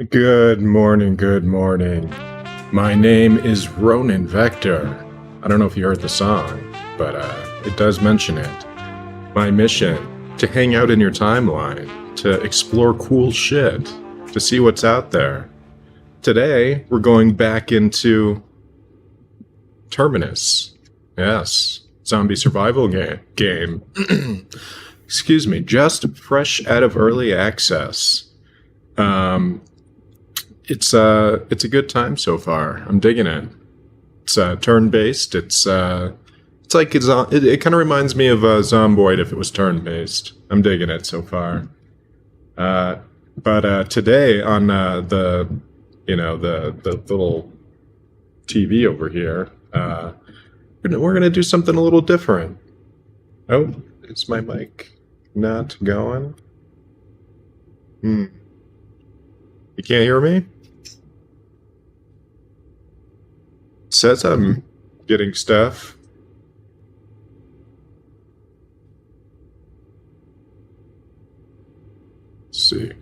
Good morning, good morning. My name is Ronin Vector. I don't know if you heard the song, but it does mention it. My mission, to hang out in your timeline, to explore cool shit, to see what's out there. Today, we're going back into Terminus. Yes, zombie survival game. Excuse me, just fresh out of early access. It's a good time so far. I'm digging it. It's turn-based. It kind of reminds me of Zomboid if it was turn-based. I'm digging it so far. But today on the little TV over here, we're gonna do something a little different. Oh, is my mic not going? You can't hear me? Says I'm getting stuff. Let's see.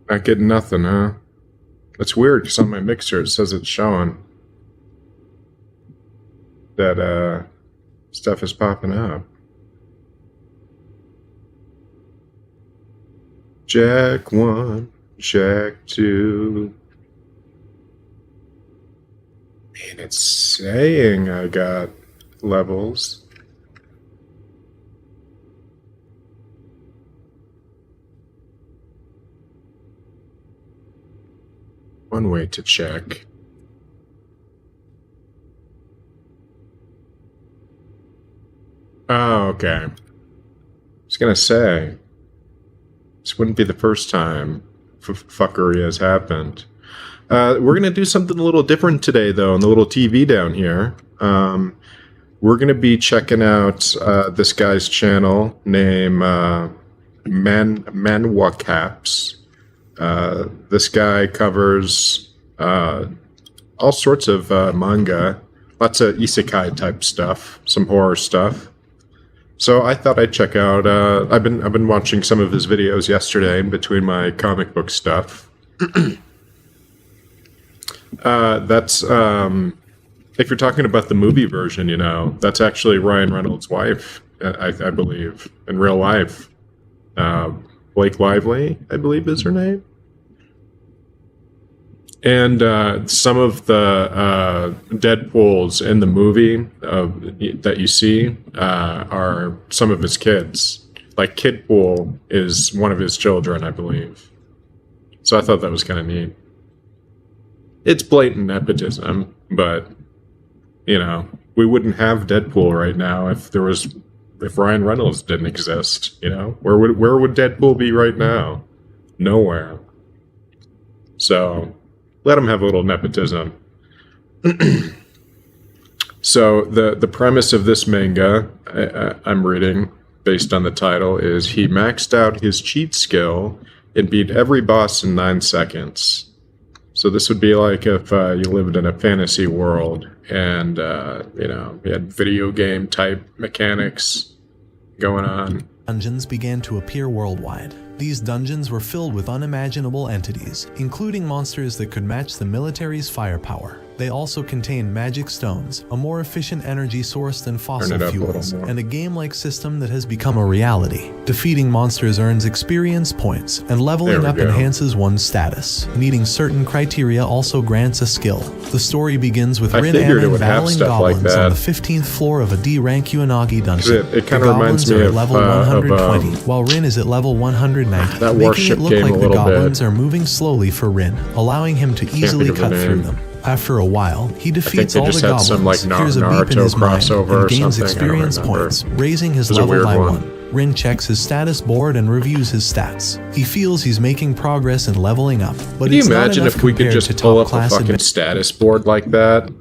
Not getting nothing, huh? That's weird because on my mixer it says it's showing that stuff is popping up. Check 1, check 2. And it's saying I got levels. One way to check. Oh, okay. I was gonna say, this wouldn't be the first time fuckery has happened. We're going to do something a little different today, though, on the little TV down here. We're going to be checking out this guy's channel named Manhwa Caps. This guy covers all sorts of manga, lots of isekai type stuff, some horror stuff. So I thought I'd check out. I've been watching some of his videos yesterday in between my comic book stuff. That's if you're talking about the movie version, that's actually Ryan Reynolds' wife, I believe, in real life. Blake Lively, I believe, is her name. And some of the Deadpools in the movie that you see are some of his kids. Like Kidpool is one of his children, I believe. So I thought that was kind of neat. It's blatant nepotism, but we wouldn't have Deadpool right now if Ryan Reynolds didn't exist. Where would Deadpool be right now? Nowhere. So let him have a little nepotism. So the premise of this manga I'm reading, based on the title, is he maxed out his cheat skill and beat every boss in 9 seconds. So this would be like if you lived in a fantasy world and you had video game type mechanics going on. Dungeons began to appear worldwide. These dungeons were filled with unimaginable entities, including monsters that could match the military's firepower. They also contained magic stones, a more efficient energy source than fossil fuels, and a game-like system that has become a reality. Defeating monsters earns experience points, and leveling up enhances one's status. Meeting certain criteria also grants a skill. The story begins with Rin Ammon battling goblins on the 15th floor of a D-rank Unagi dungeon. It kind of reminds me of level 120, while Rin is at level 190, that making it look game like a the little goblins bit. Are moving slowly for Rin, allowing him to easily cut through them. After a while, he defeats all the goblins, hears a beep in his mind, and gains experience points, raising his level by 1. Rin checks his status board and reviews his stats. He feels he's making progress in leveling up, but Can you imagine if we could just pull up a fucking status board like that?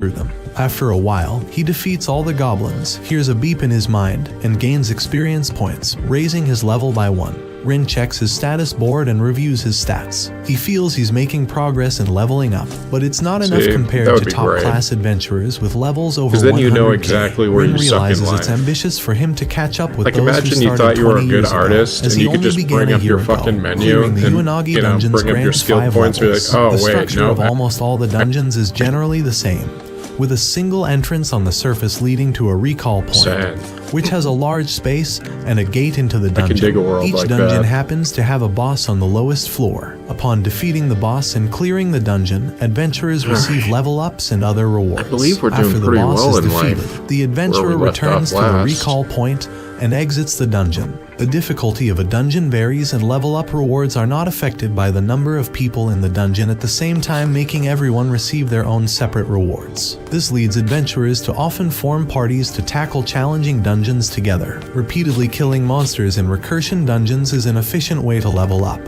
Through them. After a while, he defeats all the goblins, hears a beep in his mind, and gains experience points, raising his level by 1. Rin checks his status board and reviews his stats. He feels he's making progress and leveling up, but it's not enough compared to top-class adventurers with levels over 100K. Then you know exactly where Rin you suck in realizes life. it's ambitious for him to catch up with Like, those imagine who you started thought you were a 20 good years ago, artist as and he you could only just began bring a up year your ago. fucking menu Clearing the and, Uenagi dungeons bring up your grants skill 5 points and be like, levels. oh, The wait, structure no. of almost all the dungeons is generally the same, with a single entrance on the surface leading to a recall point, which has a large space and a gate into the dungeon. dig a world Each like dungeon that. happens to have a boss on the lowest floor. Upon defeating the boss and clearing the dungeon, adventurers receive level ups and other rewards. I believe we're doing After the pretty boss well is in defeated, life, the adventurer where we left returns to off the last. recall point and exits the dungeon. The difficulty of a dungeon varies, and level up rewards are not affected by the number of people in the dungeon at the same time, making everyone receive their own separate rewards. This leads adventurers to often form parties to tackle challenging dungeons together. Repeatedly killing monsters in recursion dungeons is an efficient way to level up,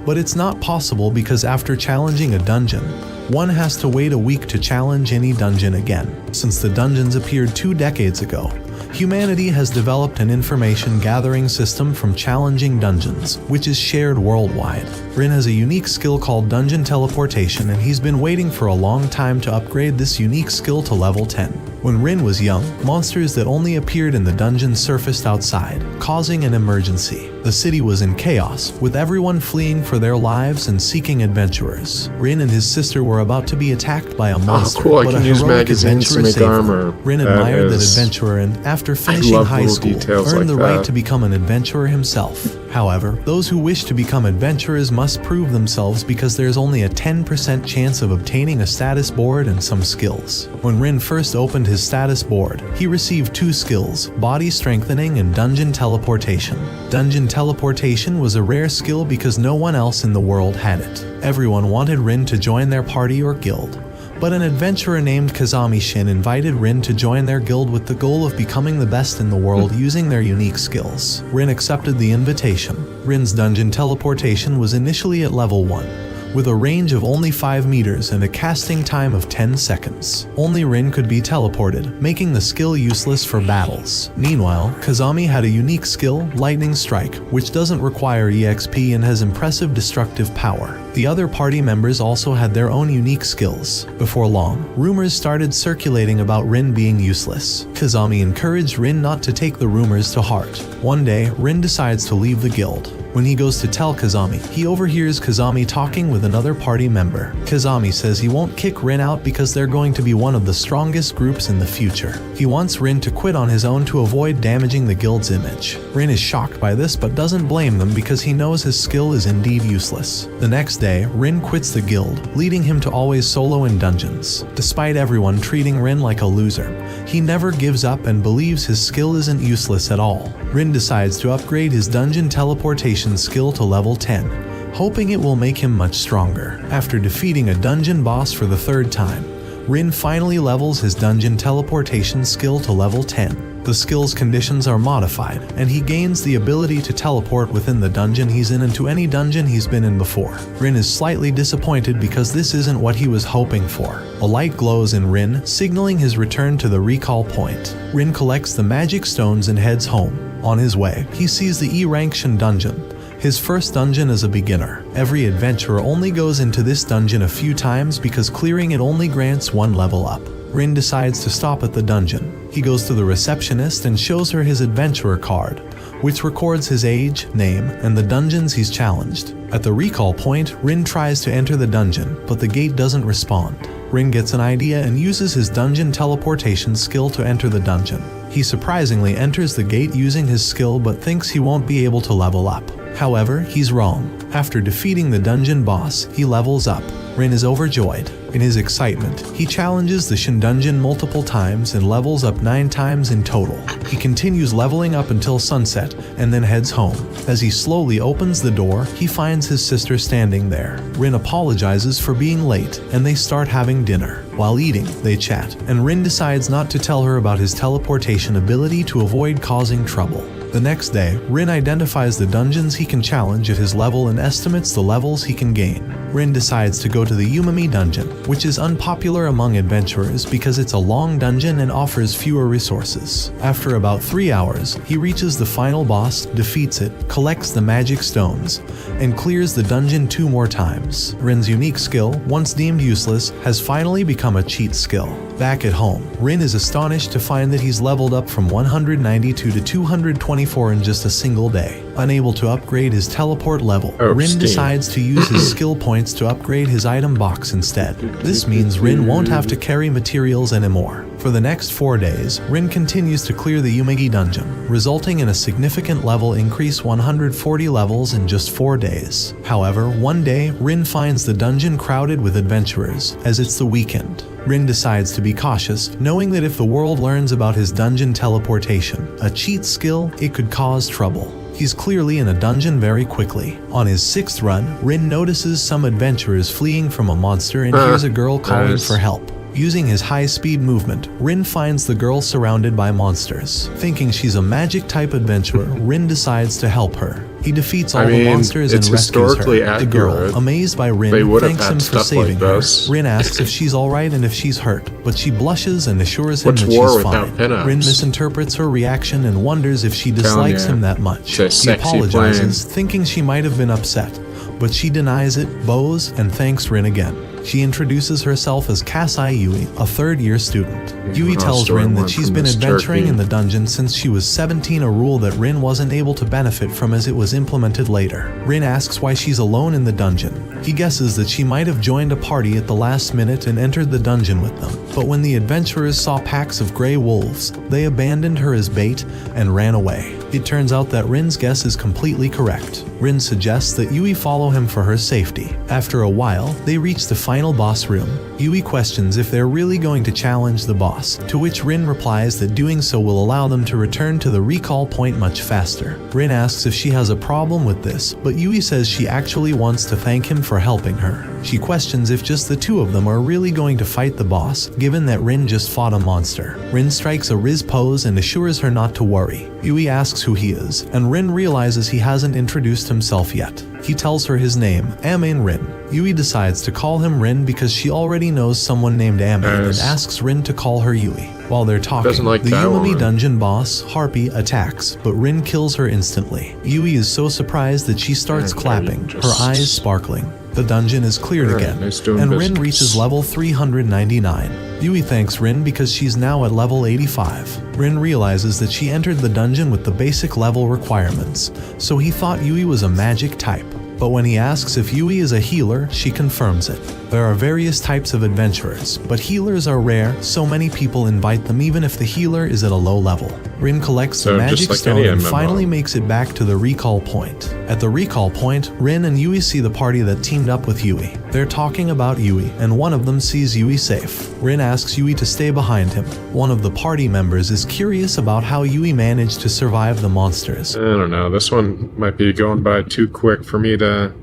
but it's not possible because after challenging a dungeon, one has to wait a week to challenge any dungeon again. Since the dungeons appeared 2 decades ago, humanity has developed an information gathering system from challenging dungeons, which is shared worldwide. Rin has a unique skill called dungeon teleportation, and he's been waiting for a long time to upgrade this unique skill to level 10. When Rin was young, monsters that only appeared in the dungeon surfaced outside, causing an emergency. The city was in chaos, with everyone fleeing for their lives and seeking adventurers. Rin and his sister were about to be attacked by a monster, cool, I but can a use heroic magazines to adventurer make saved them. armor. Rin That admired that is- adventurer and, after finishing love high little school, details earned like the right that. to become an adventurer himself. However, those who wish to become adventurers must prove themselves because there's only a 10% chance of obtaining a status board and some skills. When Rin first opened his status board, he received 2 skills, body strengthening and dungeon teleportation. Dungeon teleportation was a rare skill because no one else in the world had it. Everyone wanted Rin to join their party or guild, but an adventurer named Kazami Shin invited Rin to join their guild with the goal of becoming the best in the world using their unique skills. Rin accepted the invitation. Rin's dungeon teleportation was initially at level 1, with a range of only 5 meters and a casting time of 10 seconds. Only Rin could be teleported, making the skill useless for battles. Meanwhile, Kazami had a unique skill, Lightning Strike, which doesn't require EXP and has impressive destructive power. The other party members also had their own unique skills. Before long, rumors started circulating about Rin being useless. Kazami encouraged Rin not to take the rumors to heart. One day, Rin decides to leave the guild. When he goes to tell Kazami, he overhears Kazami talking with another party member. Kazami says he won't kick Rin out because they're going to be one of the strongest groups in the future. He wants Rin to quit on his own to avoid damaging the guild's image. Rin is shocked by this but doesn't blame them because he knows his skill is indeed useless. The next day, Rin quits the guild, leading him to always solo in dungeons. Despite everyone treating Rin like a loser, he never gives up and believes his skill isn't useless at all. Rin decides to upgrade his dungeon teleportation skill to level 10, hoping it will make him much stronger. After defeating a dungeon boss for the 3rd time, Rin finally levels his dungeon teleportation skill to level 10. The skill's conditions are modified, and he gains the ability to teleport within the dungeon he's in and to any dungeon he's been in before. Rin is slightly disappointed because this isn't what he was hoping for. A light glows in Rin, signaling his return to the recall point. Rin collects the magic stones and heads home. On his way, he sees the E-rank Shin dungeon, his first dungeon as a beginner. Every adventurer only goes into this dungeon a few times because clearing it only grants 1 level up. Rin decides to stop at the dungeon. He goes to the receptionist and shows her his adventurer card, which records his age, name, and the dungeons he's challenged. At the recall point, Rin tries to enter the dungeon, but the gate doesn't respond. Rin gets an idea and uses his dungeon teleportation skill to enter the dungeon. He surprisingly enters the gate using his skill but thinks he won't be able to level up. However, he's wrong. After defeating the dungeon boss, he levels up. Rin is overjoyed. In his excitement, he challenges the Shin dungeon multiple times and levels up 9 times in total. He continues leveling up until sunset and then heads home. As he slowly opens the door, he finds his sister standing there. Rin apologizes for being late and they start having dinner. While eating, they chat, and Rin decides not to tell her about his teleportation ability to avoid causing trouble. The next day, Rin identifies the dungeons he can challenge at his level and estimates the levels he can gain. Rin decides to go to the Umami dungeon, which is unpopular among adventurers because it's a long dungeon and offers fewer resources. After about 3 hours, he reaches the final boss, defeats it, collects the magic stones, and clears the dungeon 2 more times. Rin's unique skill, once deemed useless, has finally become a cheat skill. Back at home, Rin is astonished to find that he's leveled up from 192 to 224 in just a single day. Unable to upgrade his teleport level, Rin decides to use his skill points to upgrade his item box instead. This means Rin won't have to carry materials anymore. For the next 4 days, Rin continues to clear the Umagi dungeon, resulting in a significant level increase, 140 levels in just 4 days. However, one day, Rin finds the dungeon crowded with adventurers, as it's the weekend. Rin decides to be cautious, knowing that if the world learns about his dungeon teleportation, a cheat skill, it could cause trouble. He's clearly in a dungeon very quickly. On his 6th run, Rin notices some adventurers fleeing from a monster and hears a girl calling for help. Using his high-speed movement, Rin finds the girl surrounded by monsters. Thinking she's a magic-type adventurer, Rin decides to help her. He defeats all the monsters and rescues her. The girl, amazed by Rin, thanks him for saving her. Rin asks if she's alright and if she's hurt, but she blushes and assures him that she's fine. Rin misinterprets her reaction and wonders if she dislikes him that much. He apologizes, thinking she might have been upset, but she denies it, bows, and thanks Rin again. She introduces herself as Kasai Yui, a 3rd-year student. Yui tells Rin that she's been adventuring in the dungeon since she was 17, a rule that Rin wasn't able to benefit from as it was implemented later. Rin asks why she's alone in the dungeon. He guesses that she might have joined a party at the last minute and entered the dungeon with them. But when the adventurers saw packs of gray wolves, they abandoned her as bait and ran away. It turns out that Rin's guess is completely correct. Rin suggests that Yui follow him for her safety. After a while, they reach the final boss room. Yui questions if they're really going to challenge the boss, to which Rin replies that doing so will allow them to return to the recall point much faster. Rin asks if she has a problem with this, but Yui says she actually wants to thank him for helping her. She questions if just the 2 of them are really going to fight the boss, given that Rin just fought a monster. Rin strikes a Riz pose and assures her not to worry. Yui asks who he is, and Rin realizes he hasn't introduced himself yet. He tells her his name, Amain Rin. Yui decides to call him Rin because she already knows someone named Amain and asks Rin to call her Yui. While they're talking, the Umami dungeon boss, Harpy, attacks, but Rin kills her instantly. Yui is so surprised that she starts clapping, her eyes sparkling. The dungeon is cleared again, and Rin reaches level 399. Yui thanks Rin because she's now at level 85. Rin realizes that she entered the dungeon with the basic level requirements, so he thought Yui was a magic type. But when he asks if Yui is a healer, she confirms it. There are various types of adventurers, but healers are rare, so many people invite them even if the healer is at a low level. Rin collects the magic stone and finally makes it back to the recall point. At the recall point, Rin and Yui see the party that teamed up with Yui. They're talking about Yui, and one of them sees Yui safe. Rin asks Yui to stay behind him. One of the party members is curious about how Yui managed to survive the monsters. I don't know, this one might be going by too quick for me to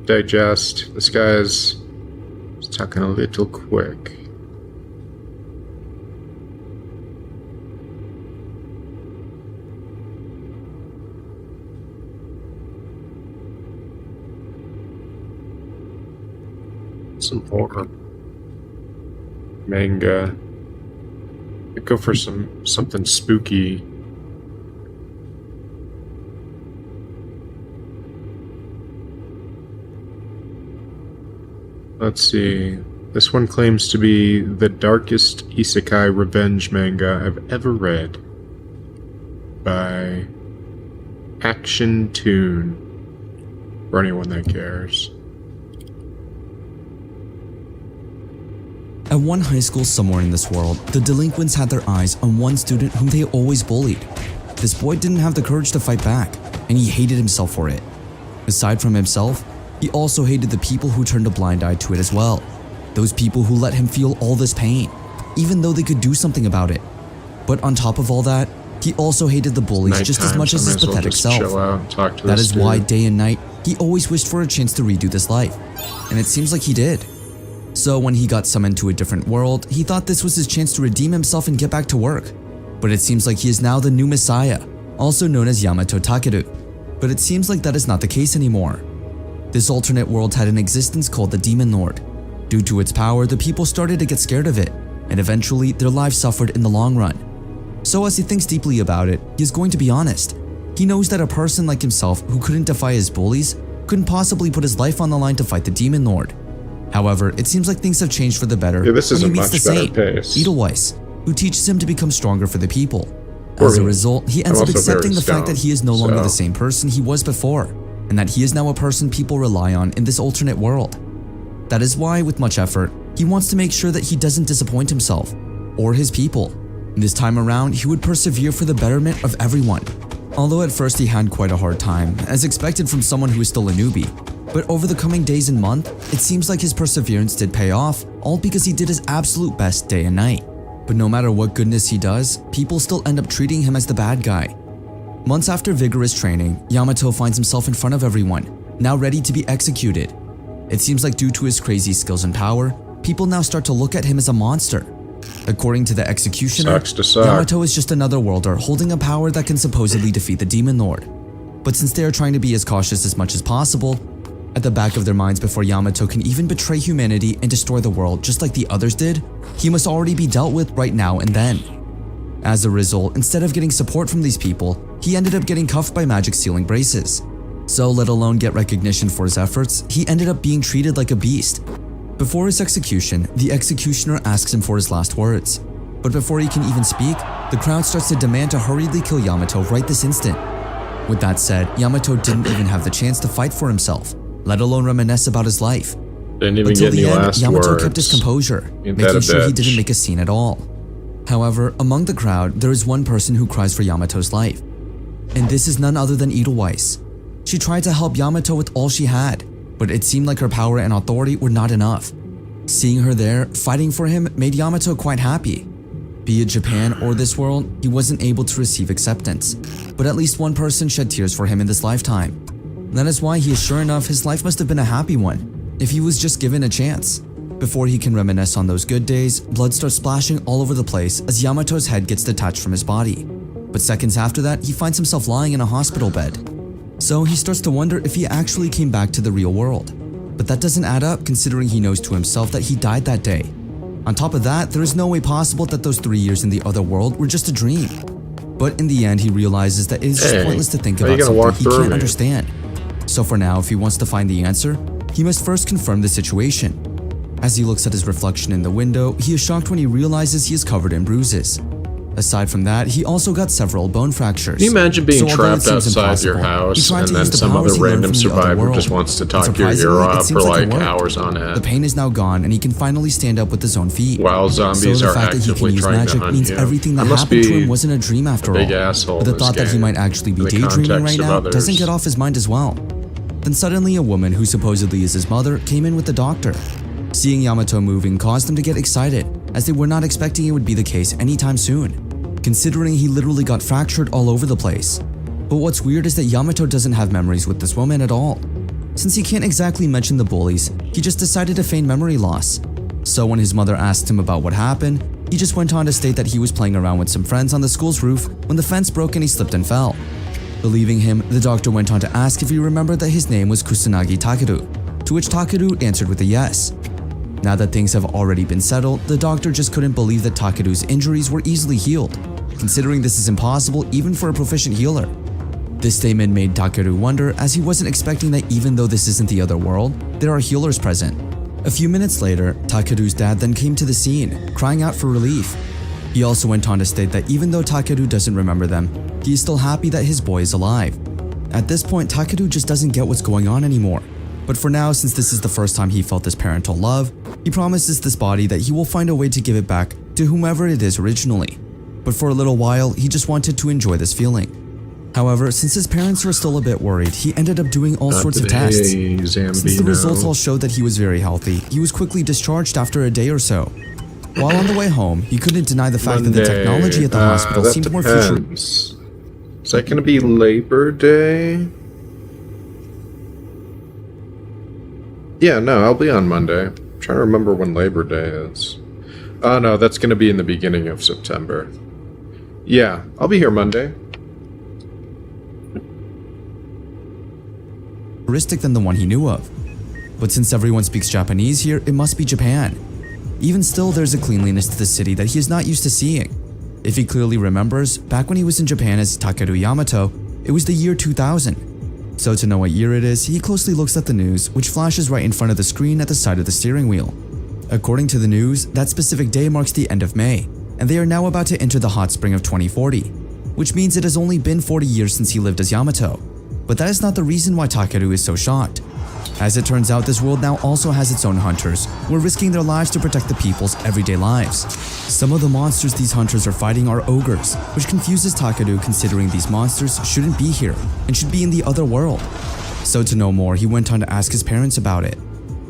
digest. This guy's talking a little quick. Some horror manga. I'd go for something spooky. Let's see. This one claims to be the darkest isekai revenge manga I've ever read. By Action Tune. For anyone that cares. At one high school somewhere in this world, the delinquents had their eyes on one student whom they always bullied. This boy didn't have the courage to fight back, and he hated himself for it. Aside from himself, he also hated the people who turned a blind eye to it as well. Those people who let him feel all this pain, even though they could do something about it. But on top of all that, he also hated the bullies just as much as his pathetic self. That is why day and night, he always wished for a chance to redo this life. And it seems like he did. So when he got summoned to a different world, he thought this was his chance to redeem himself and get back to work. But it seems like he is now the new Messiah, also known as Yamato Takeru. But it seems like that is not the case anymore. This alternate world had an existence called the Demon Lord. Due to its power, the people started to get scared of it, and eventually their lives suffered in the long run. So as he thinks deeply about it, he is going to be honest. He knows that a person like himself who couldn't defy his bullies couldn't possibly put his life on the line to fight the Demon Lord. However, it seems like things have changed for the better this is when a he meets the much saint, better pace. Edelweiss, who teaches him to become stronger for the people. Or As a me. result, he ends I'm up also accepting very the fact that he is no stoned, longer so- the same person he was before, and that he is now a person people rely on in this alternate world. That is why, with much effort, he wants to make sure that he doesn't disappoint himself or his people. This time around, he would persevere for the betterment of everyone. Although at first he had quite a hard time, as expected from someone who is still a newbie, but over the coming days and month, it seems like his perseverance did pay off, all because he did his absolute best day and night. But no matter what goodness he does, people still end up treating him as the bad guy. Months after vigorous training, Yamato finds himself in front of everyone, now ready to be executed. It seems like due to his crazy skills and power, people now start to look at him as a monster. According to the executioner, Sucks to suck. Yamato is just another worlder holding a power that can supposedly defeat the Demon Lord. But since they are trying to be as cautious as much as possible, at the back of their minds before Yamato can even betray humanity and destroy the world just like the others did, he must already be dealt with right now and then. As a result, instead of getting support from these people, he ended up getting cuffed by magic sealing braces. So let alone get recognition for his efforts, he ended up being treated like a beast. Before his execution, the executioner asks him for his last words. But before he can even speak, the crowd starts to demand to hurriedly kill Yamato right this instant. With that said, Yamato didn't even have the chance to fight for himself, let alone reminisce about his life. Didn't even Until get any the end, last Yamato words. kept his composure, Ain't that making a sure he bitch? didn't make a scene at all. However, among the crowd, there is one person who cries for Yamato's life. And this is none other than Edelweiss. She tried to help Yamato with all she had, but it seemed like her power and authority were not enough. Seeing her there, fighting for him, made Yamato quite happy. Be it Japan or this world, he wasn't able to receive acceptance, but at least one person shed tears for him in this lifetime. That is why he is sure enough his life must have been a happy one, if he was just given a chance. Before he can reminisce on those good days, blood starts splashing all over the place as Yamato's head gets detached from his body. But seconds after that, he finds himself lying in a hospital bed. So he starts to wonder if he actually came back to the real world. But that doesn't add up considering he knows to himself that he died that day. On top of that, there is no way possible that those 3 years in the other world were just a dream. But in the end, he realizes that it is just Hey, pointless to think how you about gonna something walk he through can't me? understand. So for now, if he wants to find the answer, he must first confirm the situation. As he looks at his reflection in the window, he is shocked when he realizes he is covered in bruises. Aside from that, he also got several bone fractures. Can you imagine being So although it trapped seems outside your impossible, he house tried and to then use the some powers other he learned random from the other survivor world. just wants to And talk your ear surprisingly, it off seems for like it like worked. hours on The end? pain is now gone and he can finally stand up with his own feet. While So zombies the are fact that he can actively use trying to magic hunt means you. everything I that must happened to be him wasn't a dream after big all. asshole But the in this thought that he game, might actually be in the daydreaming right context of now others. doesn't get off his mind as well. Then suddenly a woman who supposedly is his mother came in with the doctor. Seeing Yamato moving caused them to get excited, as they were not expecting it would be the case anytime soon, considering he literally got fractured all over the place. But what's weird is that Yamato doesn't have memories with this woman at all. Since he can't exactly mention the bullies, he just decided to feign memory loss. So when his mother asked him about what happened, he just went on to state that he was playing around with some friends on the school's roof when the fence broke and he slipped and fell. Believing him, the doctor went on to ask if he remembered that his name was Kusanagi Takeru, to which Takeru answered with a yes. Now that things have already been settled, the doctor just couldn't believe that Takeru's injuries were easily healed, considering this is impossible even for a proficient healer. This statement made Takeru wonder, as he wasn't expecting that even though this isn't the other world, there are healers present. A few minutes later, Takeru's dad then came to the scene, crying out for relief. He also went on to state that even though Takeru doesn't remember them, he is still happy that his boy is alive. At this point, Takeru just doesn't get what's going on anymore. But for now, since this is the first time he felt this parental love, he promises this body that he will find a way to give it back to whomever it is originally. But for a little while, he just wanted to enjoy this feeling. However, since his parents were still a bit worried, he ended up doing all sorts of tests. Since the results all showed that he was very healthy, he was quickly discharged after a day or so. While on the way home, he couldn't deny the fact that the technology at the hospital that seemed more depends. Is that going to be Labor Day? Yeah, no, I'll be on Monday. I'm trying to remember when Labor Day is. Oh, no, that's going to be in the beginning of September. Yeah, I'll be here Monday. futuristic than the one he knew of. But since everyone speaks Japanese here, it must be Japan. Even still, there's a cleanliness to the city that he is not used to seeing. If he clearly remembers, back when he was in Japan as Takeru Yamato, it was the year 2000. So to know what year it is, he closely looks at the news, which flashes right in front of the screen at the side of the steering wheel. According to the news, that specific day marks the end of May, and they are now about to enter the hot spring of 2040, which means it has only been 40 years since he lived as Yamato. But that is not the reason why Takeru is so shocked. As it turns out, this world now also has its own hunters, who are risking their lives to protect the people's everyday lives. Some of the monsters these hunters are fighting are ogres, which confuses Takeru considering these monsters shouldn't be here and should be in the other world. So to know more, he went on to ask his parents about it.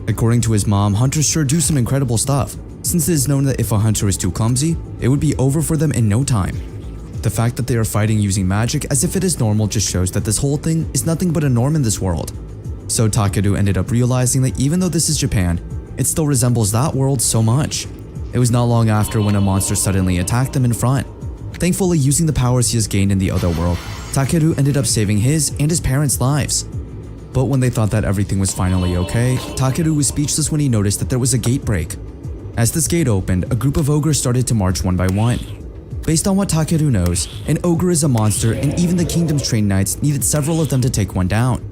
According to his mom, hunters sure do some incredible stuff, since it is known that if a hunter is too clumsy, it would be over for them in no time. The fact that they are fighting using magic as if it is normal just shows that this whole thing is nothing but a norm in this world. So Takeru ended up realizing that even though this is Japan, it still resembles that world so much. It was not long after when a monster suddenly attacked them in front. Thankfully, using the powers he has gained in the other world, Takeru ended up saving his and his parents' lives. But when they thought that everything was finally okay, Takeru was speechless when he noticed that there was a gate break. As this gate opened, a group of ogres started to march one by one. Based on what Takeru knows, an ogre is a monster and even the kingdom's trained knights needed several of them to take one down.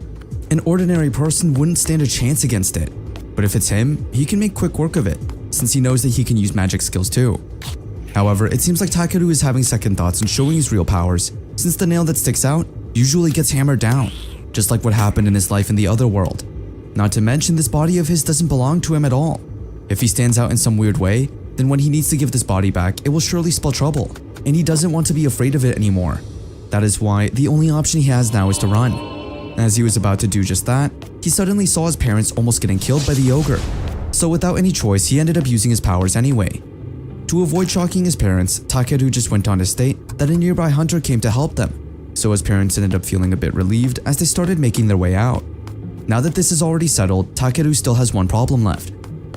An ordinary person wouldn't stand a chance against it, but if it's him, he can make quick work of it, since he knows that he can use magic skills too. However, it seems like Takeru is having second thoughts on showing his real powers, since the nail that sticks out usually gets hammered down, just like what happened in his life in the other world. Not to mention, this body of his doesn't belong to him at all. If he stands out in some weird way, then when he needs to give this body back, it will surely spell trouble, and he doesn't want to be afraid of it anymore. That is why the only option he has now is to run. As he was about to do just that, he suddenly saw his parents almost getting killed by the ogre. So without any choice, he ended up using his powers anyway. To avoid shocking his parents, Takeru just went on to state that a nearby hunter came to help them. So his parents ended up feeling a bit relieved as they started making their way out. Now that this is already settled, Takeru still has one problem left.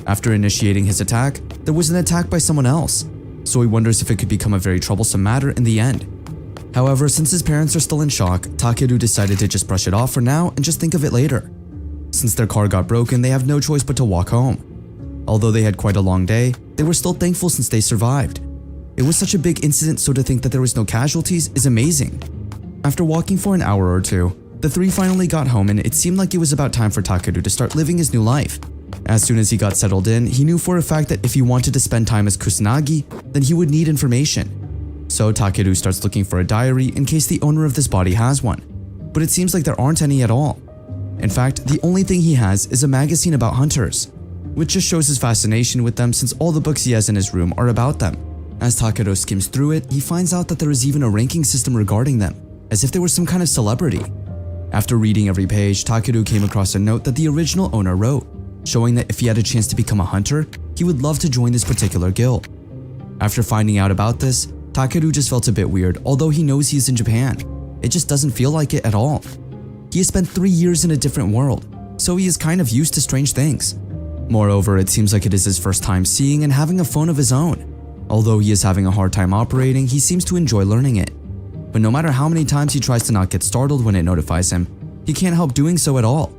After initiating his attack, there was an attack by someone else, so he wonders if it could become a very troublesome matter in the end. However, since his parents are still in shock, Takeru decided to just brush it off for now and just think of it later. Since their car got broken, they have no choice but to walk home. Although they had quite a long day, they were still thankful since they survived. It was such a big incident, so to think that there was no casualties is amazing. After walking for an hour or two, the three finally got home and it seemed like it was about time for Takeru to start living his new life. As soon as he got settled in, he knew for a fact that if he wanted to spend time as Kusanagi, then he would need information. So Takeru starts looking for a diary in case the owner of this body has one, but it seems like there aren't any at all. In fact, the only thing he has is a magazine about hunters, which just shows his fascination with them since all the books he has in his room are about them. As Takeru skims through it, he finds out that there is even a ranking system regarding them, as if they were some kind of celebrity. After reading every page, Takeru came across a note that the original owner wrote, showing that if he had a chance to become a hunter, he would love to join this particular guild. After finding out about this, Takeru just felt a bit weird, although he knows he is in Japan. It just doesn't feel like it at all. He has spent 3 years in a different world, so he is kind of used to strange things. Moreover, it seems like it is his first time seeing and having a phone of his own. Although he is having a hard time operating, he seems to enjoy learning it. But no matter how many times he tries to not get startled when it notifies him, he can't help doing so at all.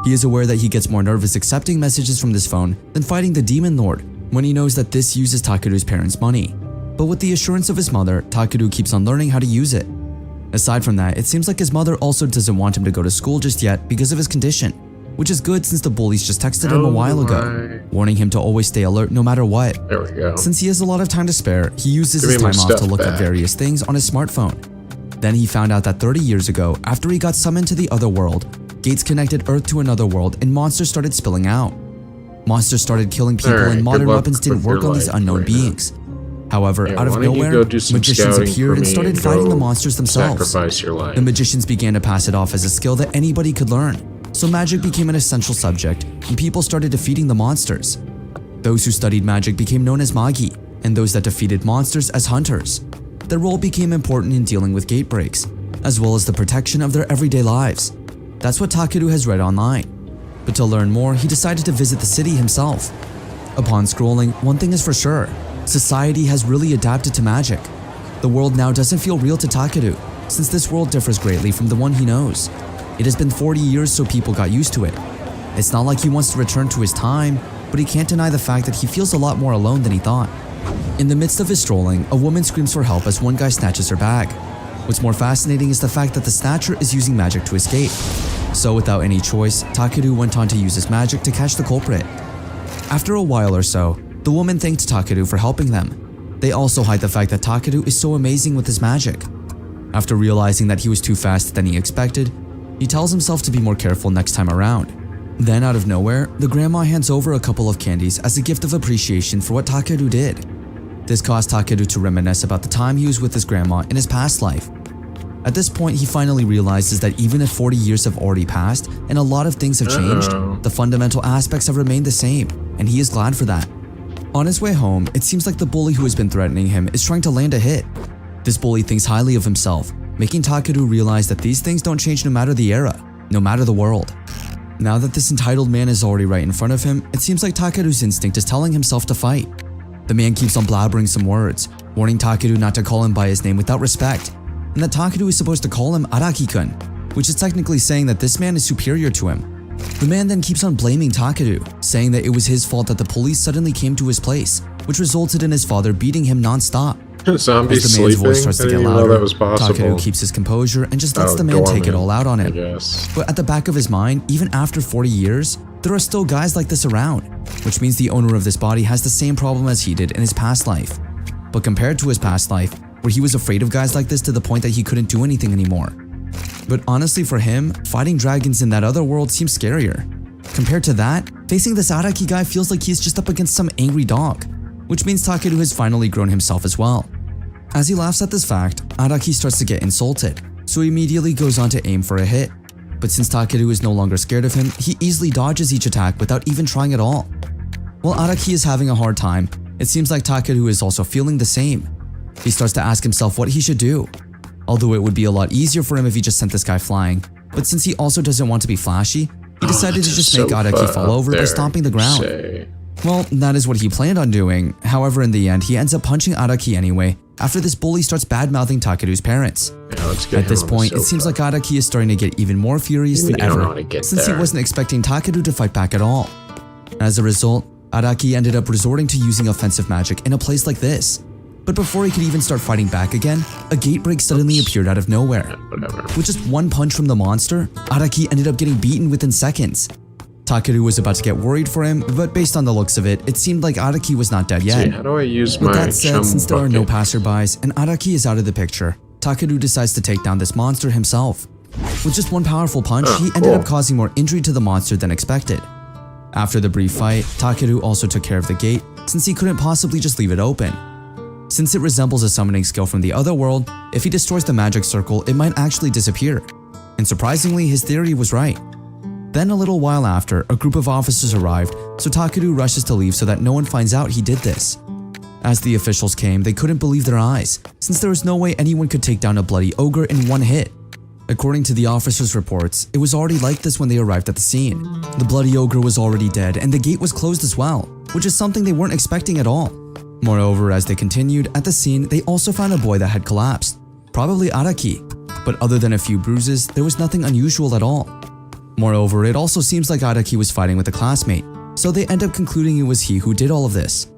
He is aware that he gets more nervous accepting messages from this phone than fighting the Demon Lord when he knows that this uses Takeru's parents' money. But with the assurance of his mother, Takeru keeps on learning how to use it. Aside from that, it seems like his mother also doesn't want him to go to school just yet because of his condition, which is good since the bullies just texted him a while ago, warning him to always stay alert no matter what. There we go. Since he has a lot of time to spare, he uses his time off to look at various things on his smartphone. Then he found out that 30 years ago, after he got summoned to the other world, gates connected Earth to another world and monsters started spilling out. Monsters started killing people and modern weapons didn't work on these unknown beings. However, out of nowhere, magicians appeared and started fighting the monsters themselves. The magicians began to pass it off as a skill that anybody could learn, so magic became an essential subject and people started defeating the monsters. Those who studied magic became known as magi, and those that defeated monsters as hunters. Their role became important in dealing with gate breaks, as well as the protection of their everyday lives. That's what Takeru has read online. But to learn more, he decided to visit the city himself. Upon scrolling, one thing is for sure. Society has really adapted to magic. The world now doesn't feel real to Takeru, since this world differs greatly from the one he knows. It has been 40 years, so people got used to it. It's not like he wants to return to his time, but he can't deny the fact that he feels a lot more alone than he thought. In the midst of his strolling, a woman screams for help as one guy snatches her bag. What's more fascinating is the fact that the snatcher is using magic to escape. So without any choice, Takeru went on to use his magic to catch the culprit. After a while or so, the woman thanked Takeru for helping them. They also hide the fact that Takeru is so amazing with his magic. After realizing that he was too fast than he expected, he tells himself to be more careful next time around. Then out of nowhere, the grandma hands over a couple of candies as a gift of appreciation for what Takeru did. This caused Takeru to reminisce about the time he was with his grandma in his past life. At this point, he finally realizes that even if 40 years have already passed and a lot of things have changed, the fundamental aspects have remained the same, and he is glad for that. On his way home, it seems like the bully who has been threatening him is trying to land a hit. This bully thinks highly of himself, making Takeru realize that these things don't change no matter the era, no matter the world. Now that this entitled man is already right in front of him, it seems like Takeru's instinct is telling himself to fight. The man keeps on blabbering some words, warning Takeru not to call him by his name without respect, and that Takeru is supposed to call him Araki-kun, which is technically saying that this man is superior to him. The man then keeps on blaming Takeru, saying that it was his fault that the police suddenly came to his place, which resulted in his father beating him non-stop. Zombie As the man's sleeping? voice starts I to didn't get even know louder, that was possible. Takeru keeps his composure and just lets the man take it all out on I him. guess. But at the back of his mind, even after 40 years, there are still guys like this around, which means the owner of this body has the same problem as he did in his past life. But compared to his past life, where he was afraid of guys like this to the point that he couldn't do anything anymore. But honestly for him, fighting dragons in that other world seems scarier. Compared to that, facing this Araki guy feels like he's just up against some angry dog, which means Takeru has finally grown himself as well. As he laughs at this fact, Araki starts to get insulted, so he immediately goes on to aim for a hit. But since Takeru is no longer scared of him, he easily dodges each attack without even trying at all. While Araki is having a hard time, it seems like Takeru is also feeling the same. He starts to ask himself what he should do. Although it would be a lot easier for him if he just sent this guy flying, but since he also doesn't want to be flashy, he decided to just make Araki fall over by stomping the ground. Well, that is what he planned on doing. However, in the end, he ends up punching Araki anyway, after this bully starts bad-mouthing Takeru's parents. At this point, it seems like Araki is starting to get even more furious than ever, since he wasn't expecting Takeru to fight back at all. As a result, Araki ended up resorting to using offensive magic in a place like this. But before he could even start fighting back again, a gate break suddenly appeared out of nowhere. With just one punch from the monster, Araki ended up getting beaten within seconds. Takeru was about to get worried for him, but based on the looks of it, it seemed like Araki was not dead yet. How do I use my With that said, since there are no bucket? passerbys and Araki is out of the picture, Takeru decides to take down this monster himself. With just one powerful punch, he ended up causing more injury to the monster than expected. After the brief fight, Takeru also took care of the gate, since he couldn't possibly just leave it open. Since it resembles a summoning skill from the other world, if he destroys the magic circle, it might actually disappear. And surprisingly, his theory was right. Then a little while after, a group of officers arrived, so Takeru rushes to leave so that no one finds out he did this. As the officials came, they couldn't believe their eyes, since there was no way anyone could take down a bloody ogre in one hit. According to the officers' reports, it was already like this when they arrived at the scene. The bloody ogre was already dead and the gate was closed as well, which is something they weren't expecting at all. Moreover, as they continued at the scene, they also found a boy that had collapsed, probably Araki, but other than a few bruises, there was nothing unusual at all. Moreover, it also seems like Araki was fighting with a classmate, so they end up concluding it was he who did all of this.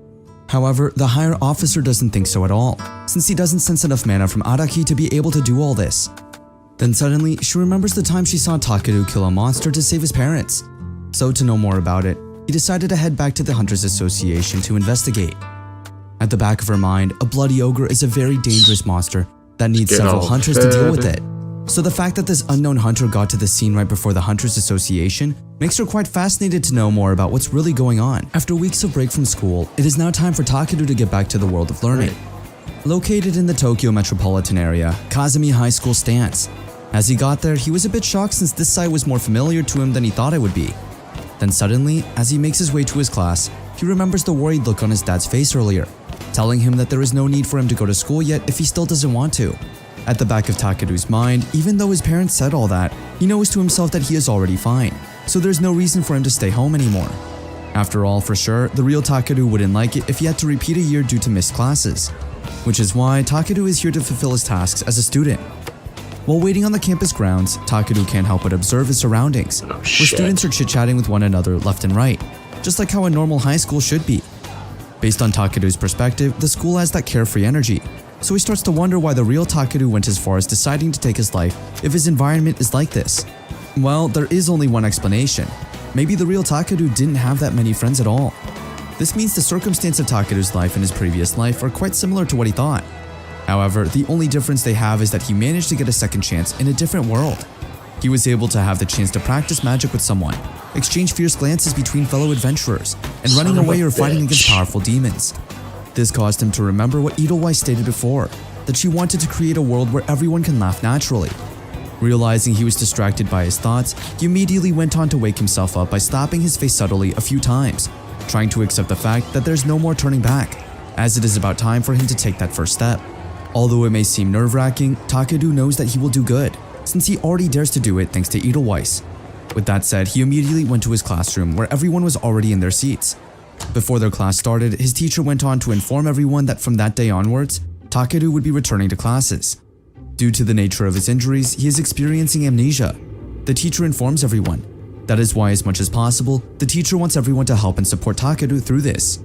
However, the higher officer doesn't think so at all, since he doesn't sense enough mana from Araki to be able to do all this. Then suddenly, she remembers the time she saw Takeru kill a monster to save his parents. So to know more about it, he decided to head back to the Hunters Association to investigate. At the back of her mind, a bloody ogre is a very dangerous monster that needs several hunters to deal with it. So the fact that this unknown hunter got to the scene right before the Hunters Association makes her quite fascinated to know more about what's really going on. After weeks of break from school, it is now time for Takeru to get back to the world of learning. Located in the Tokyo metropolitan area, Kazumi High School stands. As he got there, he was a bit shocked since this site was more familiar to him than he thought it would be. Then suddenly, as he makes his way to his class, he remembers the worried look on his dad's face earlier, telling him that there is no need for him to go to school yet if he still doesn't want to. At the back of Takeru's mind, even though his parents said all that, he knows to himself that he is already fine, so there's no reason for him to stay home anymore. After all, for sure, the real Takeru wouldn't like it if he had to repeat a year due to missed classes, which is why Takeru is here to fulfill his tasks as a student. While waiting on the campus grounds, Takeru can't help but observe his surroundings, where students are chit-chatting with one another left and right, just like how a normal high school should be. Based on Takeru's perspective, the school has that carefree energy, so he starts to wonder why the real Takeru went as far as deciding to take his life if his environment is like this. Well, there is only one explanation. Maybe the real Takeru didn't have that many friends at all. This means the circumstance of Takeru's life and his previous life are quite similar to what he thought. However, the only difference they have is that he managed to get a second chance in a different world. He was able to have the chance to practice magic with someone, exchange fierce glances between fellow adventurers, and running away or fighting against powerful demons. This caused him to remember what Edelweiss stated before, that she wanted to create a world where everyone can laugh naturally. Realizing he was distracted by his thoughts, he immediately went on to wake himself up by slapping his face subtly a few times, trying to accept the fact that there's no more turning back, as it is about time for him to take that first step. Although it may seem nerve-wracking, Takeru knows that he will do good, since he already dares to do it thanks to Edelweiss. With that said, he immediately went to his classroom where everyone was already in their seats. Before their class started, his teacher went on to inform everyone that from that day onwards, Takeru would be returning to classes. Due to the nature of his injuries, he is experiencing amnesia. The teacher informs everyone. That is why, as much as possible, the teacher wants everyone to help and support Takeru through this.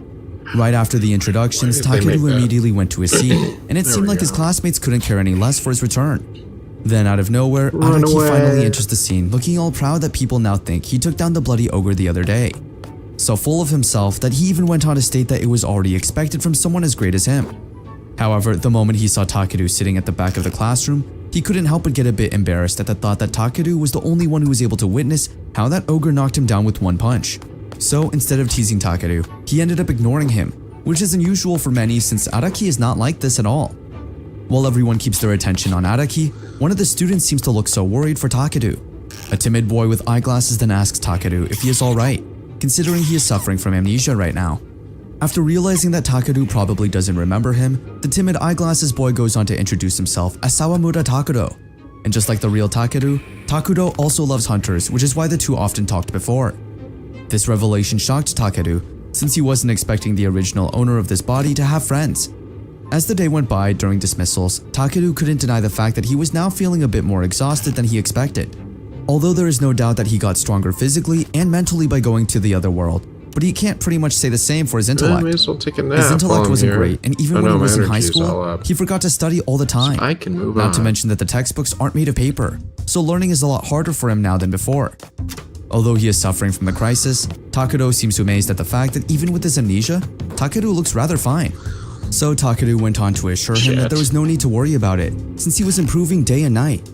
Right after the introductions, Takeru immediately went to his seat, and it seemed like his classmates couldn't care any less for his return. Then out of nowhere, Araki finally enters the scene, looking all proud that people now think he took down the bloody ogre the other day. So full of himself that he even went on to state that it was already expected from someone as great as him. However, the moment he saw Takeru sitting at the back of the classroom, he couldn't help but get a bit embarrassed at the thought that Takeru was the only one who was able to witness how that ogre knocked him down with one punch. So instead of teasing Takeru, he ended up ignoring him, which is unusual for many since Araki is not like this at all. While everyone keeps their attention on Araki, one of the students seems to look so worried for Takeru. A timid boy with eyeglasses then asks Takeru if he is alright, considering he is suffering from amnesia right now. After realizing that Takeru probably doesn't remember him, the timid eyeglasses boy goes on to introduce himself as Sawamura Takuro. And just like the real Takeru, Takuro also loves hunters, which is why the two often talked before. This revelation shocked Takeru, since he wasn't expecting the original owner of this body to have friends. As the day went by during dismissals, Takeru couldn't deny the fact that he was now feeling a bit more exhausted than he expected. Although there is no doubt that he got stronger physically and mentally by going to the other world, but he can't pretty much say the same for his intellect. May as well take a nap His intellect wasn't great, and even when he was in high all school, up. he forgot to study all the time. I can move Not on. to mention that the textbooks aren't made of paper, so learning is a lot harder for him now than before. Although he is suffering from the crisis, Takuro seems amazed at the fact that even with his amnesia, Takeru looks rather fine. So Takeru went on to assure him that there was no need to worry about it, since he was improving day and night.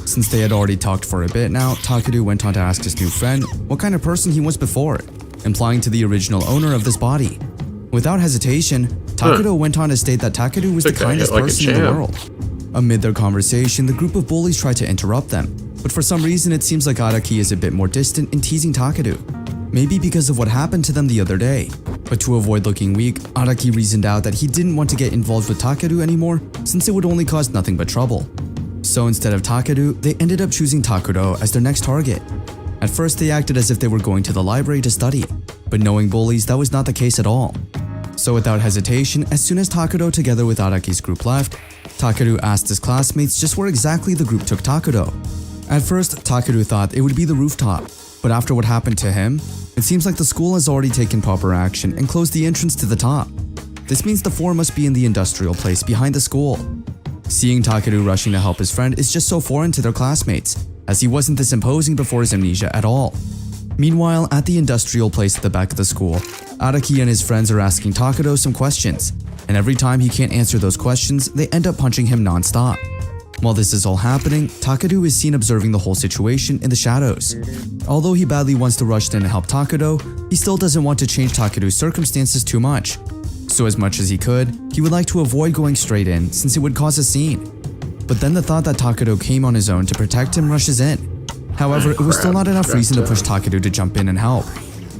Since they had already talked for a bit now, Takeru went on to ask his new friend what kind of person he was before, implying to the original owner of this body. Without hesitation, Takuro went on to state that Takeru was the kindest person in the world. Amid their conversation, the group of bullies tried to interrupt them, but for some reason it seems like Araki is a bit more distant in teasing Takeru. Maybe because of what happened to them the other day. But to avoid looking weak, Araki reasoned out that he didn't want to get involved with Takeru anymore since it would only cause nothing but trouble. So instead of Takeru, they ended up choosing Takuro as their next target. At first they acted as if they were going to the library to study, but knowing bullies, that was not the case at all. So without hesitation, as soon as Takuro together with Araki's group left, Takeru asked his classmates just where exactly the group took Takuro. At first, Takeru thought it would be the rooftop, but after what happened to him, it seems like the school has already taken proper action and closed the entrance to the top. This means the four must be in the industrial place behind the school. Seeing Takeru rushing to help his friend is just so foreign to their classmates, as he wasn't this imposing before his amnesia at all. Meanwhile, at the industrial place at the back of the school, Araki and his friends are asking Takuro some questions, and every time he can't answer those questions, they end up punching him non-stop. While this is all happening, Takeru is seen observing the whole situation in the shadows. Although he badly wants to rush in and help Takuro, he still doesn't want to change Takeru's circumstances too much. So as much as he could, he would like to avoid going straight in since it would cause a scene. But then the thought that Takuro came on his own to protect him rushes in. However, it was still not enough reason to push Takeru to jump in and help.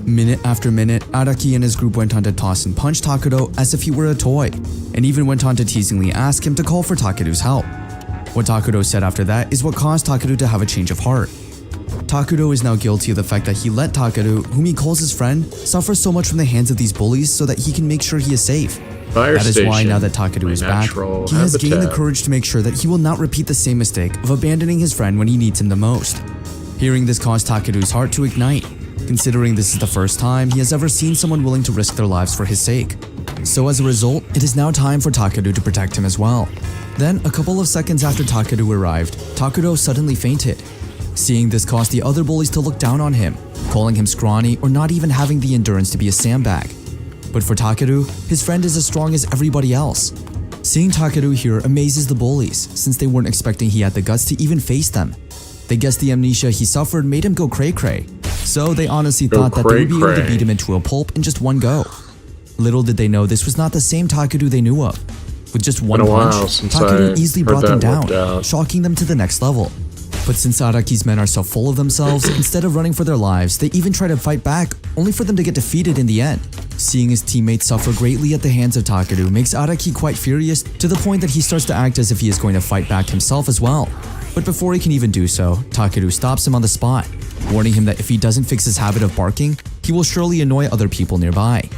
Minute after minute, Araki and his group went on to toss and punch Takuro as if he were a toy, and even went on to teasingly ask him to call for Takeru's help. What Takuro said after that is what caused Takeru to have a change of heart. Takuro is now guilty of the fact that he let Takeru, whom he calls his friend, suffer so much from the hands of these bullies so that he can make sure he is safe. Fire That is why station, now that Takeru my is back, natural he has gained the habitat. courage to make sure that he will not repeat the same mistake of abandoning his friend when he needs him the most. Hearing this caused Takeru's heart to ignite, considering this is the first time he has ever seen someone willing to risk their lives for his sake. So as a result, it is now time for Takeru to protect him as well. Then, a couple of seconds after Takeru arrived, Takeru suddenly fainted. Seeing this caused the other bullies to look down on him, calling him scrawny or not even having the endurance to be a sandbag. But for Takeru, his friend is as strong as everybody else. Seeing Takeru here amazes the bullies, since they weren't expecting he had the guts to even face them. They guessed the amnesia he suffered made him go cray-cray, so they honestly thought that they would be able to cray-cray. beat him into a pulp in just one go. Little did they know this was not the same Takeru they knew of. With just one Been a while punch, since Takeru I easily heard brought them that worked down, out. shocking them to the next level. But since Araki's men are so full of themselves, instead of running for their lives, they even try to fight back, only for them to get defeated in the end. Seeing his teammates suffer greatly at the hands of Takeru makes Araki quite furious, to the point that he starts to act as if he is going to fight back himself as well. But before he can even do so, Takeru stops him on the spot, warning him that if he doesn't fix his habit of barking, he will surely annoy other people nearby.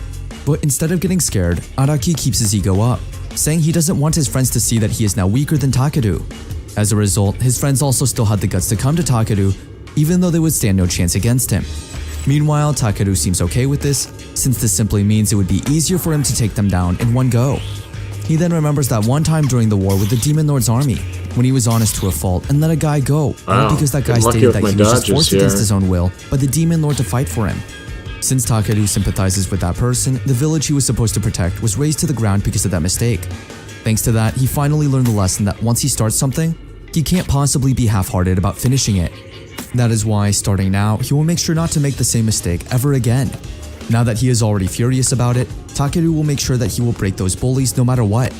But instead of getting scared, Araki keeps his ego up, saying he doesn't want his friends to see that he is now weaker than Takeru. As a result, his friends also still had the guts to come to Takeru, even though they would stand no chance against him. Meanwhile, Takeru seems okay with this, since this simply means it would be easier for him to take them down in one go. He then remembers that one time during the war with the Demon Lord's army, when he was honest to a fault and let a guy go, all because that guy getting lucky stated with that he my was just dodges forced against here. his own will by the Demon Lord to fight for him. Since Takeru sympathizes with that person, the village he was supposed to protect was razed to the ground because of that mistake. Thanks to that, he finally learned the lesson that once he starts something, he can't possibly be half-hearted about finishing it. That is why, starting now, he will make sure not to make the same mistake ever again. Now that he is already furious about it, Takeru will make sure that he will break those bullies no matter what.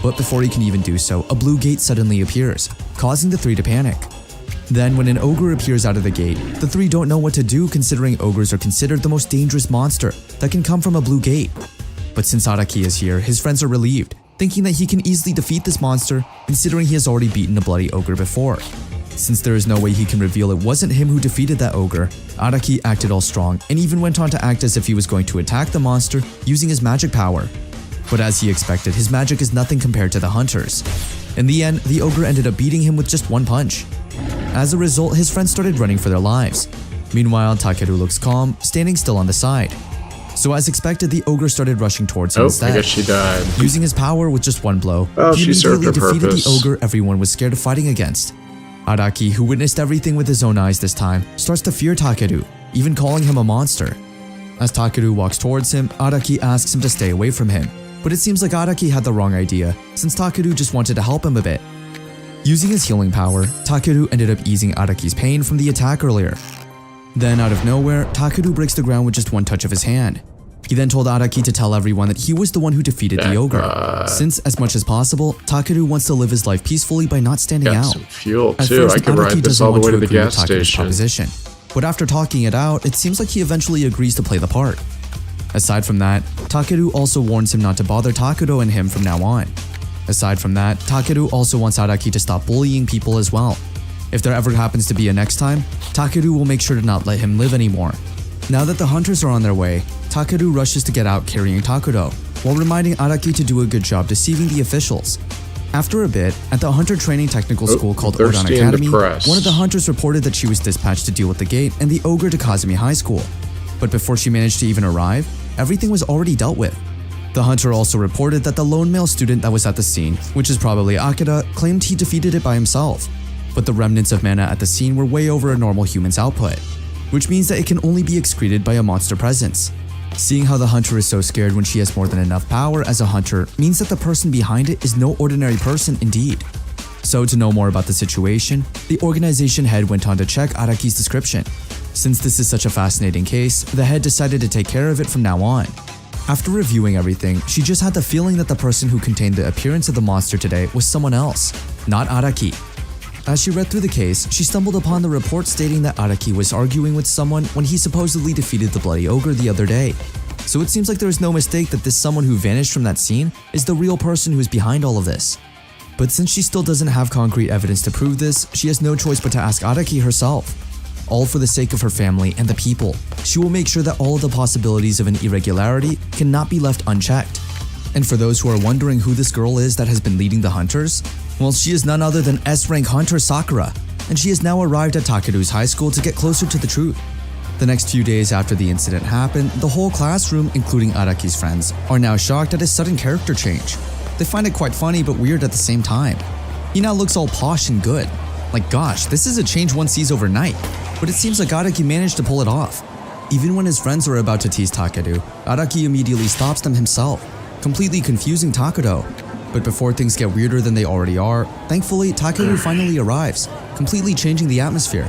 But before he can even do so, a blue gate suddenly appears, causing the three to panic. Then when an ogre appears out of the gate, the three don't know what to do, considering ogres are considered the most dangerous monster that can come from a blue gate. But since Araki is here, his friends are relieved, thinking that he can easily defeat this monster, considering he has already beaten a bloody ogre before. Since there is no way he can reveal it wasn't him who defeated that ogre, Araki acted all strong and even went on to act as if he was going to attack the monster using his magic power. But as he expected, his magic is nothing compared to the hunter's. In the end, the ogre ended up beating him with just one punch. As a result, his friends started running for their lives. Meanwhile, Takeru looks calm, standing still on the side. So as expected, the ogre started rushing towards him Oh, instead. I guess she died. Using his power with just one blow, Oh, he she served immediately her defeated purpose. the ogre everyone was scared of fighting against. Araki, who witnessed everything with his own eyes this time, starts to fear Takeru, even calling him a monster. As Takeru walks towards him, Araki asks him to stay away from him, but it seems like Araki had the wrong idea, since Takeru just wanted to help him a bit. Using his healing power, Takeru ended up easing Araki's pain from the attack earlier. Then out of nowhere, Takeru breaks the ground with just one touch of his hand. He then told Araki to tell everyone that he was the one who defeated the ogre, since as much as possible, Takeru wants to live his life peacefully by not standing Got out. some fuel At too. first, I could Araki ride this doesn't all the want way to the agree with gas Takeru's station. proposition, but after talking it out, it seems like he eventually agrees to play the part. Aside from that, Takeru also warns him not to bother Takeru and him from now on. Aside from that, Takeru also wants Araki to stop bullying people as well. If there ever happens to be a next time, Takeru will make sure to not let him live anymore. Now that the hunters are on their way, Takeru rushes to get out carrying Takeru, while reminding Araki to do a good job deceiving the officials. After a bit, at the hunter training technical school called Ordon thirsty and Academy, depressed. one of the hunters reported that she was dispatched to deal with the gate and the ogre to Kazumi High School. But before she managed to even arrive, everything was already dealt with. The hunter also reported that the lone male student that was at the scene, which is probably Akira, claimed he defeated it by himself. But the remnants of mana at the scene were way over a normal human's output, which means that it can only be excreted by a monster presence. Seeing how the hunter is so scared when she has more than enough power as a hunter means that the person behind it is no ordinary person indeed. So to know more about the situation, the organization head went on to check Araki's description. Since this is such a fascinating case, the head decided to take care of it from now on. After reviewing everything, she just had the feeling that the person who contained the appearance of the monster today was someone else, not Araki. As she read through the case, she stumbled upon the report stating that Araki was arguing with someone when he supposedly defeated the bloody ogre the other day. So it seems like there is no mistake that this someone who vanished from that scene is the real person who is behind all of this. But since she still doesn't have concrete evidence to prove this, she has no choice but to ask Araki herself. All for the sake of her family and the people, she will make sure that all of the possibilities of an irregularity cannot be left unchecked. And for those who are wondering who this girl is that has been leading the hunters, well, she is none other than S-rank hunter Sakura, and she has now arrived at Takeru's high school to get closer to the truth. The next few days after the incident happened, the whole classroom, including Araki's friends, are now shocked at his sudden character change. They find it quite funny but weird at the same time. He now looks all posh and good. Like gosh, this is a change one sees overnight, but it seems like Araki managed to pull it off. Even when his friends are about to tease Takeru, Araki immediately stops them himself, completely confusing Takeru. But before things get weirder than they already are, thankfully Takeru finally arrives, completely changing the atmosphere.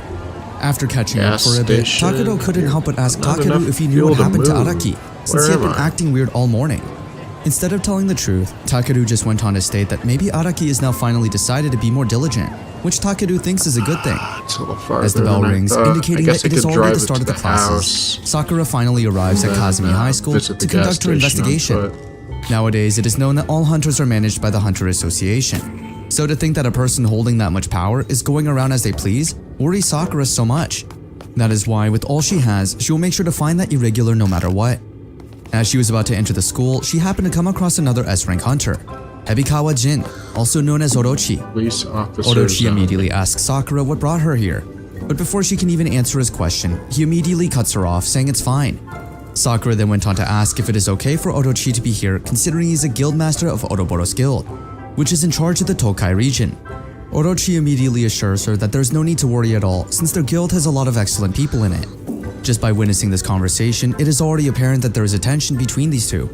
After catching up for a bit, Takeru couldn't help but ask Takeru if he knew what happened to Araki, since he had been acting weird all morning. Instead of telling the truth, Takeru just went on to state that maybe Araki is now finally decided to be more diligent, which Takeru thinks is a good thing. As the bell rings, indicating that it is already the start of the classes, Sakura finally arrives at Kazumi High School to conduct her investigation. Nowadays, it is known that all hunters are managed by the Hunter Association. So to think that a person holding that much power is going around as they please worries Sakura so much. That is why, with all she has, she will make sure to find that irregular no matter what. As she was about to enter the school, she happened to come across another S-rank hunter, Ebikawa Jin, also known as Orochi. Orochi immediately asks Sakura what brought her here, but before she can even answer his question, he immediately cuts her off, saying it's fine. Sakura then went on to ask if it is okay for Orochi to be here, considering he's a guildmaster of Ouroboros Guild, which is in charge of the Tokai region. Orochi immediately assures her that there's no need to worry at all, since their guild has a lot of excellent people in it. Just by witnessing this conversation, it is already apparent that there is a tension between these two.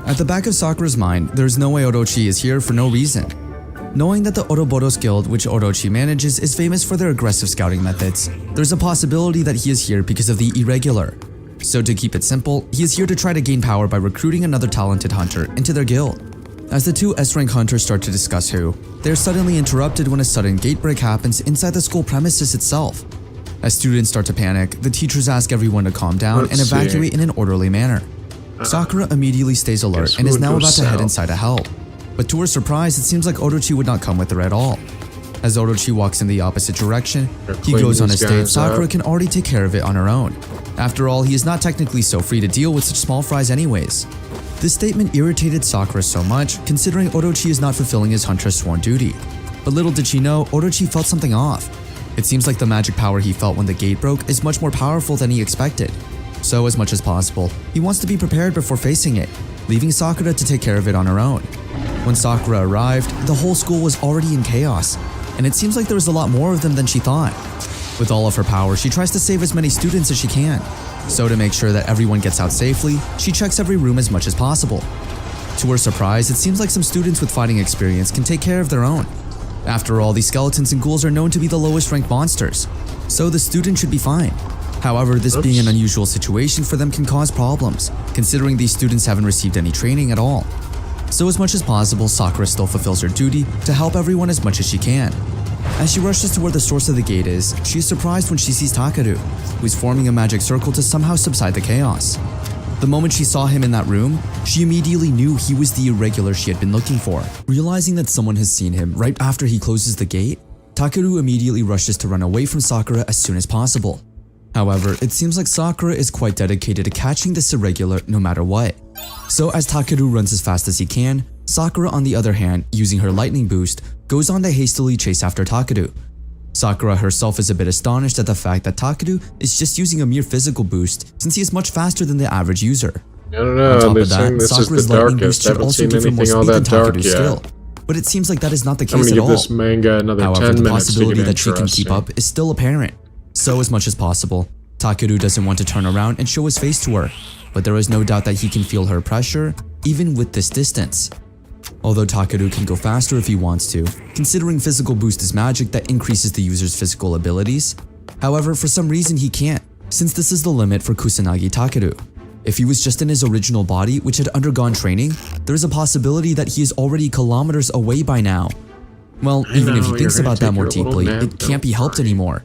At the back of Sakura's mind, there is no way Orochi is here for no reason. Knowing that the Ouroboros Guild, which Orochi manages, is famous for their aggressive scouting methods, there's a possibility that he is here because of the irregular. So to keep it simple, he is here to try to gain power by recruiting another talented hunter into their guild. As the two S-rank hunters start to discuss who, they are suddenly interrupted when a sudden gate break happens inside the school premises itself. As students start to panic, the teachers ask everyone to calm down and evacuate in an orderly manner. Sakura immediately stays alert and is now about to head inside to help. But to her surprise, it seems like Orochi would not come with her at all. As Orochi walks in the opposite direction, he goes on to state Sakura can already take care of it on her own. After all, he is not technically so free to deal with such small fries anyways. This statement irritated Sakura so much, considering Orochi is not fulfilling his hunter's sworn duty. But little did she know, Orochi felt something off. It seems like the magic power he felt when the gate broke is much more powerful than he expected. So as much as possible, he wants to be prepared before facing it, leaving Sakura to take care of it on her own. When Sakura arrived, the whole school was already in chaos, and it seems like there was a lot more of them than she thought. With all of her power, she tries to save as many students as she can. So to make sure that everyone gets out safely, she checks every room as much as possible. To her surprise, it seems like some students with fighting experience can take care of their own. After all, these skeletons and ghouls are known to be the lowest ranked monsters, so the student should be fine. However, this being an unusual situation for them can cause problems, considering these students haven't received any training at all. So as much as possible, Sakura still fulfills her duty to help everyone as much as she can. As she rushes to where the source of the gate is, she is surprised when she sees Takeru, who is forming a magic circle to somehow subside the chaos. The moment she saw him in that room, she immediately knew he was the irregular she had been looking for. Realizing that someone has seen him right after he closes the gate, Takeru immediately rushes to run away from Sakura as soon as possible. However, it seems like Sakura is quite dedicated to catching this irregular no matter what. So as Takeru runs as fast as he can, Sakura on the other hand, using her lightning boost, goes on to hastily chase after Takeru. Sakura herself is a bit astonished at the fact that Takeru is just using a mere physical boost since he is much faster than the average user. I don't know, On top they're of that, saying this Sakura's is the lightning darkest. boost I should haven't also seen give her more anything all speed than that dark Takeru's yet. skill. But it seems like that is not the I'm case gonna at give all. this manga another However, 10 the minutes to possibility get that she can keep interesting. up is still apparent. So as much as possible, Takeru doesn't want to turn around and show his face to her, but there is no doubt that he can feel her pressure, even with this distance. Although Takeru can go faster if he wants to, considering physical boost is magic that increases the user's physical abilities. However, for some reason he can't, since this is the limit for Kusanagi Takeru. If he was just in his original body, which had undergone training, there is a possibility that he is already kilometers away by now. Well, even if he thinks about that more deeply, it can't be helped anymore.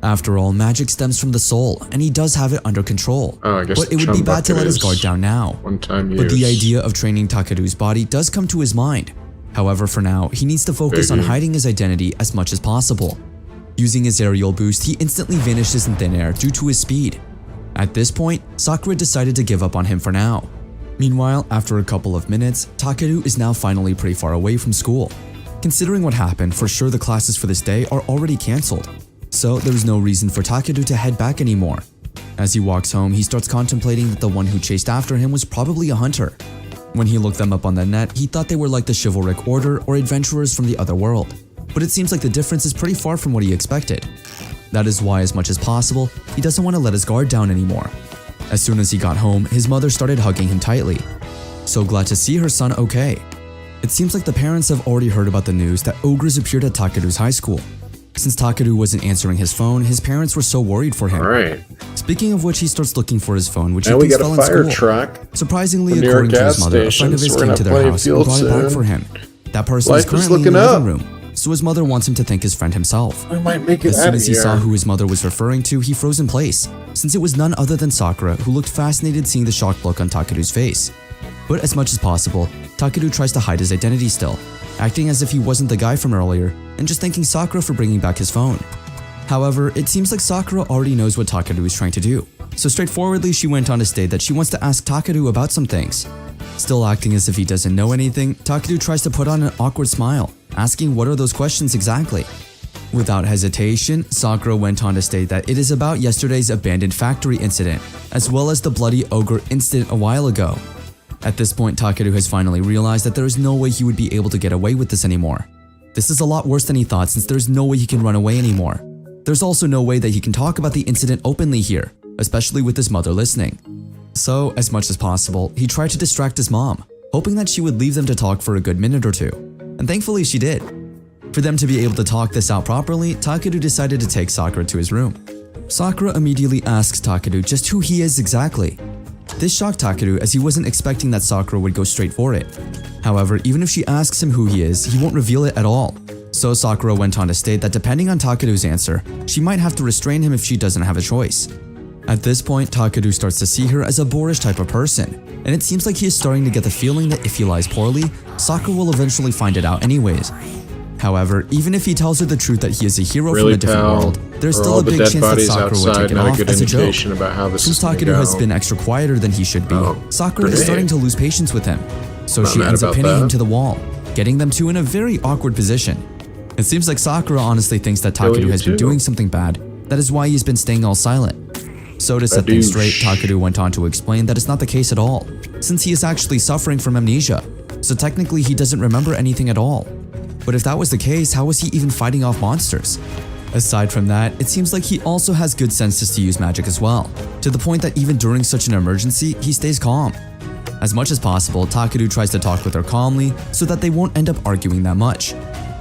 After all, magic stems from the soul, and he does have it under control. I guess But it would be bad to let his guard down now. One-time use. But the idea of training Takeru's body does come to his mind. However, for now, he needs to focus on hiding his identity as much as possible. Using his aerial boost, he instantly vanishes in thin air due to his speed. At this point, Sakura decided to give up on him for now. Meanwhile, after a couple of minutes, Takeru is now finally pretty far away from school. Considering what happened, for sure the classes for this day are already cancelled, so there's no reason for Takeru to head back anymore. As he walks home, he starts contemplating that the one who chased after him was probably a hunter. When he looked them up on the net, he thought they were like the chivalric order or adventurers from the other world, but it seems like the difference is pretty far from what he expected. That is why, as much as possible, he doesn't want to let his guard down anymore. As soon as he got home, his mother started hugging him tightly. So glad to see her son okay. It seems like the parents have already heard about the news that ogres appeared at Takeru's high school. Since Takeru wasn't answering his phone, his parents were so worried for him. Alright. Speaking of which, he starts looking for his phone, which Now he we thinks got fell a in fire school. truck. Surprisingly, near according to gas his mother, a friend of station, his so we're came gonna to their play house and field brought it back soon. for him. That person Life is is currently in looking the up. living room, so his mother wants him to thank his friend himself. We might make it As out soon of as he here. saw who his mother was referring to, he froze in place, since it was none other than Sakura, who looked fascinated seeing the shocked look on Takeru's face. But as much as possible, Takeru tries to hide his identity still, acting as if he wasn't the guy from earlier and just thanking Sakura for bringing back his phone. However, it seems like Sakura already knows what Takeru is trying to do, so straightforwardly she went on to state that she wants to ask Takeru about some things. Still acting as if he doesn't know anything, Takeru tries to put on an awkward smile, asking what are those questions exactly. Without hesitation, Sakura went on to state that it is about yesterday's abandoned factory incident, as well as the bloody ogre incident a while ago. At this point, Takeru has finally realized that there is no way he would be able to get away with this anymore. This is a lot worse than he thought, since there is no way he can run away anymore. There's also no way that he can talk about the incident openly here, especially with his mother listening. So, as much as possible, he tried to distract his mom, hoping that she would leave them to talk for a good minute or two. And thankfully she did. For them to be able to talk this out properly, Takeru decided to take Sakura to his room. Sakura immediately asks Takeru just who he is exactly. This shocked Takeru as he wasn't expecting that Sakura would go straight for it. However, even if she asks him who he is, he won't reveal it at all. So Sakura went on to state that depending on Takeru's answer, she might have to restrain him if she doesn't have a choice. At this point, Takeru starts to see her as a boorish type of person, and it seems like he is starting to get the feeling that if he lies poorly, Sakura will eventually find it out anyways. However, even if he tells her the truth that he is a hero from Really, a different pal? world, there's Are still all a the big dead chance that bodies Sakura would outside take it not a off good as a joke. indication about how this Since is gonna Takeru has go? been extra quieter than he should be, Oh, Sakura is great. starting to lose patience with him. So Not she mad ends up about pinning him that. to the wall, getting them two in a very awkward position. It seems like Sakura honestly thinks that Kill Takeru you has been too. doing something bad. That is why he's been staying all silent. So to set things straight, Takeru went on to explain that it's not the case at all, since he is actually suffering from amnesia. So technically he doesn't remember anything at all. But if that was the case, how was he even fighting off monsters? Aside from that, it seems like he also has good senses to use magic as well, to the point that even during such an emergency, he stays calm. As much as possible, Takeru tries to talk with her calmly so that they won't end up arguing that much.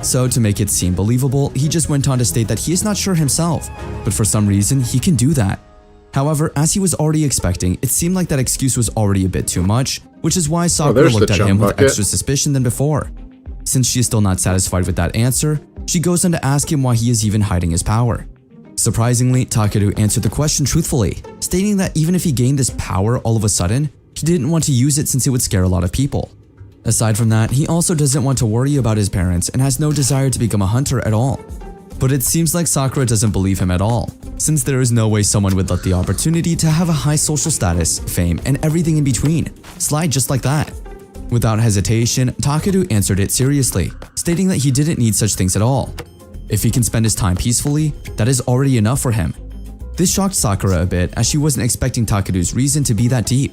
So to make it seem believable, he just went on to state that he is not sure himself, but for some reason he can do that. However, as he was already expecting, it seemed like that excuse was already a bit too much, which is why Sakura there's the looked at jump him with bucket. extra suspicion than before. Since she is still not satisfied with that answer, she goes on to ask him why he is even hiding his power. Surprisingly, Takeru answered the question truthfully, stating that even if he gained this power all of a sudden, he didn't want to use it since it would scare a lot of people. Aside from that, he also doesn't want to worry about his parents and has no desire to become a hunter at all. But it seems like Sakura doesn't believe him at all, since there is no way someone would let the opportunity to have a high social status, fame, and everything in between slide just like that. Without hesitation, Takeru answered it seriously, stating that he didn't need such things at all. If he can spend his time peacefully, that is already enough for him. This shocked Sakura a bit as she wasn't expecting Takeru's reason to be that deep.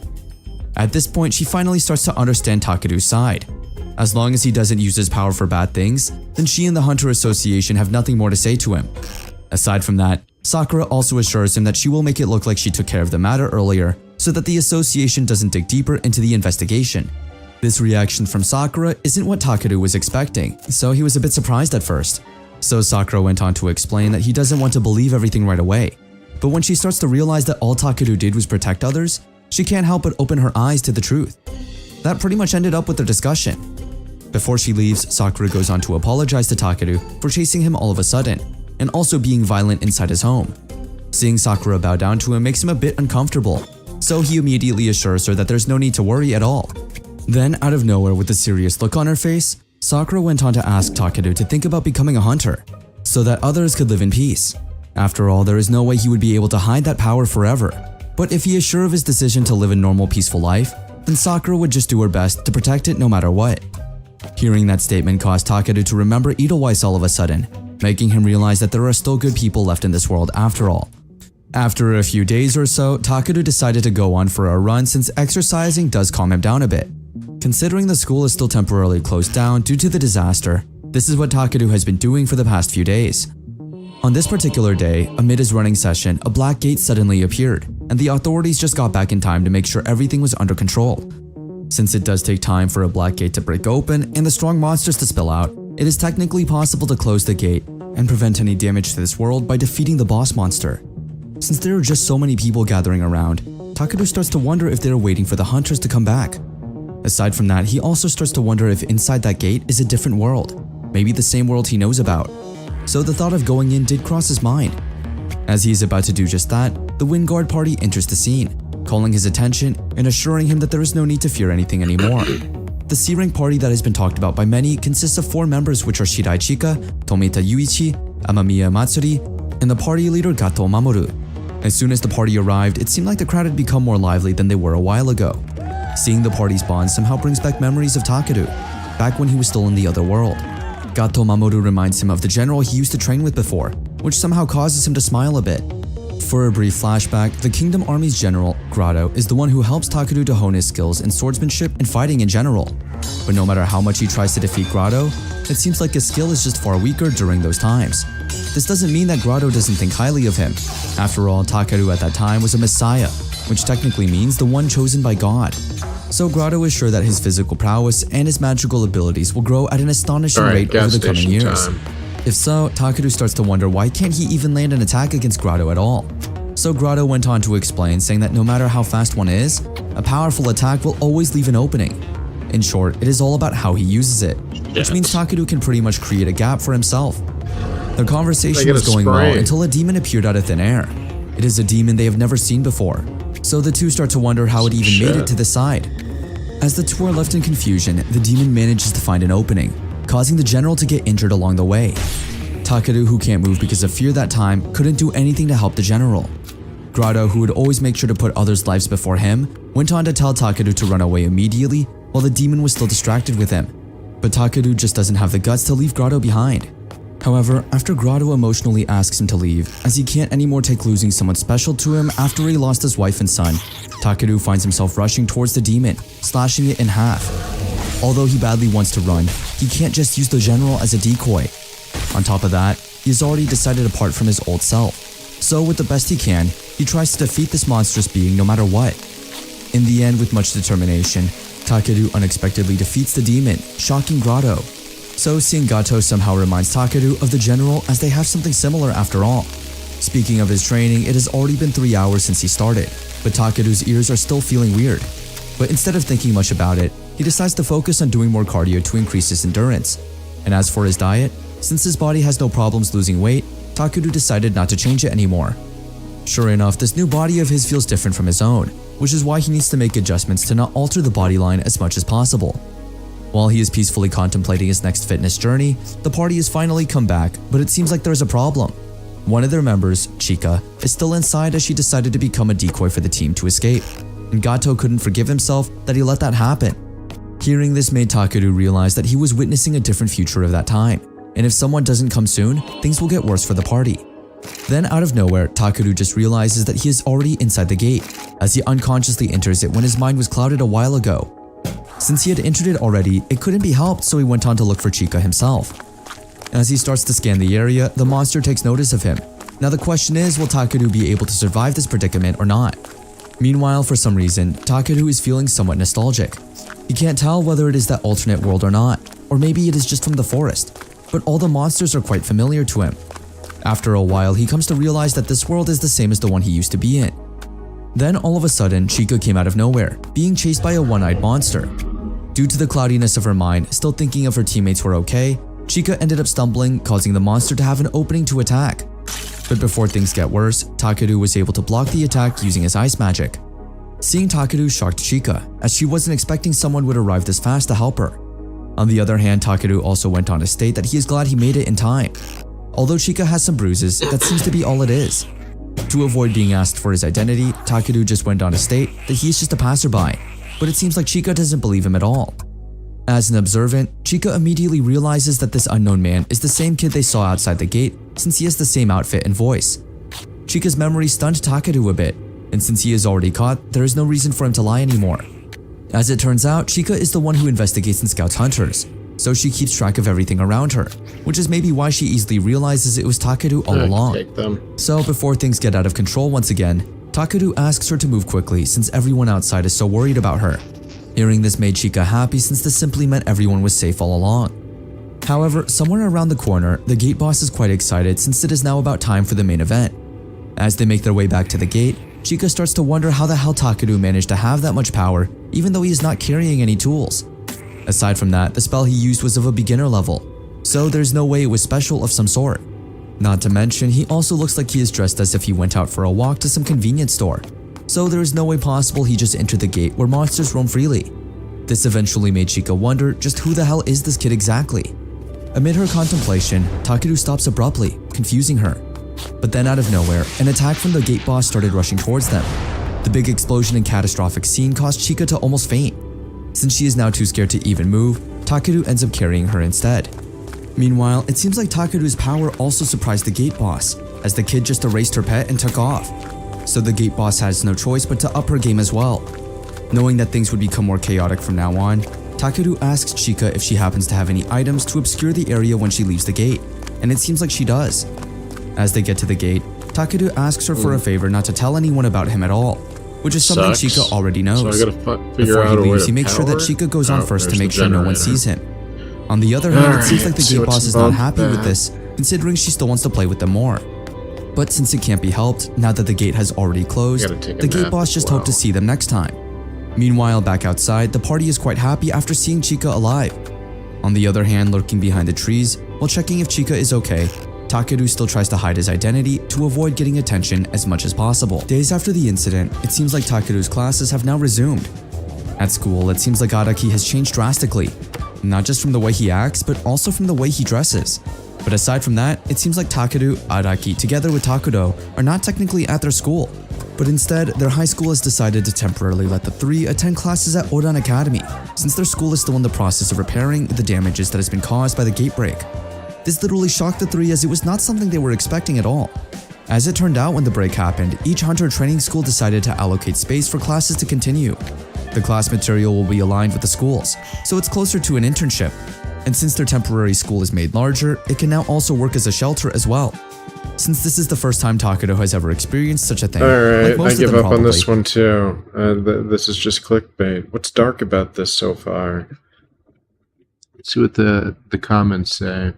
At this point, she finally starts to understand Takeru's side. As long as he doesn't use his power for bad things, then she and the Hunter Association have nothing more to say to him. Aside from that, Sakura also assures him that she will make it look like she took care of the matter earlier so that the association doesn't dig deeper into the investigation. This reaction from Sakura isn't what Takeru was expecting, so he was a bit surprised at first. So Sakura went on to explain that he doesn't want to believe everything right away. But when she starts to realize that all Takeru did was protect others, she can't help but open her eyes to the truth. That pretty much ended up with their discussion. Before she leaves, Sakura goes on to apologize to Takeru for chasing him all of a sudden, and also being violent inside his home. Seeing Sakura bow down to him makes him a bit uncomfortable, so he immediately assures her that there's no need to worry at all. Then, out of nowhere with a serious look on her face, Sakura went on to ask Takeru to think about becoming a hunter, so that others could live in peace. After all, there is no way he would be able to hide that power forever, but if he is sure of his decision to live a normal, peaceful life, then Sakura would just do her best to protect it no matter what. Hearing that statement caused Takeru to remember Edelweiss all of a sudden, making him realize that there are still good people left in this world after all. After a few days or so, Takeru decided to go on for a run since exercising does calm him down a bit. Considering the school is still temporarily closed down due to the disaster, this is what Takeru has been doing for the past few days. On this particular day, amid his running session, a black gate suddenly appeared, and the authorities just got back in time to make sure everything was under control. Since it does take time for a black gate to break open and the strong monsters to spill out, it is technically possible to close the gate and prevent any damage to this world by defeating the boss monster. Since there are just so many people gathering around, Takeru starts to wonder if they are waiting for the hunters to come back. Aside from that, he also starts to wonder if inside that gate is a different world, maybe the same world he knows about. So the thought of going in did cross his mind. As he is about to do just that, the Wind Guard party enters the scene, calling his attention and assuring him that there is no need to fear anything anymore. The C-Rank party that has been talked about by many consists of 4 members, which are Shirai Chika, Tomita Yuichi, Amamiya Matsuri, and the party leader Gato Mamoru. As soon as the party arrived, it seemed like the crowd had become more lively than they were a while ago. Seeing the party's bond somehow brings back memories of Takeru, back when he was still in the other world. Gato Mamoru reminds him of the general he used to train with before, which somehow causes him to smile a bit. For a brief flashback, the Kingdom Army's general, Grotto, is the one who helps Takeru to hone his skills in swordsmanship and fighting in general. But no matter how much he tries to defeat Grotto, it seems like his skill is just far weaker during those times. This doesn't mean that Grotto doesn't think highly of him. After all, Takeru at that time was a messiah, which technically means the one chosen by God. So Grotto is sure that his physical prowess and his magical abilities will grow at an astonishing rate over the coming years. If so, Takeru starts to wonder why can't he even land an attack against Grotto at all. So Grotto went on to explain, saying that no matter how fast one is, a powerful attack will always leave an opening. In short, it is all about how he uses it, which means Takeru can pretty much create a gap for himself. Their conversation was going well until a demon appeared out of thin air. It is a demon they have never seen before, so the two start to wonder how it even made it to the side. As the two are left in confusion, the demon manages to find an opening, causing the general to get injured along the way. Takeru, who can't move because of fear that time, couldn't do anything to help the general. Grotto, who would always make sure to put others' lives before him, went on to tell Takeru to run away immediately while the demon was still distracted with him. But Takeru just doesn't have the guts to leave Grotto behind. However, after Grotto emotionally asks him to leave, as he can't anymore take losing someone special to him after he lost his wife and son, Takeru finds himself rushing towards the demon, slashing it in half. Although he badly wants to run, he can't just use the general as a decoy. On top of that, he has already decided apart from his old self. So with the best he can, he tries to defeat this monstrous being no matter what. In the end, with much determination, Takeru unexpectedly defeats the demon, shocking Grotto. So seeing Gato somehow reminds Takeru of the general, as they have something similar after all. Speaking of his training, it has already been 3 hours since he started, but Takeru's ears are still feeling weird. But instead of thinking much about it, he decides to focus on doing more cardio to increase his endurance. And as for his diet, since his body has no problems losing weight, Takeru decided not to change it anymore. Sure enough, this new body of his feels different from his own, which is why he needs to make adjustments to not alter the body line as much as possible. While he is peacefully contemplating his next fitness journey, the party has finally come back, but it seems like there's a problem. One of their members, Chika, is still inside as she decided to become a decoy for the team to escape, and Gato couldn't forgive himself that he let that happen. Hearing this made Takeru realize that he was witnessing a different future of that time, and if someone doesn't come soon, things will get worse for the party. Then out of nowhere, Takeru just realizes that he is already inside the gate, as he unconsciously enters it when his mind was clouded a while ago. Since he had entered it already, it couldn't be helped, so he went on to look for Chika himself. As he starts to scan the area, the monster takes notice of him. Now the question is, will Takeru be able to survive this predicament or not? Meanwhile, for some reason, Takeru is feeling somewhat nostalgic. He can't tell whether it is that alternate world or not, or maybe it is just from the forest, but all the monsters are quite familiar to him. After a while, he comes to realize that this world is the same as the one he used to be in. Then all of a sudden, Chika came out of nowhere, being chased by a one-eyed monster. Due to the cloudiness of her mind, still thinking if her teammates were okay, Chika ended up stumbling, causing the monster to have an opening to attack. But before things get worse, Takeru was able to block the attack using his ice magic. Seeing Takeru shocked Chika, as she wasn't expecting someone would arrive this fast to help her. On the other hand, Takeru also went on to state that he is glad he made it in time. Although Chika has some bruises, that seems to be all it is. To avoid being asked for his identity, Takeru just went on to state that he is just a passerby. but it seems like Chika doesn't believe him at all. As an observant, Chika immediately realizes that this unknown man is the same kid they saw outside the gate since he has the same outfit and voice. Chika's memory stunned Takeru a bit, and since he is already caught, there is no reason for him to lie anymore. As it turns out, Chika is the one who investigates and scouts hunters, so she keeps track of everything around her, which is maybe why she easily realizes it was Takeru all along. Take them. So before things get out of control once again, Takeru asks her to move quickly since everyone outside is so worried about her. Hearing this made Chika happy since this simply meant everyone was safe all along. However, somewhere around the corner, the gate boss is quite excited since it is now about time for the main event. As they make their way back to the gate, Chika starts to wonder how the hell Takeru managed to have that much power even though he is not carrying any tools. Aside from that, the spell he used was of a beginner level, so there's no way it was special of some sort. Not to mention, he also looks like he is dressed as if he went out for a walk to some convenience store, so there is no way possible he just entered the gate where monsters roam freely. This eventually made Chika wonder just who the hell is this kid exactly. Amid her contemplation, Takeru stops abruptly, confusing her. But then out of nowhere, an attack from the gate boss started rushing towards them. The big explosion and catastrophic scene caused Chika to almost faint. Since she is now too scared to even move, Takeru ends up carrying her instead. Meanwhile, it seems like Takeru's power also surprised the gate boss, as the kid just erased her pet and took off. So the gate boss has no choice but to up her game as well. Knowing that things would become more chaotic from now on, Takeru asks Chika if she happens to have any items to obscure the area when she leaves the gate, and it seems like she does. As they get to the gate, Takeru asks her for a favor not to tell anyone about him at all, which is something Sucks. Chika already knows. So I gotta figure Before he out a way leaves, to he makes sure that power Chika goes on first to there's make the sure no one generator. sees him. On the other hand, it seems like the see gate what's boss is not involved happy with with that. this, considering she still wants to play with them more. But since it can't be helped, now that the gate has already closed, Gotta take a the gate nap boss as just hoped to well. see them next time. Meanwhile, back outside, the party is quite happy after seeing Chika alive. On the other hand, lurking behind the trees, while checking if Chika is okay, Takeru still tries to hide his identity to avoid getting attention as much as possible. Days after the incident, it seems like Takeru's classes have now resumed. At school, it seems like Araki has changed drastically, not just from the way he acts, but also from the way he dresses. But aside from that, it seems like Takeru, Araki, together with Takuro, are not technically at their school, but instead, their high school has decided to temporarily let the three attend classes at Odan Academy, since their school is still in the process of repairing the damages that has been caused by the gate break. This literally shocked the three as it was not something they were expecting at all. As it turned out when the break happened, each hunter training school decided to allocate space for classes to continue. The class material will be aligned with the schools, so it's closer to an internship. And since their temporary school is made larger, it can now also work as a shelter as well. Since this is the first time Takuro has ever experienced such a thing, Alright, like most I of give them up on this probably, one too. This is just clickbait. What's dark about this so far? Let's see what the comments say.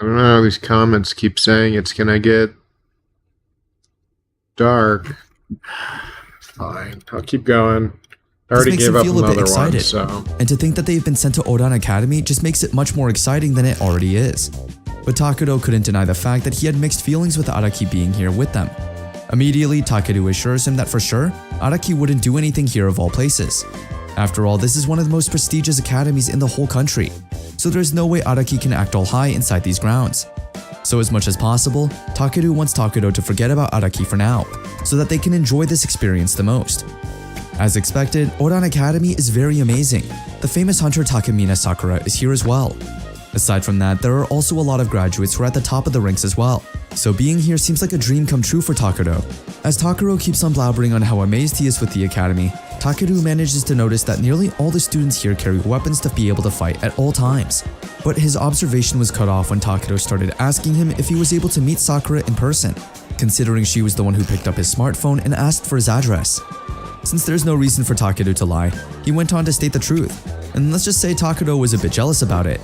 I don't know, these comments keep saying it's gonna get dark. Fine, I'll keep going. I already makes gave him up feel a bit another one, excited. so... And to think that they've been sent to Odan Academy just makes it much more exciting than it already is. But Takuro couldn't deny the fact that he had mixed feelings with Araki being here with them. Immediately, Takeru assures him that for sure, Araki wouldn't do anything here of all places. After all, this is one of the most prestigious academies in the whole country, so there's no way Araki can act all high inside these grounds. So as much as possible, Takeru wants Takuro to forget about Araki for now, so that they can enjoy this experience the most. As expected, Odan Academy is very amazing. The famous hunter Takamina Sakura is here as well. Aside from that, there are also a lot of graduates who are at the top of the ranks as well, so being here seems like a dream come true for Takuro. As Takuro keeps on blabbering on how amazed he is with the academy, Takeru manages to notice that nearly all the students here carry weapons to be able to fight at all times. But his observation was cut off when Takuro started asking him if he was able to meet Sakura in person, considering she was the one who picked up his smartphone and asked for his address. Since there's no reason for Takuro to lie, he went on to state the truth, and let's just say Takuro was a bit jealous about it.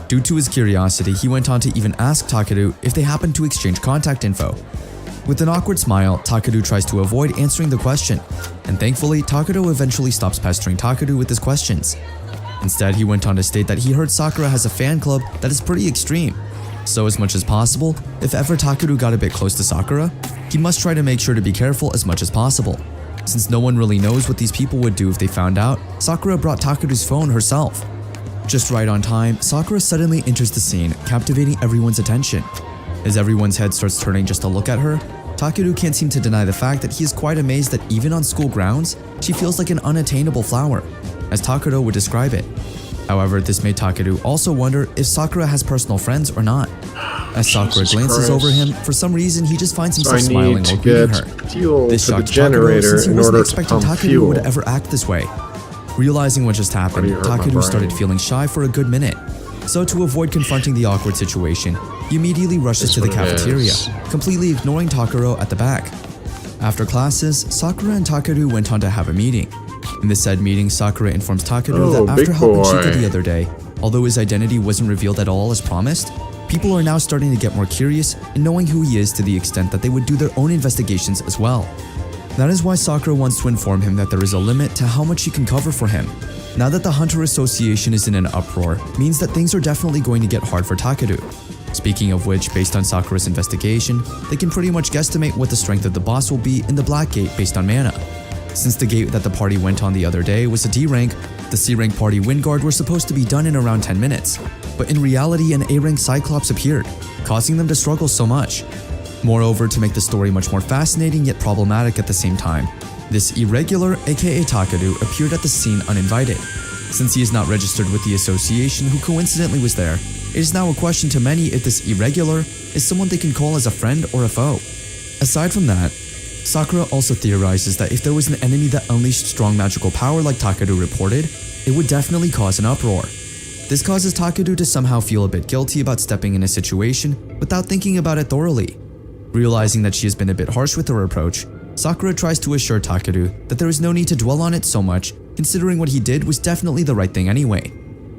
Due to his curiosity, he went on to even ask Takeru if they happened to exchange contact info, With an awkward smile, Takeru tries to avoid answering the question, and thankfully, Takeru eventually stops pestering Takeru with his questions. Instead, he went on to state that he heard Sakura has a fan club that is pretty extreme. So as much as possible, if ever Takeru got a bit close to Sakura, he must try to make sure to be careful as much as possible. Since no one really knows what these people would do if they found out, Sakura brought Takeru's phone herself. Just right on time, Sakura suddenly enters the scene, captivating everyone's attention. As everyone's head starts turning just to look at her, Takeru can't seem to deny the fact that he is quite amazed that even on school grounds, she feels like an unattainable flower, as Takeru would describe it. However, this made Takeru also wonder if Sakura has personal friends or not. As Sakura glances over him, for some reason he just finds himself smiling while greeting her. This shocked Takeru since he wasn't expecting Takeru would ever act this way. Realizing what just happened, Takeru started feeling shy for a good minute. So to avoid confronting the awkward situation, he immediately rushes to the cafeteria, completely ignoring Takeru at the back. After classes, Sakura and Takeru went on to have a meeting. In the said meeting, Sakura informs Takeru that after helping Chika the other day, although his identity wasn't revealed at all as promised, people are now starting to get more curious in knowing who he is to the extent that they would do their own investigations as well. That is why Sakura wants to inform him that there is a limit to how much she can cover for him. Now that the Hunter Association is in an uproar, means that things are definitely going to get hard for Takeru. Speaking of which, based on Sakura's investigation, they can pretty much guesstimate what the strength of the boss will be in the Black Gate based on mana. Since the gate that the party went on the other day was a D rank, the C rank party wind guard were supposed to be done in around 10 minutes, but in reality an A rank Cyclops appeared, causing them to struggle so much. Moreover, to make the story much more fascinating yet problematic at the same time, this irregular, aka Takeru, appeared at the scene uninvited. Since he is not registered with the association who coincidentally was there, it is now a question to many if this irregular is someone they can call as a friend or a foe. Aside from that, Sakura also theorizes that if there was an enemy that unleashed strong magical power like Takeru reported, it would definitely cause an uproar. This causes Takeru to somehow feel a bit guilty about stepping in a situation without thinking about it thoroughly. Realizing that she has been a bit harsh with her approach, Sakura tries to assure Takeru that there is no need to dwell on it so much, considering what he did was definitely the right thing anyway.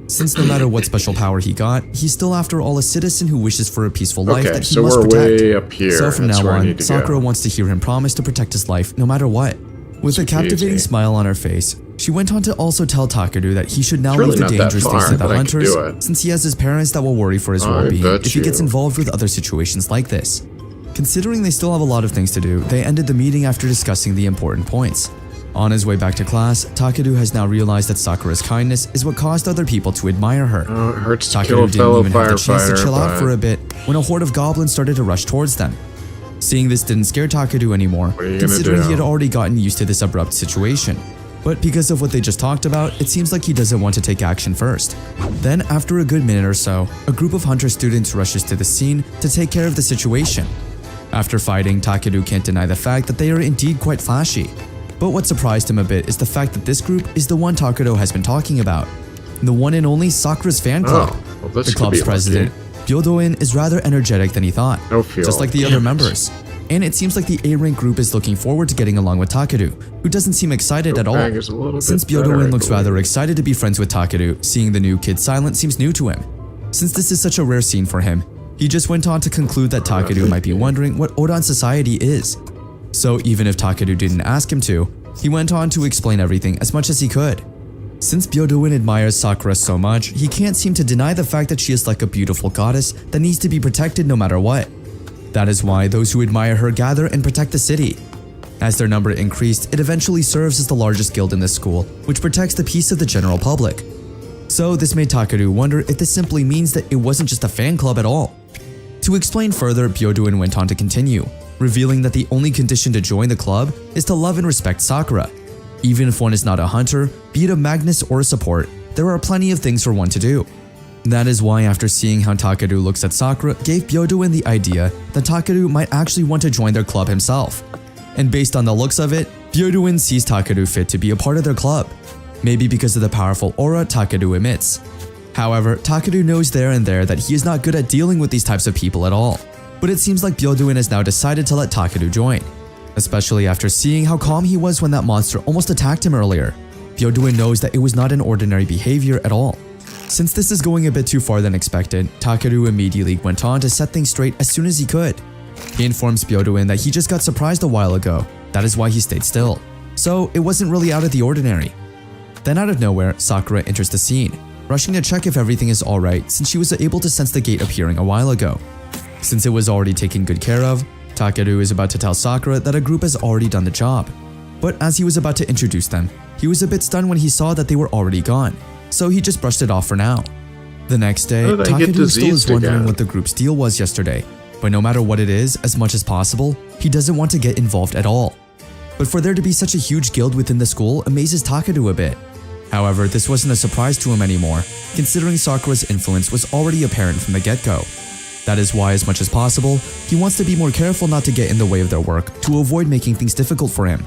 Since no matter what special power he got, he's still after all a citizen who wishes for a peaceful life that he must protect. Way up here. So from now on, Sakura wants to hear him promise to protect his life no matter what. With a captivating smile on her face, she went on to also tell Takeru that he should now leave the dangerous things to the hunters, since he has his parents that will worry for his well-being if he gets involved with other situations like this. Considering they still have a lot of things to do, they ended the meeting after discussing the important points. On his way back to class, Takeru has now realized that Sakura's kindness is what caused other people to admire her. Oh, it hurts to Takeru kill a fellow didn't even have the chance to chill out firefighter, for a bit when a horde of goblins started to rush towards them. Seeing this didn't scare Takeru anymore, considering he had already gotten used to this abrupt situation. But because of what they just talked about, it seems like he doesn't want to take action first. Then, after a good minute or so, a group of Hunter students rushes to the scene to take care of the situation. After fighting, Takeru can't deny the fact that they are indeed quite flashy. But what surprised him a bit is the fact that this group is the one Takeru has been talking about. The one and only Sakura's fan club. The club's president, Byodoin, is rather energetic than he thought, just like the other members. And it seems like the A-rank group is looking forward to getting along with Takeru, who doesn't seem excited at all. Since Byodoin looks rather excited to be friends with Takeru, seeing the new kid silent seems new to him. Since this is such a rare scene for him, he just went on to conclude that Takeru might be wondering what Odan society is. So even if Takeru didn't ask him to, he went on to explain everything as much as he could. Since Byodoin admires Sakura so much, he can't seem to deny the fact that she is like a beautiful goddess that needs to be protected no matter what. That is why those who admire her gather and protect the city. As their number increased, it eventually serves as the largest guild in this school, which protects the peace of the general public. So this made Takeru wonder if this simply means that it wasn't just a fan club at all. To explain further, Byodoin went on to continue, revealing that the only condition to join the club is to love and respect Sakura. Even if one is not a hunter, be it a Magnus or a support, there are plenty of things for one to do. That is why after seeing how Takeru looks at Sakura gave Byodoin the idea that Takeru might actually want to join their club himself. And based on the looks of it, Byodoin sees Takeru fit to be a part of their club, maybe because of the powerful aura Takeru emits. However, Takeru knows there and there that he is not good at dealing with these types of people at all. But it seems like Byodoin has now decided to let Takeru join, especially after seeing how calm he was when that monster almost attacked him earlier. Byodoin knows that it was not an ordinary behavior at all. Since this is going a bit too far than expected, Takeru immediately went on to set things straight as soon as he could. He informs Byodoin that he just got surprised a while ago, that is why he stayed still. So it wasn't really out of the ordinary. Then out of nowhere, Sakura enters the scene, rushing to check if everything is alright since she was able to sense the gate appearing a while ago. Since it was already taken good care of, Takeru is about to tell Sakura that a group has already done the job. But as he was about to introduce them, he was a bit stunned when he saw that they were already gone, so he just brushed it off for now. The next day, How did I get Takeru still is diseased wondering again? what the group's deal was yesterday, but no matter what it is, as much as possible, he doesn't want to get involved at all. But for there to be such a huge guild within the school amazes Takeru a bit. However, this wasn't a surprise to him anymore, considering Sakura's influence was already apparent from the get-go. That is why, as much as possible, he wants to be more careful not to get in the way of their work to avoid making things difficult for him.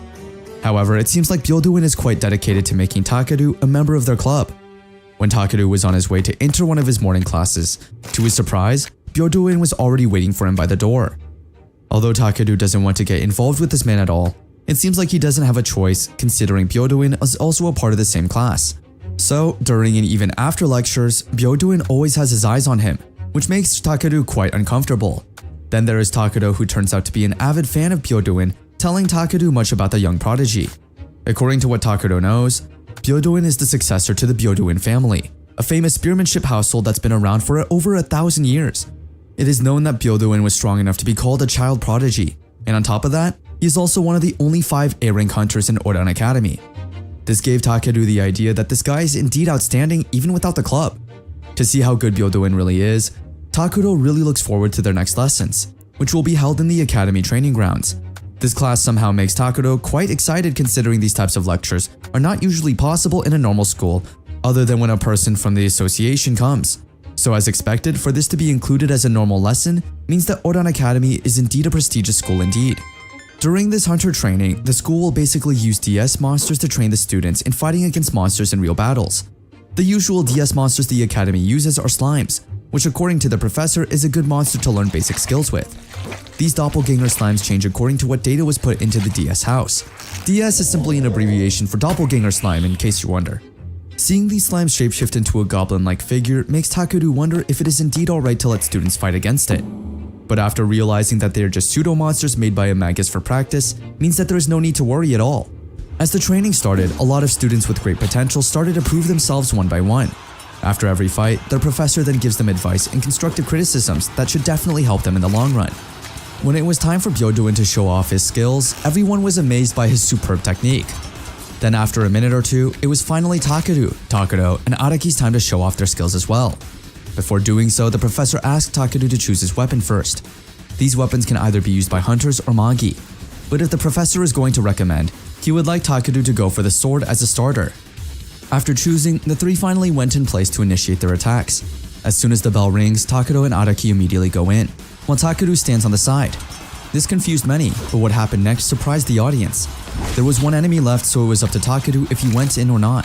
However, it seems like Byodoin is quite dedicated to making Takeru a member of their club. When Takeru was on his way to enter one of his morning classes, to his surprise, Byodoin was already waiting for him by the door. Although Takeru doesn't want to get involved with this man at all, it seems like he doesn't have a choice considering Byodoin is also a part of the same class. So, during and even after lectures, Byodoin always has his eyes on him, which makes Takeru quite uncomfortable. Then there is Takeru, who turns out to be an avid fan of Byodoin, telling Takeru much about the young prodigy. According to what Takeru knows, Byodoin is the successor to the Byodoin family, a famous spearmanship household that's been around for over 1,000 years. It is known that Byodoin was strong enough to be called a child prodigy, and on top of that, he is also one of the only 5 A-rank hunters in Oran Academy. This gave Takeru the idea that this guy is indeed outstanding even without the club. To see how good Byodoin really is, Takeru really looks forward to their next lessons, which will be held in the academy training grounds. This class somehow makes Takeru quite excited considering these types of lectures are not usually possible in a normal school other than when a person from the association comes. So as expected, for this to be included as a normal lesson means that Oran Academy is indeed a prestigious school indeed. During this hunter training, the school will basically use DS monsters to train the students in fighting against monsters in real battles. The usual DS monsters the academy uses are slimes, which according to the professor is a good monster to learn basic skills with. These doppelganger slimes change according to what data was put into the DS house. DS is simply an abbreviation for doppelganger slime in case you wonder. Seeing these slimes shapeshift into a goblin-like figure makes Takeru wonder if it is indeed alright to let students fight against it. But after realizing that they are just pseudo-monsters made by a magus for practice, means that there is no need to worry at all. As the training started, a lot of students with great potential started to prove themselves one by one. After every fight, their professor then gives them advice and constructive criticisms that should definitely help them in the long run. When it was time for Byodoin to show off his skills, everyone was amazed by his superb technique. Then after a minute or two, it was finally Takeru, and Araki's time to show off their skills as well. Before doing so, the professor asked Takeru to choose his weapon first. These weapons can either be used by hunters or magi, but if the professor is going to recommend, he would like Takeru to go for the sword as a starter. After choosing, the 3 finally went in place to initiate their attacks. As soon as the bell rings, Takeru and Araki immediately go in, while Takeru stands on the side. This confused many, but what happened next surprised the audience. There was one enemy left, so it was up to Takeru if he went in or not.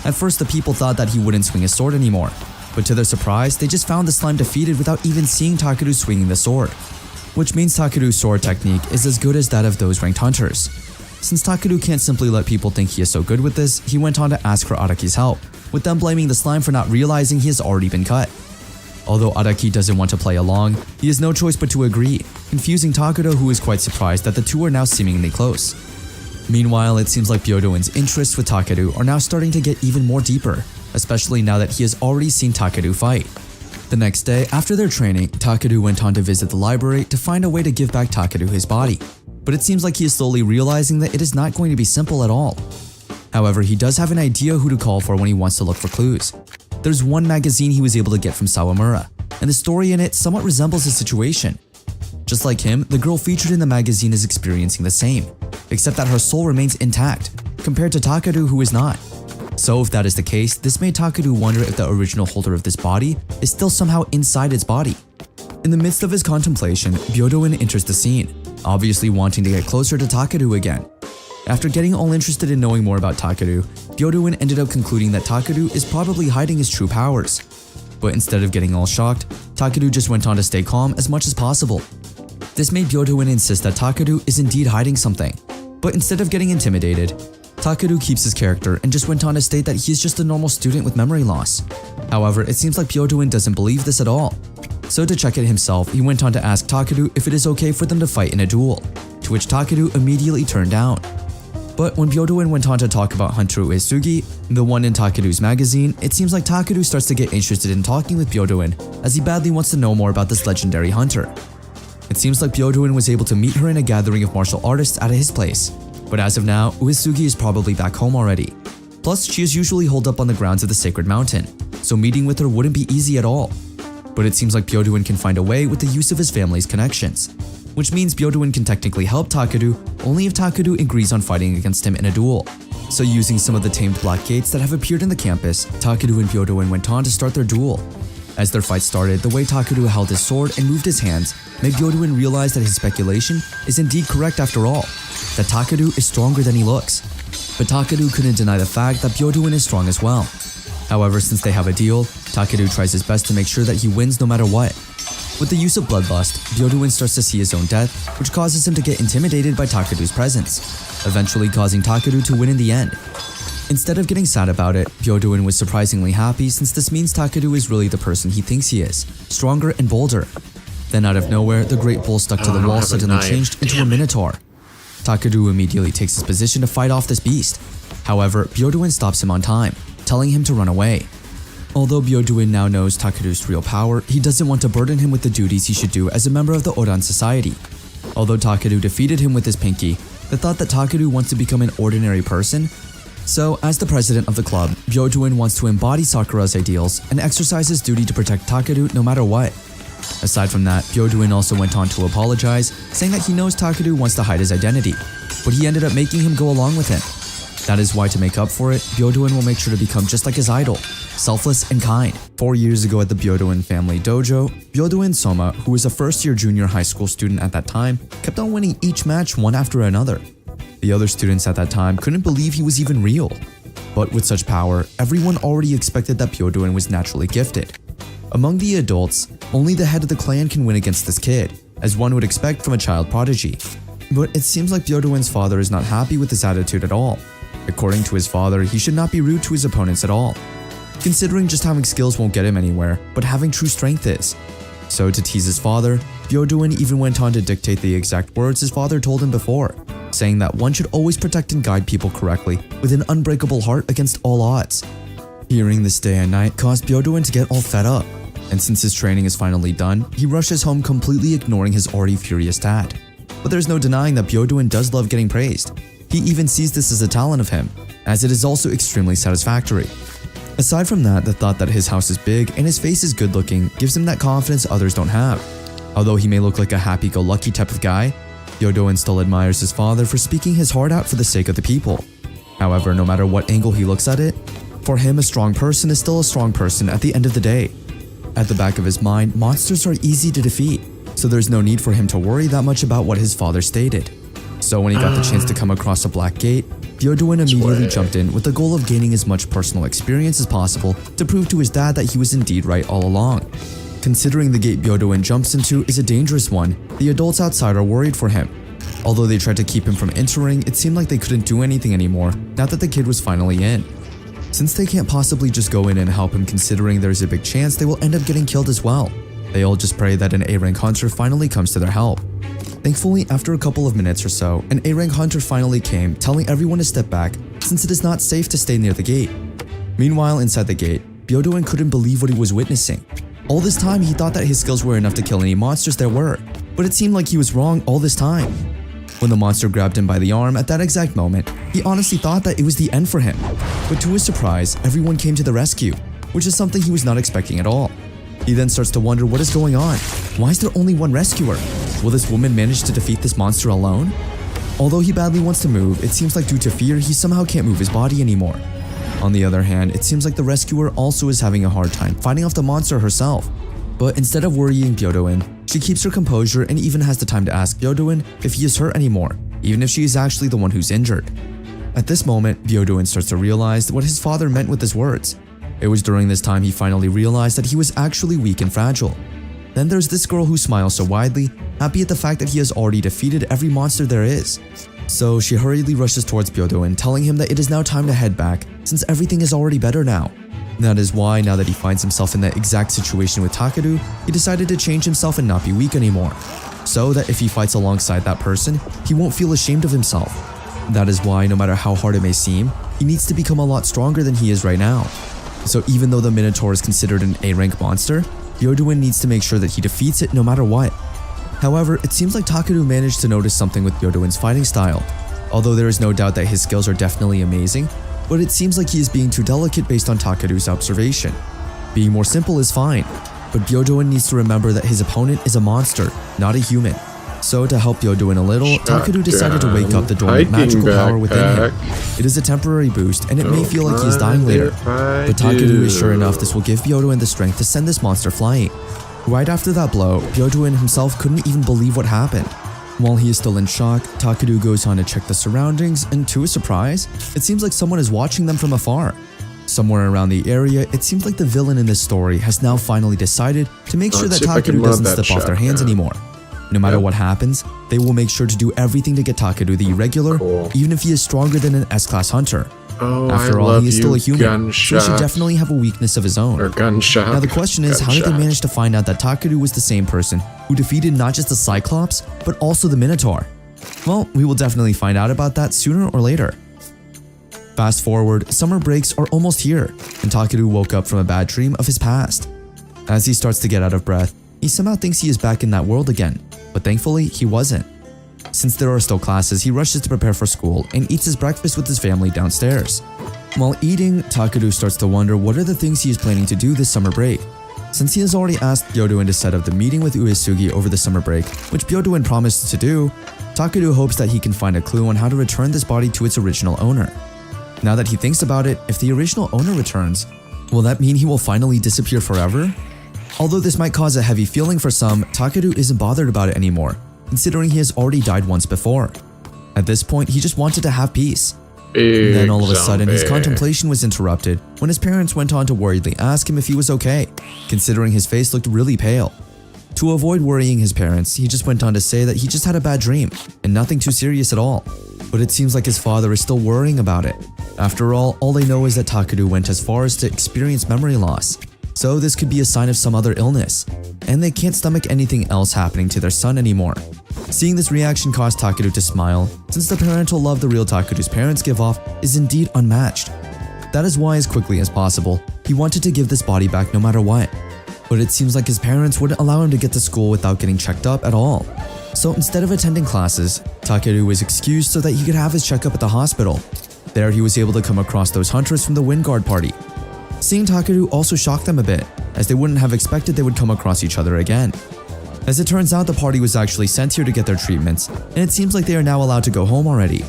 At first, the people thought that he wouldn't swing his sword anymore, but to their surprise, they just found the slime defeated without even seeing Takeru swinging the sword. Which means Takeru's sword technique is as good as that of those ranked hunters. Since Takeru can't simply let people think he is so good with this, he went on to ask for Araki's help, with them blaming the slime for not realizing he has already been cut. Although Araki doesn't want to play along, he has no choice but to agree, confusing Takeru, who is quite surprised that the two are now seemingly close. Meanwhile, it seems like Byodoin's interests with Takeru are now starting to get even more deeper, especially now that he has already seen Takeru fight. The next day, after their training, Takeru went on to visit the library to find a way to give back Takeru his body, but it seems like he is slowly realizing that it is not going to be simple at all. However, he does have an idea who to call for when he wants to look for clues. There's one magazine he was able to get from Sawamura, and the story in it somewhat resembles his situation. Just like him, the girl featured in the magazine is experiencing the same, except that her soul remains intact, compared to Takeru, who is not. So if that is the case, this made Takeru wonder if the original holder of this body is still somehow inside its body. In the midst of his contemplation, Byodoin enters the scene, obviously wanting to get closer to Takeru again. After getting all interested in knowing more about Takeru, Byodoin ended up concluding that Takeru is probably hiding his true powers. But instead of getting all shocked, Takeru just went on to stay calm as much as possible. This made Byodoin insist that Takeru is indeed hiding something. But instead of getting intimidated, Takeru keeps his character and just went on to state that he is just a normal student with memory loss. However, it seems like Byodoin doesn't believe this at all. So to check it himself, he went on to ask Takeru if it is okay for them to fight in a duel, to which Takeru immediately turned down. But when Byodoin went on to talk about Hunter Uesugi, the one in Takeru's magazine, it seems like Takeru starts to get interested in talking with Byodoin as he badly wants to know more about this legendary hunter. It seems like Byodoin was able to meet her in a gathering of martial artists at his place, but as of now, Uesugi is probably back home already. Plus, she is usually holed up on the grounds of the sacred mountain, so meeting with her wouldn't be easy at all. But it seems like Byodoin can find a way with the use of his family's connections, which means Byodoin can technically help Takeru only if Takeru agrees on fighting against him in a duel. So using some of the tamed black gates that have appeared in the campus, Takeru and Byodoin went on to start their duel. As their fight started, the way Takeru held his sword and moved his hands made Byodoin realize that his speculation is indeed correct after all, that Takeru is stronger than he looks. But Takeru couldn't deny the fact that Byodoin is strong as well. However, since they have a deal, Takeru tries his best to make sure that he wins no matter what. With the use of bloodlust, Byodoin starts to see his own death, which causes him to get intimidated by Takeru's presence, eventually causing Takeru to win in the end. Instead of getting sad about it, Byodoin was surprisingly happy since this means Takeru is really the person he thinks he is, stronger and bolder. Then out of nowhere, the great bull stuck to the wall suddenly changed into a minotaur. Takeru immediately takes his position to fight off this beast. However, Byodoin stops him on time, telling him to run away. Although Byodoin now knows Takeru's real power, he doesn't want to burden him with the duties he should do as a member of the Oran society. Although Takeru defeated him with his pinky, the thought that Takeru wants to become an ordinary person. So, as the president of the club, Byodoin wants to embody Sakura's ideals and exercise his duty to protect Takeru no matter what. Aside from that, Byodoin also went on to apologize, saying that he knows Takeru wants to hide his identity, but he ended up making him go along with him. That is why, to make up for it, Byodoin will make sure to become just like his idol, selfless and kind. 4 years ago at the Byodoin family dojo, Byodoin Soma, who was a first-year junior high school student at that time, kept on winning each match one after another. The other students at that time couldn't believe he was even real. But with such power, everyone already expected that Byodoin was naturally gifted. Among the adults, only the head of the clan can win against this kid, as one would expect from a child prodigy. But it seems like Byodoin's father is not happy with this attitude at all. According to his father, he should not be rude to his opponents at all, considering just having skills won't get him anywhere, but having true strength is. So to tease his father, Byodoin even went on to dictate the exact words his father told him before, saying that one should always protect and guide people correctly with an unbreakable heart against all odds. Hearing this day and night caused Byodoin to get all fed up, and since his training is finally done, he rushes home completely ignoring his already furious dad. But there's no denying that Byodoin does love getting praised. He even sees this as a talent of him, as it is also extremely satisfactory. Aside from that, the thought that his house is big and his face is good looking gives him that confidence others don't have. Although he may look like a happy-go-lucky type of guy, Byodoin still admires his father for speaking his heart out for the sake of the people. However, no matter what angle he looks at it, for him a strong person is still a strong person at the end of the day. At the back of his mind, monsters are easy to defeat, so there's no need for him to worry that much about what his father stated. So when he got the chance to come across a black gate, Byodoin immediately jumped in with the goal of gaining as much personal experience as possible to prove to his dad that he was indeed right all along. Considering the gate Byodoin jumps into is a dangerous one, the adults outside are worried for him. Although they tried to keep him from entering, it seemed like they couldn't do anything anymore now that the kid was finally in. Since they can't possibly just go in and help him, considering there's a big chance they will end up getting killed as well, they all just pray that an A-rank hunter finally comes to their help. Thankfully, after a couple of minutes or so, an A-rank hunter finally came, telling everyone to step back since it is not safe to stay near the gate. Meanwhile, inside the gate, Byodoin couldn't believe what he was witnessing. All this time, he thought that his skills were enough to kill any monsters there were, but it seemed like he was wrong all this time. When the monster grabbed him by the arm at that exact moment, he honestly thought that it was the end for him. But to his surprise, everyone came to the rescue, which is something he was not expecting at all. He then starts to wonder what is going on. Why is there only one rescuer? Will this woman manage to defeat this monster alone? Although he badly wants to move, it seems like due to fear, he somehow can't move his body anymore. On the other hand, it seems like the rescuer also is having a hard time fighting off the monster herself. But instead of worrying Byodoin, she keeps her composure and even has the time to ask Byodoin if he is hurt anymore, even if she is actually the one who's injured. At this moment, Byodoin starts to realize what his father meant with his words. It was during this time he finally realized that he was actually weak and fragile. Then there's this girl who smiles so widely, happy at the fact that he has already defeated every monster there is. So she hurriedly rushes towards Byodoin, telling him that it is now time to head back since everything is already better now. That is why, now that he finds himself in that exact situation with Takeru, he decided to change himself and not be weak anymore, so that if he fights alongside that person, he won't feel ashamed of himself. That is why, no matter how hard it may seem, he needs to become a lot stronger than he is right now. So even though the Minotaur is considered an A-rank monster, Byodoin needs to make sure that he defeats it no matter what. However, it seems like Takeru managed to notice something with Byodoin's fighting style. Although there is no doubt that his skills are definitely amazing, but it seems like he is being too delicate based on Takeru's observation. Being more simple is fine, but Byodoin needs to remember that his opponent is a monster, not a human. So to help Byodoin a little, Takeru decided to wake up the dormant magical power within him. It is a temporary boost, and it may feel like he is dying later, but Takeru is sure enough this will give Byodoin the strength to send this monster flying. Right after that blow, Byodoin himself couldn't even believe what happened. While he is still in shock, Takeru goes on to check the surroundings, and to his surprise, it seems like someone is watching them from afar. Somewhere around the area, it seems like the villain in this story has now finally decided to make sure that Takeru doesn't slip off their hands anymore. No matter what happens, they will make sure to do everything to get Takeru the irregular, even if he is stronger than an S-class hunter. After all, he is still a human, so he should definitely have a weakness of his own. Now the question is, how did they manage to find out that Takeru was the same person who defeated not just the Cyclops, but also the Minotaur? Well, we will definitely find out about that sooner or later. Fast forward, summer breaks are almost here, and Takeru woke up from a bad dream of his past. As he starts to get out of breath, he somehow thinks he is back in that world again, but thankfully he wasn't. Since there are still classes, he rushes to prepare for school and eats his breakfast with his family downstairs. While eating, Takeru starts to wonder what are the things he is planning to do this summer break. Since he has already asked Byodoin to set up the meeting with Uesugi over the summer break, which Byodoin promised to do, Takeru hopes that he can find a clue on how to return this body to its original owner. Now that he thinks about it, if the original owner returns, will that mean he will finally disappear forever? Although this might cause a heavy feeling for some, Takeru isn't bothered about it anymore, considering he has already died once before. At this point, he just wanted to have peace. Then all of a sudden, his contemplation was interrupted when his parents went on to worriedly ask him if he was okay, considering his face looked really pale. To avoid worrying his parents, he just went on to say that he just had a bad dream, and nothing too serious at all. But it seems like his father is still worrying about it. After all they know is that Takeru went as far as to experience memory loss. So this could be a sign of some other illness, and they can't stomach anything else happening to their son anymore. Seeing this reaction caused Takeru to smile, since the parental love the real Takeru's parents give off is indeed unmatched. That is why, as quickly as possible, he wanted to give this body back no matter what. But it seems like his parents wouldn't allow him to get to school without getting checked up at all. So instead of attending classes, Takeru was excused so that he could have his checkup at the hospital. There he was able to come across those hunters from the Windguard party. Seeing Takeru also shocked them a bit, as they wouldn't have expected they would come across each other again. As it turns out, the party was actually sent here to get their treatments, and it seems like they are now allowed to go home already.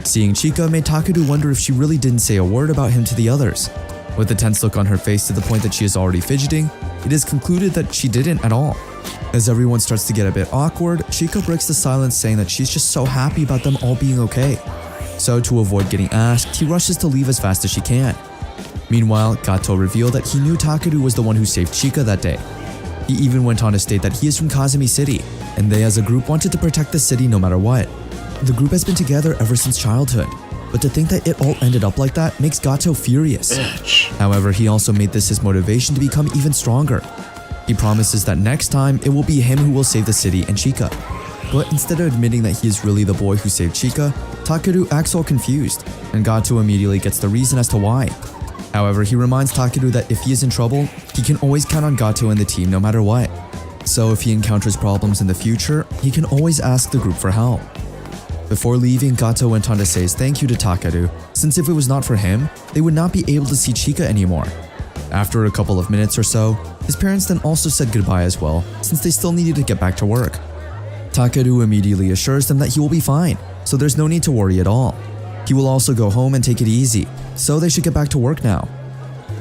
Seeing Chika made Takeru wonder if she really didn't say a word about him to the others. With the tense look on her face to the point that she is already fidgeting, it is concluded that she didn't at all. As everyone starts to get a bit awkward, Chika breaks the silence saying that she's just so happy about them all being okay. So to avoid getting asked, he rushes to leave as fast as she can. Meanwhile, Gato revealed that he knew Takeru was the one who saved Chika that day. He even went on to state that he is from Kazumi City, and they as a group wanted to protect the city no matter what. The group has been together ever since childhood, but to think that it all ended up like that makes Gato furious. However, he also made this his motivation to become even stronger. He promises that next time, it will be him who will save the city and Chika. But instead of admitting that he is really the boy who saved Chika, Takeru acts all confused, and Gato immediately gets the reason as to why. However, he reminds Takeru that if he is in trouble, he can always count on Gato and the team no matter what. So if he encounters problems in the future, he can always ask the group for help. Before leaving, Gato went on to say his thank you to Takeru, since if it was not for him, they would not be able to see Chika anymore. After a couple of minutes or so, his parents then also said goodbye as well, since they still needed to get back to work. Takeru immediately assures them that he will be fine, so there's no need to worry at all. He will also go home and take it easy, so they should get back to work now.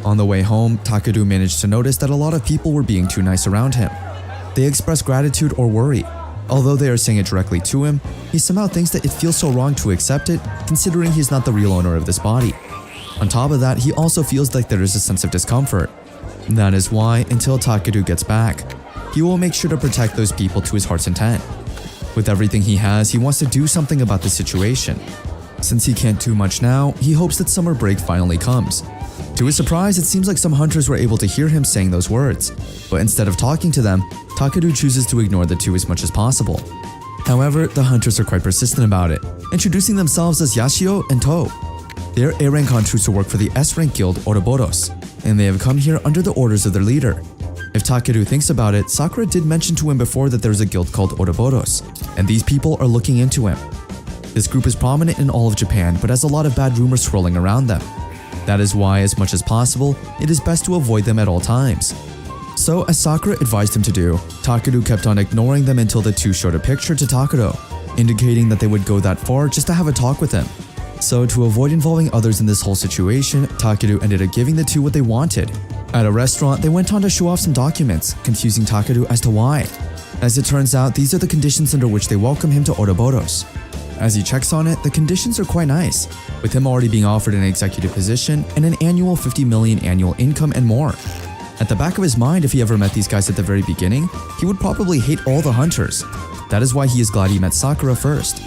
On the way home, Takeru managed to notice that a lot of people were being too nice around him. They express gratitude or worry. Although they are saying it directly to him, he somehow thinks that it feels so wrong to accept it, considering he is not the real owner of this body. On top of that, he also feels like there is a sense of discomfort. That is why, until Takeru gets back, he will make sure to protect those people to his heart's intent. With everything he has, he wants to do something about the situation. Since he can't do much now, he hopes that summer break finally comes, To his surprise, it seems like some hunters were able to hear him saying those words, but instead of talking to them, Takeru chooses to ignore the two as much as possible. However, the hunters are quite persistent about it, introducing themselves as Yashio and To. They are A-rank hunters who work for the S-rank guild Ouroboros, and they have come here under the orders of their leader. If Takeru thinks about it, Sakura did mention to him before that there is a guild called Ouroboros, and these people are looking into him. This group is prominent in all of Japan, but has a lot of bad rumors swirling around them. That is why, as much as possible, it is best to avoid them at all times. So, as Sakura advised him to do, Takeru kept on ignoring them until the two showed a picture to Takeru, indicating that they would go that far just to have a talk with him. So, to avoid involving others in this whole situation, Takeru ended up giving the two what they wanted. At a restaurant, they went on to show off some documents, confusing Takeru as to why. As it turns out, these are the conditions under which they welcome him to Ouroboros. As he checks on it, the conditions are quite nice, with him already being offered an executive position and an annual 50 million annual income and more. At the back of his mind, if he ever met these guys at the very beginning, he would probably hate all the hunters. That is why he is glad he met Sakura first.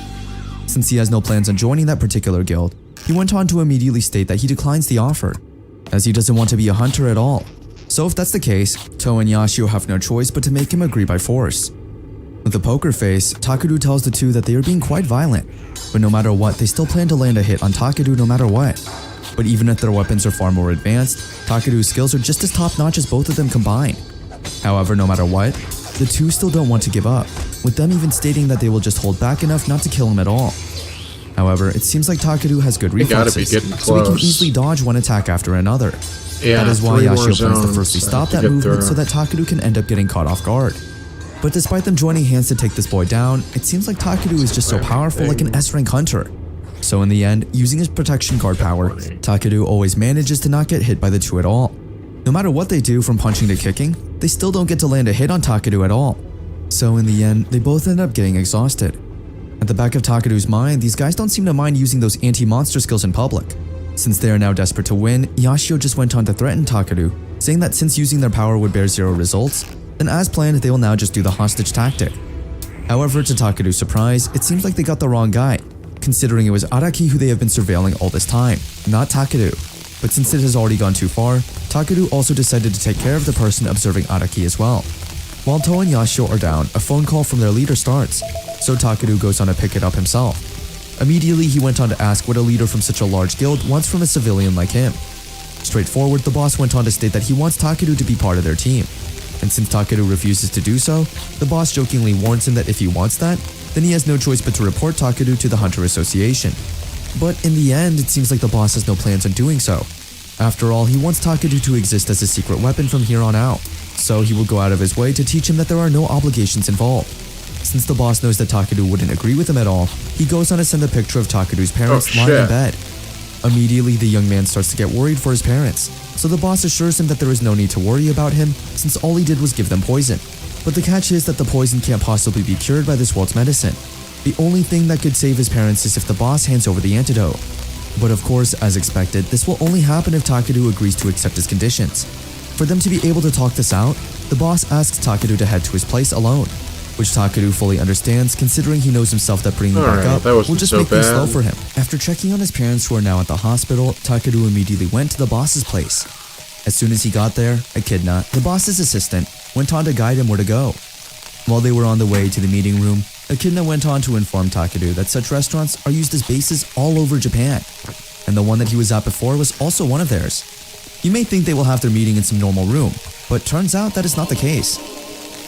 Since he has no plans on joining that particular guild, he went on to immediately state that he declines the offer, as he doesn't want to be a hunter at all. So if that's the case, To and Yashio have no choice but to make him agree by force. With a poker face, Takeru tells the two that they are being quite violent, but no matter what, they still plan to land a hit on Takeru no matter what. But even if their weapons are far more advanced, Takeru's skills are just as top-notch as both of them combined. However, no matter what, the two still don't want to give up, with them even stating that they will just hold back enough not to kill him at all. However, it seems like Takeru has good reflexes, so he can easily dodge one attack after another. Yeah, that is why 3 more Yashio plans to zones firstly stop to that get movement through. so that Takeru can end up getting caught off guard. But despite them joining hands to take this boy down, it seems like Takeru is just so powerful like an S-rank hunter. So in the end, using his protection guard power, Takeru always manages to not get hit by the two at all. No matter what they do from punching to kicking, they still don't get to land a hit on Takeru at all. So in the end, they both end up getting exhausted. At the back of Takeru's mind, these guys don't seem to mind using those anti-monster skills in public. Since they are now desperate to win, Yashio just went on to threaten Takeru, saying that since using their power would bear 0 results, then as planned they will now just do the hostage tactic. However, to Takeru's surprise, it seems like they got the wrong guy, considering it was Araki who they have been surveilling all this time, not Takeru. But since it has already gone too far, Takeru also decided to take care of the person observing Araki as well. While To and Yashio are down, a phone call from their leader starts, so Takeru goes on to pick it up himself. Immediately, he went on to ask what a leader from such a large guild wants from a civilian like him. Straightforward, the boss went on to state that he wants Takeru to be part of their team. And since Takeru refuses to do so, the boss jokingly warns him that if he wants that, then he has no choice but to report Takeru to the Hunter Association. But in the end, it seems like the boss has no plans on doing so. After all, he wants Takeru to exist as a secret weapon from here on out, so he will go out of his way to teach him that there are no obligations involved. Since the boss knows that Takeru wouldn't agree with him at all, he goes on to send a picture of Takeru's parents lying in bed. Immediately, the young man starts to get worried for his parents, so the boss assures him that there is no need to worry about him since all he did was give them poison. But the catch is that the poison can't possibly be cured by this world's medicine. The only thing that could save his parents is if the boss hands over the antidote. But of course, as expected, this will only happen if Takeru agrees to accept his conditions. For them to be able to talk this out, the boss asks Takeru to head to his place alone, which Takeru fully understands considering he knows himself that bringing him back up will just make things slow for him. After checking on his parents who are now at the hospital, Takeru immediately went to the boss's place. As soon as he got there, Echidna, the boss's assistant, went on to guide him where to go. While they were on the way to the meeting room, Echidna went on to inform Takeru that such restaurants are used as bases all over Japan, and the one that he was at before was also one of theirs. You may think they will have their meeting in some normal room, but turns out that is not the case.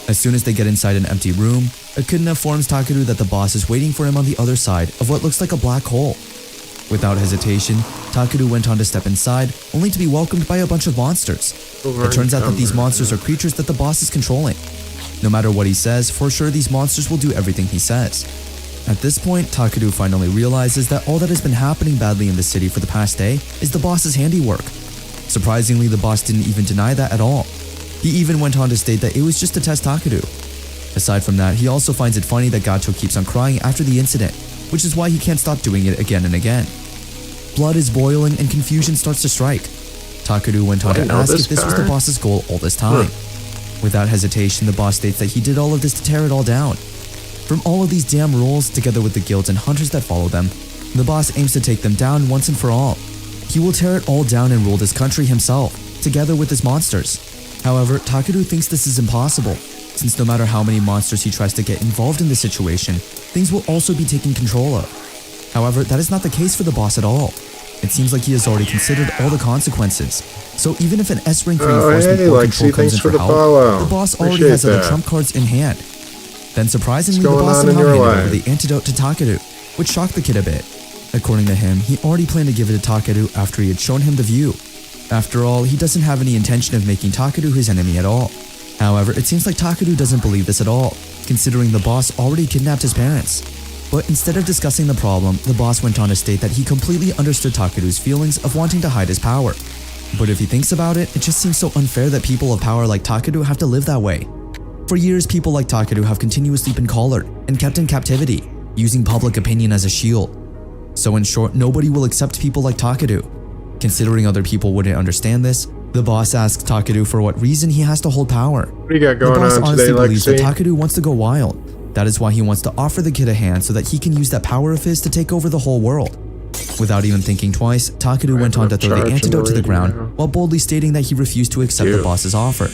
As soon as they get inside an empty room, Echidna informs Takeru that the boss is waiting for him on the other side of what looks like a black hole. Without hesitation, Takeru went on to step inside, only to be welcomed by a bunch of monsters. It turns out that these monsters are creatures that the boss is controlling. No matter what he says, for sure these monsters will do everything he says. At this point, Takeru finally realizes that all that has been happening badly in the city for the past day is the boss's handiwork. Surprisingly, the boss didn't even deny that at all. He even went on to state that it was just to test Takeru. Aside from that, he also finds it funny that Gato keeps on crying after the incident, which is why he can't stop doing it again and again. Blood is boiling and confusion starts to strike. Takeru went on to ask if this was the boss's goal all this time. Without hesitation, the boss states that he did all of this to tear it all down. From all of these damn rules, together with the guilds and hunters that follow them, the boss aims to take them down once and for all. he will tear it all down and rule this country himself, together with his monsters. However, Takeru thinks this is impossible, since no matter how many monsters he tries to get involved in the situation, things will also be taken control of. However, that is not the case for the boss at all. It seems like he has already considered all the consequences. So even if an S-rank reinforcement or control comes in for help, the boss already has other trump cards in hand. Then surprisingly, the boss somehow handed over the antidote to Takeru, which shocked the kid a bit. According to him, he already planned to give it to Takeru after he had shown him the view. After all, he doesn't have any intention of making Takeru his enemy at all. However, it seems like Takeru doesn't believe this at all, considering the boss already kidnapped his parents. But instead of discussing the problem, the boss went on to state that he completely understood Takeru's feelings of wanting to hide his power. But if he thinks about it, it just seems so unfair that people of power like Takeru have to live that way. For years, people like Takeru have continuously been collared and kept in captivity, using public opinion as a shield. So in short, nobody will accept people like Takeru. Considering other people wouldn't understand this, the boss asks Takeru for what reason he has to hold power. What do you got going on today, The boss honestly believes that Takeru wants to go wild. That is why he wants to offer the kid a hand so that he can use that power of his to take over the whole world. Without even thinking twice, Takeru went on to throw the antidote to the ground while boldly stating that he refused to accept the boss's offer.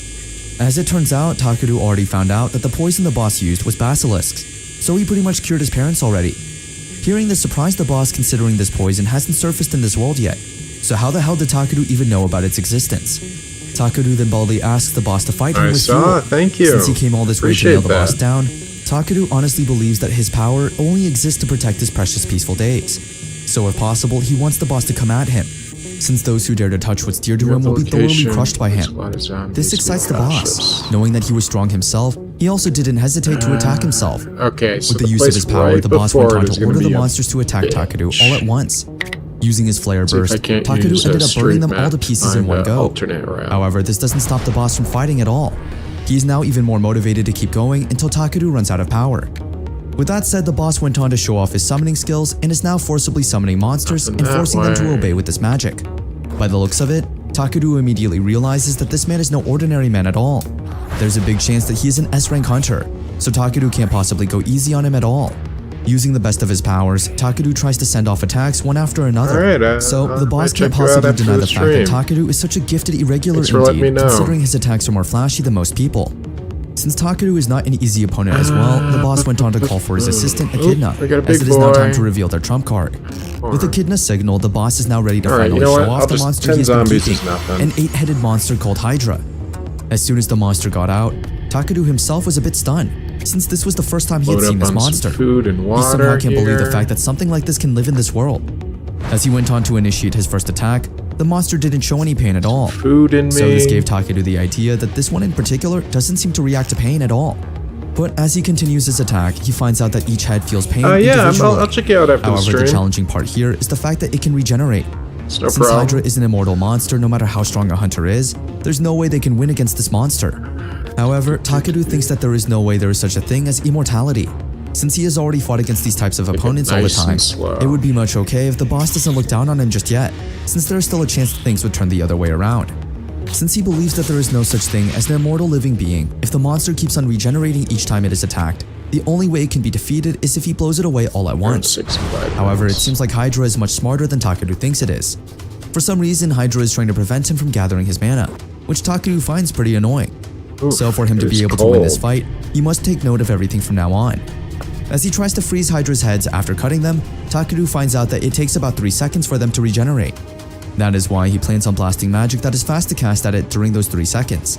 As it turns out, Takeru already found out that the poison the boss used was basilisks, so he pretty much cured his parents already. Hearing this surprised the boss, considering this poison hasn't surfaced in this world yet, so how the hell did Takeru even know about its existence? Takeru then boldly asks the boss to fight him with fuel. Thank you. Since he came all this way to nail the boss down, Takeru honestly believes that his power only exists to protect his precious peaceful days. So if possible, he wants the boss to come at him, since those who dare to touch what's dear to him will be thoroughly crushed by him. This excites the boss. Knowing that he was strong himself, he also didn't hesitate to attack himself. Okay, so with the use of his power, the boss went on to order the monsters to attack Takeru all at once. Using his flare burst, Takeru ended up burning them all to pieces in one go. However, this doesn't stop the boss from fighting at all. He is now even more motivated to keep going until Takeru runs out of power. With that said, the boss went on to show off his summoning skills and is now forcibly summoning monsters and forcing them to obey with this magic. By the looks of it, Takeru immediately realizes that this man is no ordinary man at all. There's a big chance that he is an S-rank hunter, so Takeru can't possibly go easy on him at all. Using the best of his powers, Takeru tries to send off attacks one after another. So the boss can't possibly deny the fact that Takeru is such a gifted irregular indeed, considering his attacks are more flashy than most people. Since Takeru is not an easy opponent as well, the boss went on to call for his assistant Echidna, as it is now time to reveal their trump card. With Echidna's signal, the boss is now ready to finally show off the monster he's been keeping, an 8-headed monster called Hydra. As soon as the monster got out, Takeru himself was a bit stunned, since this was the first time he had seen this monster. He somehow can't believe the fact that something like this can live in this world. As he went on to initiate his first attack, the monster didn't show any pain at all. So this gave Takeru the idea that this one in particular doesn't seem to react to pain at all. But as he continues his attack, he finds out that each head feels pain individually. I'll check you out after the stream. However, the challenging part here is the fact that it can regenerate. No Since Hydra is an immortal monster, no matter how strong a hunter is, there's no way they can win against this monster. However, Takeru thinks that there is no way there is such a thing as immortality. Since he has already fought against these types of opponents all the time, it would be much okay if the boss doesn't look down on him just yet, since there is still a chance that things would turn the other way around. Since he believes that there is no such thing as an immortal living being, if the monster keeps on regenerating each time it is attacked, the only way it can be defeated is if he blows it away all at once. However, it seems like Hydra is much smarter than Takeru thinks it is. For some reason, Hydra is trying to prevent him from gathering his mana, which Takeru finds pretty annoying. So for him to be able to win this fight, he must take note of everything from now on. As he tries to freeze Hydra's heads after cutting them, Takeru finds out that it takes about 3 seconds for them to regenerate. That is why he plans on blasting magic that is fast to cast at it during those 3 seconds.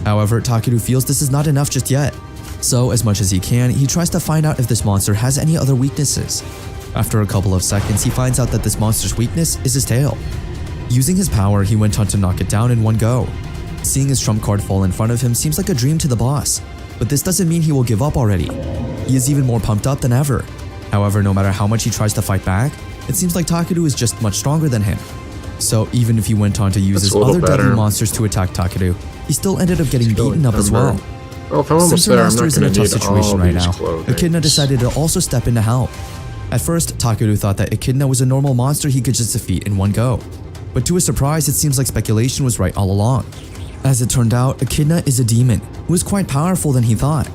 However, Takeru feels this is not enough just yet. So as much as he can, he tries to find out if this monster has any other weaknesses. After a couple of seconds, he finds out that this monster's weakness is his tail. Using his power, he went on to knock it down in one go. Seeing his trump card fall in front of him seems like a dream to the boss, but this doesn't mean he will give up already. He is even more pumped up than ever. However, no matter how much he tries to fight back, it seems like Takeru is just much stronger than him. So even if he went on to use his other deadly monsters to attack Takeru, he still ended up getting beaten up as well. Since her master is in a tough situation right now, Echidna decided to also step in to help. At first, Takeru thought that Echidna was a normal monster he could just defeat in one go. But to his surprise, it seems like speculation was right all along. As it turned out, Echidna is a demon, who is quite powerful than he thought.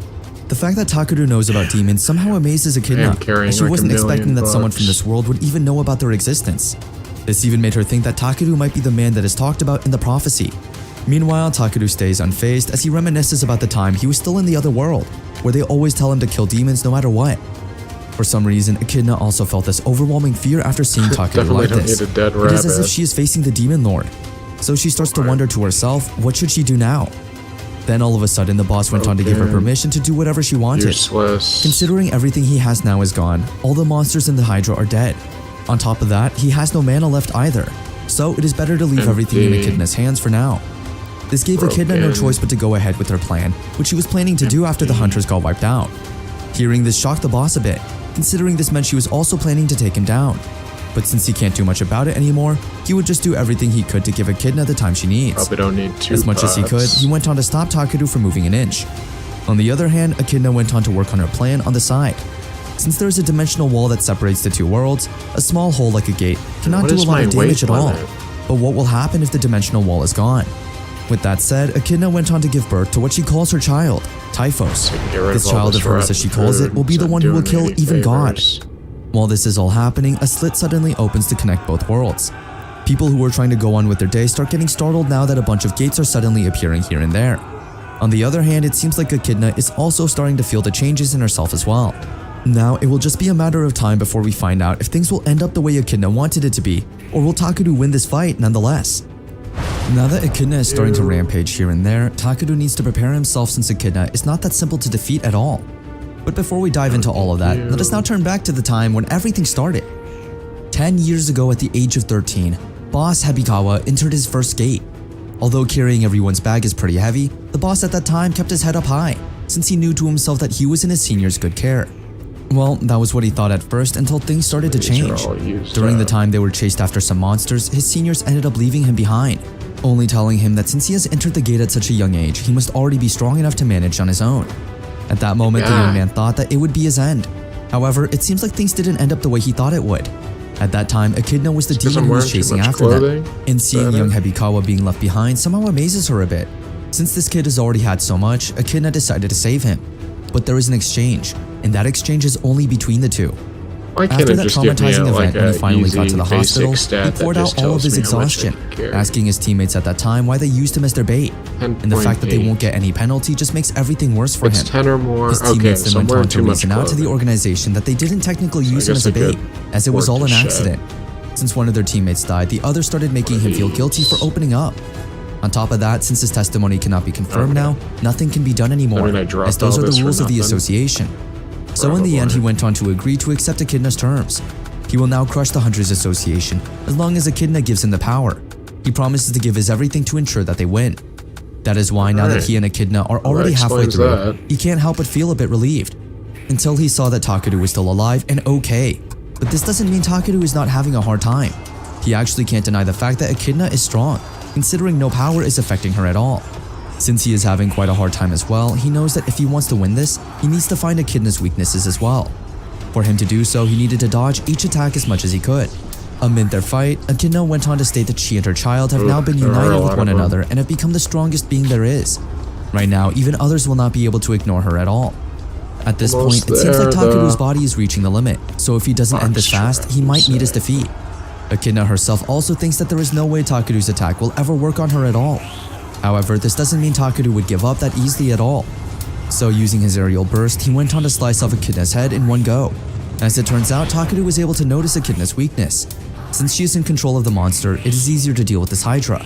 The fact that Takeru knows about demons somehow amazes Echidna, as she wasn't expecting that someone from this world would even know about their existence. This even made her think that Takeru might be the man that is talked about in the prophecy. Meanwhile, Takeru stays unfazed as he reminisces about the time he was still in the other world, where they always tell him to kill demons no matter what. For some reason, Echidna also felt this overwhelming fear after seeing Takeru like this. Need a dead It is as if rabbit. she is facing the demon lord. So she starts to wonder to herself, what should she do now? Then all of a sudden, the boss went on to give her permission to do whatever she wanted. Useless. Considering everything he has now is gone, all the monsters in the Hydra are dead. On top of that, he has no mana left either. So it is better to leave everything in Echidna's hands for now. This gave Echidna no choice but to go ahead with her plan, which she was planning to do after the hunters got wiped out. Hearing this shocked the boss a bit, considering this meant she was also planning to take him down. But since he can't do much about it anymore, he would just do everything he could to give Echidna the time she needs. Probably don't need two As much as he could, he went on to stop Takeru from moving an inch. On the other hand, Echidna went on to work on her plan on the side. Since there is a dimensional wall that separates the two worlds, a small hole like a gate cannot What do a is lot my of damage at weight all. limit? But what will happen if the dimensional wall is gone? With that said, Echidna went on to give birth to what she calls her child, Typhos. Get rid This all child this of hers, as rotten she calls it, will be food. the It's one not who will doing kill any even God. favors. While this is all happening, a slit suddenly opens to connect both worlds. People who were trying to go on with their day start getting startled now that a bunch of gates are suddenly appearing here and there. On the other hand, it seems like Echidna is also starting to feel the changes in herself as well. Now, it will just be a matter of time before we find out if things will end up the way Echidna wanted it to be, or will Takeru win this fight nonetheless. Now that Echidna is starting to rampage here and there, Takeru needs to prepare himself since Echidna is not that simple to defeat at all. But before we dive into all of that, let us now turn back to the time when everything started. 10 years ago at the age of 13, Boss Hebikawa entered his first gate. Although carrying everyone's bag is pretty heavy, the boss at that time kept his head up high, since he knew to himself that he was in his senior's good care. Well, that was what he thought at first until things started to These are change. all used During the up. time they were chased after some monsters, his seniors ended up leaving him behind, only telling him that since he has entered the gate at such a young age, he must already be strong enough to manage on his own. At that moment, the young man thought that it would be his end. However, it seems like things didn't end up the way he thought it would. At that time, Echidna was the Because demon I'm who was wearing too chasing much after them, clothing? and seeing Better? young Hebikawa being left behind somehow amazes her a bit. Since this kid has already had so much, Echidna decided to save him. But there is an exchange, and that exchange is only between the two. Why can't After it that just give me traumatizing like event when he finally got to easy, the basic hospital, he stat that poured just out all of tells his me how much exhaustion, I care? asking his teammates at that time why they used him as their bait. And the fact that they 10.8. won't get any penalty just makes everything worse for It's him. 10 or more. His Okay, teammates then so I'm went on wearing to too much reason out to the clothing. organization that they didn't technically use I him guess as a I bait, could as it was work all an the shed. accident. Since one of their teammates died, the others started making him feel guilty for opening up. On top of that, since his testimony cannot be confirmed now, nothing can be done anymore, I mean, I dropped as those all are this the for rules of the nothing. association. So in the end, he went on to agree to accept Echidna's terms. He will now crush the Hunters Association, as long as Echidna gives him the power. He promises to give his everything to ensure that they win. That is why now that he and Echidna are already halfway explains through, that. he can't help but feel a bit relieved. Until he saw that Takeru was still alive and okay. But this doesn't mean Takeru is not having a hard time. He actually can't deny the fact that Echidna is strong, considering no power is affecting her at all. Since he is having quite a hard time as well, he knows that if he wants to win this, he needs to find Echidna's weaknesses as well. For him to do so, he needed to dodge each attack as much as he could. Amid their fight, Echidna went on to state that she and her child have now been there are a united lot with one of them. another and have become the strongest being there is. Right now, even others will not be able to ignore her at all. At this Almost point, it seems like there, Takeru's though. body is reaching the limit, so if he doesn't end this fast, he might meet his defeat. Echidna herself also thinks that there is no way Takeru's attack will ever work on her at all. However, this doesn't mean Takeru would give up that easily at all. So using his aerial burst, he went on to slice off Echidna's head in one go. As it turns out, Takeru was able to notice Echidna's weakness. Since she is in control of the monster, it is easier to deal with this Hydra.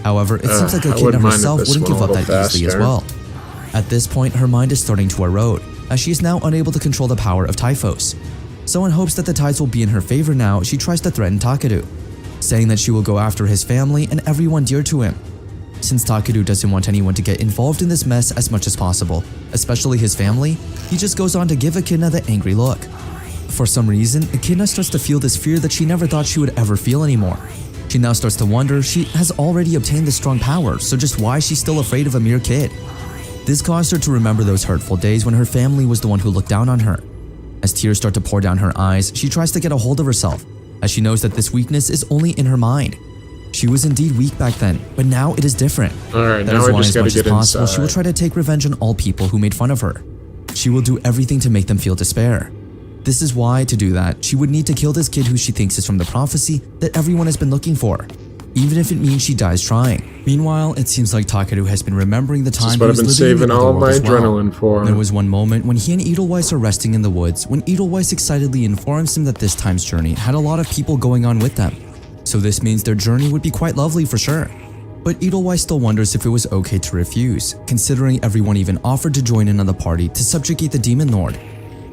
However, it seems like I Echidna wouldn't mind if herself this wouldn't went give a up that little easily as faster. well. At this point, her mind is starting to erode, as she is now unable to control the power of Typhos. So in hopes that the tides will be in her favor now, she tries to threaten Takeru, saying that she will go after his family and everyone dear to him. Since Takeru doesn't want anyone to get involved in this mess as much as possible, especially his family, he just goes on to give Echidna the angry look. For some reason, Echidna starts to feel this fear that she never thought she would ever feel anymore. She now starts to wonder she has already obtained this strong power, so just why is she still afraid of a mere kid? This caused her to remember those hurtful days when her family was the one who looked down on her. As tears start to pour down her eyes, she tries to get a hold of herself, as she knows that this weakness is only in her mind. She was indeed weak back then, but now it is different. Alright, That now is I why, just as gotta much as get possible, she will inside. try to take revenge on all people who made fun of her. She will do everything to make them feel despair. This is why, to do that, she would need to kill this kid who she thinks is from the prophecy that everyone has been looking for, even if it means she dies trying. Meanwhile, it seems like Takeru has been remembering the time he was living in the other world as well. Adrenaline for. There was one moment when he and Edelweiss are resting in the woods when Edelweiss excitedly informs him that this time's journey had a lot of people going on with them. So this means their journey would be quite lovely for sure. But Edelweiss still wonders if it was okay to refuse, considering everyone even offered to join in on the party to subjugate the Demon Lord.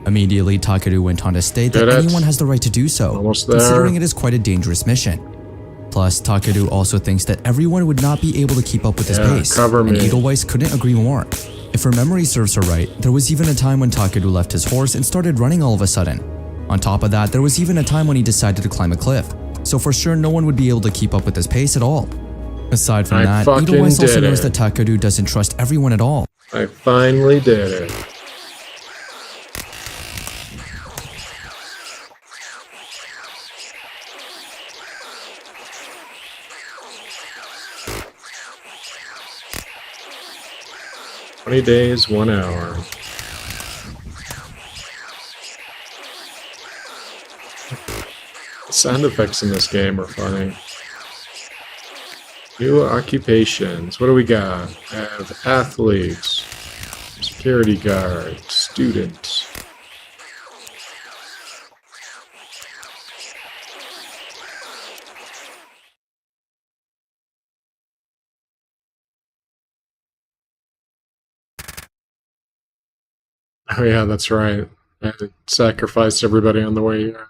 Immediately, Takeru went on to state that anyone has the right to do so, considering it is quite a dangerous mission. Plus, Takeru also thinks that everyone would not be able to keep up with his pace, and Edelweiss couldn't agree more. If her memory serves her right, there was even a time when Takeru left his horse and started running all of a sudden. On top of that, there was even a time when he decided to climb a cliff, so for sure no one would be able to keep up with his pace at all. Aside from that, Edelweiss also knows that Takeru doesn't trust everyone at all. I finally did it. "20 days, 1 hour." The sound effects in this game are funny. New occupations. What do we got? I have athletes, security guard, student. Oh yeah, that's right. I sacrificed everybody on the way here.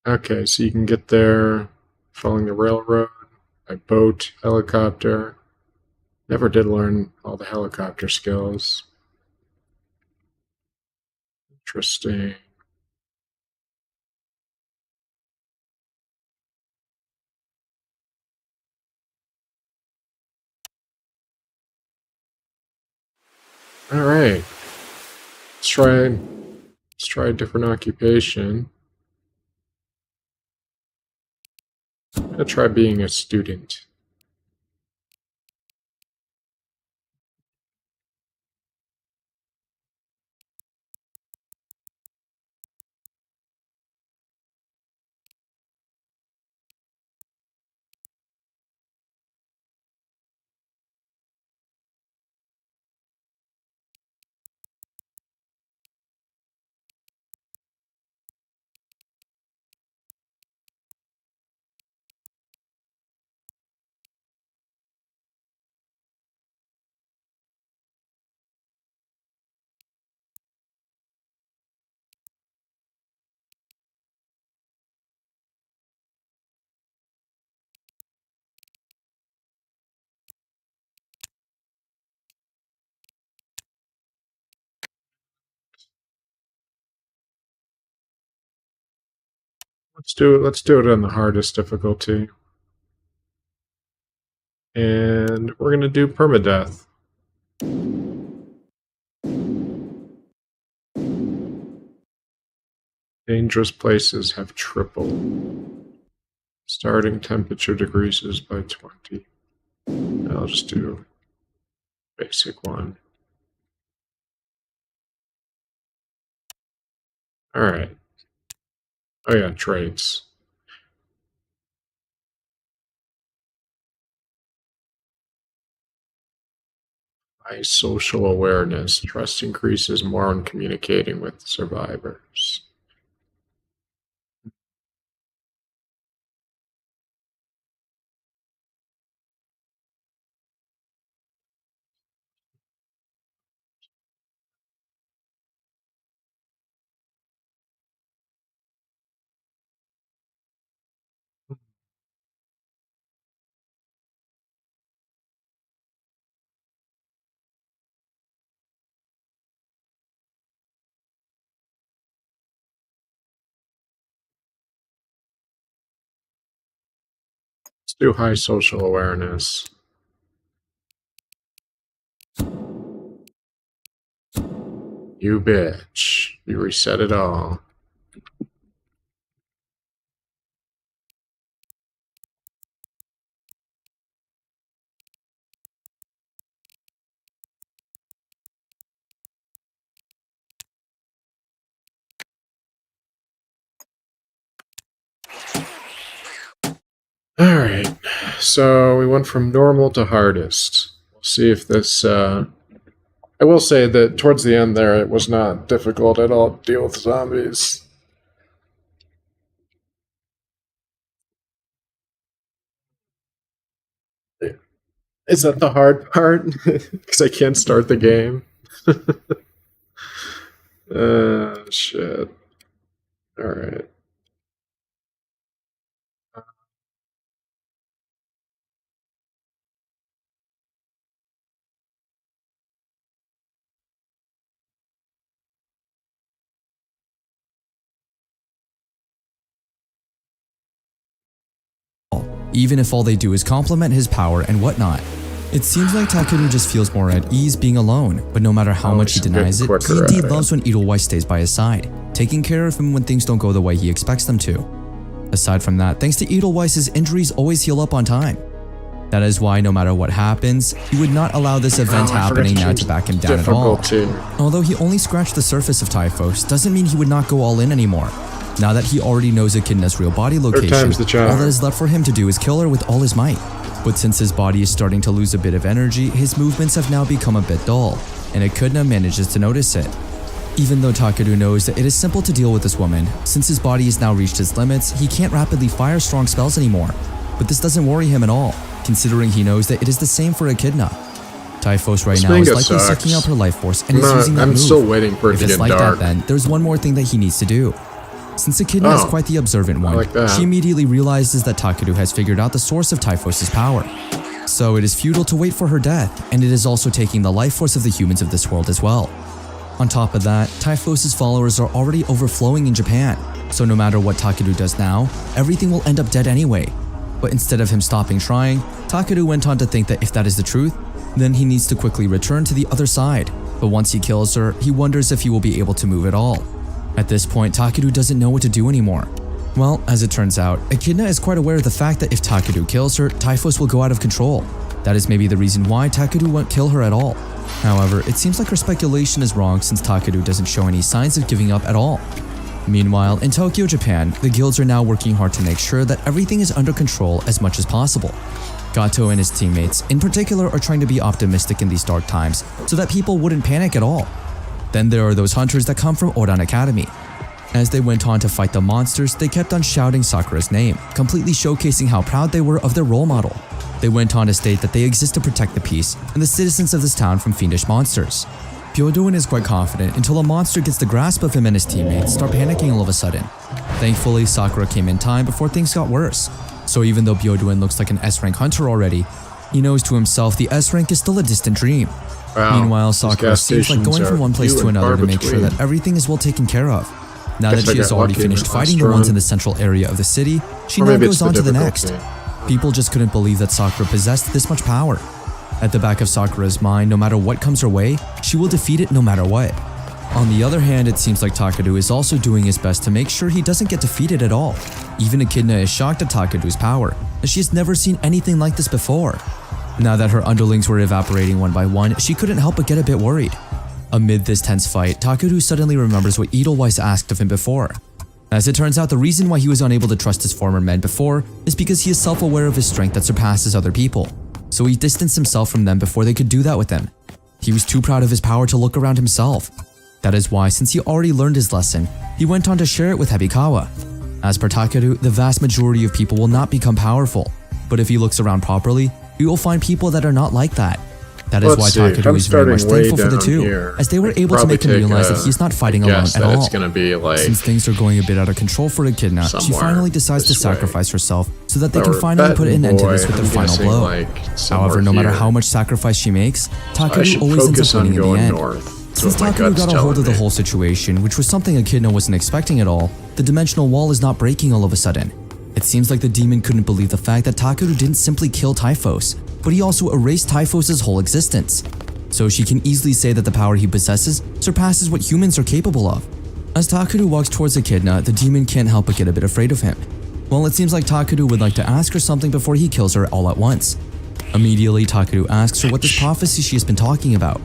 Okay, so you can get there following the railroad, by boat, helicopter. Never did learn all the helicopter skills. Interesting. All right. Let's try a different occupation. I'm gonna try being a student. Let's do it on the hardest difficulty. And we're gonna do permadeath. Dangerous places have tripled. Starting temperature decreases by 20. I'll just do basic one. Alright. Oh yeah, traits. High social awareness. Trust increases more when communicating with survivors. Let's do high social awareness. You bitch. You reset it all. Alright, so we went from normal to hardest. We'll see if this, I will say that towards the end there, it was not difficult at all to deal with zombies. Is that the hard part? Because I can't start the game. Shit. Alright. even if all they do is compliment his power and whatnot. It seems like Takeru just feels more at ease being alone, but no matter how much he denies it, he indeed loves when Edelweiss stays by his side, taking care of him when things don't go the way he expects them to. Aside from that, thanks to Edelweiss, his injuries always heal up on time. That is why no matter what happens, he would not allow this event happening now to back him down at all. Although he only scratched the surface of Typhos, doesn't mean he would not go all in anymore. Now that he already knows Echidna's real body location, all that is left for him to do is kill her with all his might. But since his body is starting to lose a bit of energy, his movements have now become a bit dull, and Echidna manages to notice it. Even though Takeru knows that it is simple to deal with this woman, since his body has now reached its limits, he can't rapidly fire strong spells anymore. But this doesn't worry him at all, considering he knows that it is the same for Echidna. Typhos right now is likely sucking up her life force and is using that move. I'm still waiting for it to get dark. If it's like that, then there's one more thing that he needs to do. Since Echidna is quite the observant one, she immediately realizes that Takeru has figured out the source of Typhos' power. So it is futile to wait for her death, and it is also taking the life force of the humans of this world as well. On top of that, Typhos' followers are already overflowing in Japan, so no matter what Takeru does now, everything will end up dead anyway. But instead of him stopping trying, Takeru went on to think that if that is the truth, then he needs to quickly return to the other side. But once he kills her, he wonders if he will be able to move at all. At this point, Takeru doesn't know what to do anymore. Well, as it turns out, Echidna is quite aware of the fact that if Takeru kills her, Typhos will go out of control. That is maybe the reason why Takeru won't kill her at all. However, it seems like her speculation is wrong since Takeru doesn't show any signs of giving up at all. Meanwhile, in Tokyo, Japan, the guilds are now working hard to make sure that everything is under control as much as possible. Gato and his teammates, in particular, are trying to be optimistic in these dark times so that people wouldn't panic at all. Then there are those hunters that come from Oran Academy. As they went on to fight the monsters, they kept on shouting Sakura's name, completely showcasing how proud they were of their role model. They went on to state that they exist to protect the peace and the citizens of this town from fiendish monsters. Byodoin is quite confident until a monster gets the grasp of him and his teammates start panicking all of a sudden. Thankfully, Sakura came in time before things got worse. So even though Byodoin looks like an S-rank hunter already, he knows to himself the S-rank is still a distant dream. Wow, meanwhile, Sakura seems like going from one place to another to make sure that everything is well taken care of. Now that she has already finished fighting the ones in the central area of the city, she now goes on to the next. People just couldn't believe that Sakura possessed this much power. At the back of Sakura's mind, no matter what comes her way, she will defeat it no matter what. On the other hand, it seems like Takeru is also doing his best to make sure he doesn't get defeated at all. Even Echidna is shocked at Takeru's power, as she has never seen anything like this before. Now that her underlings were evaporating one by one, she couldn't help but get a bit worried. Amid this tense fight, Takeru suddenly remembers what Edelweiss asked of him before. As it turns out, the reason why he was unable to trust his former men before is because he is self-aware of his strength that surpasses other people. So he distanced himself from them before they could do that with him. He was too proud of his power to look around himself. That is why, since he already learned his lesson, he went on to share it with Hebikawa. As per Takeru, the vast majority of people will not become powerful, but if he looks around properly, he will find people that are not like that. That is why Takeru is very much thankful for the two, as they were able to make him realize that he's not fighting alone at all. Since things are going a bit out of control for Echidna, she finally decides to sacrifice herself so that they can finally put an end to this with their final blow. However, no matter how much sacrifice she makes, Takeru always ends up winning in the end. Since Takeru got a hold of the whole situation, which was something Echidna wasn't expecting at all, the dimensional wall is not breaking all of a sudden. It seems like the demon couldn't believe the fact that Takeru didn't simply kill Typhos, but he also erased Typhos' whole existence. So she can easily say that the power he possesses surpasses what humans are capable of. As Takeru walks towards Echidna, the demon can't help but get a bit afraid of him. Well, it seems like Takeru would like to ask her something before he kills her all at once. Immediately, Takeru asks her what this prophecy she has been talking about.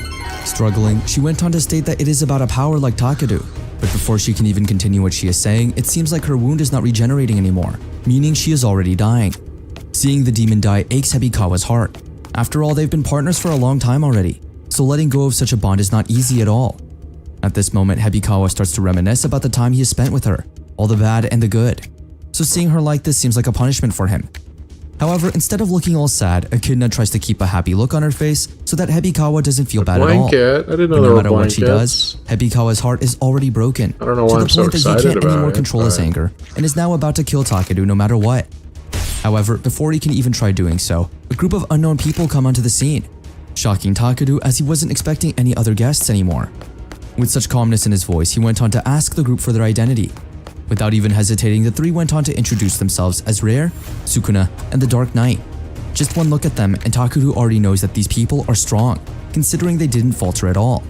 Struggling, she went on to state that it is about a power like Takeru. But before she can even continue what she is saying, it seems like her wound is not regenerating anymore, meaning she is already dying. Seeing the demon die aches Hebikawa's heart. After all, they've been partners for a long time already, so letting go of such a bond is not easy at all. At this moment, Hebikawa starts to reminisce about the time he has spent with her, all the bad and the good. So seeing her like this seems like a punishment for him. However, instead of looking all sad, Echidna tries to keep a happy look on her face so that Hebikawa doesn't feel bad at all. Blanket. I didn't know But there no were matter what she blankets. does, Hebikawa's heart is already broken. I don't know to why the I'm so point that he excited can't about anymore it, control his but- anger and is now about to kill Takeru no matter what. However, before he can even try doing so, a group of unknown people come onto the scene, shocking Takeru as he wasn't expecting any other guests anymore. With such calmness in his voice, he went on to ask the group for their identity. Without even hesitating, the three went on to introduce themselves as Rare, Sukuna, and the Dark Knight. Just one look at them and Takeru already knows that these people are strong, considering they didn't falter at all.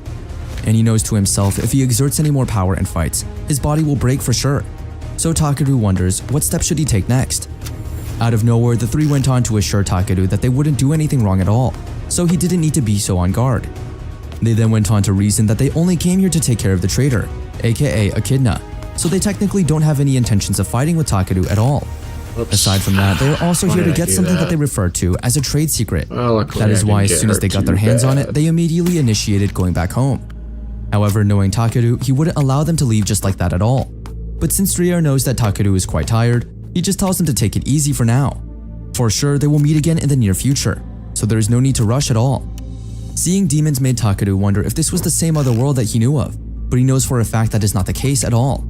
And he knows to himself if he exerts any more power and fights, his body will break for sure. So Takeru wonders what steps should he take next. Out of nowhere, the three went on to assure Takeru that they wouldn't do anything wrong at all, so he didn't need to be so on guard. They then went on to reason that they only came here to take care of the traitor, aka Echidna, so they technically don't have any intentions of fighting with Takeru at all. Oops. Aside from that, they are also Why here to did I get do something that that? they refer to as a trade secret. Well, luckily That is I why didn't as get soon as hurt they got too their hands on it, bad. they immediately initiated going back home. However, knowing Takeru, he wouldn't allow them to leave just like that at all. But since Rare knows that Takeru is quite tired, he just tells them to take it easy for now. For sure, they will meet again in the near future, so there is no need to rush at all. Seeing demons made Takeru wonder if this was the same other world that he knew of, but he knows for a fact that is not the case at all.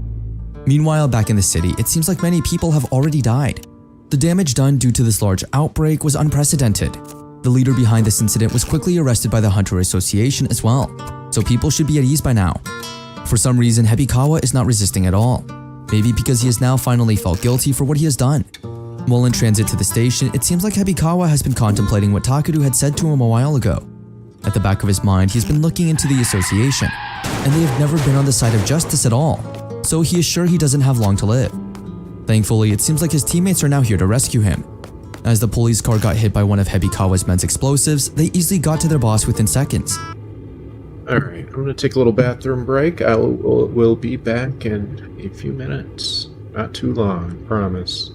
Meanwhile, back in the city, it seems like many people have already died. The damage done due to this large outbreak was unprecedented. The leader behind this incident was quickly arrested by the Hunter Association as well, so people should be at ease by now. For some reason, Hebikawa is not resisting at all, maybe because he has now finally felt guilty for what he has done. While in transit to the station, it seems like Hebikawa has been contemplating what Takeru had said to him a while ago. At the back of his mind, he has been looking into the association, and they have never been on the side of justice at all, so he is sure he doesn't have long to live. Thankfully, it seems like his teammates are now here to rescue him. As the police car got hit by one of Hebikawa's men's explosives, they easily got to their boss within seconds. Alright, I'm gonna take a little bathroom break. We'll be back in a few minutes. Not too long, promise.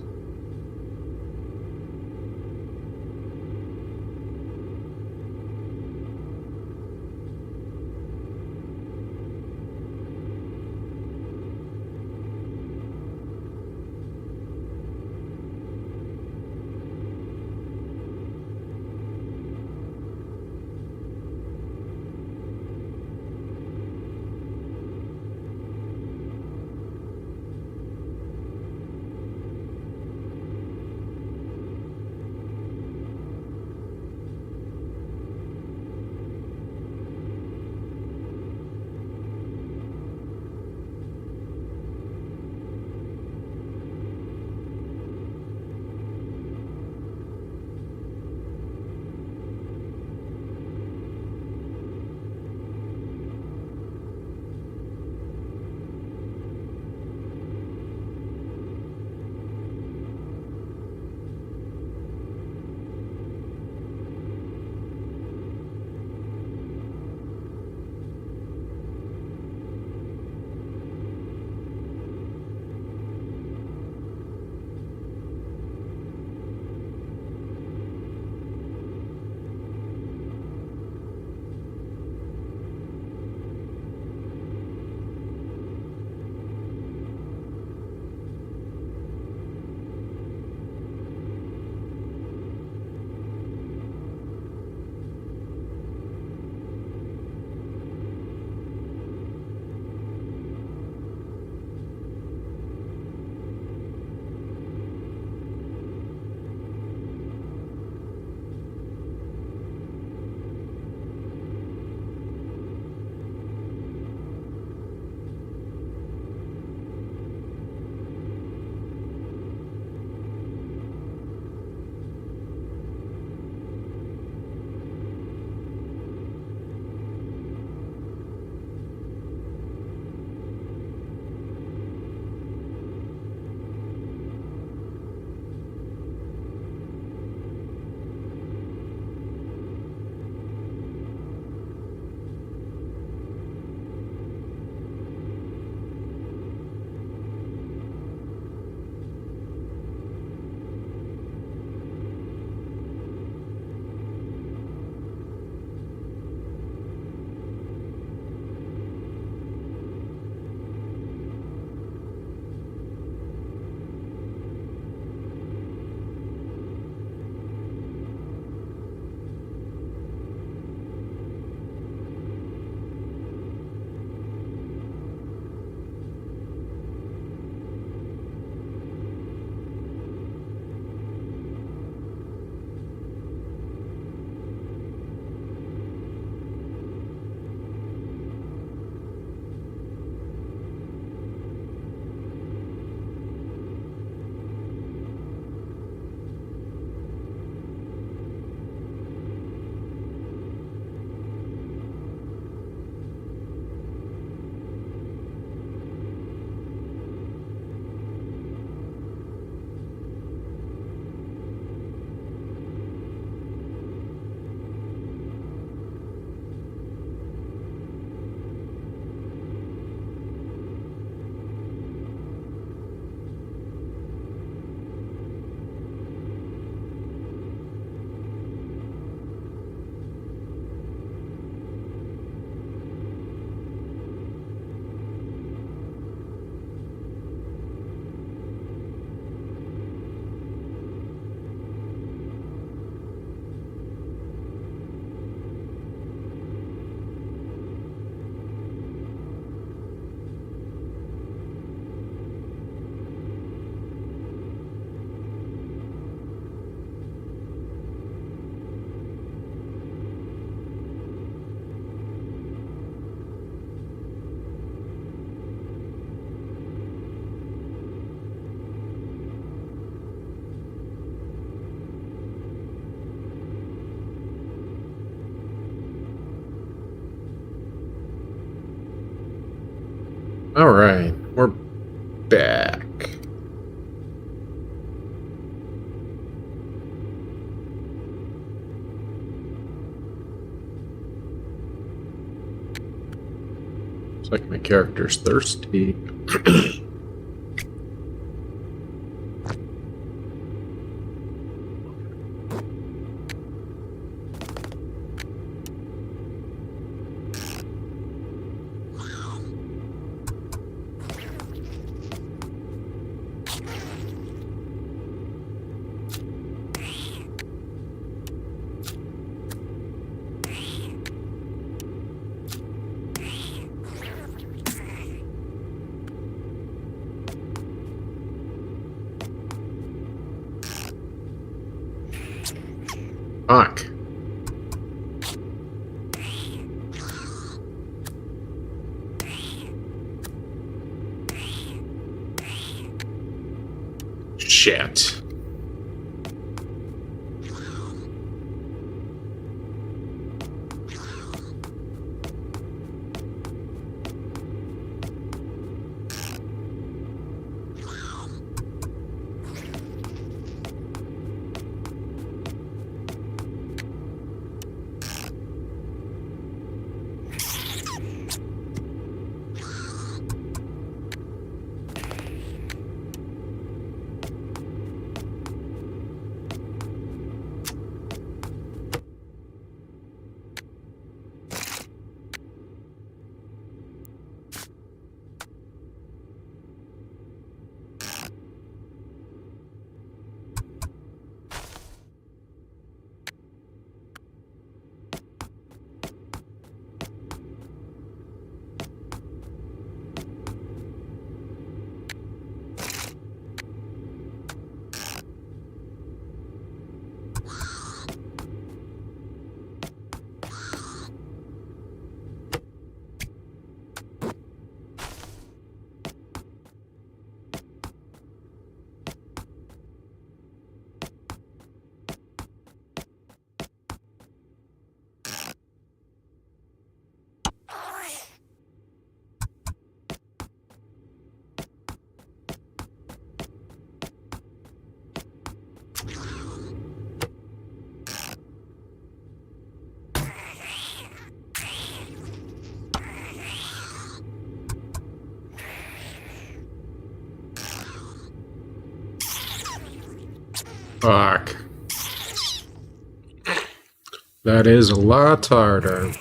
Alright, we're back. Looks like my character's thirsty. Fuck. Shit. Fuck. That is a lot harder.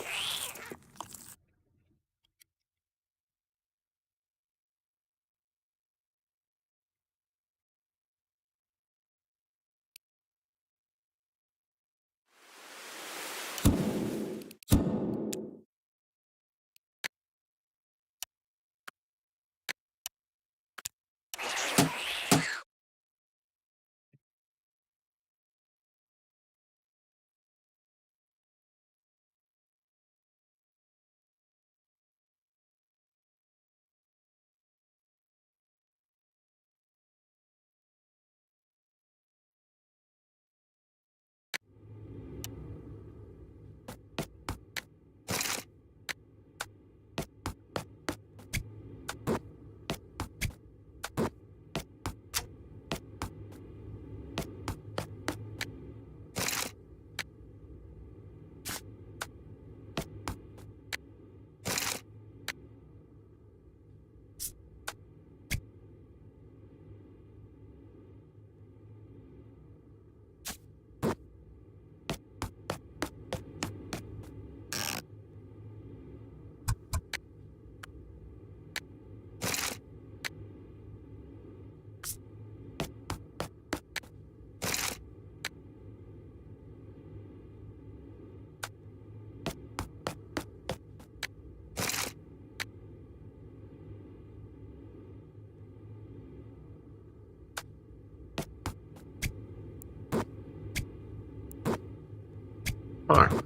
Fuck.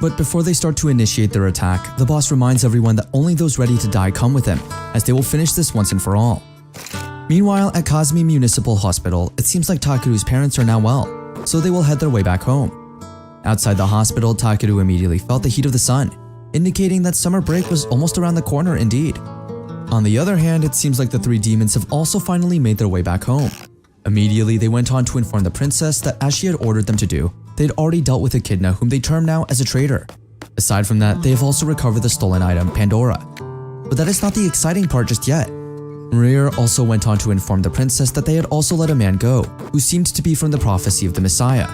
But before they start to initiate their attack, the boss reminds everyone that only those ready to die come with him, as they will finish this once and for all. Meanwhile, at Kazumi Municipal Hospital, it seems like Takeru's parents are now well, so they will head their way back home. Outside the hospital, Takeru immediately felt the heat of the sun, indicating that summer break was almost around the corner indeed. On the other hand, it seems like the three demons have also finally made their way back home. Immediately, they went on to inform the princess that as she had ordered them to do, they had already dealt with Echidna, whom they term now as a traitor. Aside from that, they have also recovered the stolen item, Pandora. But that is not the exciting part just yet. Rear also went on to inform the princess that they had also let a man go, who seemed to be from the prophecy of the Messiah.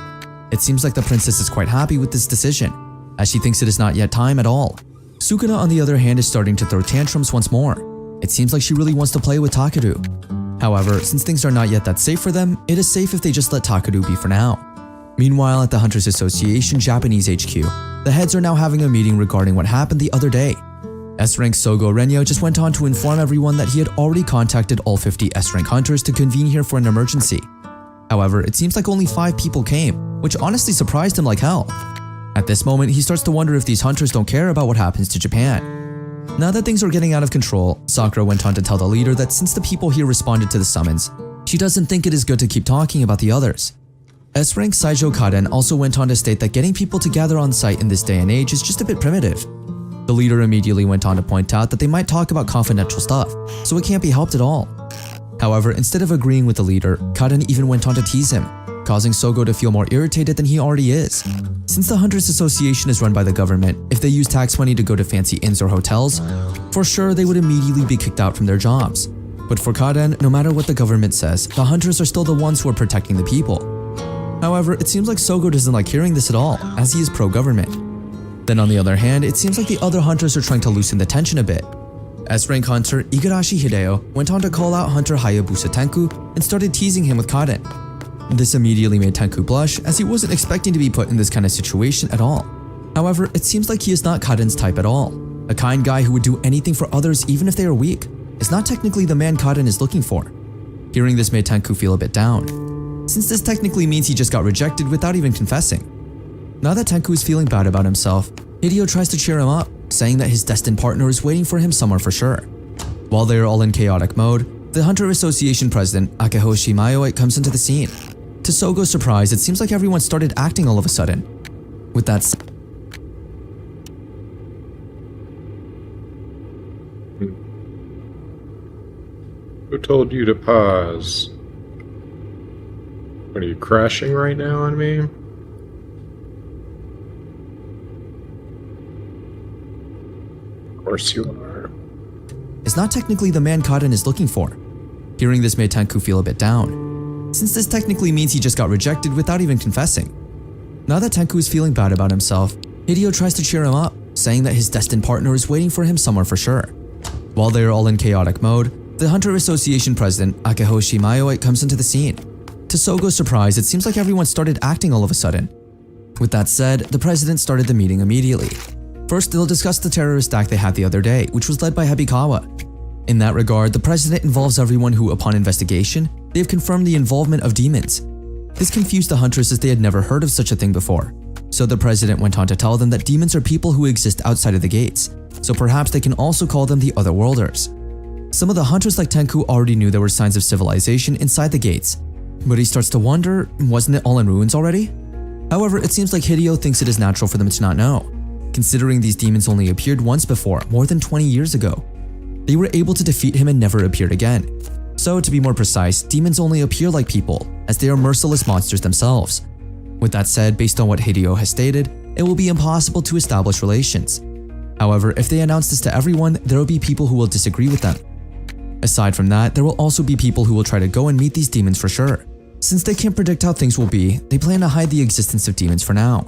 It seems like the princess is quite happy with this decision, as she thinks it is not yet time at all. Sukuna, on the other hand, is starting to throw tantrums once more. It seems like she really wants to play with Takeru. However, since things are not yet that safe for them, it is safe if they just let Takeru be for now. Meanwhile, at the Hunters Association Japanese HQ, the heads are now having a meeting regarding what happened the other day. S-Rank Sogo Renyo just went on to inform everyone that he had already contacted all 50 S-Rank Hunters to convene here for an emergency. However, it seems like only 5 people came, which honestly surprised him like hell. At this moment, he starts to wonder if these hunters don't care about what happens to Japan. Now that things are getting out of control, Sakura went on to tell the leader that since the people here responded to the summons, she doesn't think it is good to keep talking about the others. S-Rank Saijo Karen also went on to state that getting people to gather on site in this day and age is just a bit primitive. The leader immediately went on to point out that they might talk about confidential stuff, so it can't be helped at all. However, instead of agreeing with the leader, Karen even went on to tease him, causing Sogo to feel more irritated than he already is. Since the Hunters Association is run by the government, if they use tax money to go to fancy inns or hotels, for sure they would immediately be kicked out from their jobs. But for Karen, no matter what the government says, the hunters are still the ones who are protecting the people. However, it seems like Sogo doesn't like hearing this at all, as he is pro-government. Then on the other hand, it seems like the other hunters are trying to loosen the tension a bit. S-Rank Hunter Igarashi Hideo went on to call out Hunter Hayabusa Tenku and started teasing him with Karen. This immediately made Tenku blush, as he wasn't expecting to be put in this kind of situation at all. However, it seems like he is not Karen's type at all. A kind guy who would do anything for others even if they are weak is not technically the man Karen is looking for. Hearing this made Tenku feel a bit down, since this technically means he just got rejected without even confessing. Now that Tenku is feeling bad about himself, Hideo tries to cheer him up, saying that his destined partner is waiting for him somewhere for sure. While they are all in chaotic mode, the Hunter Association president Akehoshi Mayoe comes into the scene. To Sogo's surprise, it seems like everyone started acting all of a sudden. With that said, who told you to pause? What, are you crashing right now on me? Of course you are. is not technically the man Karen is looking for. Hearing this made Tenku feel a bit down, since this technically means he just got rejected without even confessing. Now that Tenku is feeling bad about himself, Hideo tries to cheer him up, saying that his destined partner is waiting for him somewhere for sure. While they are all in chaotic mode, the Hunter Association president Akehoshi Mayoe comes into the scene. To Sogo's surprise, it seems like everyone started acting all of a sudden. With that said, the president started the meeting immediately. First, they'll discuss the terrorist act they had the other day, which was led by Hebikawa. In that regard, the president involves everyone who, upon investigation, they have confirmed the involvement of demons. This confused the hunters as they had never heard of such a thing before. So the president went on to tell them that demons are people who exist outside of the gates, so perhaps they can also call them the Otherworlders. Some of the hunters like Tenku already knew there were signs of civilization inside the gates, but he starts to wonder, wasn't it all in ruins already? However, it seems like Hideo thinks it is natural for them to not know, considering these demons only appeared once before, more than 20 years ago. They were able to defeat him and never appeared again. So to be more precise, demons only appear like people, as they are merciless monsters themselves. With that said, based on what Hideo has stated, it will be impossible to establish relations. However, if they announce this to everyone, there will be people who will disagree with them. Aside from that, there will also be people who will try to go and meet these demons for sure. Since they can't predict how things will be, they plan to hide the existence of demons for now.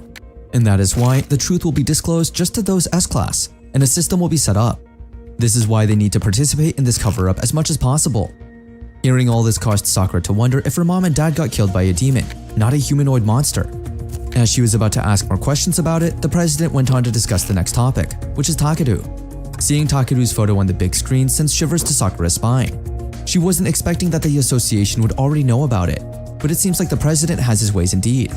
And that is why the truth will be disclosed just to those S-Class, and a system will be set up. This is why they need to participate in this cover-up as much as possible. Hearing all this caused Sakura to wonder if her mom and dad got killed by a demon, not a humanoid monster. As she was about to ask more questions about it, the president went on to discuss the next topic, which is Takeru. Seeing Takeru's photo on the big screen sends shivers to Sakura's spine. She wasn't expecting that the association would already know about it, but it seems like the president has his ways indeed.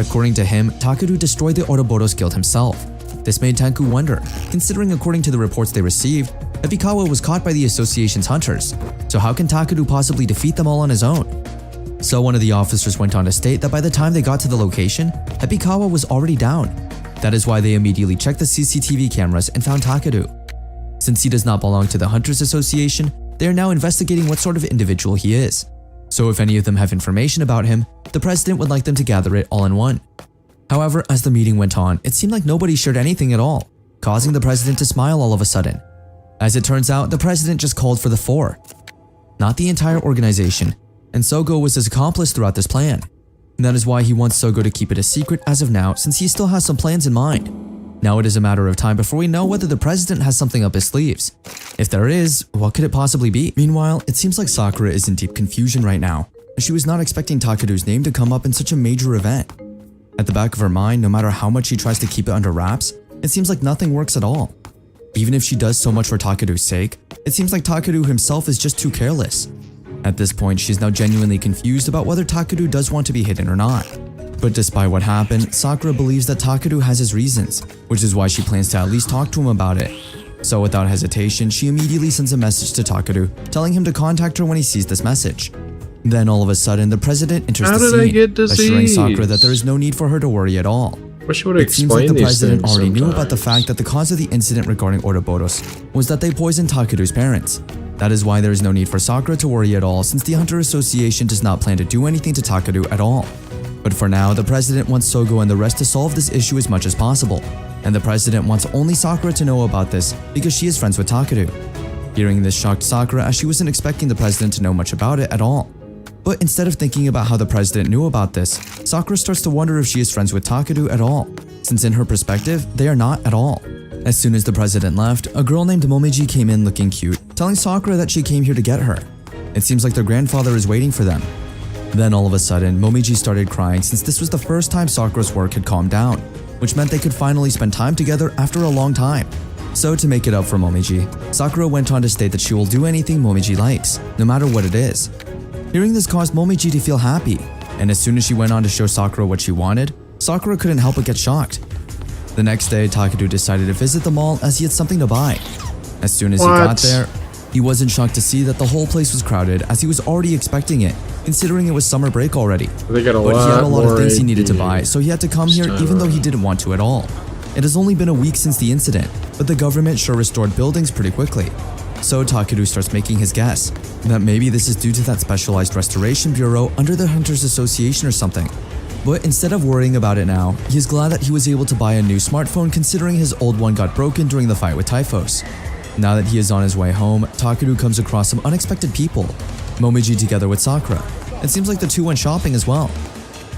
According to him, Takeru destroyed the Ouroboros guild himself. This made Tenku wonder, considering according to the reports they received, Ebikawa was caught by the association's hunters, so how can Takeru possibly defeat them all on his own? So one of the officers went on to state that by the time they got to the location, Ebikawa was already down. That is why they immediately checked the CCTV cameras and found Takeru. Since he does not belong to the Hunters Association, they are now investigating what sort of individual he is. So if any of them have information about him, the president would like them to gather it all in one. However, as the meeting went on, it seemed like nobody shared anything at all, causing the president to smile all of a sudden. As it turns out, the president just called for the four, not the entire organization, and Sogo was his accomplice throughout this plan. And that is why he wants Sogo to keep it a secret as of now, since he still has some plans in mind. Now it is a matter of time before we know whether the president has something up his sleeves. If there is, what could it possibly be? Meanwhile, it seems like Sakura is in deep confusion right now, as she was not expecting Takeru's name to come up in such a major event. At the back of her mind, no matter how much she tries to keep it under wraps, it seems like nothing works at all. Even if she does so much for Takeru's sake, it seems like Takeru himself is just too careless. At this point, she is now genuinely confused about whether Takeru does want to be hidden or not. But despite what happened, Sakura believes that Takeru has his reasons, which is why she plans to at least talk to him about it. So without hesitation, she immediately sends a message to Takeru, telling him to contact her when he sees this message. Then all of a sudden, the president enters the scene, assuring Sakura that there is no need for her to worry at all. Wish you would It seems like the president already knew sometimes. about the fact that the cause of the incident regarding Ouroboros was that they poisoned Takeru's parents. That is why there is no need for Sakura to worry at all, since the Hunter Association does not plan to do anything to Takeru at all. But for now, the president wants Sogo and the rest to solve this issue as much as possible, and the president wants only Sakura to know about this because she is friends with Takeru. Hearing this shocked Sakura, as she wasn't expecting the president to know much about it at all. But instead of thinking about how the president knew about this, Sakura starts to wonder if she is friends with Takeru at all, since in her perspective, they are not at all. As soon as the president left, a girl named Momiji came in looking cute, telling Sakura that she came here to get her. It seems like their grandfather is waiting for them. Then all of a sudden, Momiji started crying since this was the first time Sakura's work had calmed down, which meant they could finally spend time together after a long time. So to make it up for Momiji, Sakura went on to state that she will do anything Momiji likes, no matter what it is. Hearing this caused Momiji to feel happy, and as soon as she went on to show Sakura what she wanted, Sakura couldn't help but get shocked. The next day, Takeru decided to visit the mall as he had something to buy. As soon as he got there, he wasn't shocked to see that the whole place was crowded, as he was already expecting it, considering it was summer break already. They got But he had a lot of things he needed to more buy, so he had to come here even though he didn't want to at all. It has only been a week since the incident, but the government sure restored buildings pretty quickly. So Takeru starts making his guess, that maybe this is due to that specialized restoration bureau under the Hunters Association or something. But instead of worrying about it now, he is glad that he was able to buy a new smartphone considering his old one got broken during the fight with Typhos. Now that he is on his way home, Takeru comes across some unexpected people, Momiji together with Sakura. It seems like the two went shopping as well.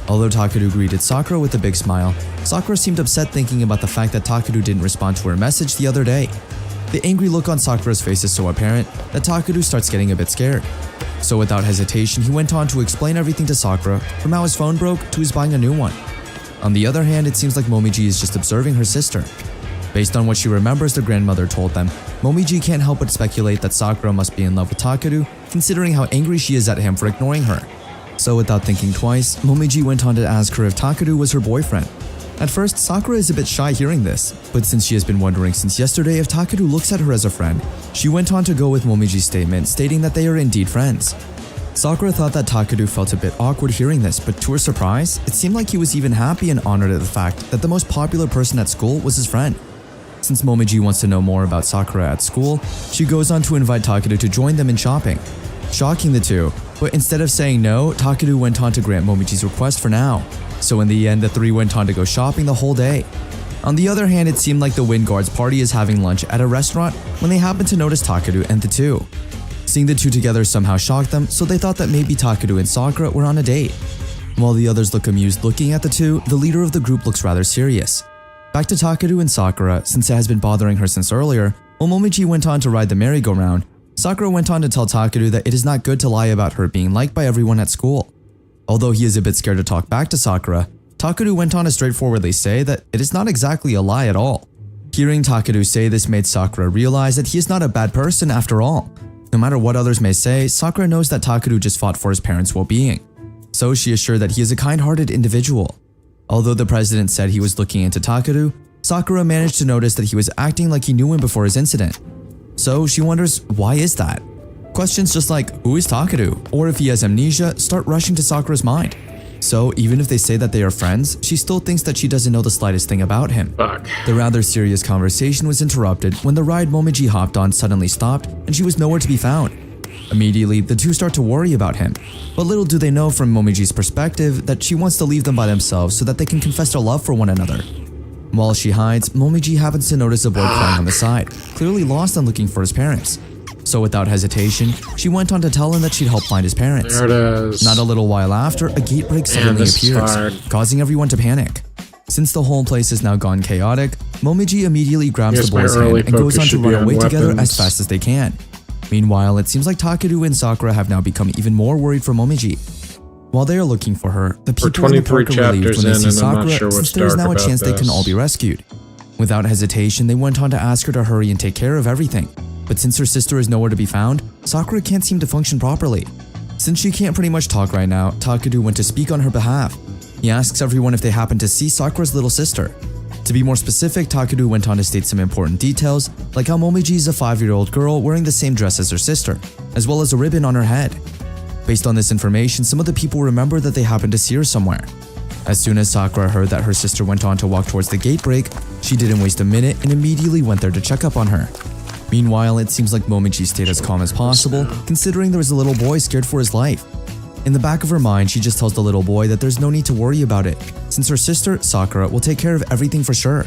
Although Takeru greeted Sakura with a big smile, Sakura seemed upset thinking about the fact that Takeru didn't respond to her message the other day. The angry look on Sakura's face is so apparent that Takeru starts getting a bit scared. So without hesitation, he went on to explain everything to Sakura, from how his phone broke to his buying a new one. On the other hand, it seems like Momiji is just observing her sister. Based on what she remembers the grandmother told them, Momiji can't help but speculate that Sakura must be in love with Takeru, considering how angry she is at him for ignoring her. So without thinking twice, Momiji went on to ask her if Takeru was her boyfriend. At first, Sakura is a bit shy hearing this, but since she has been wondering since yesterday if Takeru looks at her as a friend, she went on to go with Momiji's statement stating that they are indeed friends. Sakura thought that Takeru felt a bit awkward hearing this, but to her surprise, it seemed like he was even happy and honored at the fact that the most popular person at school was his friend. Since Momiji wants to know more about Sakura at school, she goes on to invite Takeru to join them in shopping, shocking the two, but instead of saying no, Takeru went on to grant Momiji's request for now. So in the end, the three went on to go shopping the whole day. On the other hand, it seemed like the Wind Guard's party is having lunch at a restaurant when they happened to notice Takeru and the two. Seeing the two together somehow shocked them, so they thought that maybe Takeru and Sakura were on a date. While the others look amused looking at the two, the leader of the group looks rather serious. Back to Takeru and Sakura, since it has been bothering her since earlier, while Momiji went on to ride the merry-go-round, Sakura went on to tell Takeru that it is not good to lie about her being liked by everyone at school. Although he is a bit scared to talk back to Sakura, Takeru went on to straightforwardly say that it is not exactly a lie at all. Hearing Takeru say this made Sakura realize that he is not a bad person after all. No matter what others may say, Sakura knows that Takeru just fought for his parents' well-being. So she is sure that he is a kind-hearted individual. Although the president said he was looking into Takeru, Sakura managed to notice that he was acting like he knew him before his incident. So she wonders, why is that? Questions just like, who is Takeru? Or if he has amnesia, start rushing to Sakura's mind. So even if they say that they are friends, she still thinks that she doesn't know the slightest thing about him. Fuck. The rather serious conversation was interrupted when the ride Momiji hopped on suddenly stopped and she was nowhere to be found. Immediately, the two start to worry about him, but little do they know from Momiji's perspective that she wants to leave them by themselves so that they can confess their love for one another. While she hides, Momiji happens to notice a boy crying on the side, clearly lost and looking for his parents. So without hesitation, she went on to tell him that she'd help find his parents. There it is. Not a little while after, a gate break suddenly this is appears, hard. causing everyone to panic. Since the whole place has now gone chaotic, Momiji immediately grabs Guess the my boy's early hand and goes focus on to should run be on away together as weapons. fast as they can. Meanwhile, it seems like Takeru and Sakura have now become even more worried for Momiji. While they are looking for her, the We're people in the 23 park are relieved when they chapters see in, and I'm not Sakura sure since what's there is dark now a about chance they can this. all be rescued. Without hesitation, they went on to ask her to hurry and take care of everything. But since her sister is nowhere to be found, Sakura can't seem to function properly. Since she can't pretty much talk right now, Takeru went to speak on her behalf. He asks everyone if they happen to see Sakura's little sister. To be more specific, Takeru went on to state some important details, like how Momiji is a 5-year-old girl wearing the same dress as her sister, as well as a ribbon on her head. Based on this information, some of the people remember that they happened to see her somewhere. As soon as Sakura heard that her sister went on to walk towards the gate break, she didn't waste a minute and immediately went there to check up on her. Meanwhile, it seems like Momiji stayed as calm as possible, considering there was a little boy scared for his life. In the back of her mind, she just tells the little boy that there's no need to worry about it, since her sister, Sakura, will take care of everything for sure.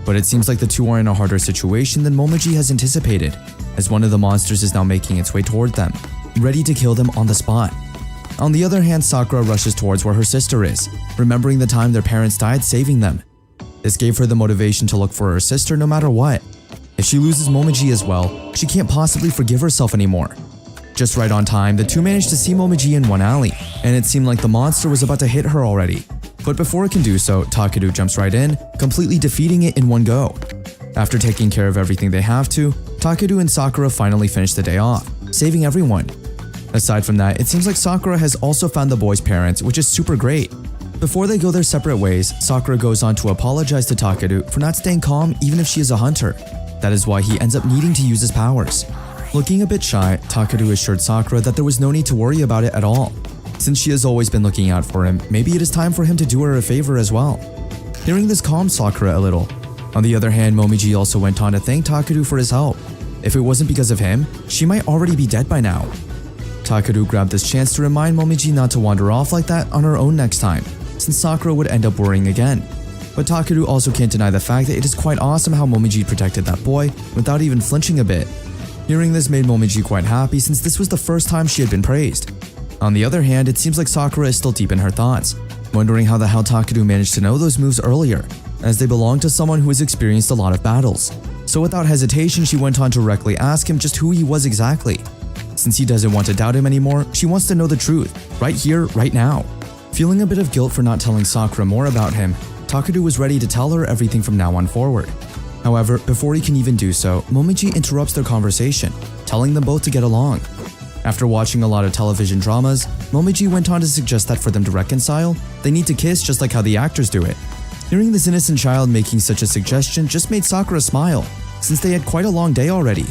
But it seems like the two are in a harder situation than Momiji has anticipated, as one of the monsters is now making its way toward them, ready to kill them on the spot. On the other hand, Sakura rushes towards where her sister is, remembering the time their parents died saving them. This gave her the motivation to look for her sister no matter what. If she loses Momiji as well, she can't possibly forgive herself anymore. Just right on time, the two managed to see Momiji in one alley, and it seemed like the monster was about to hit her already. But before it can do so, Takeru jumps right in, completely defeating it in one go. After taking care of everything they have to, Takeru and Sakura finally finish the day off, saving everyone. Aside from that, it seems like Sakura has also found the boy's parents, which is super great. Before they go their separate ways, Sakura goes on to apologize to Takeru for not staying calm even if she is a hunter. That is why he ends up needing to use his powers. Looking a bit shy, Takeru assured Sakura that there was no need to worry about it at all. Since she has always been looking out for him, maybe it is time for him to do her a favor as well. Hearing this calmed Sakura a little. On the other hand, Momiji also went on to thank Takeru for his help. If it wasn't because of him, she might already be dead by now. Takeru grabbed this chance to remind Momiji not to wander off like that on her own next time, since Sakura would end up worrying again. But Takeru also can't deny the fact that it is quite awesome how Momiji protected that boy without even flinching a bit. Hearing this made Momiji quite happy since this was the first time she had been praised. On the other hand, it seems like Sakura is still deep in her thoughts, wondering how the hell Takeru managed to know those moves earlier, as they belong to someone who has experienced a lot of battles. So without hesitation, she went on to directly ask him just who he was exactly. Since he doesn't want to doubt him anymore, she wants to know the truth, right here, right now. Feeling a bit of guilt for not telling Sakura more about him, Takeru was ready to tell her everything from now on forward. However, before he can even do so, Momiji interrupts their conversation, telling them both to get along. After watching a lot of television dramas, Momiji went on to suggest that for them to reconcile, they need to kiss just like how the actors do it. Hearing this innocent child making such a suggestion just made Sakura smile, since they had quite a long day already.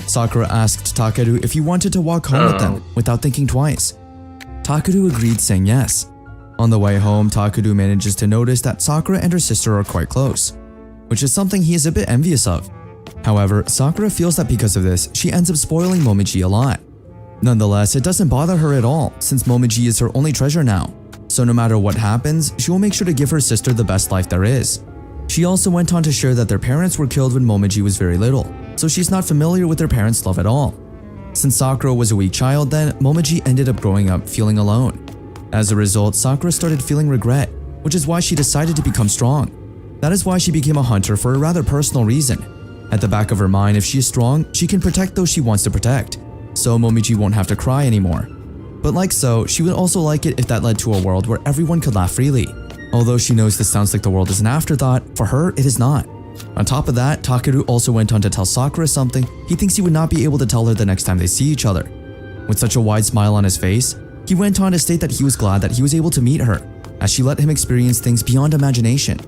Sakura asked Takeru if he wanted to walk home with them without thinking twice. Takeru agreed, saying yes. On the way home, Takeru manages to notice that Sakura and her sister are quite close, which is something he is a bit envious of. However, Sakura feels that because of this, she ends up spoiling Momiji a lot. Nonetheless, it doesn't bother her at all, since Momiji is her only treasure now. So no matter what happens, she will make sure to give her sister the best life there is. She also went on to share that their parents were killed when Momiji was very little, so she's not familiar with their parents' love at all. Since Sakura was a weak child then, Momiji ended up growing up feeling alone. As a result, Sakura started feeling regret, which is why she decided to become strong. That is why she became a hunter for a rather personal reason. At the back of her mind, if she is strong, she can protect those she wants to protect, so Momiji won't have to cry anymore. But like so, she would also like it if that led to a world where everyone could laugh freely. Although she knows this sounds like the world is an afterthought, for her it is not. On top of that, Takeru also went on to tell Sakura something he thinks he would not be able to tell her the next time they see each other. With such a wide smile on his face, he went on to state that he was glad that he was able to meet her, as she let him experience things beyond imagination.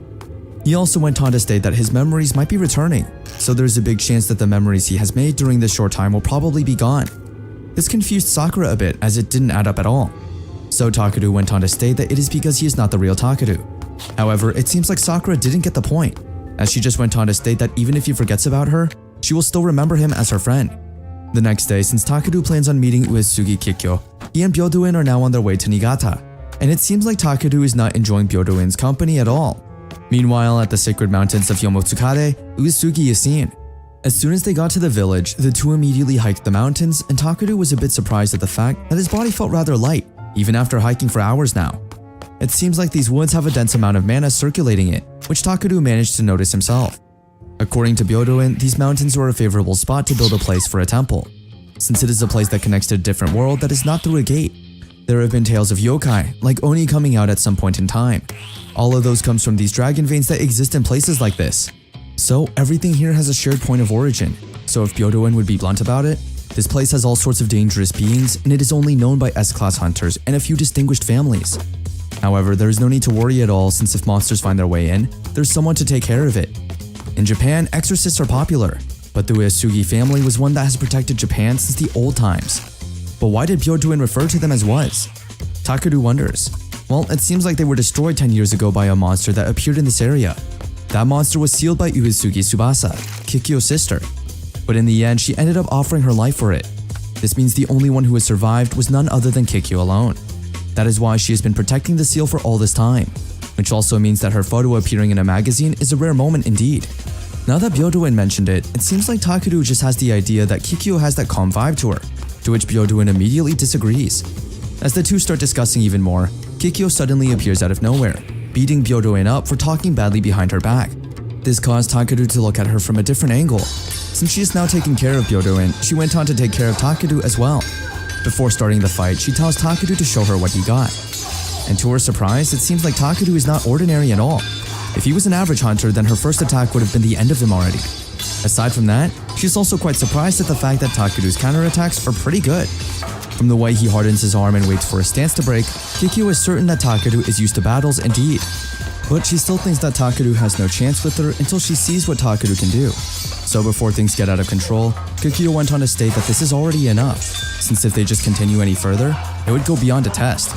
He also went on to state that his memories might be returning, so there's a big chance that the memories he has made during this short time will probably be gone. This confused Sakura a bit as it didn't add up at all. So Takeru went on to state that it is because he is not the real Takeru. However, it seems like Sakura didn't get the point, as she just went on to state that even if he forgets about her, she will still remember him as her friend. The next day, since Takeru plans on meeting Uesugi Kikyo, he and Byodoin are now on their way to Niigata, and it seems like Takeru is not enjoying Byodoin's company at all. Meanwhile, at the sacred mountains of Yomotsukade, Uesugi is seen. As soon as they got to the village, the two immediately hiked the mountains, and Takeru was a bit surprised at the fact that his body felt rather light, even after hiking for hours now. It seems like these woods have a dense amount of mana circulating it, which Takeru managed to notice himself. According to Byodoin, these mountains were a favorable spot to build a place for a temple, since it is a place that connects to a different world that is not through a gate. There have been tales of yokai, like Oni coming out at some point in time. All of those comes from these dragon veins that exist in places like this. So everything here has a shared point of origin, so if Byodoin would be blunt about it, this place has all sorts of dangerous beings and it is only known by S-class hunters and a few distinguished families. However, there is no need to worry at all since if monsters find their way in, there's someone to take care of it. In Japan, exorcists are popular, but the Uesugi family was one that has protected Japan since the old times. But why did Byodoin refer to them as was? Takeru wonders. Well, it seems like they were destroyed 10 years ago by a monster that appeared in this area. That monster was sealed by Uesugi Tsubasa, Kikyo's sister. But in the end, she ended up offering her life for it. This means the only one who has survived was none other than Kikyo alone. That is why she has been protecting the seal for all this time, which also means that her photo appearing in a magazine is a rare moment indeed. Now that Byodoin mentioned it, it seems like Takeru just has the idea that Kikyo has that calm vibe to her, to which Byodoin immediately disagrees. As the two start discussing even more, Kikyo suddenly appears out of nowhere, beating Byodoin up for talking badly behind her back. This caused Takeru to look at her from a different angle. Since she is now taking care of Byodoin, she went on to take care of Takeru as well. Before starting the fight, she tells Takeru to show her what he got. And to her surprise, it seems like Takeru is not ordinary at all. If he was an average hunter, then her first attack would have been the end of him already. Aside from that, she's also quite surprised at the fact that Takeru's counterattacks are pretty good. From the way he hardens his arm and waits for his stance to break, Kikyo is certain that Takeru is used to battles indeed. But she still thinks that Takeru has no chance with her until she sees what Takeru can do. So before things get out of control, Kikyo went on to state that this is already enough, since if they just continue any further, it would go beyond a test.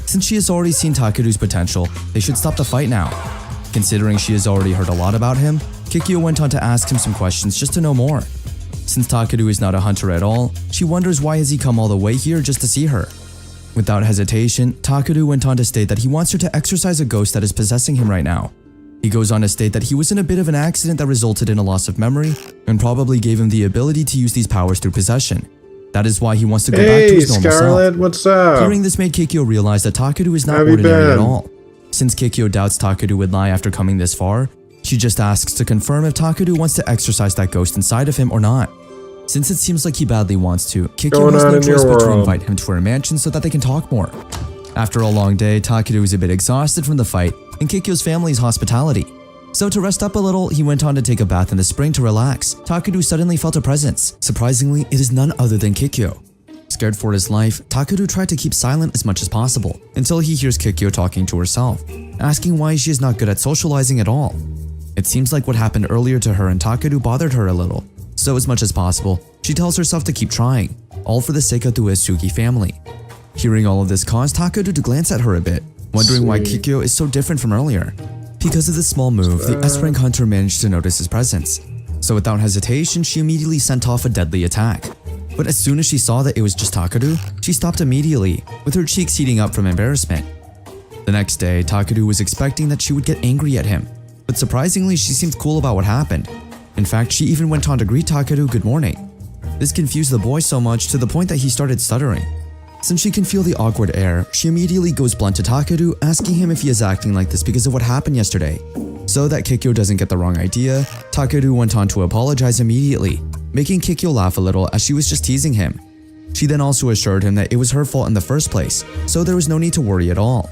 Since she has already seen Takeru's potential, they should stop the fight now. Considering she has already heard a lot about him, Kikyo went on to ask him some questions just to know more. Since Takeru is not a hunter at all, she wonders why has he come all the way here just to see her. Without hesitation, Takeru went on to state that he wants her to exorcise a ghost that is possessing him right now. He goes on to state that he was in a bit of an accident that resulted in a loss of memory and probably gave him the ability to use these powers through possession. That is why he wants to go back to his normal Scarlet, self. what's up? Hearing this made Kikyo realize that Takeru is not How have you ordinary at been? all. Since Kikyo doubts Takeru would lie after coming this far, she just asks to confirm if Takeru wants to exorcise that ghost inside of him or not. Since it seems like he badly wants to, Kikyo Going has on no in your choice but to world? invite him to her mansion so that they can talk more. After a long day, Takeru is a bit exhausted from the fight and Kikyo's family's hospitality. So to rest up a little, he went on to take a bath in the spring to relax. Takeru suddenly felt a presence. Surprisingly, it is none other than Kikyo. Scared for his life, Takeru tried to keep silent as much as possible until he hears Kikyo talking to herself, asking why she is not good at socializing at all. It seems like what happened earlier to her and Takeru bothered her a little, so as much as possible, she tells herself to keep trying, all for the sake of the Uesugi family. Hearing all of this caused Takeru to glance at her a bit, wondering why Kikyo is so different from earlier. Because of this small move, the S-rank hunter managed to notice his presence, so without hesitation, she immediately sent off a deadly attack. But as soon as she saw that it was just Takeru, she stopped immediately, with her cheeks heating up from embarrassment. The next day, Takeru was expecting that she would get angry at him, but surprisingly, she seemed cool about what happened. In fact, she even went on to greet Takeru good morning. This confused the boy so much to the point that he started stuttering. Since she can feel the awkward air, she immediately goes blunt to Takeru, asking him if he is acting like this because of what happened yesterday. So that Kikyo doesn't get the wrong idea, Takeru went on to apologize immediately, making Kikyo laugh a little as she was just teasing him. She then also assured him that it was her fault in the first place, so there was no need to worry at all.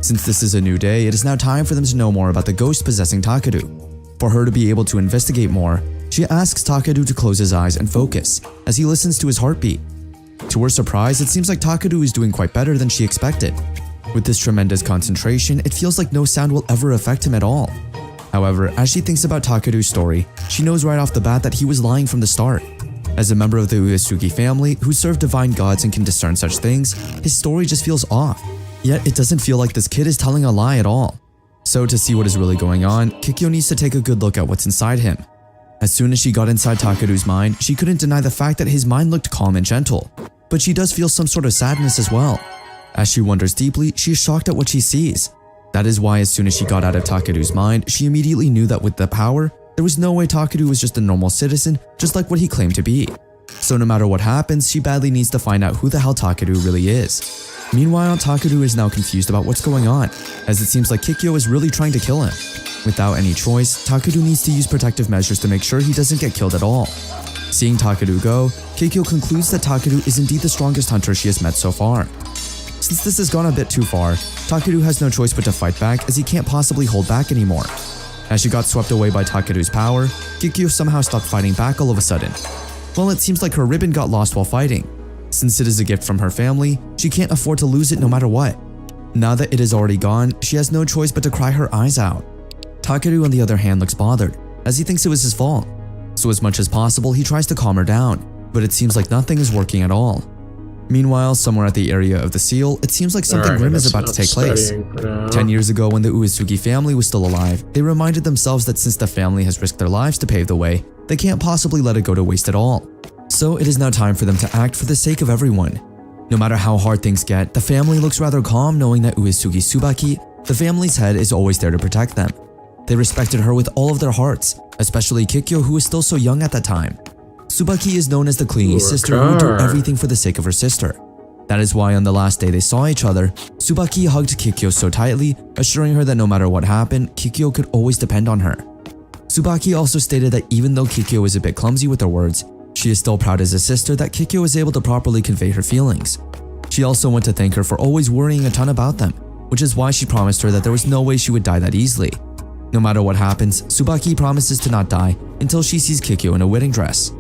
Since this is a new day, it is now time for them to know more about the ghost possessing Takeru. For her to be able to investigate more, she asks Takeru to close his eyes and focus as he listens to his heartbeat. To her surprise, it seems like Takeru is doing quite better than she expected. With this tremendous concentration, it feels like no sound will ever affect him at all. However, as she thinks about Takeru's story, she knows right off the bat that he was lying from the start. As a member of the Uesugi family who serve divine gods and can discern such things, his story just feels off. Yet it doesn't feel like this kid is telling a lie at all. So to see what is really going on, Kikyo needs to take a good look at what's inside him. As soon as she got inside Takeru's mind, she couldn't deny the fact that his mind looked calm and gentle. But she does feel some sort of sadness as well. As she wonders deeply, she is shocked at what she sees. That is why as soon as she got out of Takeru's mind, she immediately knew that with the power, there was no way Takeru was just a normal citizen, just like what he claimed to be. So no matter what happens, she badly needs to find out who the hell Takeru really is. Meanwhile, Takeru is now confused about what's going on, as it seems like Kikyo is really trying to kill him. Without any choice, Takeru needs to use protective measures to make sure he doesn't get killed at all. Seeing Takeru go, Kikyo concludes that Takeru is indeed the strongest hunter she has met so far. Since this has gone a bit too far, Takeru has no choice but to fight back as he can't possibly hold back anymore. As she got swept away by Takeru's power, Kikyo somehow stopped fighting back all of a sudden. Well, it seems like her ribbon got lost while fighting. Since it is a gift from her family, she can't afford to lose it no matter what. Now that it is already gone, she has no choice but to cry her eyes out. Takeru on the other hand looks bothered, as he thinks it was his fault. So as much as possible, he tries to calm her down, but it seems like nothing is working at all. Meanwhile, somewhere at the area of the seal, it seems like something grim is about to take place. 10 years ago, when the Uesugi family was still alive, they reminded themselves that since the family has risked their lives to pave the way, they can't possibly let it go to waste at all. So it is now time for them to act for the sake of everyone. No matter how hard things get, the family looks rather calm knowing that Uesugi Tsubaki, the family's head, is always there to protect them. They respected her with all of their hearts, especially Kikyo, who was still so young at that time. Tsubaki is known as the clingy sister who would do everything for the sake of her sister. That is why on the last day they saw each other, Tsubaki hugged Kikyo so tightly, assuring her that no matter what happened, Kikyo could always depend on her. Tsubaki also stated that even though Kikyo is a bit clumsy with her words, she is still proud as a sister that Kikyo was able to properly convey her feelings. She also went to thank her for always worrying a ton about them, which is why she promised her that there was no way she would die that easily. No matter what happens, Tsubaki promises to not die until she sees Kikyo in a wedding dress.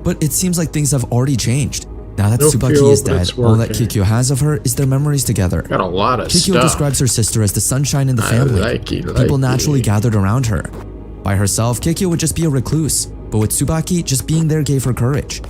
But it seems like things have already changed. Now that Tsubaki is dead, all that Kikyo has of her is their memories together. Got a lot of Kikyo stuff. describes her sister as the sunshine in the family. People naturally gathered around her. By herself, Kikyo would just be a recluse, but with Tsubaki, just being there gave her courage.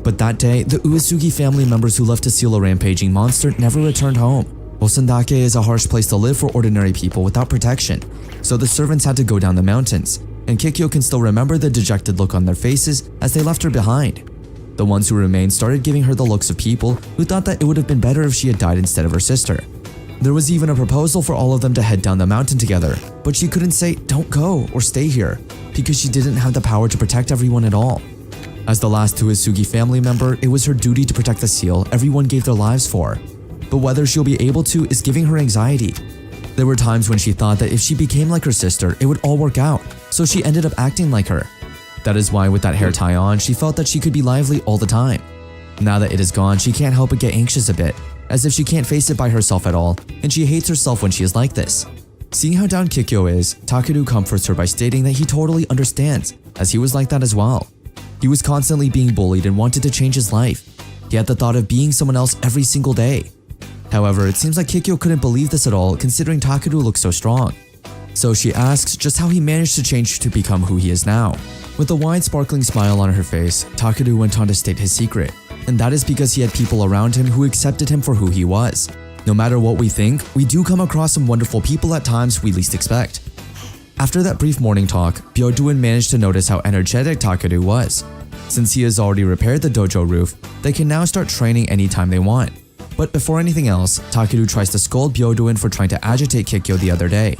But that day, the Uesugi family members who left to seal a rampaging monster never returned home. Osandake is a harsh place to live for ordinary people without protection, so the servants had to go down the mountains, and Kikyo can still remember the dejected look on their faces as they left her behind. The ones who remained started giving her the looks of people who thought that it would have been better if she had died instead of her sister. There was even a proposal for all of them to head down the mountain together, but she couldn't say don't go or stay here because she didn't have the power to protect everyone at all. As the last Uesugi family member, it was her duty to protect the seal everyone gave their lives for. But whether she'll be able to is giving her anxiety. There were times when she thought that if she became like her sister, it would all work out, so she ended up acting like her. That is why with that hair tie on, she felt that she could be lively all the time. Now that it is gone, she can't help but get anxious a bit, as if she can't face it by herself at all, and she hates herself when she is like this. Seeing how down Kikyo is, Takeru comforts her by stating that he totally understands, as he was like that as well. He was constantly being bullied and wanted to change his life. He had the thought of being someone else every single day. However, it seems like Kikyo couldn't believe this at all considering Takeru looks so strong. So she asks just how he managed to change to become who he is now. With a wide sparkling smile on her face, Takeru went on to state his secret, and that is because he had people around him who accepted him for who he was. No matter what we think, we do come across some wonderful people at times we least expect. After that brief morning talk, Byoduin managed to notice how energetic Takeru was. Since he has already repaired the dojo roof, they can now start training anytime they want. But before anything else, Takeru tries to scold Byoduin for trying to agitate Kikyo the other day.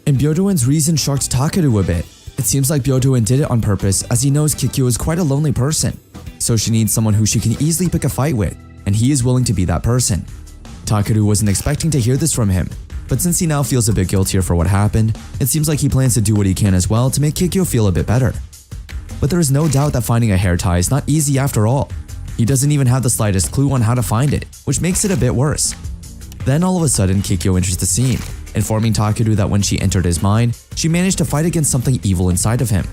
And Byoduin's reason shocked Takeru a bit. It seems like Byoduin did it on purpose as he knows Kikyo is quite a lonely person. So she needs someone who she can easily pick a fight with, and he is willing to be that person. Takeru wasn't expecting to hear this from him, but since he now feels a bit guiltier for what happened, it seems like he plans to do what he can as well to make Kikyo feel a bit better. But there is no doubt that finding a hair tie is not easy after all. He doesn't even have the slightest clue on how to find it, which makes it a bit worse. Then all of a sudden, Kikyo enters the scene, informing Takeru that when she entered his mind, she managed to fight against something evil inside of him.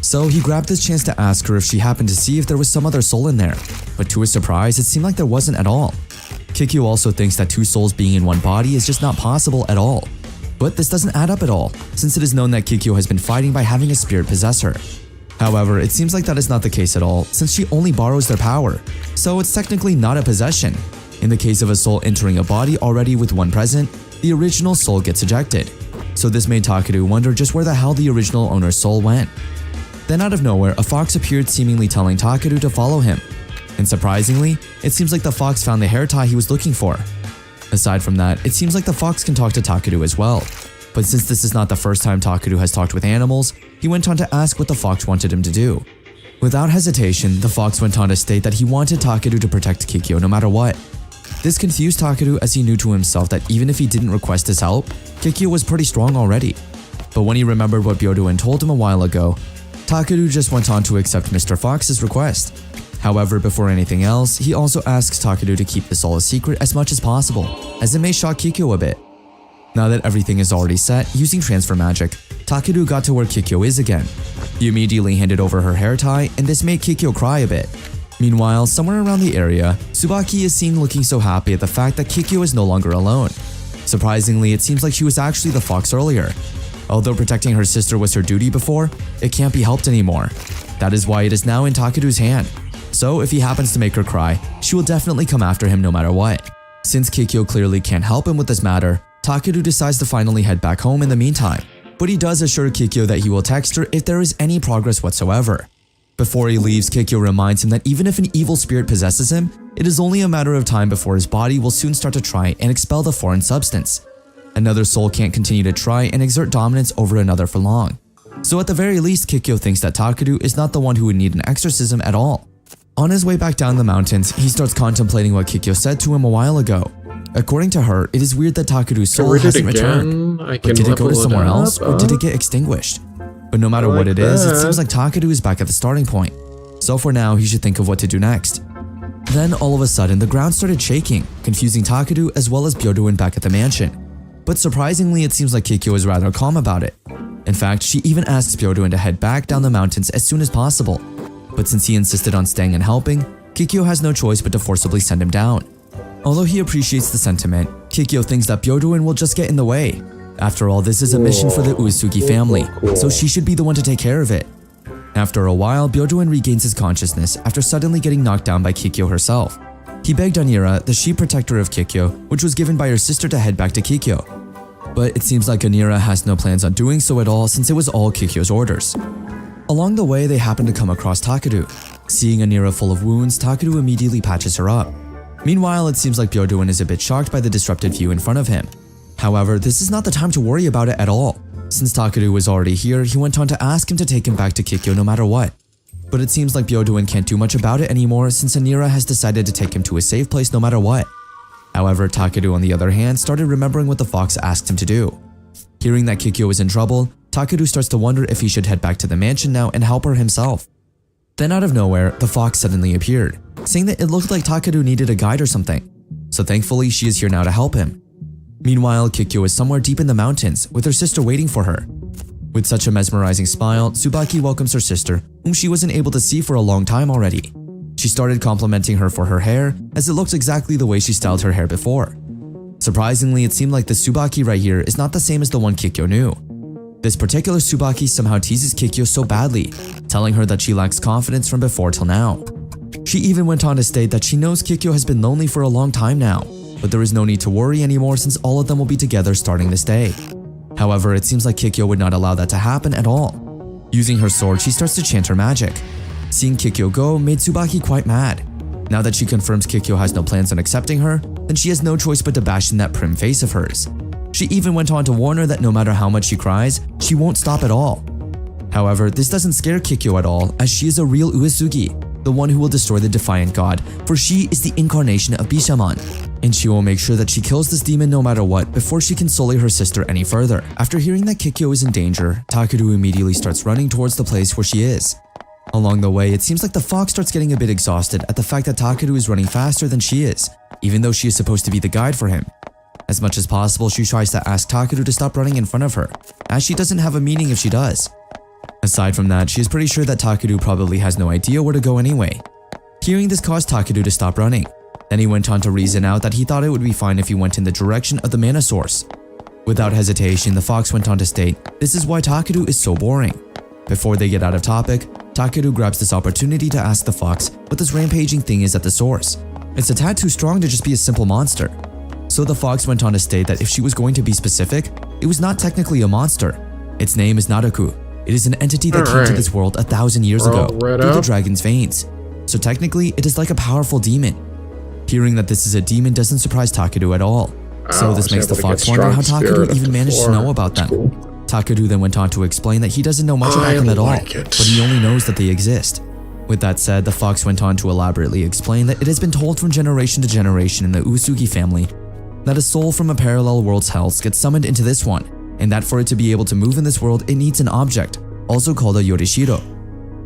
So he grabbed this chance to ask her if she happened to see if there was some other soul in there, but to his surprise, it seemed like there wasn't at all. Kikyo also thinks that two souls being in one body is just not possible at all. But this doesn't add up at all, since it is known that Kikyo has been fighting by having a spirit possess her. However, it seems like that is not the case at all, since she only borrows their power, so it's technically not a possession. In the case of a soul entering a body already with one present, the original soul gets ejected. So this made Takeru wonder just where the hell the original owner's soul went. Then out of nowhere, a fox appeared seemingly telling Takeru to follow him. And surprisingly, it seems like the fox found the hair tie he was looking for. Aside from that, it seems like the fox can talk to Takeru as well. But since this is not the first time Takeru has talked with animals, he went on to ask what the fox wanted him to do. Without hesitation, the fox went on to state that he wanted Takeru to protect Kikyo no matter what. This confused Takeru as he knew to himself that even if he didn't request his help, Kikyo was pretty strong already. But when he remembered what Byodoin told him a while ago, Takeru just went on to accept Mr. Fox's request. However, before anything else, he also asks Takeru to keep this all a secret as much as possible, as it may shock Kikyo a bit. Now that everything is already set, using transfer magic, Takeru got to where Kikyo is again. He immediately handed over her hair tie, and this made Kikyo cry a bit. Meanwhile, somewhere around the area, Tsubaki is seen looking so happy at the fact that Kikyo is no longer alone. Surprisingly, it seems like she was actually the fox earlier. Although protecting her sister was her duty before, it can't be helped anymore. That is why it is now in Takeru's hand. So if he happens to make her cry, she will definitely come after him no matter what. Since Kikyo clearly can't help him with this matter, Takeru decides to finally head back home in the meantime. But he does assure Kikyo that he will text her if there is any progress whatsoever. Before he leaves, Kikyo reminds him that even if an evil spirit possesses him, it is only a matter of time before his body will soon start to try and expel the foreign substance. Another soul can't continue to try and exert dominance over another for long. So at the very least, Kikyo thinks that Takeru is not the one who would need an exorcism at all. On his way back down the mountains, he starts contemplating what Kikyo said to him a while ago. According to her, it is weird that Takeru's soul hasn't returned. But did it go to somewhere else, or did it get extinguished? But no matter what it is, it seems like Takeru is back at the starting point. So for now, he should think of what to do next. Then all of a sudden, the ground started shaking, confusing Takeru as well as Byodoin back at the mansion. But surprisingly, it seems like Kikyo is rather calm about it. In fact, she even asks Byodoin to head back down the mountains as soon as possible. But since he insisted on staying and helping, Kikyo has no choice but to forcibly send him down. Although he appreciates the sentiment, Kikyo thinks that Byodoin will just get in the way. After all, this is a mission for the Uesugi family, so she should be the one to take care of it. After a while, Byodoin regains his consciousness after suddenly getting knocked down by Kikyo herself. He begged Anira, the sheep protector of Kikyo, which was given by her sister, to head back to Kikyo. But it seems like Anira has no plans on doing so at all since it was all Kikyo's orders. Along the way, they happen to come across Takeru. Seeing Anira full of wounds, Takeru immediately patches her up. Meanwhile, it seems like Byodoin is a bit shocked by the disrupted view in front of him. However, this is not the time to worry about it at all. Since Takeru was already here, he went on to ask him to take him back to Kikyo no matter what. But it seems like Byodoin can't do much about it anymore since Anira has decided to take him to a safe place no matter what. However, Takeru on the other hand started remembering what the fox asked him to do. Hearing that Kikyo is in trouble, Takeru starts to wonder if he should head back to the mansion now and help her himself. Then out of nowhere, the fox suddenly appeared, saying that it looked like Takeru needed a guide or something. So thankfully, she is here now to help him. Meanwhile, Kikyo is somewhere deep in the mountains with her sister waiting for her. With such a mesmerizing smile, Tsubaki welcomes her sister, whom she wasn't able to see for a long time already. She started complimenting her for her hair, as it looks exactly the way she styled her hair before. Surprisingly, it seemed like the Tsubaki right here is not the same as the one Kikyo knew. This particular Tsubaki somehow teases Kikyo so badly, telling her that she lacks confidence from before till now. She even went on to state that she knows Kikyo has been lonely for a long time now, but there is no need to worry anymore since all of them will be together starting this day. However, it seems like Kikyo would not allow that to happen at all. Using her sword, she starts to chant her magic. Seeing Kikyo go made Tsubaki quite mad. Now that she confirms Kikyo has no plans on accepting her, then she has no choice but to bash in that prim face of hers. She even went on to warn her that no matter how much she cries, she won't stop at all. However, this doesn't scare Kikyo at all, as she is a real Uesugi, the one who will destroy the defiant god, for she is the incarnation of Bishamon, and she will make sure that she kills this demon no matter what before she can sully her sister any further. After hearing that Kikyo is in danger, Takeru immediately starts running towards the place where she is. Along the way, it seems like the fox starts getting a bit exhausted at the fact that Takeru is running faster than she is, even though she is supposed to be the guide for him. As much as possible, she tries to ask Takeru to stop running in front of her, as she doesn't have a meaning if she does. Aside from that, she is pretty sure that Takeru probably has no idea where to go anyway. Hearing this caused Takeru to stop running. Then he went on to reason out that he thought it would be fine if he went in the direction of the mana source. Without hesitation, the fox went on to state, "This is why Takeru is so boring." Before they get out of topic, Takeru grabs this opportunity to ask the fox what this rampaging thing is at the source. It's a tad too strong to just be a simple monster. So the fox went on to state that if she was going to be specific, it was not technically a monster. Its name is Naraku. It is an entity that came to this world 1,000 years ago through the dragon's veins. So technically, it is like a powerful demon. Hearing that this is a demon doesn't surprise Takeru at all. So this makes the fox wonder how Takeru even managed to know about them. Takeru then went on to explain that he doesn't know much about them at all, but he only knows that they exist. With that said, the fox went on to elaborately explain that it has been told from generation to generation in the Usugi family that a soul from a parallel world's hells gets summoned into this one, and that for it to be able to move in this world, it needs an object, also called a Yorishiro.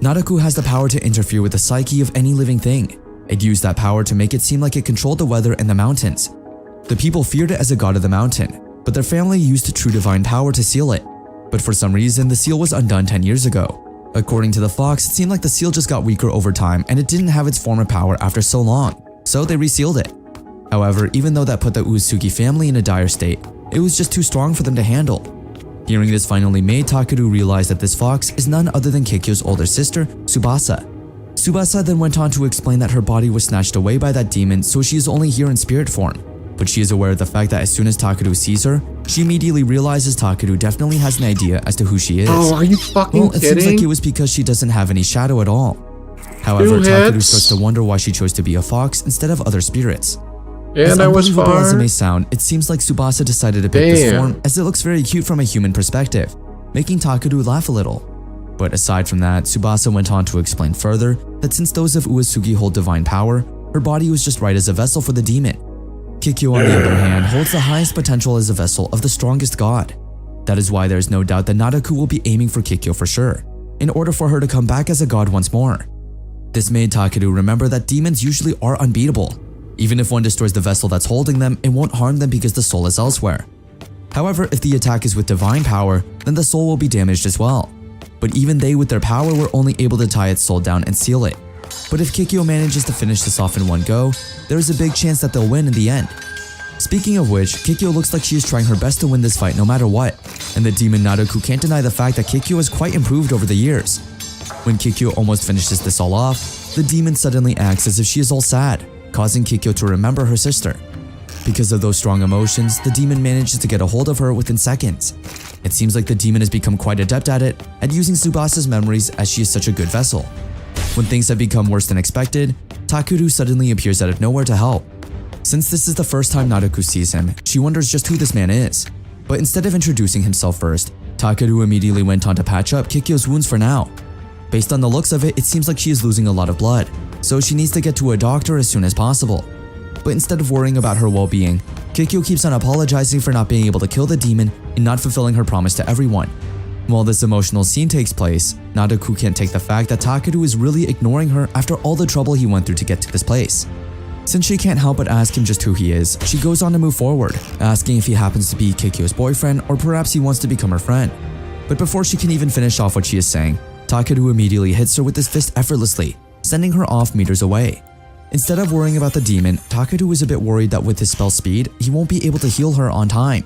Naraku has the power to interfere with the psyche of any living thing. It used that power to make it seem like it controlled the weather and the mountains. The people feared it as a god of the mountain, but their family used true divine power to seal it. But for some reason, the seal was undone 10 years ago. According to the fox, it seemed like the seal just got weaker over time and it didn't have its former power after so long, so they resealed it. However, even though that put the Uesugi family in a dire state, it was just too strong for them to handle. Hearing this finally made Takeru realize that this fox is none other than Kikyo's older sister, Tsubasa. Tsubasa then went on to explain that her body was snatched away by that demon, so she is only here in spirit form. But she is aware of the fact that as soon as Takeru sees her, she immediately realizes Takeru definitely has an idea as to who she is. Oh, are you fucking Well, it kidding? seems like it was because she doesn't have any shadow at all. However, Takeru starts to wonder why she chose to be a fox instead of other spirits. And I was unbelievable as it far. may sound, it seems like Tsubasa decided to pick this form as it looks very cute from a human perspective, making Takeru laugh a little. But aside from that, Tsubasa went on to explain further that since those of Uesugi hold divine power, her body was just right as a vessel for the demon. Kikyo, on the other hand, holds the highest potential as a vessel of the strongest god. That is why there is no doubt that Naraku will be aiming for Kikyo for sure, in order for her to come back as a god once more. This made Takeru remember that demons usually are unbeatable. Even if one destroys the vessel that's holding them, it won't harm them because the soul is elsewhere. However, if the attack is with divine power, then the soul will be damaged as well. But even they with their power were only able to tie its soul down and seal it. But if Kikyo manages to finish this off in one go, there is a big chance that they'll win in the end. Speaking of which, Kikyo looks like she is trying her best to win this fight no matter what, and the demon Naraku can't deny the fact that Kikyo has quite improved over the years. When Kikyo almost finishes this all off, the demon suddenly acts as if she is all sad, causing Kikyo to remember her sister. Because of those strong emotions, the demon manages to get a hold of her within seconds. It seems like the demon has become quite adept at it, at using Tsubasa's memories as she is such a good vessel. When things have become worse than expected, Takeru suddenly appears out of nowhere to help. Since this is the first time Naraku sees him, she wonders just who this man is. But instead of introducing himself first, Takeru immediately went on to patch up Kikyo's wounds for now. Based on the looks of it, it seems like she is losing a lot of blood, so she needs to get to a doctor as soon as possible. But instead of worrying about her well-being, Kikyo keeps on apologizing for not being able to kill the demon and not fulfilling her promise to everyone. While this emotional scene takes place, Naraku can't take the fact that Takeru is really ignoring her after all the trouble he went through to get to this place. Since she can't help but ask him just who he is, she goes on to move forward, asking if he happens to be Kikyo's boyfriend or perhaps he wants to become her friend. But before she can even finish off what she is saying, Takeru immediately hits her with his fist effortlessly, sending her off meters away. Instead of worrying about the demon, Takeru is a bit worried that with his spell speed, he won't be able to heal her on time.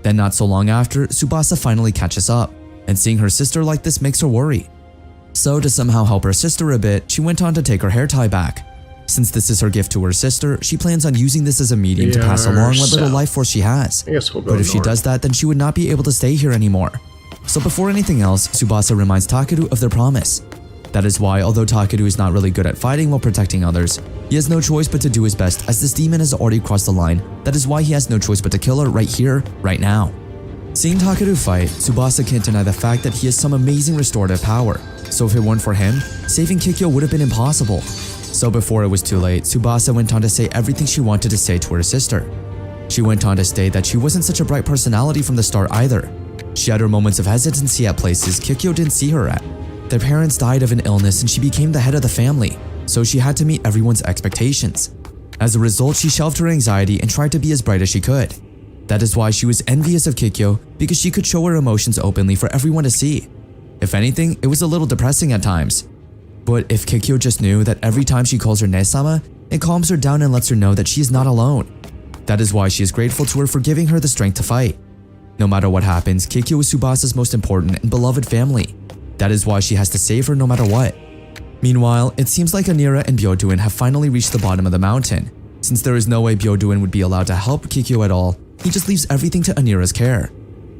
Then not so long after, Tsubasa finally catches up, and seeing her sister like this makes her worry. So to somehow help her sister a bit, she went on to take her hair tie back. Since this is her gift to her sister, she plans on using this as a medium to pass along what little life force she has. I guess we'll go But if she north. does that, then she would not be able to stay here anymore. So before anything else, Tsubasa reminds Takeru of their promise. That is why, although Takeru is not really good at fighting while protecting others, he has no choice but to do his best as this demon has already crossed the line. That is why he has no choice but to kill her right here, right now. Seeing Takeru fight, Tsubasa can't deny the fact that he has some amazing restorative power, so if it weren't for him, saving Kikyo would have been impossible. So before it was too late, Tsubasa went on to say everything she wanted to say to her sister. She went on to state that she wasn't such a bright personality from the start either. She had her moments of hesitancy at places Kikyo didn't see her at. Their parents died of an illness and she became the head of the family, so she had to meet everyone's expectations. As a result, she shelved her anxiety and tried to be as bright as she could. That is why she was envious of Kikyo, because she could show her emotions openly for everyone to see. If anything, it was a little depressing at times. But if Kikyo just knew that every time she calls her Nesama, It calms her down and lets her know that she is not alone. That is why she is grateful to her for giving her the strength to fight. No matter what happens, Kikyo is Tsubasa's most important and beloved family. That is why she has to save her no matter what. Meanwhile, it seems like Anira and Byoduin have finally reached the bottom of the mountain. Since there is no way Byoduin would be allowed to help Kikyo at all, he just leaves everything to Anira's care.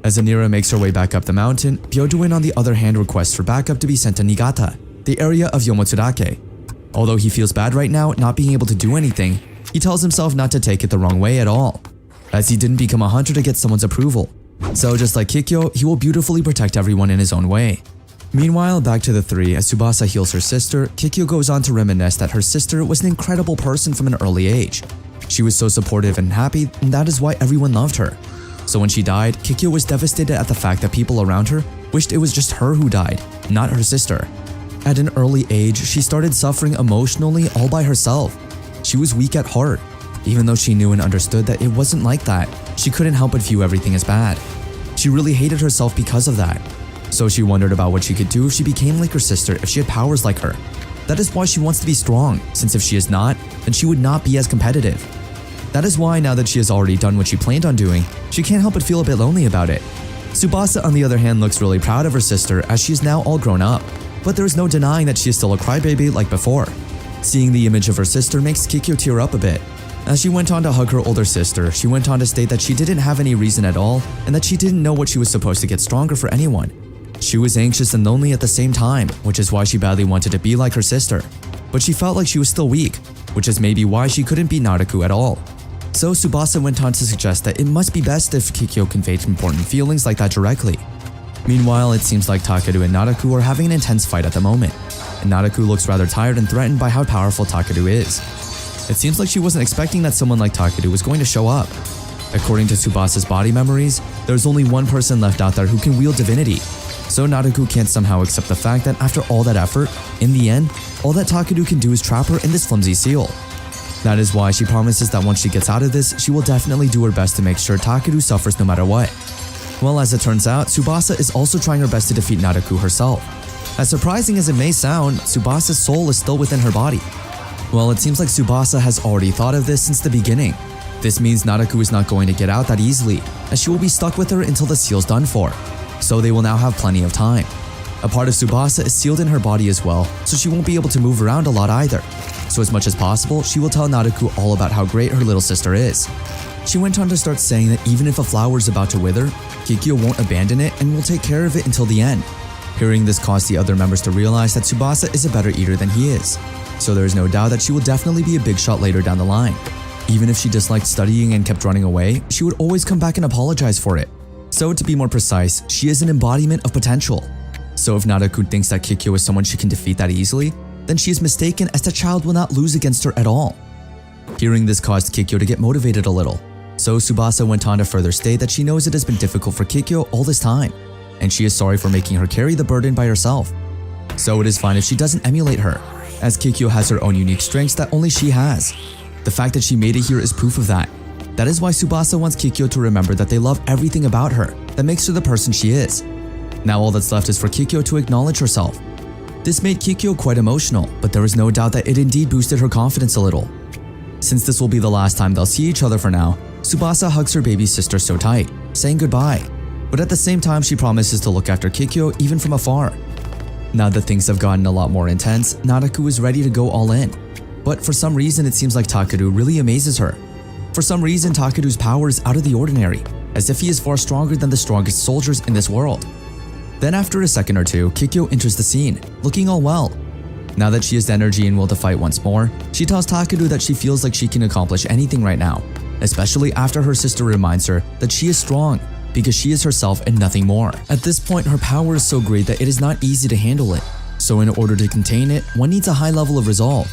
As Anira makes her way back up the mountain, Byoduin on the other hand requests for backup to be sent to Niigata, the area of Yomotsurake. Although he feels bad right now not being able to do anything, he tells himself not to take it the wrong way at all, as he didn't become a hunter to get someone's approval. So just like Kikyo, he will beautifully protect everyone in his own way. Meanwhile, back to the three, as Tsubasa heals her sister, Kikyo goes on to reminisce that her sister was an incredible person from an early age. She was so supportive and happy, and that is why everyone loved her. So when she died, Kikyo was devastated at the fact that people around her wished it was just her who died, not her sister. At an early age, she started suffering emotionally all by herself. She was weak at heart. Even though she knew and understood that it wasn't like that, she couldn't help but view everything as bad. She really hated herself because of that. So she wondered about what she could do if she became like her sister, if she had powers like her. That is why she wants to be strong, since if she is not, then she would not be as competitive. That is why now that she has already done what she planned on doing, she can't help but feel a bit lonely about it. Tsubasa on the other hand looks really proud of her sister as she is now all grown up, but there is no denying that she is still a crybaby like before. Seeing the image of her sister makes Kikyo tear up a bit. As she went on to hug her older sister, she went on to state that she didn't have any reason at all and that she didn't know what she was supposed to get stronger for anyone. She was anxious and lonely at the same time, which is why she badly wanted to be like her sister. But she felt like she was still weak, which is maybe why she couldn't beat Naruto at all. So Tsubasa went on to suggest that it must be best if Kikyo conveyed important feelings like that directly. Meanwhile, it seems like Takeru and Naruto are having an intense fight at the moment, and Naruto looks rather tired and threatened by how powerful Takeru is. It seems like she wasn't expecting that someone like Takeru was going to show up. According to Tsubasa's body memories, there's only one person left out there who can wield divinity. So Naruto can't somehow accept the fact that after all that effort, in the end, all that Takeru can do is trap her in this flimsy seal. That is why she promises that once she gets out of this, she will definitely do her best to make sure Takeru suffers no matter what. Well, as it turns out, Tsubasa is also trying her best to defeat Naruto herself. As surprising as it may sound, Tsubasa's soul is still within her body. Well, it seems like Tsubasa has already thought of this since the beginning. This means Naruto is not going to get out that easily, as she will be stuck with her until the seal's done for. So they will now have plenty of time. A part of Tsubasa is sealed in her body as well, so she won't be able to move around a lot either. So as much as possible, she will tell Naruto all about how great her little sister is. She went on to start saying that even if a flower is about to wither, Kikyo won't abandon it and will take care of it until the end. Hearing this caused the other members to realize that Tsubasa is a better eater than he is. So there is no doubt that she will definitely be a big shot later down the line. Even if she disliked studying and kept running away, she would always come back and apologize for it. So to be more precise, she is an embodiment of potential. So if Naruto thinks that Kikyo is someone she can defeat that easily, then she is mistaken as the child will not lose against her at all. Hearing this caused Kikyo to get motivated a little. So Tsubasa went on to further state that she knows it has been difficult for Kikyo all this time, and she is sorry for making her carry the burden by herself. So it is fine if she doesn't emulate her, as Kikyo has her own unique strengths that only she has. The fact that she made it here is proof of that. That is why Tsubasa wants Kikyo to remember that they love everything about her that makes her the person she is. Now all that's left is for Kikyo to acknowledge herself. This made Kikyo quite emotional, but there is no doubt that it indeed boosted her confidence a little. Since this will be the last time they'll see each other for now, Tsubasa hugs her baby sister so tight, saying goodbye. But at the same time, she promises to look after Kikyo even from afar. Now that things have gotten a lot more intense, Naruto is ready to go all in. But for some reason, it seems like Takeru really amazes her. For some reason, Takeru's power is out of the ordinary, as if he is far stronger than the strongest soldiers in this world. Then after a second or two, Kikyo enters the scene, looking all well. Now that she has energy and will to fight once more, she tells Takeru that she feels like she can accomplish anything right now, especially after her sister reminds her that she is strong, because she is herself and nothing more. At this point, her power is so great that it is not easy to handle it, so in order to contain it, one needs a high level of resolve.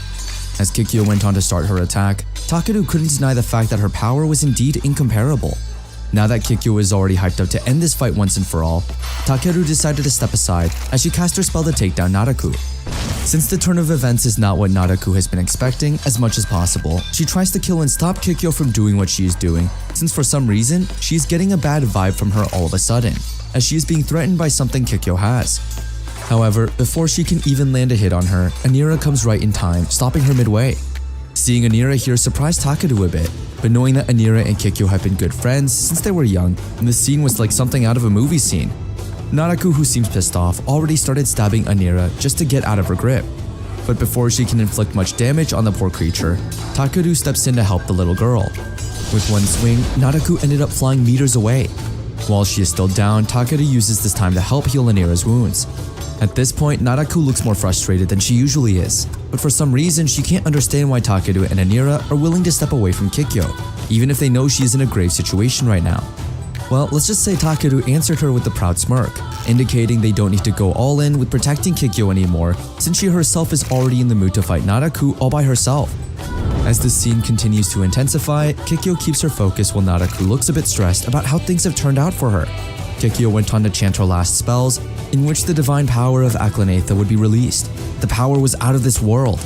As Kikyo went on to start her attack, Takeru couldn't deny the fact that her power was indeed incomparable. Now that Kikyo is already hyped up to end this fight once and for all, Takeru decided to step aside as she cast her spell to take down Naruto. Since the turn of events is not what Naruto has been expecting as much as possible, she tries to kill and stop Kikyo from doing what she is doing, since for some reason, she is getting a bad vibe from her all of a sudden, as she is being threatened by something Kikyo has. However, before she can even land a hit on her, Anira comes right in time, stopping her midway. Seeing Anira here surprised Takeru a bit, but knowing that Anira and Kikyo had been good friends since they were young, and the scene was like something out of a movie scene. Naraku, who seems pissed off, already started stabbing Anira just to get out of her grip. But before she can inflict much damage on the poor creature, Takeru steps in to help the little girl. With one swing, Naraku ended up flying meters away. While she is still down, Takeru uses this time to help heal Anira's wounds. At this point, Naraku looks more frustrated than she usually is, but for some reason she can't understand why Takeru and Anira are willing to step away from Kikyo, even if they know she is in a grave situation right now. Well, let's just say Takeru answered her with a proud smirk, indicating they don't need to go all in with protecting Kikyo anymore since she herself is already in the mood to fight Naraku all by herself. As the scene continues to intensify, Kikyo keeps her focus while Naraku looks a bit stressed about how things have turned out for her. Kikyo went on to chant her last spells, in which the divine power of Aklanatha would be released. The power was out of this world.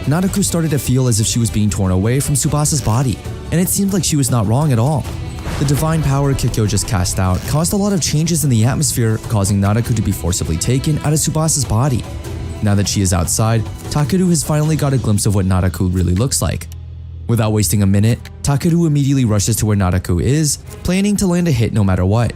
Naraku started to feel as if she was being torn away from Tsubasa's body, and it seemed like she was not wrong at all. The divine power Kikyo just cast out caused a lot of changes in the atmosphere, causing Naraku to be forcibly taken out of Tsubasa's body. Now that she is outside, Takeru has finally got a glimpse of what Naraku really looks like. Without wasting a minute, Takeru immediately rushes to where Naraku is, planning to land a hit no matter what.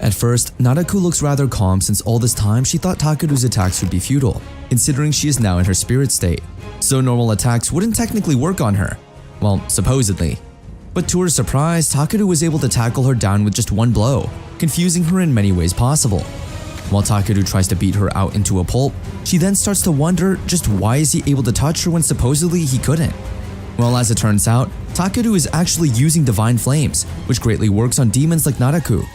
At first, Naraku looks rather calm since all this time she thought Takeru's attacks would be futile, considering she is now in her spirit state. So normal attacks wouldn't technically work on her. Well, supposedly. But to her surprise, Takeru was able to tackle her down with just one blow, confusing her in many ways possible. While Takeru tries to beat her out into a pulp, she then starts to wonder just why is he able to touch her when supposedly he couldn't. Well, as it turns out, Takeru is actually using divine flames, which greatly works on demons like Naraku.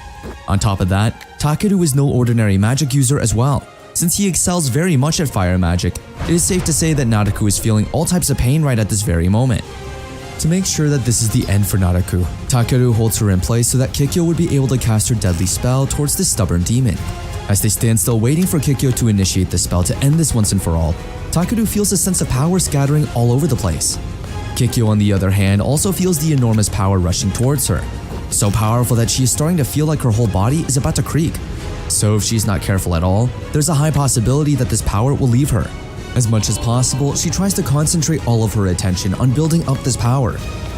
On top of that, Takeru is no ordinary magic user as well. Since he excels very much at fire magic, it is safe to say that Naraku is feeling all types of pain right at this very moment. To make sure that this is the end for Naraku, Takeru holds her in place so that Kikyo would be able to cast her deadly spell towards this stubborn demon. As they stand still waiting for Kikyo to initiate the spell to end this once and for all, Takeru feels a sense of power scattering all over the place. Kikyo, on the other hand, also feels the enormous power rushing towards her. So powerful that she is starting to feel like her whole body is about to creak. So if she's not careful at all, there's a high possibility that this power will leave her. As much as possible, she tries to concentrate all of her attention on building up this power.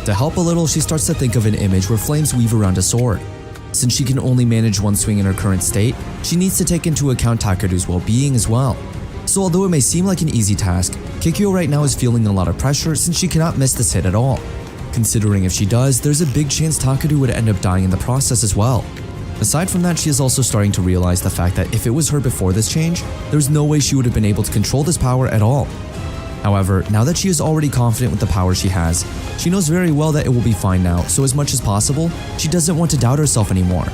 To help a little, she starts to think of an image where flames weave around a sword. Since she can only manage one swing in her current state, she needs to take into account Takeru's well-being as well. So although it may seem like an easy task, Kikyo right now is feeling a lot of pressure since she cannot miss this hit at all. Considering if she does, there's a big chance Takeru would end up dying in the process as well. Aside from that, she is also starting to realize the fact that if it was her before this change, there's no way she would have been able to control this power at all. However, now that she is already confident with the power she has, she knows very well that it will be fine now, so as much as possible, she doesn't want to doubt herself anymore.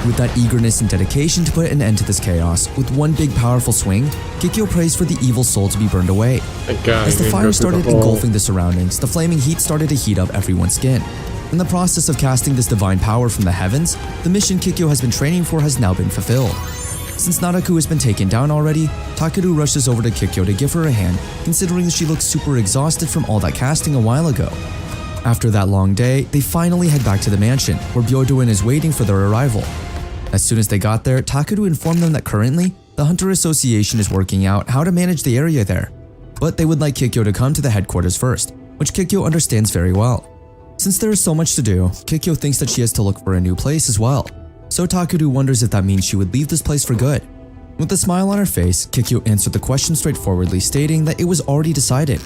With that eagerness and dedication to put an end to this chaos, with one big powerful swing, Kikyo prays for the evil soul to be burned away. As the fire started engulfing the surroundings, the flaming heat started to heat up everyone's skin. In the process of casting this divine power from the heavens, the mission Kikyo has been training for has now been fulfilled. Since Naraku has been taken down already, Takeru rushes over to Kikyo to give her a hand, considering she looks super exhausted from all that casting a while ago. After that long day, they finally head back to the mansion, where Byodoin is waiting for their arrival. As soon as they got there, Takeru informed them that currently, the Hunter Association is working out how to manage the area there. But they would like Kikyo to come to the headquarters first, which Kikyo understands very well. Since there is so much to do, Kikyo thinks that she has to look for a new place as well. So Takeru wonders if that means she would leave this place for good. With a smile on her face, Kikyo answered the question straightforwardly, stating that it was already decided.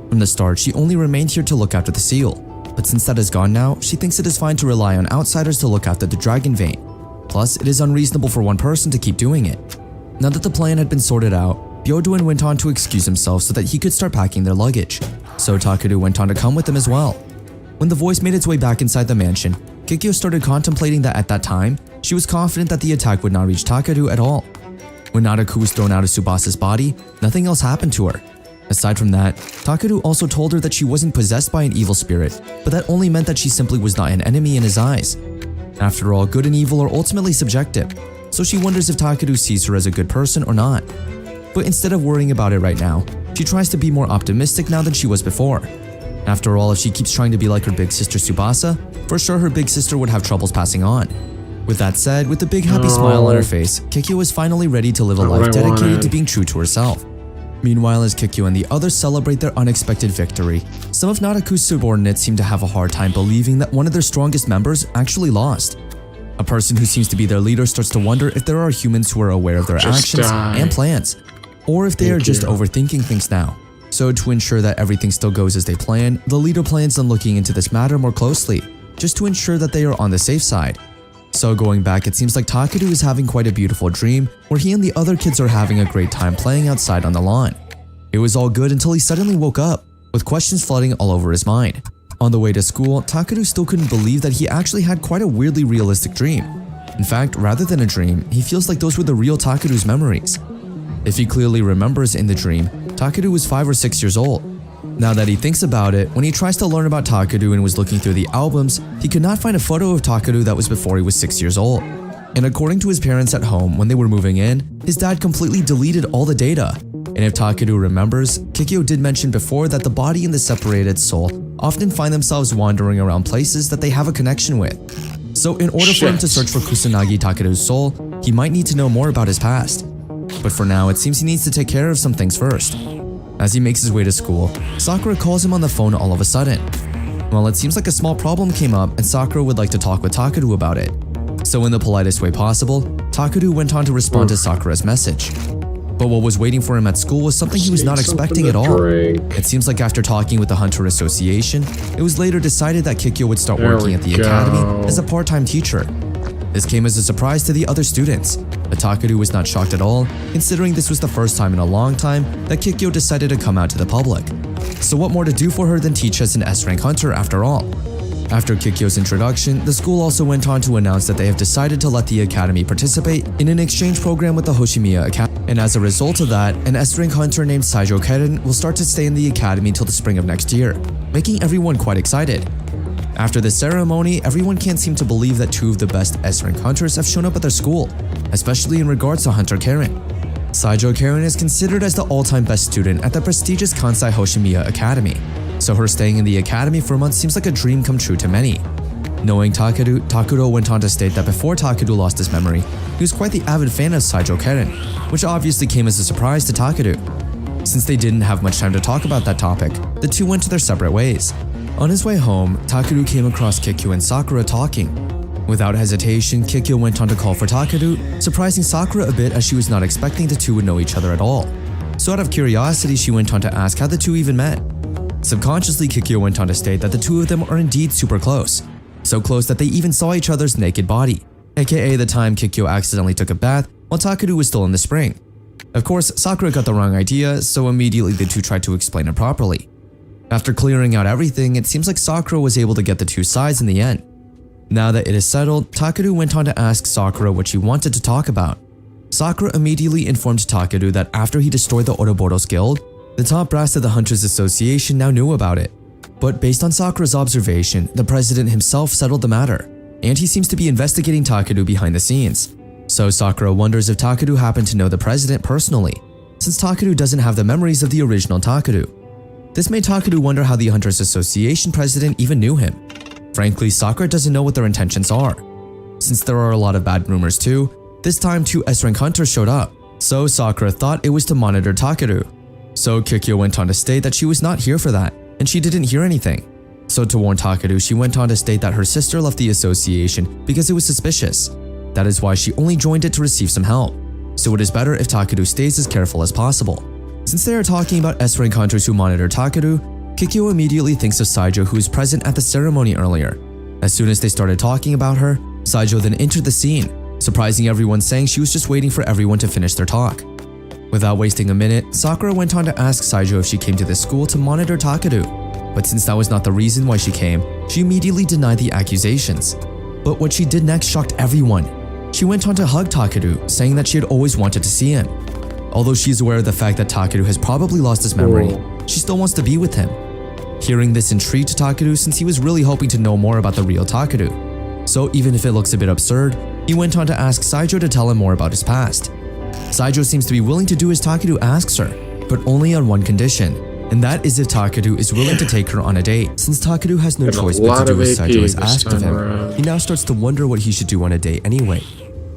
From the start, she only remained here to look after the seal. But since that is gone now, she thinks it is fine to rely on outsiders to look after the dragon vein. Plus, it is unreasonable for one person to keep doing it. Now that the plan had been sorted out, Byodoin went on to excuse himself so that he could start packing their luggage. So Takeru went on to come with them as well. When the voice made its way back inside the mansion, Kikyo started contemplating that at that time, she was confident that the attack would not reach Takeru at all. When Naraku was thrown out of Tsubasa's body, nothing else happened to her. Aside from that, Takeru also told her that she wasn't possessed by an evil spirit, but that only meant that she simply was not an enemy in his eyes. After all, good and evil are ultimately subjective, so she wonders if Takeru sees her as a good person or not. But instead of worrying about it right now, she tries to be more optimistic now than she was before. After all, if she keeps trying to be like her big sister Tsubasa, for sure her big sister would have troubles passing on. With that said, with a big happy smile on her face, Kikyo is finally ready to live a life dedicated to being true to herself. Meanwhile, as Kikyo and the others celebrate their unexpected victory, some of Naraku's subordinates seem to have a hard time believing that one of their strongest members actually lost. A person who seems to be their leader starts to wonder if there are humans who are aware of their actions and plans, or if they are just overthinking things now. So to ensure that everything still goes as they plan, the leader plans on looking into this matter more closely, just to ensure that they are on the safe side. So going back, it seems like Takeru is having quite a beautiful dream where he and the other kids are having a great time playing outside on the lawn. It was all good until he suddenly woke up, with questions flooding all over his mind. On the way to school, Takeru still couldn't believe that he actually had quite a weirdly realistic dream. In fact, rather than a dream, he feels like those were the real Takeru's memories. If he clearly remembers in the dream, Takeru was 5 or 6 years old. Now that he thinks about it, when he tries to learn about Takeru and was looking through the albums, he could not find a photo of Takeru that was before he was 6 years old. And according to his parents at home when they were moving in, his dad completely deleted all the data. And if Takeru remembers, Kikyo did mention before that the body and the separated soul often find themselves wandering around places that they have a connection with. So in order for him to search for Kusanagi Takeru's soul, he might need to know more about his past. But for now, it seems he needs to take care of some things first. As he makes his way to school, Sakura calls him on the phone all of a sudden. Well, it seems like a small problem came up and Sakura would like to talk with Takeru about it. So in the politest way possible, Takeru went on to respond to Sakura's message. But what was waiting for him at school was something he was not expecting at all. It seems like after talking with the Hunter Association, it was later decided that Kikyo would start working at the academy as a part-time teacher. This came as a surprise to the other students, but Takeru was not shocked at all, considering this was the first time in a long time that Kikyo decided to come out to the public. So what more to do for her than teach us an S-rank hunter after all? After Kikyo's introduction, the school also went on to announce that they have decided to let the academy participate in an exchange program with the Hoshimiya Academy. And as a result of that, an S-rank hunter named Saijo Keren will start to stay in the academy until the spring of next year, making everyone quite excited. After the ceremony, everyone can't seem to believe that 2 of the best S-rank hunters have shown up at their school, especially in regards to Hunter Keren. Saijo Keren is considered as the all-time best student at the prestigious Kansai Hoshimiya Academy, so her staying in the academy for a month seems like a dream come true to many. Knowing Takeru, Takuro went on to state that before Takeru lost his memory, he was quite the avid fan of Saijo Keren, which obviously came as a surprise to Takeru. Since they didn't have much time to talk about that topic, the two went to their separate ways. On his way home, Takeru came across Kikyo and Sakura talking. Without hesitation, Kikyo went on to call for Takeru, surprising Sakura a bit as she was not expecting the two would know each other at all. So out of curiosity, she went on to ask how the two even met. Subconsciously, Kikyo went on to state that the two of them are indeed super close. So close that they even saw each other's naked body, aka the time Kikyo accidentally took a bath while Takeru was still in the spring. Of course, Sakura got the wrong idea, so immediately the two tried to explain it properly. After clearing out everything, it seems like Sakura was able to get the two sides in the end. Now that it is settled, Takeru went on to ask Sakura what she wanted to talk about. Sakura immediately informed Takeru that after he destroyed the Ouroboros Guild, the top brass of the Hunters Association now knew about it. But based on Sakura's observation, the president himself settled the matter, and he seems to be investigating Takeru behind the scenes. So Sakura wonders if Takeru happened to know the president personally, since Takeru doesn't have the memories of the original Takeru. This made Takeru wonder how the Hunters Association president even knew him. Frankly, Sakura doesn't know what their intentions are. Since there are a lot of bad rumors too, this time 2 S-rank hunters showed up, so Sakura thought it was to monitor Takeru. So Kikyo went on to state that she was not here for that, and she didn't hear anything. So to warn Takeru, she went on to state that her sister left the association because it was suspicious. That is why she only joined it to receive some help. So it is better if Takeru stays as careful as possible. Since they are talking about S-rank hunters who monitor Takeru, Kikyo immediately thinks of Saijo, who was present at the ceremony earlier. As soon as they started talking about her, Saijo then entered the scene, surprising everyone, saying she was just waiting for everyone to finish their talk. Without wasting a minute, Sakura went on to ask Saijo if she came to this school to monitor Takeru, but since that was not the reason why she came, she immediately denied the accusations. But what she did next shocked everyone. She went on to hug Takeru, saying that she had always wanted to see him. Although she is aware of the fact that Takeru has probably lost his memory, she still wants to be with him. Hearing this intrigued Takeru, since he was really hoping to know more about the real Takeru. So even if it looks a bit absurd, he went on to ask Saijo to tell him more about his past. Saijo seems to be willing to do as Takeru asks her, but only on one condition, and that is if Takeru is willing to take her on a date. Since Takeru has no choice but to do as Saijo has asked of him, he now starts to wonder what he should do on a date anyway.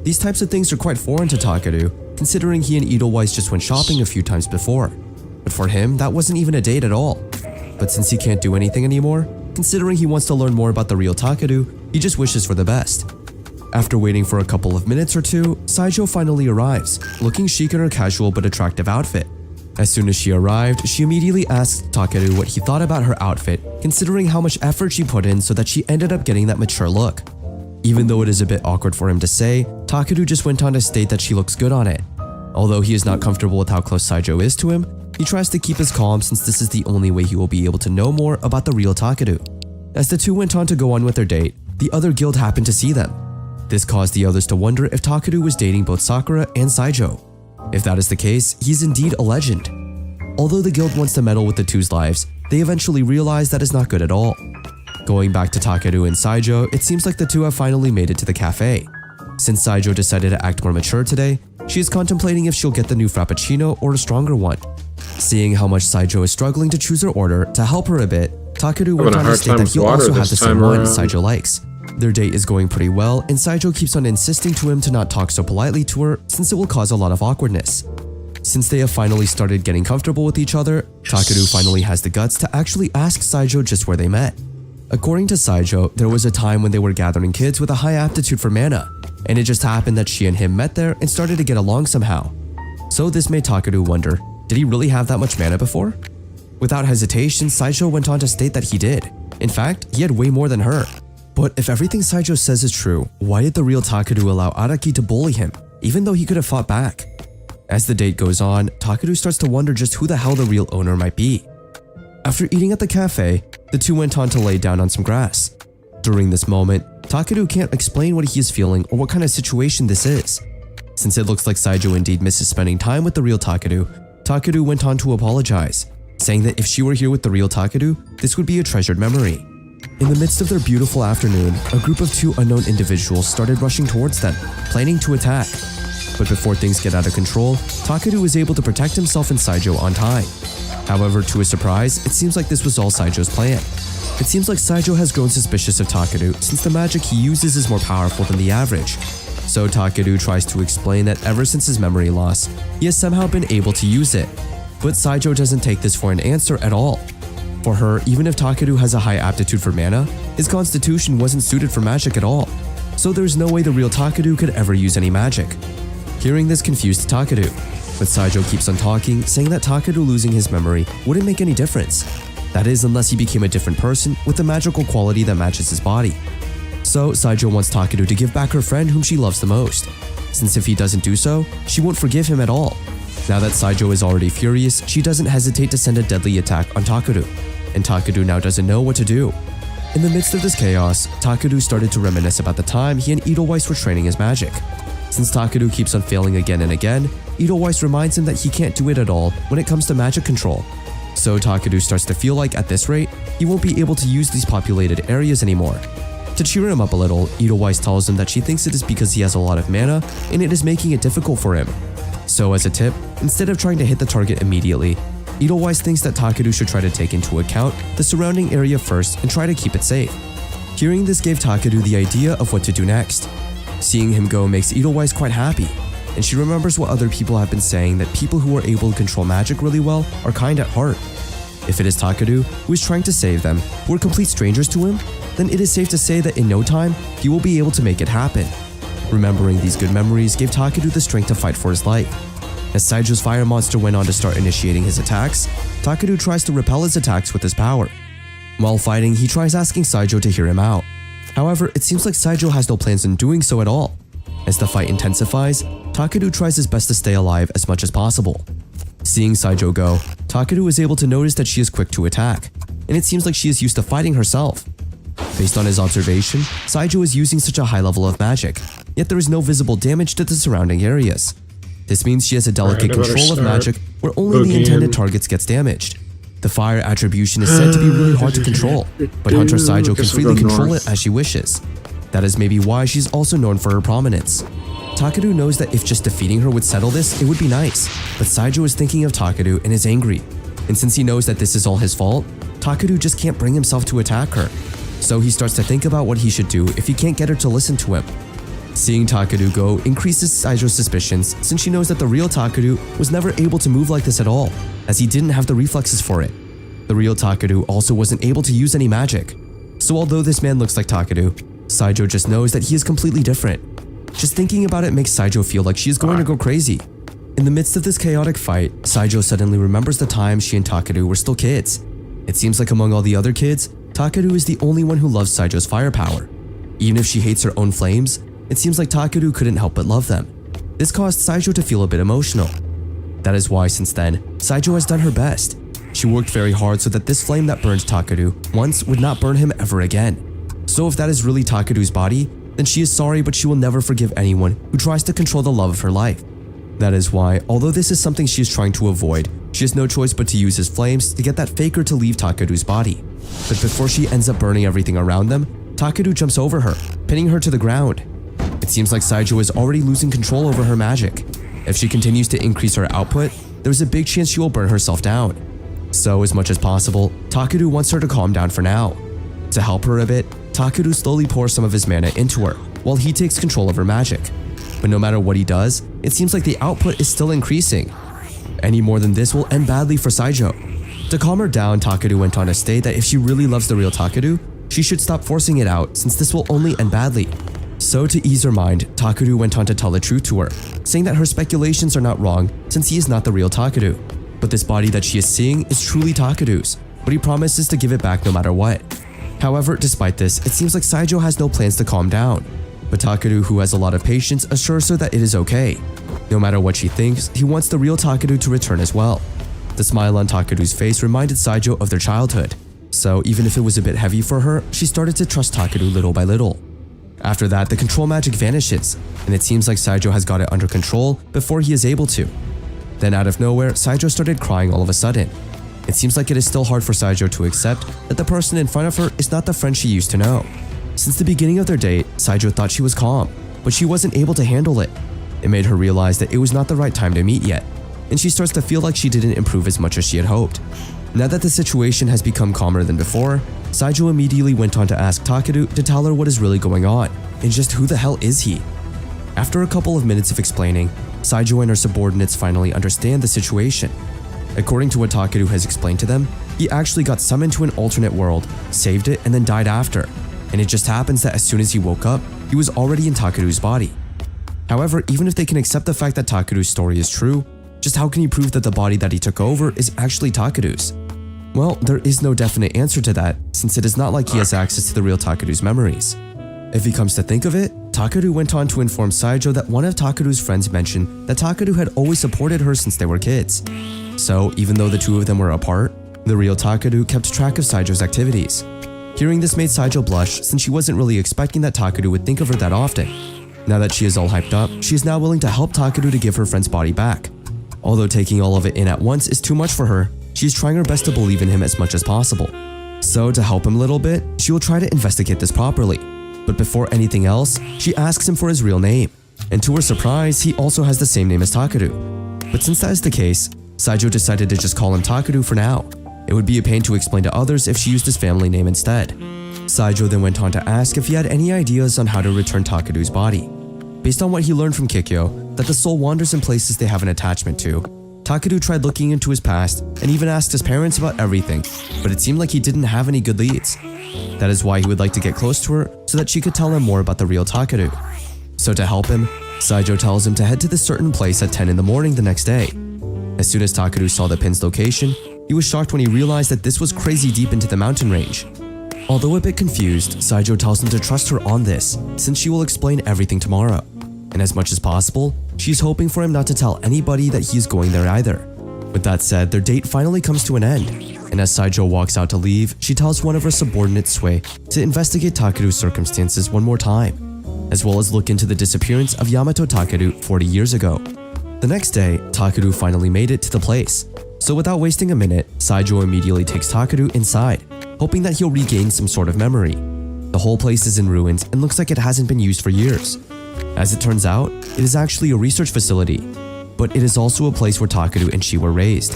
These types of things are quite foreign to Takeru, considering he and Edelweiss just went shopping a few times before. but for him, that wasn't even a date at all. But since he can't do anything anymore, considering he wants to learn more about the real Takadu, he just wishes for the best. After waiting for a couple of minutes or two, Saijo finally arrives, looking chic in her casual but attractive outfit. As soon as she arrived, she immediately asked Takadu what he thought about her outfit, considering how much effort she put in so that she ended up getting that mature look. Even though it is a bit awkward for him to say, Takadu just went on to state that she looks good on it. Although he is not comfortable with how close Saijo is to him, he tries to keep his calm since this is the only way he will be able to know more about the real Takadu. As the two went on to go on with their date, the other guild happened to see them. This caused the others to wonder if Takadu was dating both Sakura and Saijo. If that is the case, he's indeed a legend. Although the guild wants to meddle with the two's lives, they eventually realize that is not good at all. Going back to Takadu and Saijo, it seems like the two have finally made it to the cafe. Since Saijo decided to act more mature today, she is contemplating if she'll get the new frappuccino or a stronger one. Seeing how much Saijo is struggling to choose her order, to help her a bit, Takadu went on to state that he'll also have the same one Saijo likes. Their date is going pretty well, and Saijo keeps on insisting to him to not talk so politely to her since it will cause a lot of awkwardness. Since they have finally started getting comfortable with each other, Takadu finally has the guts to actually ask Saijo just where they met. According to Saijo, there was a time when they were gathering kids with a high aptitude for mana, and it just happened that she and him met there and started to get along somehow. So this made Takadu wonder, did he really have that much mana before? Without hesitation, Saijo went on to state that he did. In fact, he had way more than her. But if everything Saijo says is true, why did the real Takadu allow Araki to bully him, even though he could have fought back? As the date goes on, Takadu starts to wonder just who the hell the real owner might be. After eating at the cafe, the two went on to lay down on some grass. During this moment, Takadu can't explain what he is feeling or what kind of situation this is. Since it looks like Saijo indeed misses spending time with the real Takadu, Takadu went on to apologize, saying that if she were here with the real Takadu, this would be a treasured memory. In the midst of their beautiful afternoon, a group of two unknown individuals started rushing towards them, planning to attack. But before things get out of control, Takadu is able to protect himself and Saijo on time. However, to his surprise, it seems like this was all Saijo's plan. It seems like Saijo has grown suspicious of Takadu since the magic he uses is more powerful than the average. So Takadu tries to explain that ever since his memory loss, he has somehow been able to use it. But Saijo doesn't take this for an answer at all. For her, even if Takadu has a high aptitude for mana, his constitution wasn't suited for magic at all. So there's no way the real Takadu could ever use any magic. Hearing this confused Takadu, but Saijo keeps on talking, saying that Takadu losing his memory wouldn't make any difference. That is, unless he became a different person with a magical quality that matches his body. So Saijo wants Takadu to give back her friend whom she loves the most, since if he doesn't do so, she won't forgive him at all. Now that Saijo is already furious, she doesn't hesitate to send a deadly attack on Takadu, and Takadu now doesn't know what to do. In the midst of this chaos, Takadu started to reminisce about the time he and Edelweiss were training his magic. Since Takadu keeps on failing again and again, Edelweiss reminds him that he can't do it at all when it comes to magic control. So Takadu starts to feel like at this rate, he won't be able to use these populated areas anymore. To cheer him up a little, Edelweiss tells him that she thinks it is because he has a lot of mana and it is making it difficult for him. So as a tip, instead of trying to hit the target immediately, Edelweiss thinks that Takadu should try to take into account the surrounding area first and try to keep it safe. Hearing this gave Takadu the idea of what to do next. Seeing him go makes Edelweiss quite happy, and she remembers what other people have been saying, that people who are able to control magic really well are kind at heart. If it is Takadu, who is trying to save them, who are complete strangers to him, then it is safe to say that in no time, he will be able to make it happen. Remembering these good memories gave Takadu the strength to fight for his life. As Saijo's fire monster went on to start initiating his attacks, Takadu tries to repel his attacks with his power. While fighting, he tries asking Saijo to hear him out. However, it seems like Saijo has no plans in doing so at all. As the fight intensifies, Takadu tries his best to stay alive as much as possible. Seeing Saijo go, Takadu is able to notice that she is quick to attack, and it seems like she is used to fighting herself. Based on his observation, Saijo is using such a high level of magic, yet there is no visible damage to the surrounding areas. This means she has a delicate control of magic where only the intended targets gets damaged. The fire attribution is said to be really hard to control, but Hunter Saijo can freely control it as she wishes. That is maybe why she's also known for her prominence. Takadu knows that if just defeating her would settle this, it would be nice, but Saijo is thinking of Takadu and is angry. And since he knows that this is all his fault, Takadu just can't bring himself to attack her. So he starts to think about what he should do if he can't get her to listen to him. Seeing Takadu go increases Saijo's suspicions since she knows that the real Takadu was never able to move like this at all, as he didn't have the reflexes for it. The real Takeru also wasn't able to use any magic. So although this man looks like Takeru, Saijo just knows that he is completely different. Just thinking about it makes Saijo feel like she is going to go crazy. In the midst of this chaotic fight, Saijo suddenly remembers the time she and Takeru were still kids. It seems like among all the other kids, Takeru is the only one who loves Saijo's firepower. Even if she hates her own flames, it seems like Takeru couldn't help but love them. This caused Saijo to feel a bit emotional. That is why since then, Saijo has done her best. She worked very hard so that this flame that burned Takeru once would not burn him ever again. So if that is really Takeru's body, then she is sorry, but she will never forgive anyone who tries to control the love of her life. That is why, although this is something she is trying to avoid, she has no choice but to use his flames to get that faker to leave Takeru's body. But before she ends up burning everything around them, Takeru jumps over her, pinning her to the ground. It seems like Saijo is already losing control over her magic. If she continues to increase her output, there's a big chance she will burn herself down. So as much as possible, Takeru wants her to calm down for now. To help her a bit, Takeru slowly pours some of his mana into her, while he takes control of her magic. But no matter what he does, it seems like the output is still increasing. Any more than this will end badly for Saijo. To calm her down, Takeru went on to state that if she really loves the real Takeru, she should stop forcing it out since this will only end badly. So to ease her mind, Takeru went on to tell the truth to her, saying that her speculations are not wrong since he is not the real Takeru. But this body that she is seeing is truly Takeru's, but he promises to give it back no matter what. However, despite this, it seems like Saijo has no plans to calm down. But Takeru, who has a lot of patience, assures her that it is okay. No matter what she thinks, he wants the real Takeru to return as well. The smile on Takeru's face reminded Saijo of their childhood. So even if it was a bit heavy for her, she started to trust Takeru little by little. After that, the control magic vanishes, and it seems like Saijo has got it under control before he is able to. Then out of nowhere, Saijo started crying all of a sudden. It seems like it is still hard for Saijo to accept that the person in front of her is not the friend she used to know. Since the beginning of their date, Saijo thought she was calm, but she wasn't able to handle it. It made her realize that it was not the right time to meet yet, and she starts to feel like she didn't improve as much as she had hoped. Now that the situation has become calmer than before, Saijo immediately went on to ask Takeru to tell her what is really going on, and just who the hell is he? After a couple of minutes of explaining, Saijo and her subordinates finally understand the situation. According to what Takeru has explained to them, he actually got summoned to an alternate world, saved it, and then died after. And it just happens that as soon as he woke up, he was already in Takeru's body. However, even if they can accept the fact that Takeru's story is true, just how can you prove that the body that he took over is actually Takeru's? Well, there is no definite answer to that, since it is not like he has access to the real Takeru's memories. If he comes to think of it, Takeru went on to inform Saijo that one of Takeru's friends mentioned that Takeru had always supported her since they were kids. So even though the two of them were apart, the real Takeru kept track of Saijo's activities. Hearing this made Saijo blush since she wasn't really expecting that Takeru would think of her that often. Now that she is all hyped up, she is now willing to help Takeru to give her friend's body back. Although taking all of it in at once is too much for her, she is trying her best to believe in him as much as possible. So to help him a little bit, she will try to investigate this properly. But before anything else, she asks him for his real name. And to her surprise, he also has the same name as Takeru. But since that is the case, Saijo decided to just call him Takeru for now. It would be a pain to explain to others if she used his family name instead. Saijo then went on to ask if he had any ideas on how to return Takeru's body. Based on what he learned from Kikyo, that the soul wanders in places they have an attachment to, Takeru tried looking into his past and even asked his parents about everything, but it seemed like he didn't have any good leads. That is why he would like to get close to her so that she could tell him more about the real Takeru. So to help him, Saijo tells him to head to this certain place at 10 in the morning the next day. As soon as Takeru saw the pin's location, he was shocked when he realized that this was crazy deep into the mountain range. Although a bit confused, Saijo tells him to trust her on this, since she will explain everything tomorrow. And as much as possible, she's hoping for him not to tell anybody that he is going there either. With that said, their date finally comes to an end, and as Saijo walks out to leave, she tells one of her subordinates, Sui, to investigate Takeru's circumstances one more time, as well as look into the disappearance of Yamato Takeru 40 years ago. The next day, Takeru finally made it to the place, so without wasting a minute, Saijo immediately takes Takeru inside, hoping that he'll regain some sort of memory. The whole place is in ruins and looks like it hasn't been used for years. As it turns out, it is actually a research facility, but it is also a place where Takeru and she were raised.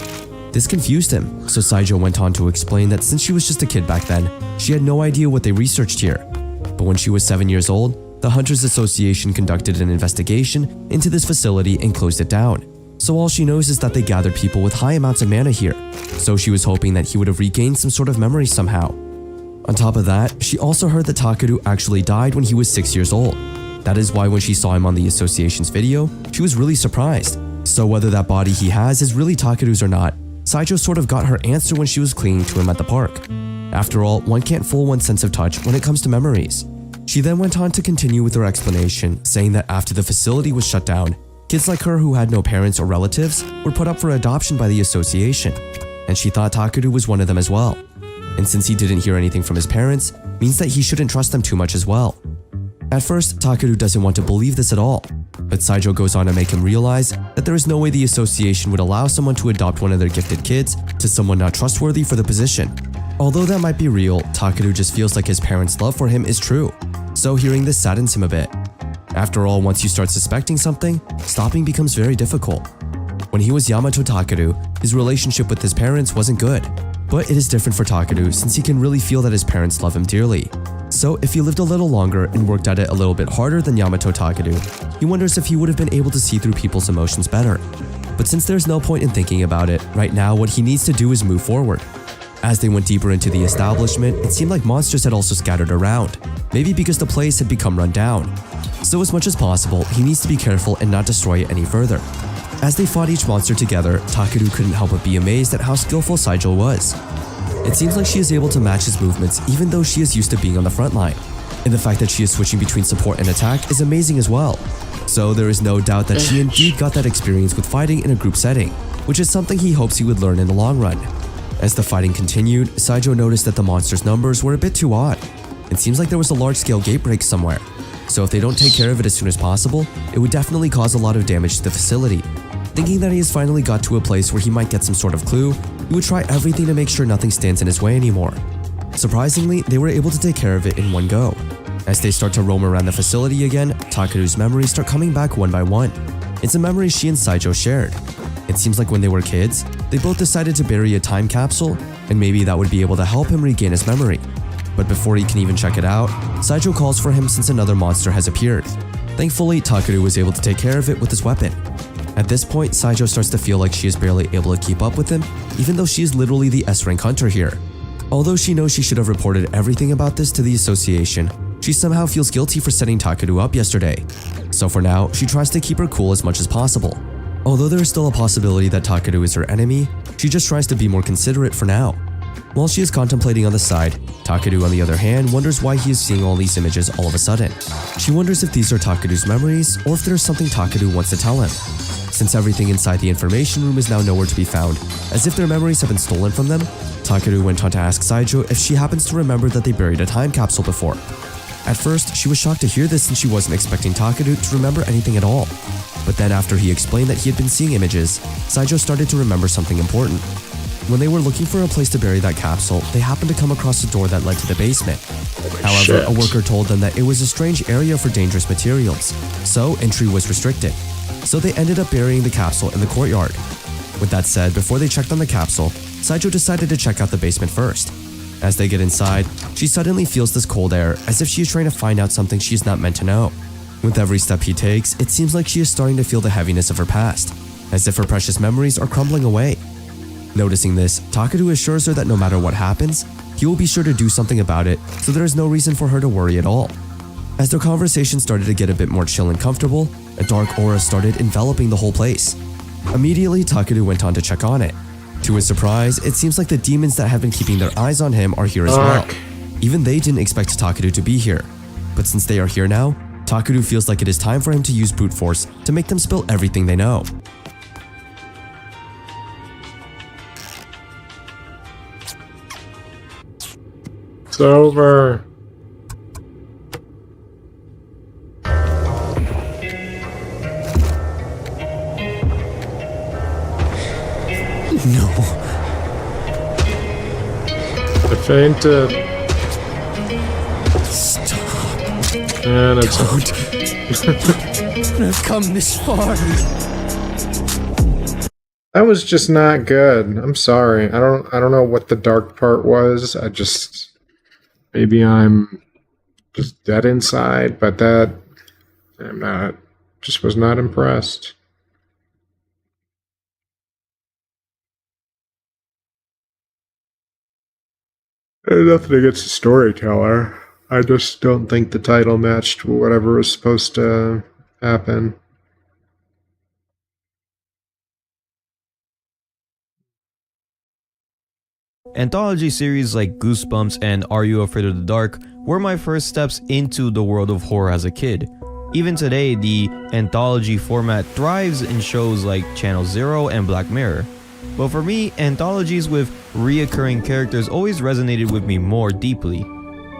This confused him, so Saijo went on to explain that since she was just a kid back then, she had no idea what they researched here. But when she was 7 years old, the Hunters Association conducted an investigation into this facility and closed it down. So all she knows is that they gathered people with high amounts of mana here, so she was hoping that he would have regained some sort of memory somehow. On top of that, she also heard that Takeru actually died when he was 6 years old. That is why when she saw him on the association's video, she was really surprised. So whether that body he has is really Takeru's or not, Saijo sort of got her answer when she was clinging to him at the park. After all, one can't fool one's sense of touch when it comes to memories. She then went on to continue with her explanation, saying that after the facility was shut down, kids like her who had no parents or relatives were put up for adoption by the association, and she thought Takeru was one of them as well. And since he didn't hear anything from his parents, means that he shouldn't trust them too much as well. At first, Takeru doesn't want to believe this at all, but Saijo goes on to make him realize that there is no way the association would allow someone to adopt one of their gifted kids to someone not trustworthy for the position. Although that might be real, Takeru just feels like his parents' love for him is true, so hearing this saddens him a bit. After all, once you start suspecting something, stopping becomes very difficult. When he was Yamato Takeru, his relationship with his parents wasn't good, but it is different for Takeru since he can really feel that his parents love him dearly. So if he lived a little longer and worked at it a little bit harder than Yamato Takeru, he wonders if he would have been able to see through people's emotions better. But since there's no point in thinking about it, right now what he needs to do is move forward. As they went deeper into the establishment, it seemed like monsters had also scattered around, maybe because the place had become run down. So as much as possible, he needs to be careful and not destroy it any further. As they fought each monster together, Takeru couldn't help but be amazed at how skillful Saijo was. It seems like she is able to match his movements even though she is used to being on the front line. And the fact that she is switching between support and attack is amazing as well. So there is no doubt that she indeed got that experience with fighting in a group setting, which is something he hopes he would learn in the long run. As the fighting continued, Saijo noticed that the monsters' numbers were a bit too odd. It seems like there was a large-scale gate break somewhere. So if they don't take care of it as soon as possible, it would definitely cause a lot of damage to the facility. Thinking that he has finally got to a place where he might get some sort of clue, he would try everything to make sure nothing stands in his way anymore. Surprisingly, they were able to take care of it in one go. As they start to roam around the facility again, Takeru's memories start coming back one by one. It's a memory she and Saijo shared. It seems like when they were kids, they both decided to bury a time capsule, and maybe that would be able to help him regain his memory. But before he can even check it out, Saijo calls for him since another monster has appeared. Thankfully, Takeru was able to take care of it with his weapon. At this point, Saijo starts to feel like she is barely able to keep up with him, even though she is literally the S-rank hunter here. Although she knows she should have reported everything about this to the association, she somehow feels guilty for setting Takeru up yesterday. So for now, she tries to keep her cool as much as possible. Although there is still a possibility that Takeru is her enemy, she just tries to be more considerate for now. While she is contemplating on the side, Takeru on the other hand wonders why he is seeing all these images all of a sudden. She wonders if these are Takeru's memories or if there is something Takeru wants to tell him. Since everything inside the information room is now nowhere to be found, as if their memories have been stolen from them, Takeru went on to ask Saijo if she happens to remember that they buried a time capsule before. At first, she was shocked to hear this since she wasn't expecting Takeru to remember anything at all. But then after he explained that he had been seeing images, Saijo started to remember something important. When they were looking for a place to bury that capsule, they happened to come across a door that led to the basement. However, a worker told them that it was a strange area for dangerous materials, so entry was restricted. So they ended up burying the capsule in the courtyard. With that said, before they checked on the capsule, Saijo decided to check out the basement first. As they get inside, she suddenly feels this cold air as if she is trying to find out something she is not meant to know. With every step he takes, it seems like she is starting to feel the heaviness of her past, as if her precious memories are crumbling away. Noticing this, Takeru assures her that no matter what happens, he will be sure to do something about it, so there is no reason for her to worry at all. As their conversation started to get a bit more chill and comfortable, a dark aura started enveloping the whole place. Immediately, Takeru went on to check on it. To his surprise, it seems like the demons that have been keeping their eyes on him are here as well. Even they didn't expect Takeru to be here. But since they are here now, Takeru feels like it is time for him to use brute force to make them spill everything they know. It's over. No. I fainted. Stop. And it's I've come this far. That was just not good. I'm sorry. I don't know what the dark part was. Maybe I'm just dead inside, but was not impressed. Nothing against the storyteller. I just don't think the title matched whatever was supposed to happen. Anthology series like Goosebumps and Are You Afraid of the Dark were my first steps into the world of horror as a kid. Even today, the anthology format thrives in shows like Channel Zero and Black Mirror. But for me, anthologies with reoccurring characters always resonated with me more deeply.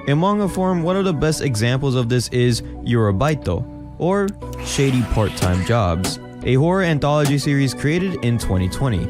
In manga form, one of the best examples of this is Yorubaito, or Shady Part-Time Jobs, a horror anthology series created in 2020.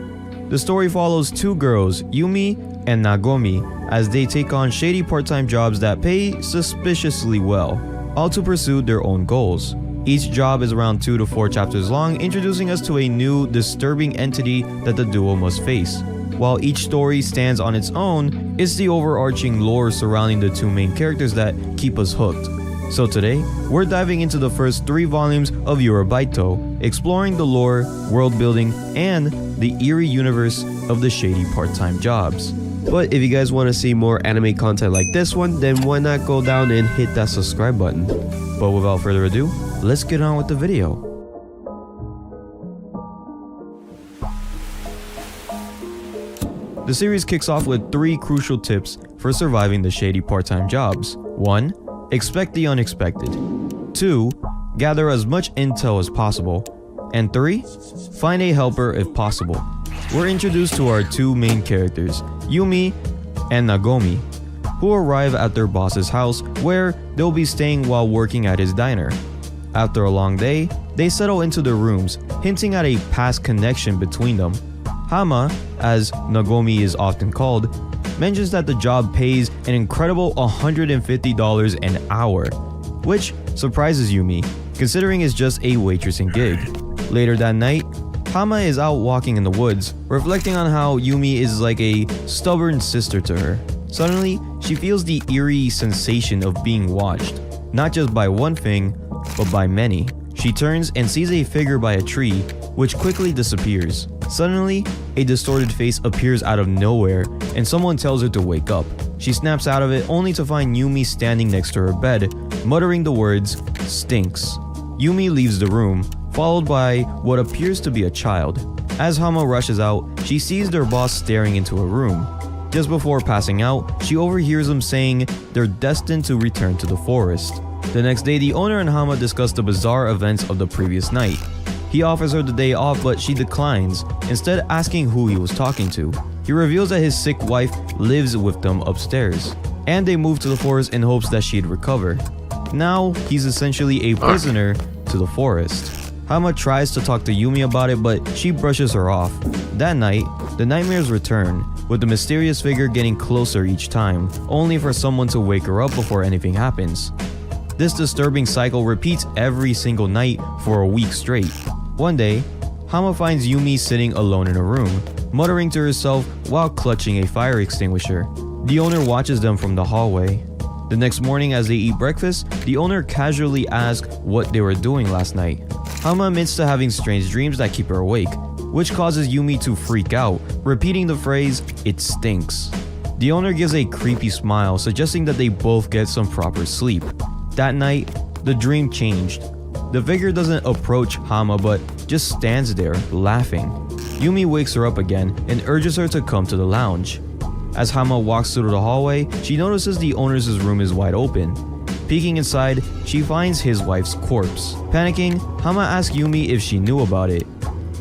The story follows two girls, Yumi and Nagomi, as they take on shady part-time jobs that pay suspiciously well, all to pursue their own goals. Each job is around 2 to 4 chapters long, introducing us to a new, disturbing entity that the duo must face. While each story stands on its own, it's the overarching lore surrounding the two main characters that keep us hooked. So today, we're diving into the first 3 volumes of Yorubaito, exploring the lore, world building, and the eerie universe of the shady part-time jobs. But if you guys want to see more anime content like this one, then why not go down and hit that subscribe button. But without further ado, let's get on with the video. The series kicks off with 3 crucial tips for surviving the shady part-time jobs. 1. Expect the unexpected. 2. Gather as much intel as possible. And 3. Find a helper if possible. We're introduced to our 2 main characters, Yumi and Nagomi, who arrive at their boss's house where they'll be staying while working at his diner. After a long day, they settle into their rooms, hinting at a past connection between them. Hama, as Nagomi is often called, mentions that the job pays an incredible $150 an hour, which surprises Yumi, considering it's just a waitressing gig. Later that night, Hama is out walking in the woods, reflecting on how Yumi is like a stubborn sister to her. Suddenly, she feels the eerie sensation of being watched, not just by one thing, but by many. She turns and sees a figure by a tree, which quickly disappears. Suddenly, a distorted face appears out of nowhere, and someone tells her to wake up. She snaps out of it only to find Yumi standing next to her bed, muttering the words, "Stinks." Yumi leaves the room, followed by what appears to be a child. As Hama rushes out, she sees their boss staring into a room. Just before passing out, she overhears him saying they're destined to return to the forest. The next day, the owner and Hama discuss the bizarre events of the previous night. He offers her the day off, but she declines, instead asking who he was talking to. He reveals that his sick wife lives with them upstairs, and they move to the forest in hopes that she'd recover. Now, he's essentially a prisoner to the forest. Hama tries to talk to Yumi about it, but she brushes her off. That night, the nightmares return, with the mysterious figure getting closer each time, only for someone to wake her up before anything happens. This disturbing cycle repeats every single night for a week straight. One day, Hama finds Yumi sitting alone in a room, muttering to herself while clutching a fire extinguisher. The owner watches them from the hallway. The next morning as they eat breakfast, the owner casually asks what they were doing last night. Hama admits to having strange dreams that keep her awake, which causes Yumi to freak out, repeating the phrase, "It stinks." The owner gives a creepy smile, suggesting that they both get some proper sleep. That night, the dream changed. The figure doesn't approach Hama but just stands there, laughing. Yumi wakes her up again and urges her to come to the lounge. As Hama walks through the hallway, she notices the owner's room is wide open. Peeking inside, she finds his wife's corpse. Panicking, Hama asks Yumi if she knew about it.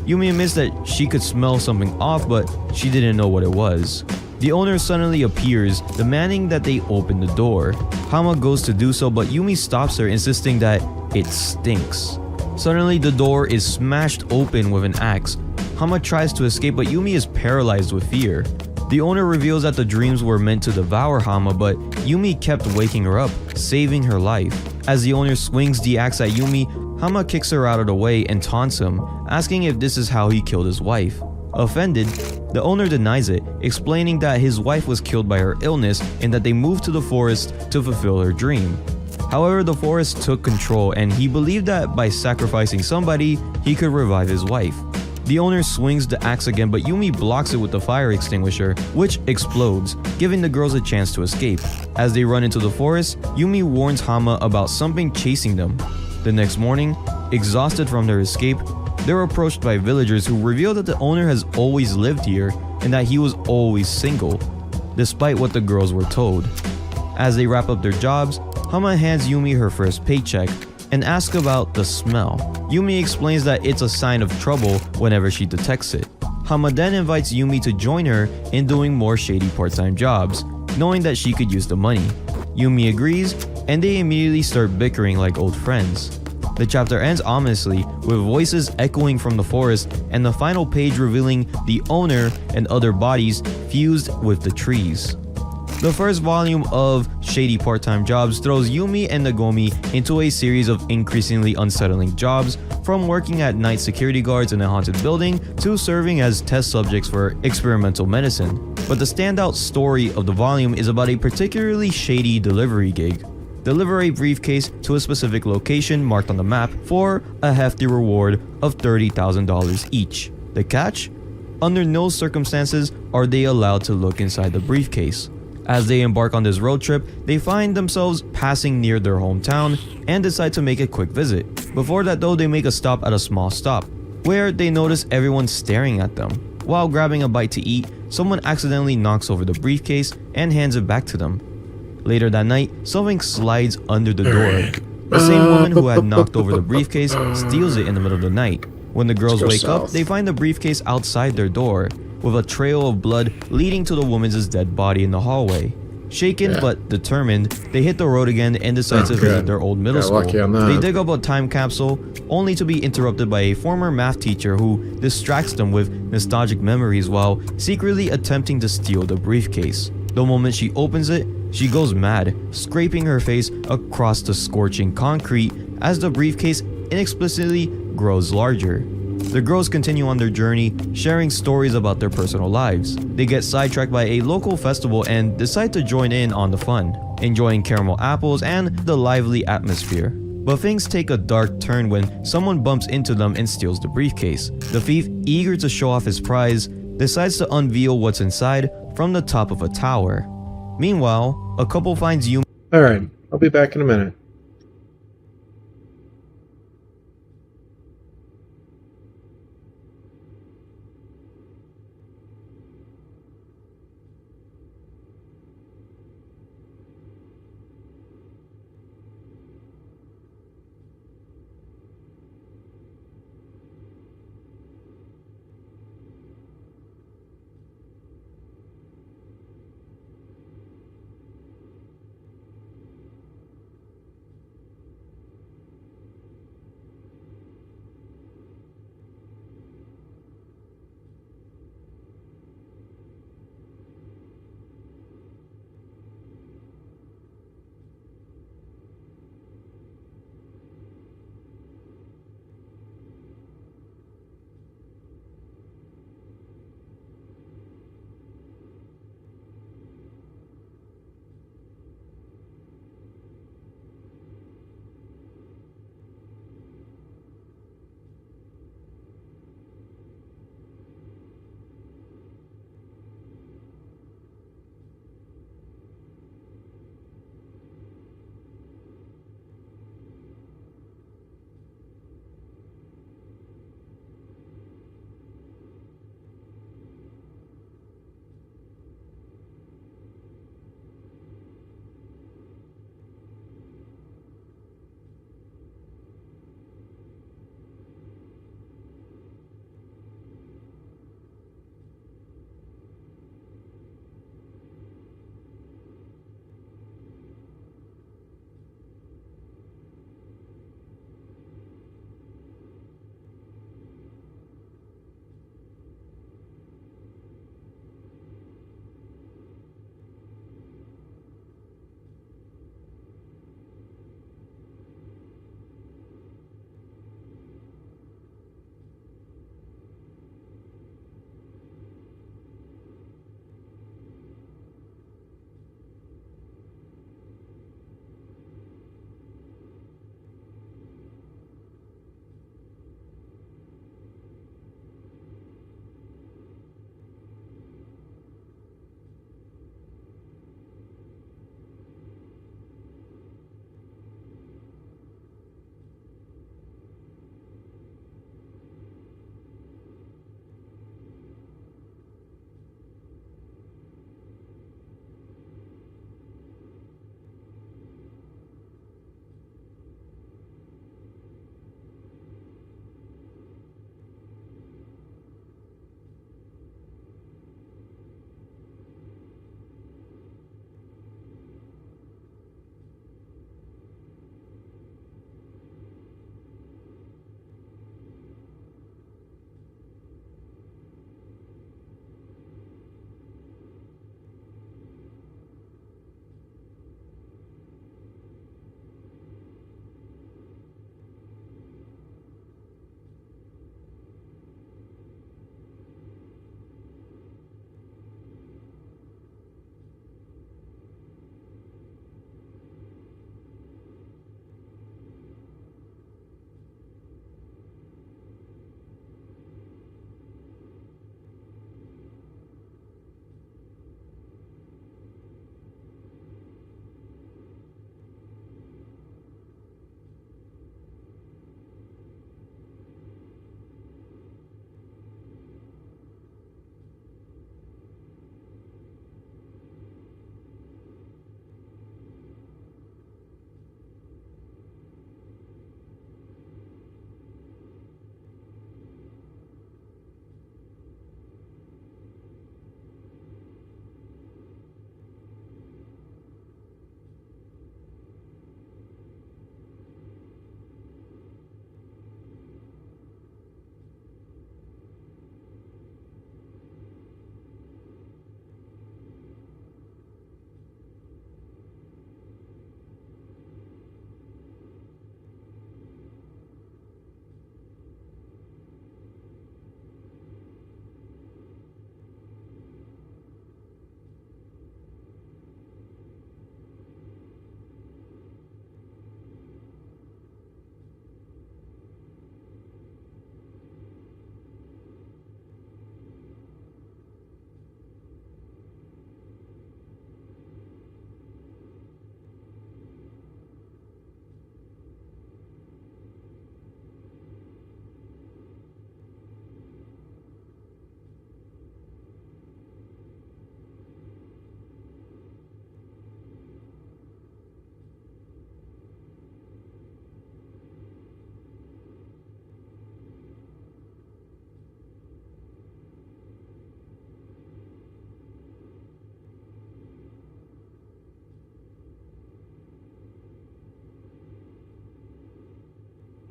Yumi admits that she could smell something off, but she didn't know what it was. The owner suddenly appears, demanding that they open the door. Hama goes to do so, but Yumi stops her, insisting that it stinks. Suddenly, the door is smashed open with an axe. Hama tries to escape, but Yumi is paralyzed with fear. The owner reveals that the dreams were meant to devour Hama, but Yumi kept waking her up, saving her life. As the owner swings the axe at Yumi, Hama kicks her out of the way and taunts him, asking if this is how he killed his wife. Offended, the owner denies it, explaining that his wife was killed by her illness and that they moved to the forest to fulfill her dream. However, the forest took control and he believed that by sacrificing somebody, he could revive his wife. The owner swings the axe again, but Yumi blocks it with the fire extinguisher, which explodes, giving the girls a chance to escape. As they run into the forest, Yumi warns Hama about something chasing them. The next morning, exhausted from their escape, they're approached by villagers who reveal that the owner has always lived here and that he was always single, despite what the girls were told. As they wrap up their jobs, Hama hands Yumi her first paycheck and asks about the smell. Yumi explains that it's a sign of trouble whenever she detects it. Hama then invites Yumi to join her in doing more shady part-time jobs, knowing that she could use the money. Yumi agrees, and they immediately start bickering like old friends. The chapter ends ominously with voices echoing from the forest and the final page revealing the owner and other bodies fused with the trees. The first volume of Shady Part-Time Jobs throws Yumi and Nagomi into a series of increasingly unsettling jobs, from working at night security guards in a haunted building to serving as test subjects for experimental medicine. But the standout story of the volume is about a particularly shady delivery gig. Deliver a briefcase to a specific location marked on the map for a hefty reward of $30,000 each. The catch? Under no circumstances are they allowed to look inside the briefcase. As they embark on this road trip, they find themselves passing near their hometown and decide to make a quick visit. Before that though, they make a stop at a small stop, where they notice everyone staring at them. While grabbing a bite to eat, someone accidentally knocks over the briefcase and hands it back to them. Later that night, something slides under the door. The same woman who had knocked over the briefcase steals it in the middle of the night. When the girls wake up, they find the briefcase outside their door, with a trail of blood leading to the woman's dead body in the hallway. Shaken but determined, they hit the road again and decide to visit their old middle school. They dig up a time capsule, only to be interrupted by a former math teacher who distracts them with nostalgic memories while secretly attempting to steal the briefcase. The moment she opens it, she goes mad, scraping her face across the scorching concrete as the briefcase inexplicably grows larger. The girls continue on their journey, sharing stories about their personal lives. They get sidetracked by a local festival and decide to join in on the fun, enjoying caramel apples and the lively atmosphere. But things take a dark turn when someone bumps into them and steals the briefcase. The thief, eager to show off his prize, decides to unveil what's inside from the top of a tower. Meanwhile, a couple finds Yumi. Alright, I'll be back in a minute.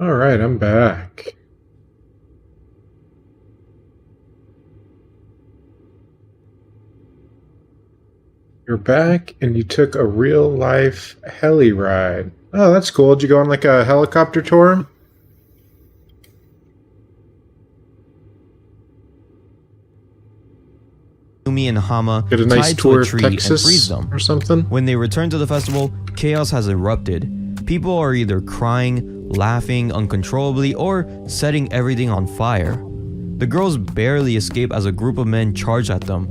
All right, I'm back. You're back, and you took a real-life heli ride. Oh, that's cool. Did you go on like a helicopter tour? Yumi and Hama Get a nice tied to tour a of tree and Texas freeze them. or something? When they return to the festival, chaos has erupted. People are either crying, laughing uncontrollably, or setting everything on fire. The girls barely escape as a group of men charge at them.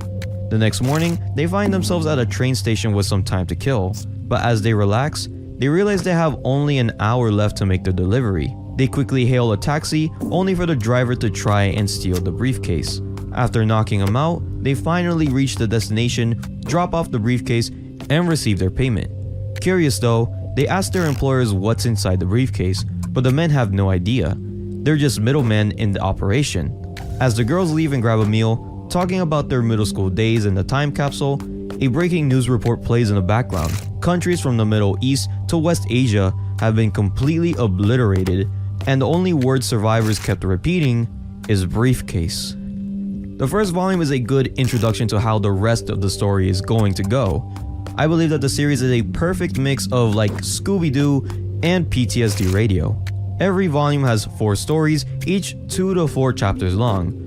The next morning, they find themselves at a train station with some time to kill. But as they relax, they realize they have only an hour left to make the delivery. They quickly hail a taxi, only for the driver to try and steal the briefcase. After knocking him out, they finally reach the destination, drop off the briefcase, and receive their payment. Curious though, they ask their employers what's inside the briefcase, but the men have no idea. They're just middlemen in the operation. As the girls leave and grab a meal, talking about their middle school days in the time capsule, a breaking news report plays in the background. Countries from the Middle East to West Asia have been completely obliterated, and the only word survivors kept repeating is briefcase. The first volume is a good introduction to how the rest of the story is going to go. I believe that the series is a perfect mix of like Scooby-Doo and PTSD Radio. Every volume has 4 stories, each 2 to 4 chapters long.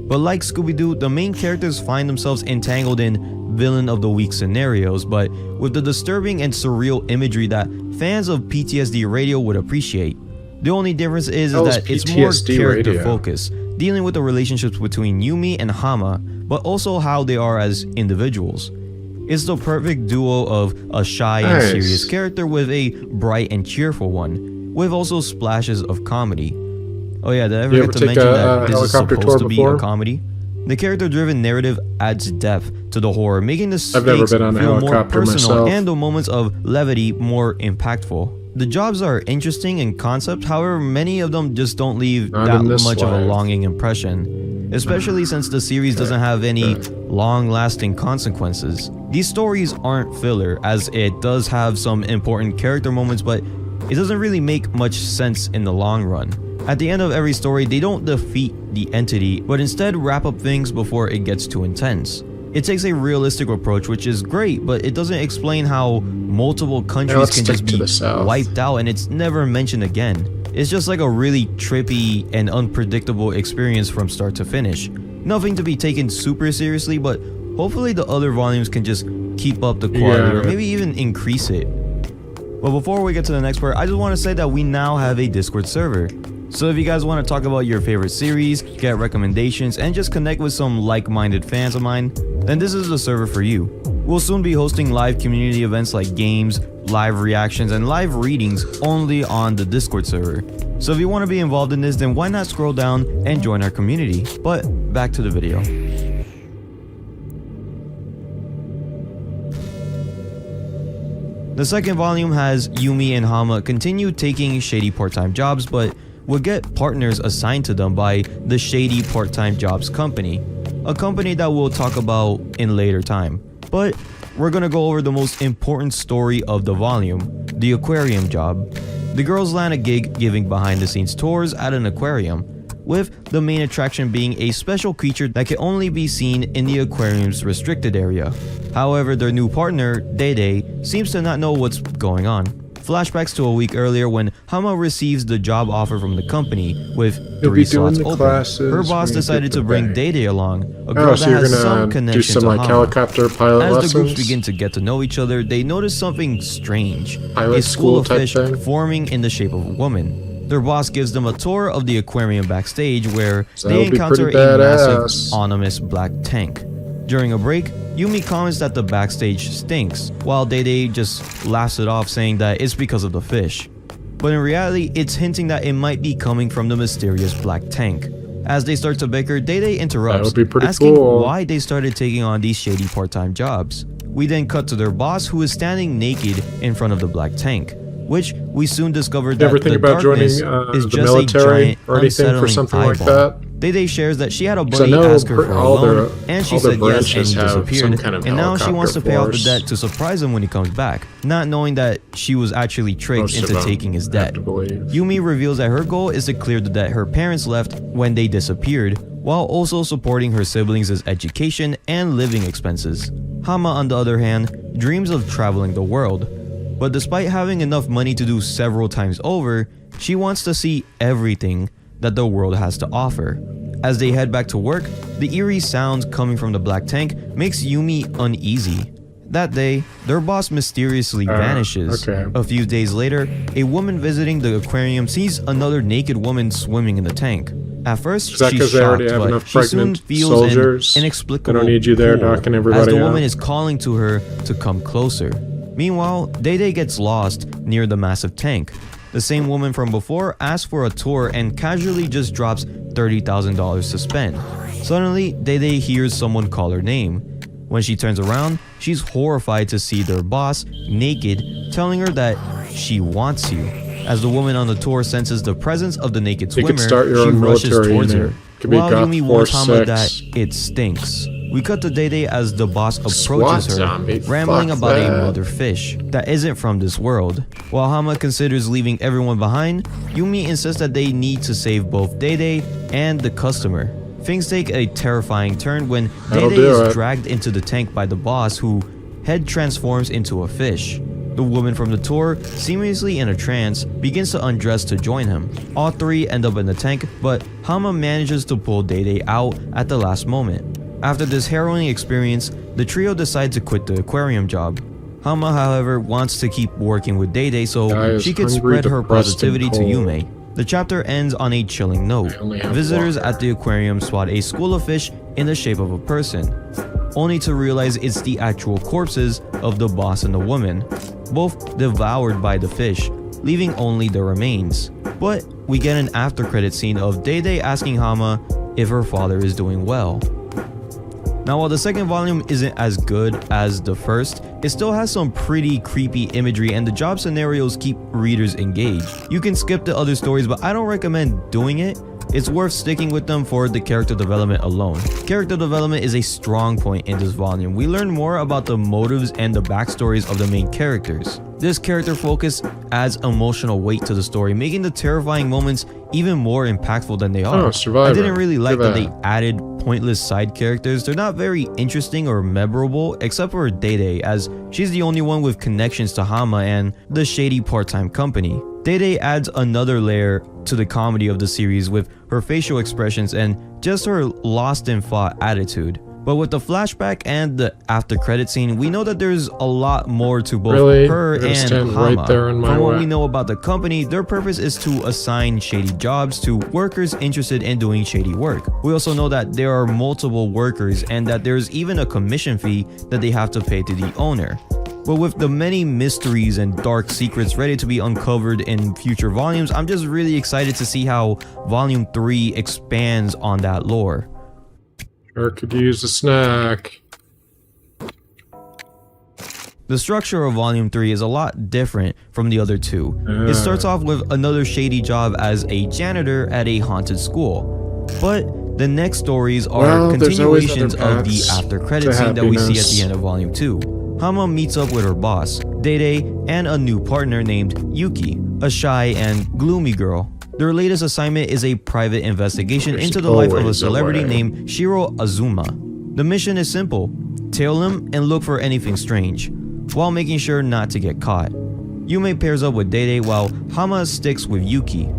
But like Scooby-Doo, the main characters find themselves entangled in villain of the week scenarios, but with the disturbing and surreal imagery that fans of PTSD Radio would appreciate. The only difference is that it's more character focused, dealing with the relationships between Yumi and Hama, but also how they are as individuals. It's the perfect duo of a shy and serious character with a bright and cheerful one, with also splashes of comedy. Oh yeah, did I ever get to mention that this is supposed to be a comedy? The character-driven narrative adds depth to the horror, making the stakes feel more personal and the moments of levity more impactful. The jobs are interesting in concept, however many of them just don't leave that much of a longing impression, especially since the series doesn't have any long-lasting consequences. These stories aren't filler, as it does have some important character moments, but it doesn't really make much sense in the long run. At the end of every story, they don't defeat the entity, but instead wrap up things before it gets too intense. It takes a realistic approach, which is great, but it doesn't explain how multiple countries can just be wiped out and it's never mentioned again. It's just like a really trippy and unpredictable experience from start to finish. Nothing to be taken super seriously, but hopefully the other volumes can just keep up the quality or maybe even increase it. But before we get to the next part, I just want to say that we now have a Discord server. So if you guys want to talk about your favorite series, get recommendations, and just connect with some like-minded fans of mine, then this is the server for you. We'll soon be hosting live community events like games, live reactions, and live readings only on the Discord server. So if you want to be involved in this, then why not scroll down and join our community? But back to the video. The second volume has Yumi and Hama continue taking shady part-time jobs, but will get partners assigned to them by the Shady Part-Time Jobs Company, a company that we'll talk about in later time. But we're gonna go over the most important story of the volume, the aquarium job. The girls land a gig giving behind-the-scenes tours at an aquarium, with the main attraction being a special creature that can only be seen in the aquarium's restricted area. However, their new partner, Dede, seems to not know what's going on. Flashbacks to a week earlier when Hama receives the job offer from the company with 3 slots open. Her boss decided to bring Dede along, a girl that has some connection to Hama. Helicopter pilot As the groups begin to get to know each other, they notice something strange, a school of fish forming in the shape of a woman. Their boss gives them a tour of the aquarium backstage where they encounter a massive anonymous black tank. During a break, Yumi comments that the backstage stinks, while Dede just laughs it off saying that it's because of the fish. But in reality, it's hinting that it might be coming from the mysterious black tank. As they start to bicker, Dede interrupts, asking why they started taking on these shady part-time jobs. We then cut to their boss, who is standing naked in front of the black tank, which we soon discovered that the darkness is just a giant, unsettling eyeball. Day shares that she had a 'Cause I buddy know ask her for a all loan, their- and she all their said yes, and branches he have some disappeared. kind of And now she wants to helicopter pay off the force. debt to surprise him when he comes back, not knowing that she was actually tricked Most of into them taking his have debt. to believe. Yumi reveals that her goal is to clear the debt her parents left when they disappeared, while also supporting her siblings' education and living expenses. Hama, on the other hand, dreams of traveling the world, but despite having enough money to do several times over, she wants to see everything that the world has to offer. As they head back to work, the eerie sounds coming from the black tank makes Yumi uneasy. That day, their boss mysteriously vanishes. okay. A few days later, a woman visiting the aquarium sees another naked woman swimming in the tank. At first, Is that she's 'cause they already shocked, have but enough she soon pregnant feels soldiers? an They inexplicable don't need you there pull knocking as everybody the out? woman is calling to her to come closer. Meanwhile, Day gets lost near the massive tank. The same woman from before asks for a tour and casually just drops $30,000 to spend. Suddenly, Day hears someone call her name. When she turns around, she's horrified to see their boss, naked, telling her that she wants you. As the woman on the tour senses the presence of the naked You swimmer, could start your she own rushes military towards unit. her. Could be While Goth Yumi warns Force Hama that 6. it stinks. We cut to Day as the boss approaches SWAT her, zombie, rambling fuck about a that. mother fish that isn't from this world. While Hama considers leaving everyone behind, Yumi insists that they need to save both Day and the customer. Things take a terrifying turn when That'll Day do is it. dragged into the tank by the boss, who head transforms into a fish. The woman from the tour, seemingly in a trance, begins to undress to join him. All three end up in the tank, but Hama manages to pull Day out at the last moment. After this harrowing experience, the trio decide to quit the aquarium job. Hama, however, wants to keep working with Day so Guy she is could hungry, spread her depressed, and positivity to cold. Yume. The chapter ends on a chilling note. I only have Visitors water. at the aquarium spot a school of fish in the shape of a person, only to realize it's the actual corpses of the boss and the woman, both devoured by the fish, leaving only the remains. But we get an after credit scene of Day asking Hama if her father is doing well. Now, while the second volume isn't as good as the first, it still has some pretty creepy imagery and the job scenarios keep readers engaged. You can skip the other stories, but I don't recommend doing it. It's worth sticking with them for the character development alone. Character development is a strong point in this volume. We learn more about the motives and the backstories of the main characters. This character focus adds emotional weight to the story, making the terrifying moments even more impactful than they are. Oh, Survivor. I didn't really like Look at that they that. added pointless side characters. They're not very interesting or memorable, except for Day, as she's the only one with connections to Hama and the shady part-time company. Day adds another layer to the comedy of the series with her facial expressions and just her lost in thought attitude. But with the flashback and the after credit scene, we know that there's a lot more to both Really? her You're gonna and stand Hama. right there in my From what way? we know about the company, their purpose is to assign shady jobs to workers interested in doing shady work. We also know that there are multiple workers and that there's even a commission fee that they have to pay to the owner. But with the many mysteries and dark secrets ready to be uncovered in future volumes, I'm just really excited to see how Volume 3 expands on that lore. Or could use a snack. The structure of Volume 3 is a lot different from the other two. It starts off with another shady job as a janitor at a haunted school. But the next stories are Well, there's always continuations other of the paths after credit to scene that we see at happiness. the end of Volume 2. Hama meets up with her boss, Day, and a new partner named Yuki, a shy and gloomy girl. Their latest assignment is a private investigation There's into the life of a always a celebrity way. named Shiro Azuma. The mission is simple: tail him and look for anything strange, while making sure not to get caught. Yume pairs up with Day while Hama sticks with Yuki.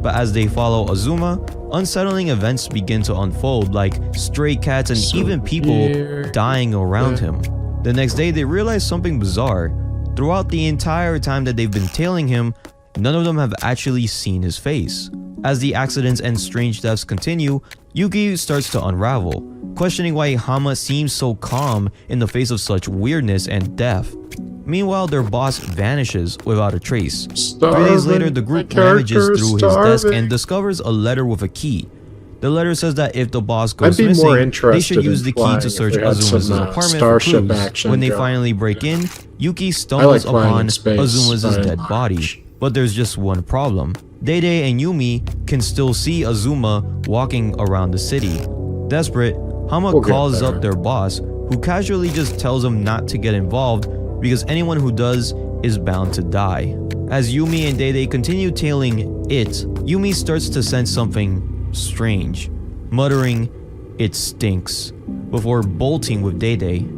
But as they follow Azuma, unsettling events begin to unfold, like stray cats and So even people here- dying around him. The next day, they realize something bizarre. Throughout the entire time that they've been tailing him, none of them have actually seen his face. As the accidents and strange deaths continue, Yuki starts to unravel, questioning why Hama seems so calm in the face of such weirdness and death. Meanwhile, their boss vanishes without a trace. 3 days later, the group My ravages character is through his desk starving. and discovers a letter with a key. The letter says that if the boss goes I'd be missing, more they interested should use in the key flying to if search they had Azuma's some, apartment for Starship clues. action When they going. finally break in, Yuki I stumbles like flying upon in space Azuma's very dead body. much. But there's just one problem. Dede and Yumi can still see Azuma walking around the city. Desperate, Hama We'll get calls there. up their boss, who casually just tells him not to get involved because anyone who does is bound to die. As Yumi and Dede continue tailing it, Yumi starts to sense something strange, muttering, "It stinks," before bolting with Dede.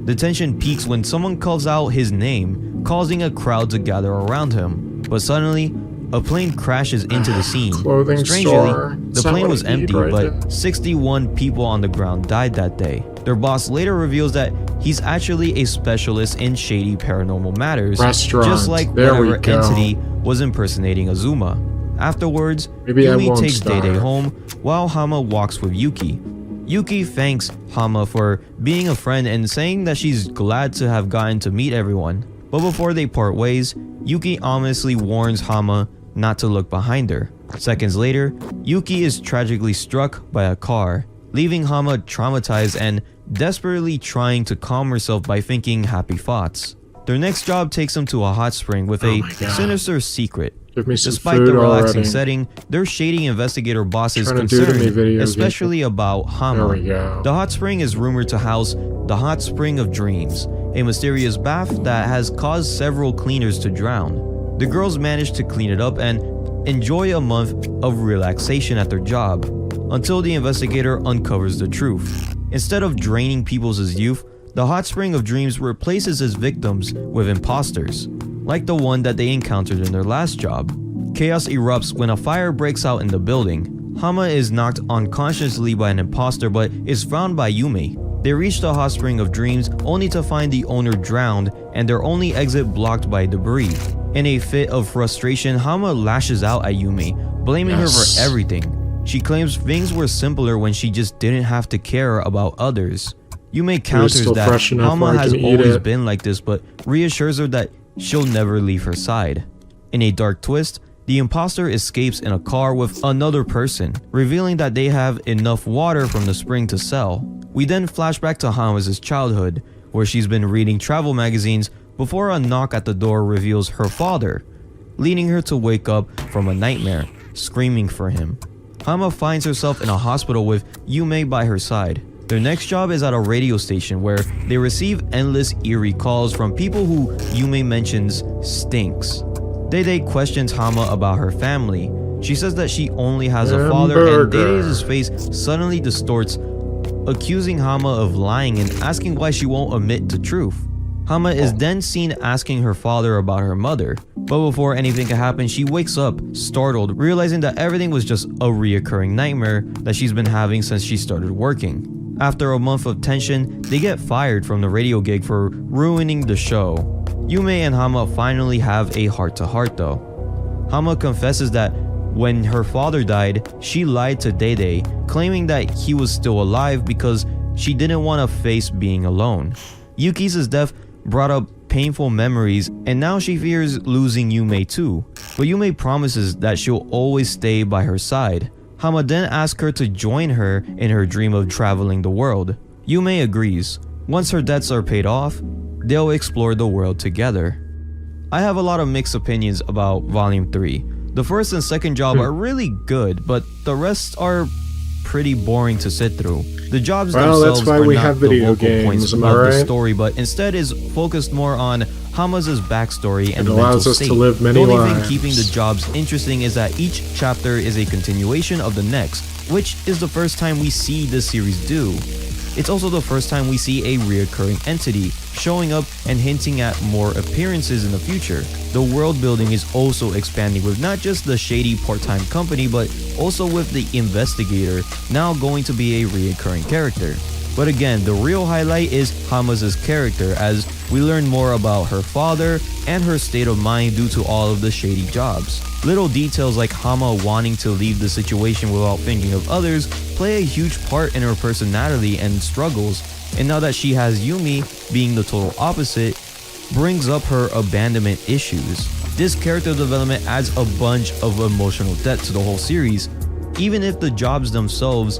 The tension peaks when someone calls out his name, causing a crowd to gather around him. But suddenly, a plane crashes into the scene. Clothing Strangely, store. the Is that plane what was it did, empty, right? but 61 people on the ground died that day. Their boss later reveals that he's actually a specialist in shady paranormal matters, Restaurant. just like There we whatever go. entity was impersonating Azuma. Afterwards, Maybe I Yumi won't takes Dede starve. home while Hama walks with Yuki. Yuki thanks Hama for being a friend and saying that she's glad to have gotten to meet everyone. But before they part ways, Yuki ominously warns Hama not to look behind her. Seconds later, Yuki is tragically struck by a car, leaving Hama traumatized and desperately trying to calm herself by thinking happy thoughts. Their next job takes them to a hot spring with a my God. sinister secret. Give me some Despite food the relaxing already. setting, their shady investigator boss is Trying to do to me, concerned, video especially about Hama. There we go. The hot spring is rumored to house the Hot Spring of Dreams, a mysterious bath that has caused several cleaners to drown. The girls manage to clean it up and enjoy a month of relaxation at their job, until the investigator uncovers the truth. Instead of draining people's youth, the Hot Spring of Dreams replaces its victims with imposters, like the one that they encountered in their last job. Chaos erupts when a fire breaks out in the building. Hama is knocked unconsciously by an imposter but is found by Yumi. They reach the Hot Spring of Dreams only to find the owner drowned and their only exit blocked by debris. In a fit of frustration, Hama lashes out at Yumi, blaming her Yes. for everything. She claims things were simpler when she just didn't have to care about others. Yumi counters still that fresh enough Hama where I has can eat always it. been like this but reassures her that she'll never leave her side. In a dark twist, the imposter escapes in a car with another person, revealing that they have enough water from the spring to sell. We then flash back to Hama's childhood, where she's been reading travel magazines before a knock at the door reveals her father, leading her to wake up from a nightmare, screaming for him. Hama finds herself in a hospital with Yume by her side. Their next job is at a radio station where they receive endless eerie calls from people who Yume mentions stinks. Dede questions Hama about her family. She says that she only has a father, and Hamburger. Dede's face suddenly distorts, accusing Hama of lying and asking why she won't admit the truth. Hama is then seen asking her father about her mother, but before anything can happen, she wakes up, startled, realizing that everything was just a reoccurring nightmare that she's been having since she started working. After a month of tension, they get fired from the radio gig for ruining the show. Yume and Hama finally have a heart-to-heart though. Hama confesses that when her father died, she lied to Dede, claiming that he was still alive because she didn't want to face being alone. Yuki's death brought up painful memories, and now she fears losing Yume too. But Yume promises that she'll always stay by her side. Hama then asks her to join her in her dream of traveling the world. Yume agrees. Once her debts are paid off, they'll explore the world together. I have a lot of mixed opinions about Volume 3. The first and second job are really good, but the rest are pretty boring to sit through. The jobs Well, themselves that's why are we not have the video vocal points games, of am I the right? story, but instead is focused more on Hama's backstory and It allows mental us to state. live many The only thing lives. keeping the jobs interesting is that each chapter is a continuation of the next, which is the first time we see this series do. It's also the first time we see a reoccurring entity showing up and hinting at more appearances in the future. The world building is also expanding with not just the shady part-time company, but also with the investigator now going to be a reoccurring character. But again, the real highlight is Hama's character, as we learn more about her father and her state of mind due to all of the shady jobs. Little details like Hama wanting to leave the situation without thinking of others play a huge part in her personality and struggles, and now that she has Yumi being the total opposite, brings up her abandonment issues. This character development adds a bunch of emotional depth to the whole series, even if the jobs themselves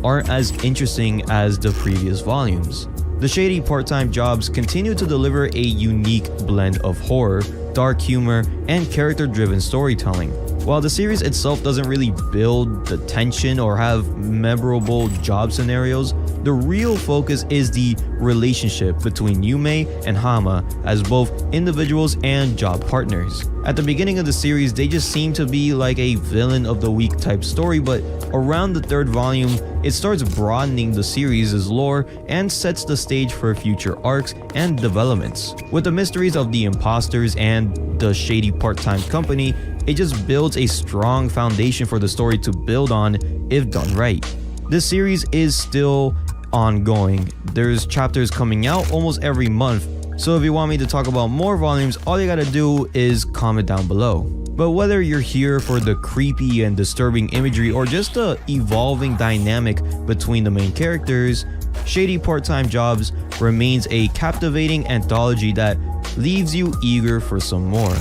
aren't as interesting as the previous volumes. The shady part-time jobs continue to deliver a unique blend of horror, dark humor, and character-driven storytelling. While the series itself doesn't really build the tension or have memorable job scenarios, the real focus is the relationship between Yume and Hama as both individuals and job partners. At the beginning of the series, they just seem to be like a villain of the week type story, but around the third volume, it starts broadening the series' lore and sets the stage for future arcs and developments. With the mysteries of the imposters and the shady part-time company, it just builds a strong foundation for the story to build on if done right. This series is still ongoing. There's chapters coming out almost every month, so if you want me to talk about more volumes, all you gotta do is comment down below. But whether you're here for the creepy and disturbing imagery or just the evolving dynamic between the main characters, Shady Part-Time Jobs remains a captivating anthology that leaves you eager for some more.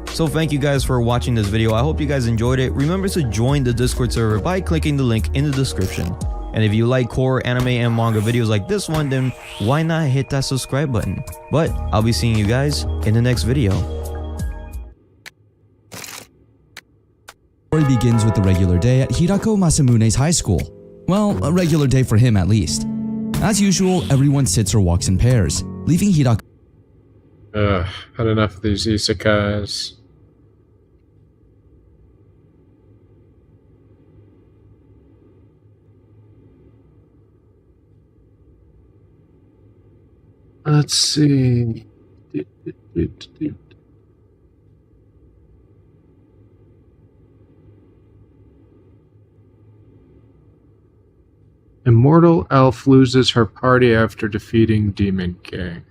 So thank you guys for watching this video. I hope you guys enjoyed it. Remember to join the Discord server by clicking the link in the description. And if you like horror, anime, and manga videos like this one, then why not hit that subscribe button? But I'll be seeing you guys in the next video. The story begins with a regular day at Hirako Masamune's high school. Well, a regular day for him at least. As usual, everyone sits or walks in pairs, leaving Hirako. Had enough of these isekais. Let's see. Immortal elf loses her party after defeating Demon King.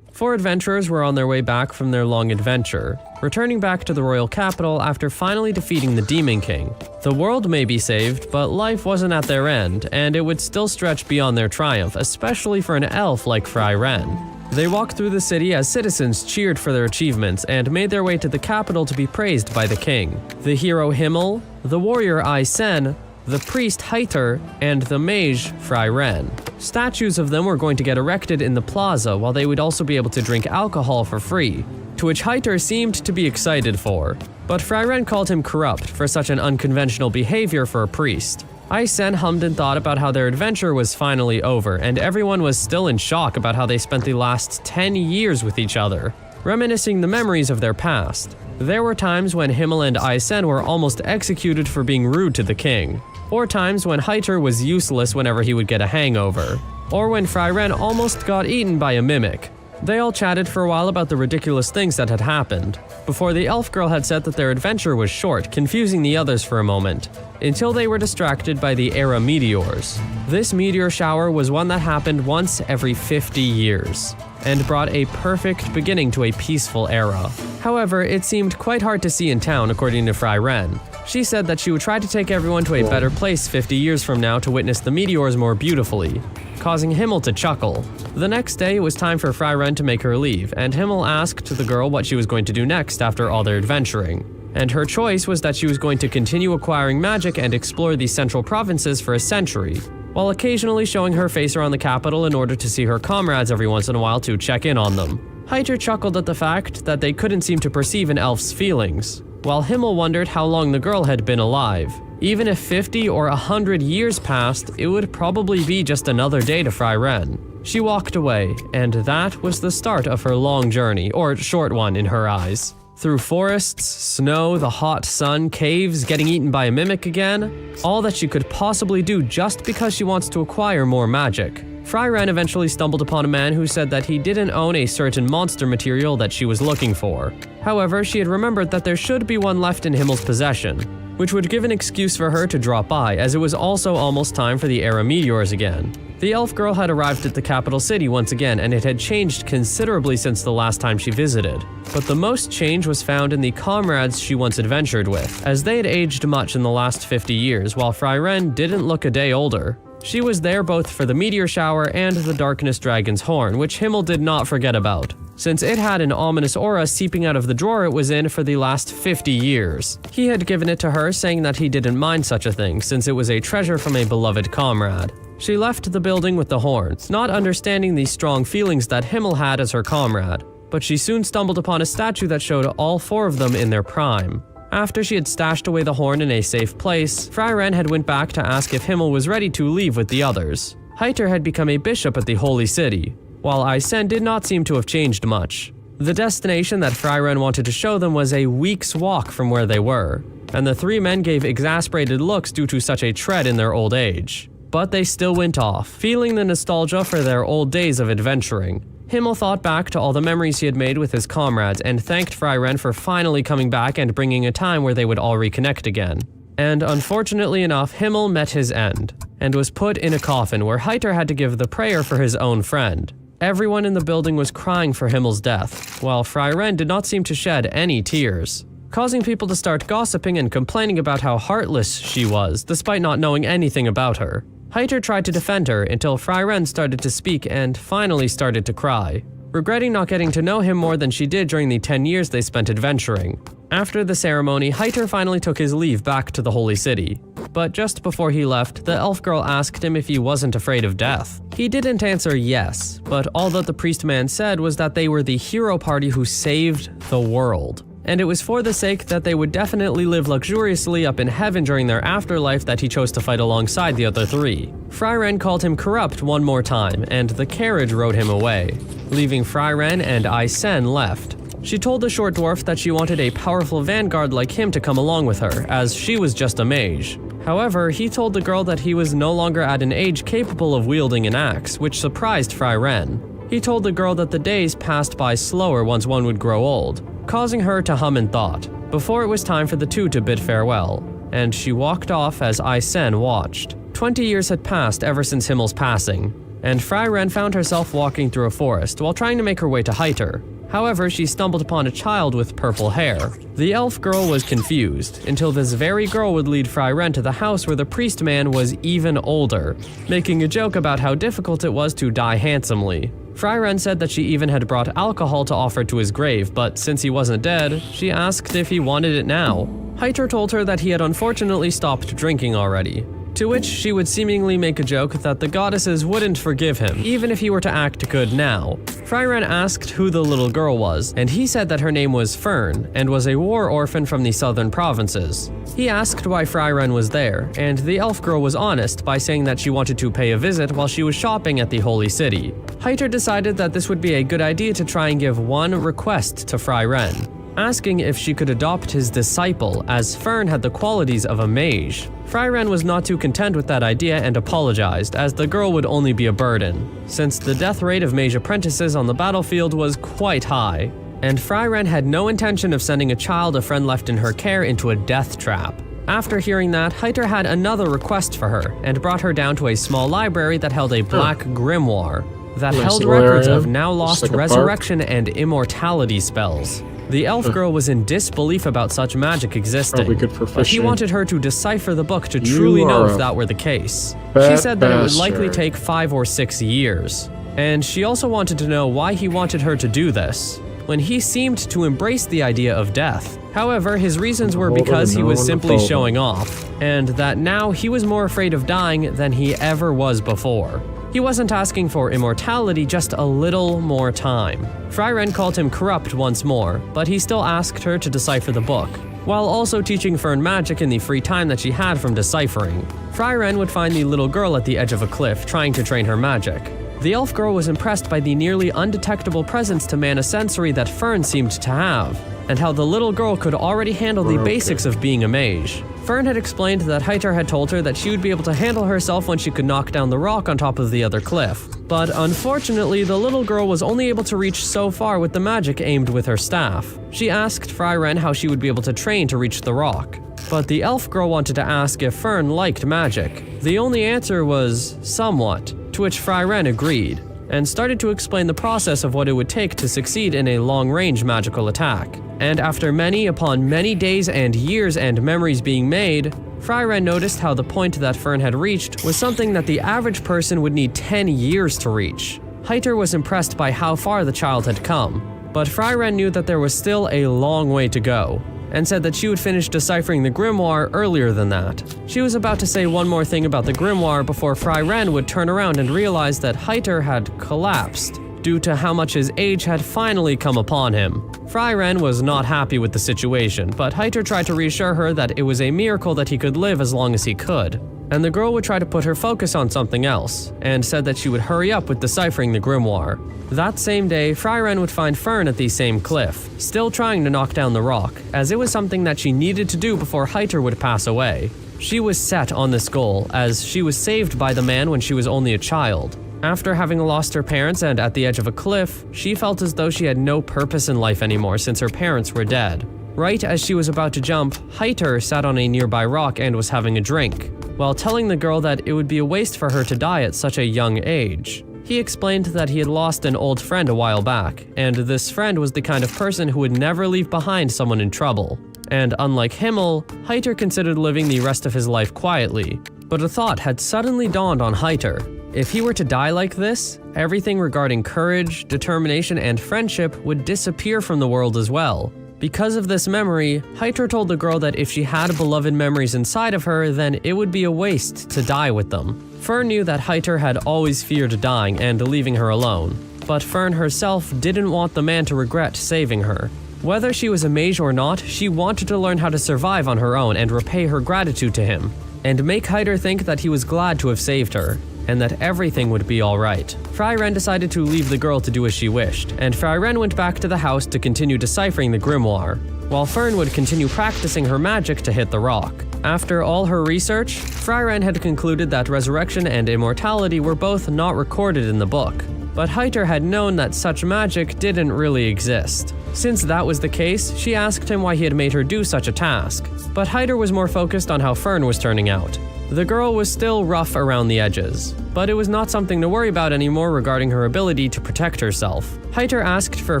Four adventurers were on their way back from their long adventure, returning back to the royal capital after finally defeating the Demon King. The world may be saved, but life wasn't at their end, and it would still stretch beyond their triumph, especially for an elf like Fry Ren. They walked through the city as citizens cheered for their achievements and made their way to the capital to be praised by the king. The hero Himmel, the warrior Ai Sen, the priest Heiter, and the mage Fry Ren. Statues of them were going to get erected in the plaza, while they would also be able to drink alcohol for free, to which Heiter seemed to be excited for. But Fry Ren called him corrupt for such an unconventional behavior for a priest. Ai Sen hummed and thought about how their adventure was finally over, and everyone was still in shock about how they spent the last 10 years with each other, reminiscing the memories of their past. There were times when Himmel and Ai Sen were almost executed for being rude to the king, or times when Heiter was useless whenever he would get a hangover, or when Fry Ren almost got eaten by a mimic. They all chatted for a while about the ridiculous things that had happened, before the elf girl had said that their adventure was short, confusing the others for a moment, until they were distracted by the Era meteors. This meteor shower was one that happened once every 50 years, and brought a perfect beginning to a peaceful era. However, it seemed quite hard to see in town, according to Fry Ren. She said that she would try to take everyone to a better place 50 years from now to witness the meteors more beautifully, causing Himmel to chuckle. The next day, it was time for Fry Ren to make her leave, and Himmel asked the girl what she was going to do next after all their adventuring. And her choice was that she was going to continue acquiring magic and explore the central provinces for a century, while occasionally showing her face around the capital in order to see her comrades every once in a while to check in on them. Heiter chuckled at the fact that they couldn't seem to perceive an elf's feelings, while Himmel wondered how long the girl had been alive. Even if 50 or 100 years passed, it would probably be just another day to Fry Ren. She walked away, and that was the start of her long journey, or short one in her eyes. Through forests, snow, the hot sun, caves, getting eaten by a mimic again, all that she could possibly do just because she wants to acquire more magic. Fry Ren eventually stumbled upon a man who said that he didn't own a certain monster material that she was looking for. However, she had remembered that there should be one left in Himmel's possession, which would give an excuse for her to drop by, as it was also almost time for the Era meteors again. The elf girl had arrived at the capital city once again, and it had changed considerably since the last time she visited. But the most change was found in the comrades she once adventured with, as they had aged much in the last 50 years, while Fry Ren didn't look a day older. She was there both for the meteor shower and the Darkness Dragon's horn, which Himmel did not forget about, since it had an ominous aura seeping out of the drawer it was in for the last 50 years. He had given it to her, saying that he didn't mind such a thing, since it was a treasure from a beloved comrade. She left the building with the horns, not understanding the strong feelings that Himmel had as her comrade, but she soon stumbled upon a statue that showed all 4 of them in their prime. After she had stashed away the horn in a safe place, Freiren had went back to ask if Himmel was ready to leave with the others. Heiter had become a bishop at the Holy City, while Aysen did not seem to have changed much. The destination that Freiren wanted to show them was a week's walk from where they were, and the 3 men gave exasperated looks due to such a tread in their old age. But they still went off, feeling the nostalgia for their old days of adventuring. Himmel thought back to all the memories he had made with his comrades and thanked Freiren for finally coming back and bringing a time where they would all reconnect again. And unfortunately enough, Himmel met his end, and was put in a coffin where Heiter had to give the prayer for his own friend. Everyone in the building was crying for Himmel's death, while Freiren did not seem to shed any tears, causing people to start gossiping and complaining about how heartless she was, despite not knowing anything about her. Heiter tried to defend her until Freiren started to speak and finally started to cry, regretting not getting to know him more than she did during the 10 years they spent adventuring. After the ceremony, Heiter finally took his leave back to the Holy City. But just before he left, the elf girl asked him if he wasn't afraid of death. He didn't answer yes, but all that the priest man said was that they were the hero party who saved the world. And it was for the sake that they would definitely live luxuriously up in heaven during their afterlife that he chose to fight alongside the other 3. Freiren called him corrupt one more time, and the carriage rode him away, leaving Freiren and Aysen left. She told the short dwarf that she wanted a powerful vanguard like him to come along with her, as she was just a mage. However, he told the girl that he was no longer at an age capable of wielding an axe, which surprised Freiren. He told the girl that the days passed by slower once one would grow old, causing her to hum in thought, before it was time for the 2 to bid farewell, and she walked off as Aysen watched. 20 years had passed ever since Himmel's passing, and Freiren found herself walking through a forest while trying to make her way to Heiter. However, she stumbled upon a child with purple hair. The elf girl was confused, until this very girl would lead Freiren to the house where the priest man was even older, making a joke about how difficult it was to die handsomely. Freiren said that she even had brought alcohol to offer to his grave, but since he wasn't dead, she asked if he wanted it now. Heiter told her that he had unfortunately stopped drinking already, to which she would seemingly make a joke that the goddesses wouldn't forgive him, even if he were to act good now. Freiren asked who the little girl was, and he said that her name was Fern, and was a war orphan from the southern provinces. He asked why Freiren was there, and the elf girl was honest by saying that she wanted to pay a visit while she was shopping at the Holy City. Heiter decided that this would be a good idea to try and give one request to Freiren, asking if she could adopt his disciple, as Fern had the qualities of a mage. Freiren was not too content with that idea and apologized, as the girl would only be a burden, since the death rate of mage apprentices on the battlefield was quite high, and Freiren had no intention of sending a child a friend left in her care into a death trap. After hearing that, Heiter had another request for her, and brought her down to a small library that held a black grimoire that held records of now lost resurrection and immortality spells. The elf girl was in disbelief about such magic existing, but he wanted her to decipher the book to truly know if that were the case. She said that it would likely take 5 or 6 years, and she also wanted to know why he wanted her to do this, when he seemed to embrace the idea of death. However, his reasons were because he was simply showing off, and that now he was more afraid of dying than he ever was before. He wasn't asking for immortality, just a little more time. Freiren called him corrupt once more, but he still asked her to decipher the book, while also teaching Fern magic in the free time that she had from deciphering. Freiren would find the little girl at the edge of a cliff, trying to train her magic. The elf girl was impressed by the nearly undetectable presence to mana sensory that Fern seemed to have, and how the little girl could already handle the basics of being a mage. Fern had explained that Heiter had told her that she would be able to handle herself when she could knock down the rock on top of the other cliff. But unfortunately, the little girl was only able to reach so far with the magic aimed with her staff. She asked Freiren how she would be able to train to reach the rock, but the elf girl wanted to ask if Fern liked magic. The only answer was somewhat, to which Freiren agreed, and started to explain the process of what it would take to succeed in a long-range magical attack. And after many upon many days and years and memories being made, Freiren noticed how the point that Fern had reached was something that the average person would need 10 years to reach. Heiter was impressed by how far the child had come, but Freiren knew that there was still a long way to go. and said that she would finish deciphering the grimoire earlier than that. She was about to say one more thing about the grimoire before Fry Ren would turn around and realize that Heiter had collapsed due to how much his age had finally come upon him. Fry Ren was not happy with the situation, but Heiter tried to reassure her that it was a miracle that he could live as long as he could. And the girl would try to put her focus on something else, and said that she would hurry up with deciphering the grimoire. That same day, Fry Ren would find Fern at the same cliff, still trying to knock down the rock, as it was something that she needed to do before Heiter would pass away. She was set on this goal, as she was saved by the man when she was only a child. After having lost her parents and at the edge of a cliff, she felt as though she had no purpose in life anymore since her parents were dead. Right as she was about to jump, Heiter sat on a nearby rock and was having a drink, while telling the girl that it would be a waste for her to die at such a young age. He explained that he had lost an old friend a while back, and this friend was the kind of person who would never leave behind someone in trouble. And unlike Himmel, Heiter considered living the rest of his life quietly. But a thought had suddenly dawned on Heiter. If he were to die like this, everything regarding courage, determination, and friendship would disappear from the world as well. Because of this memory, Heiter told the girl that if she had beloved memories inside of her, then it would be a waste to die with them. Fern knew that Heiter had always feared dying and leaving her alone, but Fern herself didn't want the man to regret saving her. Whether she was a mage or not, she wanted to learn how to survive on her own and repay her gratitude to him, and make Heiter think that he was glad to have saved her, and that everything would be alright. Fry Ren decided to leave the girl to do as she wished, and Fry Ren went back to the house to continue deciphering the grimoire, while Fern would continue practicing her magic to hit the rock. After all her research, Fry Ren had concluded that resurrection and immortality were both not recorded in the book, but Heiter had known that such magic didn't really exist. Since that was the case, she asked him why he had made her do such a task, but Heiter was more focused on how Fern was turning out. The girl was still rough around the edges, but it was not something to worry about anymore regarding her ability to protect herself. Heiter asked for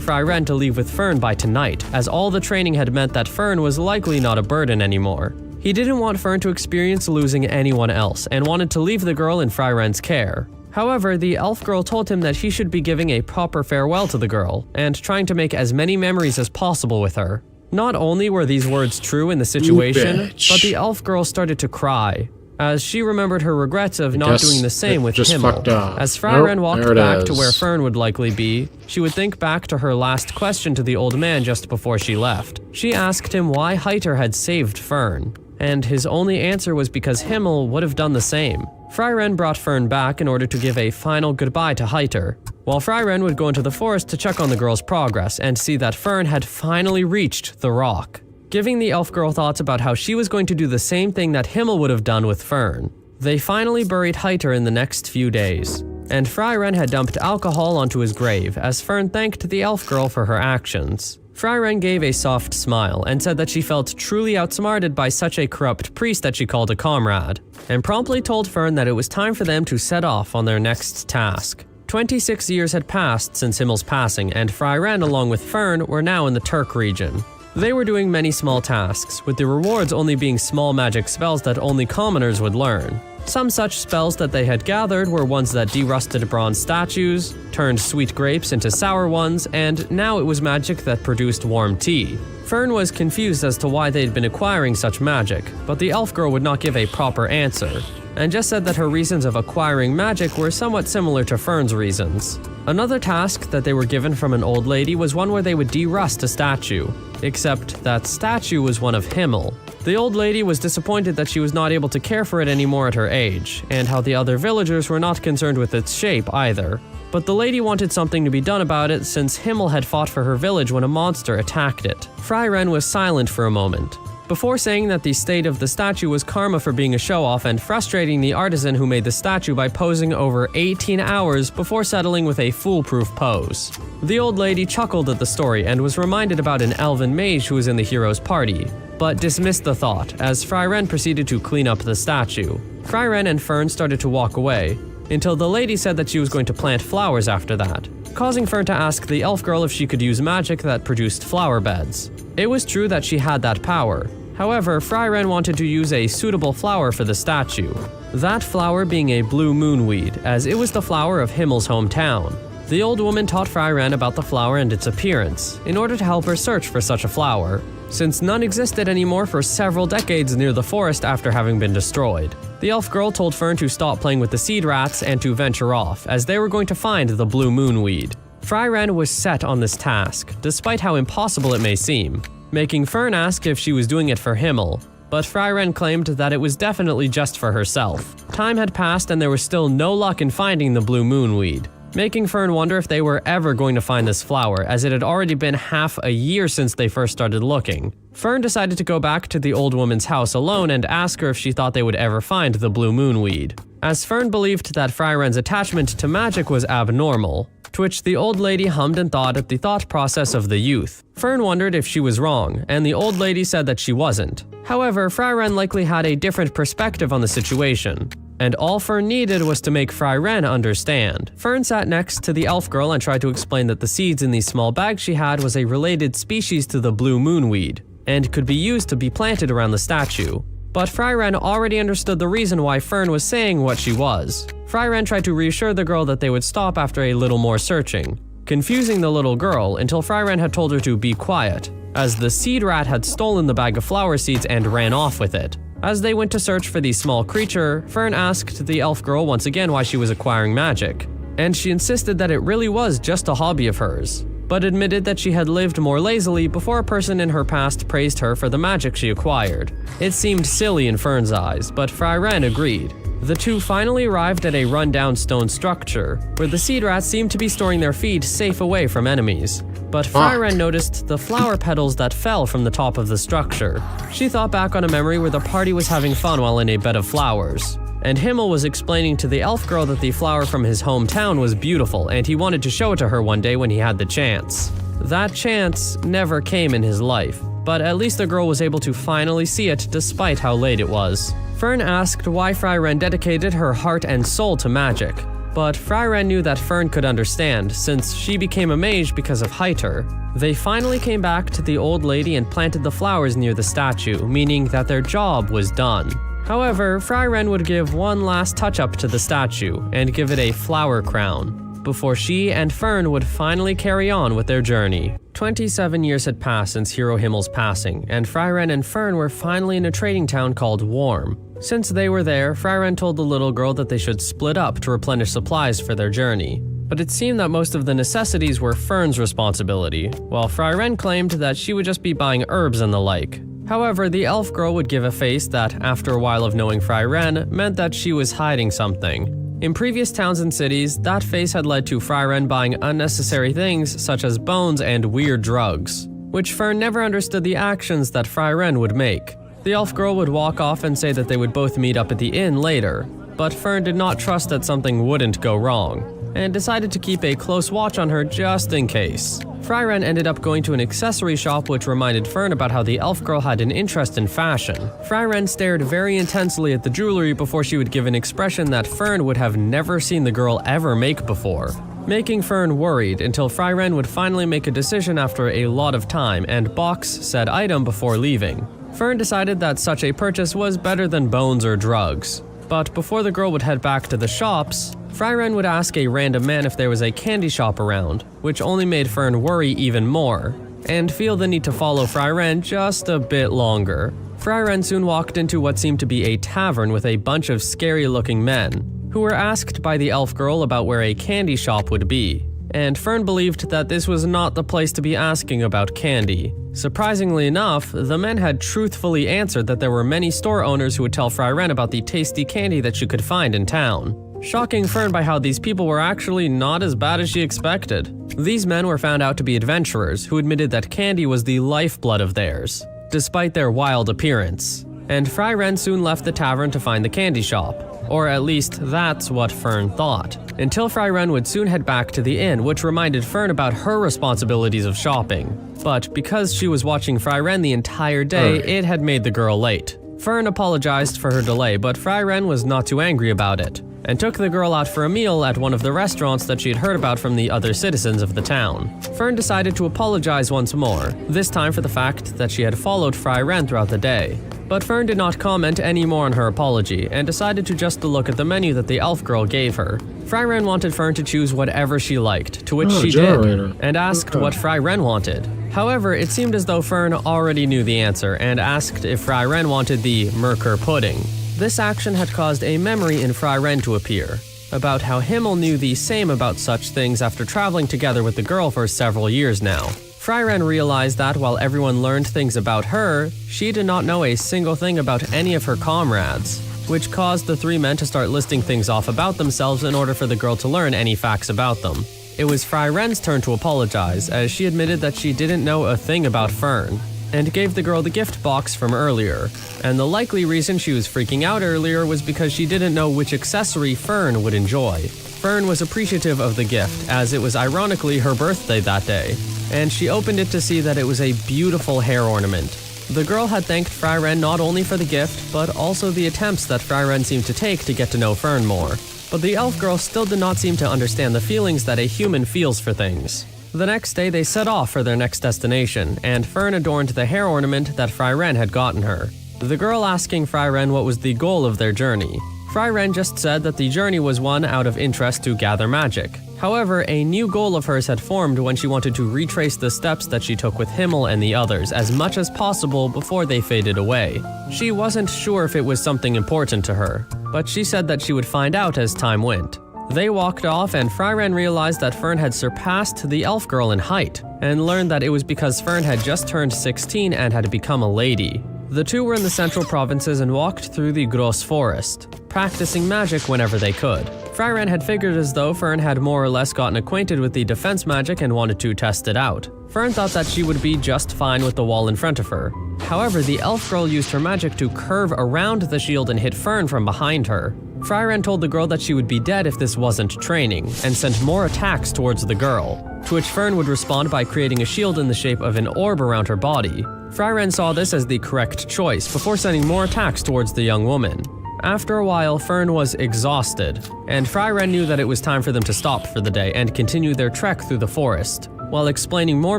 Fry Ren to leave with Fern by tonight, as all the training had meant that Fern was likely not a burden anymore. He didn't want Fern to experience losing anyone else, and wanted to leave the girl in Fry Ren's care. However, the elf girl told him that he should be giving a proper farewell to the girl, and trying to make as many memories as possible with her. Not only were these words true in the situation, but the elf girl started to cry, as she remembered her regrets of not doing the same with Himmel. As Fry Ren walked back to where Fern would likely be, she would think back to her last question to the old man just before she left. She asked him why Heiter had saved Fern, and his only answer was because Himmel would have done the same. Fry Ren brought Fern back in order to give a final goodbye to Heiter, while Fry Ren would go into the forest to check on the girl's progress and see that Fern had finally reached the rock, giving the elf girl thoughts about how she was going to do the same thing that Himmel would have done with Fern. They finally buried Heiter in the next few days, and Fry Ren had dumped alcohol onto his grave as Fern thanked the elf girl for her actions. Fry Ren gave a soft smile and said that she felt truly outsmarted by such a corrupt priest that she called a comrade, and promptly told Fern that it was time for them to set off on their next task. 26 years had passed since Himmel's passing, and Fry Ren along with Fern were now in the Turk region. They were doing many small tasks, with the rewards only being small magic spells that only commoners would learn. Some such spells that they had gathered were ones that derusted bronze statues, turned sweet grapes into sour ones, and now it was magic that produced warm tea. Fern was confused as to why they'd been acquiring such magic, but the elf girl would not give a proper answer, and just said that her reasons of acquiring magic were somewhat similar to Fern's reasons. Another task that they were given from an old lady was one where they would derust a statue, except that statue was one of Himmel. The old lady was disappointed that she was not able to care for it anymore at her age, and how the other villagers were not concerned with its shape either. But the lady wanted something to be done about it since Himmel had fought for her village when a monster attacked it. Fry Ren was silent for a moment, before saying that the state of the statue was karma for being a show-off and frustrating the artisan who made the statue by posing over 18 hours before settling with a foolproof pose. The old lady chuckled at the story and was reminded about an elven mage who was in the hero's party, but dismissed the thought as Fry Ren proceeded to clean up the statue. Fry Ren and Fern started to walk away, until the lady said that she was going to plant flowers after that, causing Fern to ask the elf girl if she could use magic that produced flower beds. It was true that she had that power. However, Fry Ren wanted to use a suitable flower for the statue, that flower being a blue moonweed, as it was the flower of Himmel's hometown. The old woman taught Fry Ren about the flower and its appearance, in order to help her search for such a flower, since none existed anymore for several decades near the forest after having been destroyed. The elf girl told Fern to stop playing with the seed rats and to venture off, as they were going to find the blue moon weed. Fry Ren was set on this task, despite how impossible it may seem, making Fern ask if she was doing it for Himmel, but Fry Ren claimed that it was definitely just for herself. Time had passed and there was still no luck in finding the blue moon weed, making Fern wonder if they were ever going to find this flower, as it had already been half a year since they first started looking. Fern decided to go back to the old woman's house alone and ask her if she thought they would ever find the blue moon weed, as Fern believed that Fry Ren's attachment to magic was abnormal, to which the old lady hummed and thawed at the thought process of the youth. Fern wondered if she was wrong, and the old lady said that she wasn't. However, Fry Ren likely had a different perspective on the situation, and all Fern needed was to make Fry Ren understand. Fern sat next to the elf girl and tried to explain that the seeds in these small bags she had was a related species to the blue moon weed, and could be used to be planted around the statue. But Fry Ren already understood the reason why Fern was saying what she was. Fry Ren tried to reassure the girl that they would stop after a little more searching, confusing the little girl until Fry Ren had told her to be quiet, as the seed rat had stolen the bag of flower seeds and ran off with it. As they went to search for the small creature, Fern asked the elf girl once again why she was acquiring magic, and she insisted that it really was just a hobby of hers, but admitted that she had lived more lazily before a person in her past praised her for the magic she acquired. It seemed silly in Fern's eyes, but Fry Ren agreed. The two finally arrived at a rundown stone structure, where the seed rats seemed to be storing their feed safe away from enemies. But Fry Ren noticed the flower petals that fell from the top of the structure. She thought back on a memory where the party was having fun while in a bed of flowers, and Himmel was explaining to the elf girl that the flower from his hometown was beautiful and he wanted to show it to her one day when he had the chance. That chance never came in his life, but at least the girl was able to finally see it despite how late it was. Fern asked why Fry Ren dedicated her heart and soul to magic, but Fry Ren knew that Fern could understand, since she became a mage because of Heiter. They finally came back to the old lady and planted the flowers near the statue, meaning that their job was done. However, Fry Ren would give one last touch-up to the statue and give it a flower crown, before she and Fern would finally carry on with their journey. 27 years had passed since Hero Himmel's passing, and Fry Ren and Fern were finally in a trading town called Warm. Since they were there, Fry Ren told the little girl that they should split up to replenish supplies for their journey. But it seemed that most of the necessities were Fern's responsibility, while Fry Ren claimed that she would just be buying herbs and the like. However, the elf girl would give a face that, after a while of knowing Fry Ren, meant that she was hiding something. In previous towns and cities, that face had led to Fry Ren buying unnecessary things such as bones and weird drugs, which Fern never understood the actions that Fry Ren would make. The elf girl would walk off and say that they would both meet up at the inn later, but Fern did not trust that something wouldn't go wrong, and decided to keep a close watch on her just in case. Fry Ren ended up going to an accessory shop which reminded Fern about how the elf girl had an interest in fashion. Fry Ren stared very intensely at the jewelry before she would give an expression that Fern would have never seen the girl ever make before, making Fern worried until Fry Ren would finally make a decision after a lot of time and box said item before leaving. Fern decided that such a purchase was better than bones or drugs. But before the girl would head back to the shops, Fry Ren would ask a random man if there was a candy shop around, which only made Fern worry even more, and feel the need to follow Fry Ren just a bit longer. Fry Ren soon walked into what seemed to be a tavern with a bunch of scary-looking men, who were asked by the elf girl about where a candy shop would be, and Fern believed that this was not the place to be asking about candy. Surprisingly enough, the men had truthfully answered that there were many store owners who would tell Fry Ren about the tasty candy that she could find in town, shocking Fern by how these people were actually not as bad as she expected. These men were found out to be adventurers who admitted that candy was the lifeblood of theirs, despite their wild appearance. And Fry Ren soon left the tavern to find the candy shop, or at least that's what Fern thought, until Fry Ren would soon head back to the inn, which reminded Fern about her responsibilities of shopping. But because she was watching Fry Ren the entire day, it had made the girl late. Fern apologized for her delay, but Fry Ren was not too angry about it, and took the girl out for a meal at one of the restaurants that she had heard about from the other citizens of the town. Fern decided to apologize once more, this time for the fact that she had followed Fry Ren throughout the day. But Fern did not comment any more on her apology and decided to just look at the menu that the elf girl gave her. Fryren wanted Fern to choose whatever she liked, to which she generator. did, and asked what Fryren wanted. However, it seemed as though Fern already knew the answer and asked if Fryren wanted the Merkur pudding. This action had caused a memory in Fryren to appear, about how Himmel knew the same about such things after traveling together with the girl for several years now. Fryren realized that while everyone learned things about her, she did not know a single thing about any of her comrades, which caused the three men to start listing things off about themselves in order for the girl to learn any facts about them. It was Fryren's turn to apologize, as she admitted that she didn't know a thing about Fern, and gave the girl the gift box from earlier. And the likely reason she was freaking out earlier was because she didn't know which accessory Fern would enjoy. Fern was appreciative of the gift, as it was ironically her birthday that day, and she opened it to see that it was a beautiful hair ornament. The girl had thanked Fryren not only for the gift, but also the attempts that Fryren seemed to take to get to know Fern more. But the elf girl still did not seem to understand the feelings that a human feels for things. The next day they set off for their next destination, and Fern adorned the hair ornament that Fryren had gotten her. The girl asking Fryren what was the goal of their journey. Fryren just said that the journey was one out of interest to gather magic. However, a new goal of hers had formed when she wanted to retrace the steps that she took with Himmel and the others as much as possible before they faded away. She wasn't sure if it was something important to her, but she said that she would find out as time went. They walked off, and Fryren realized that Fern had surpassed the elf girl in height, and learned that it was because Fern had just turned 16 and had become a lady. The two were in the central provinces and walked through the Gross Forest, practicing magic whenever they could. Fryren had figured as though Fern had more or less gotten acquainted with the defense magic and wanted to test it out. Fern thought that she would be just fine with the wall in front of her. However, the elf girl used her magic to curve around the shield and hit Fern from behind her. Fryren told the girl that she would be dead if this wasn't training, and sent more attacks towards the girl, to which Fern would respond by creating a shield in the shape of an orb around her body. Fryren saw this as the correct choice before sending more attacks towards the young woman. After a while, Fern was exhausted, and Fryren knew that it was time for them to stop for the day and continue their trek through the forest, while explaining more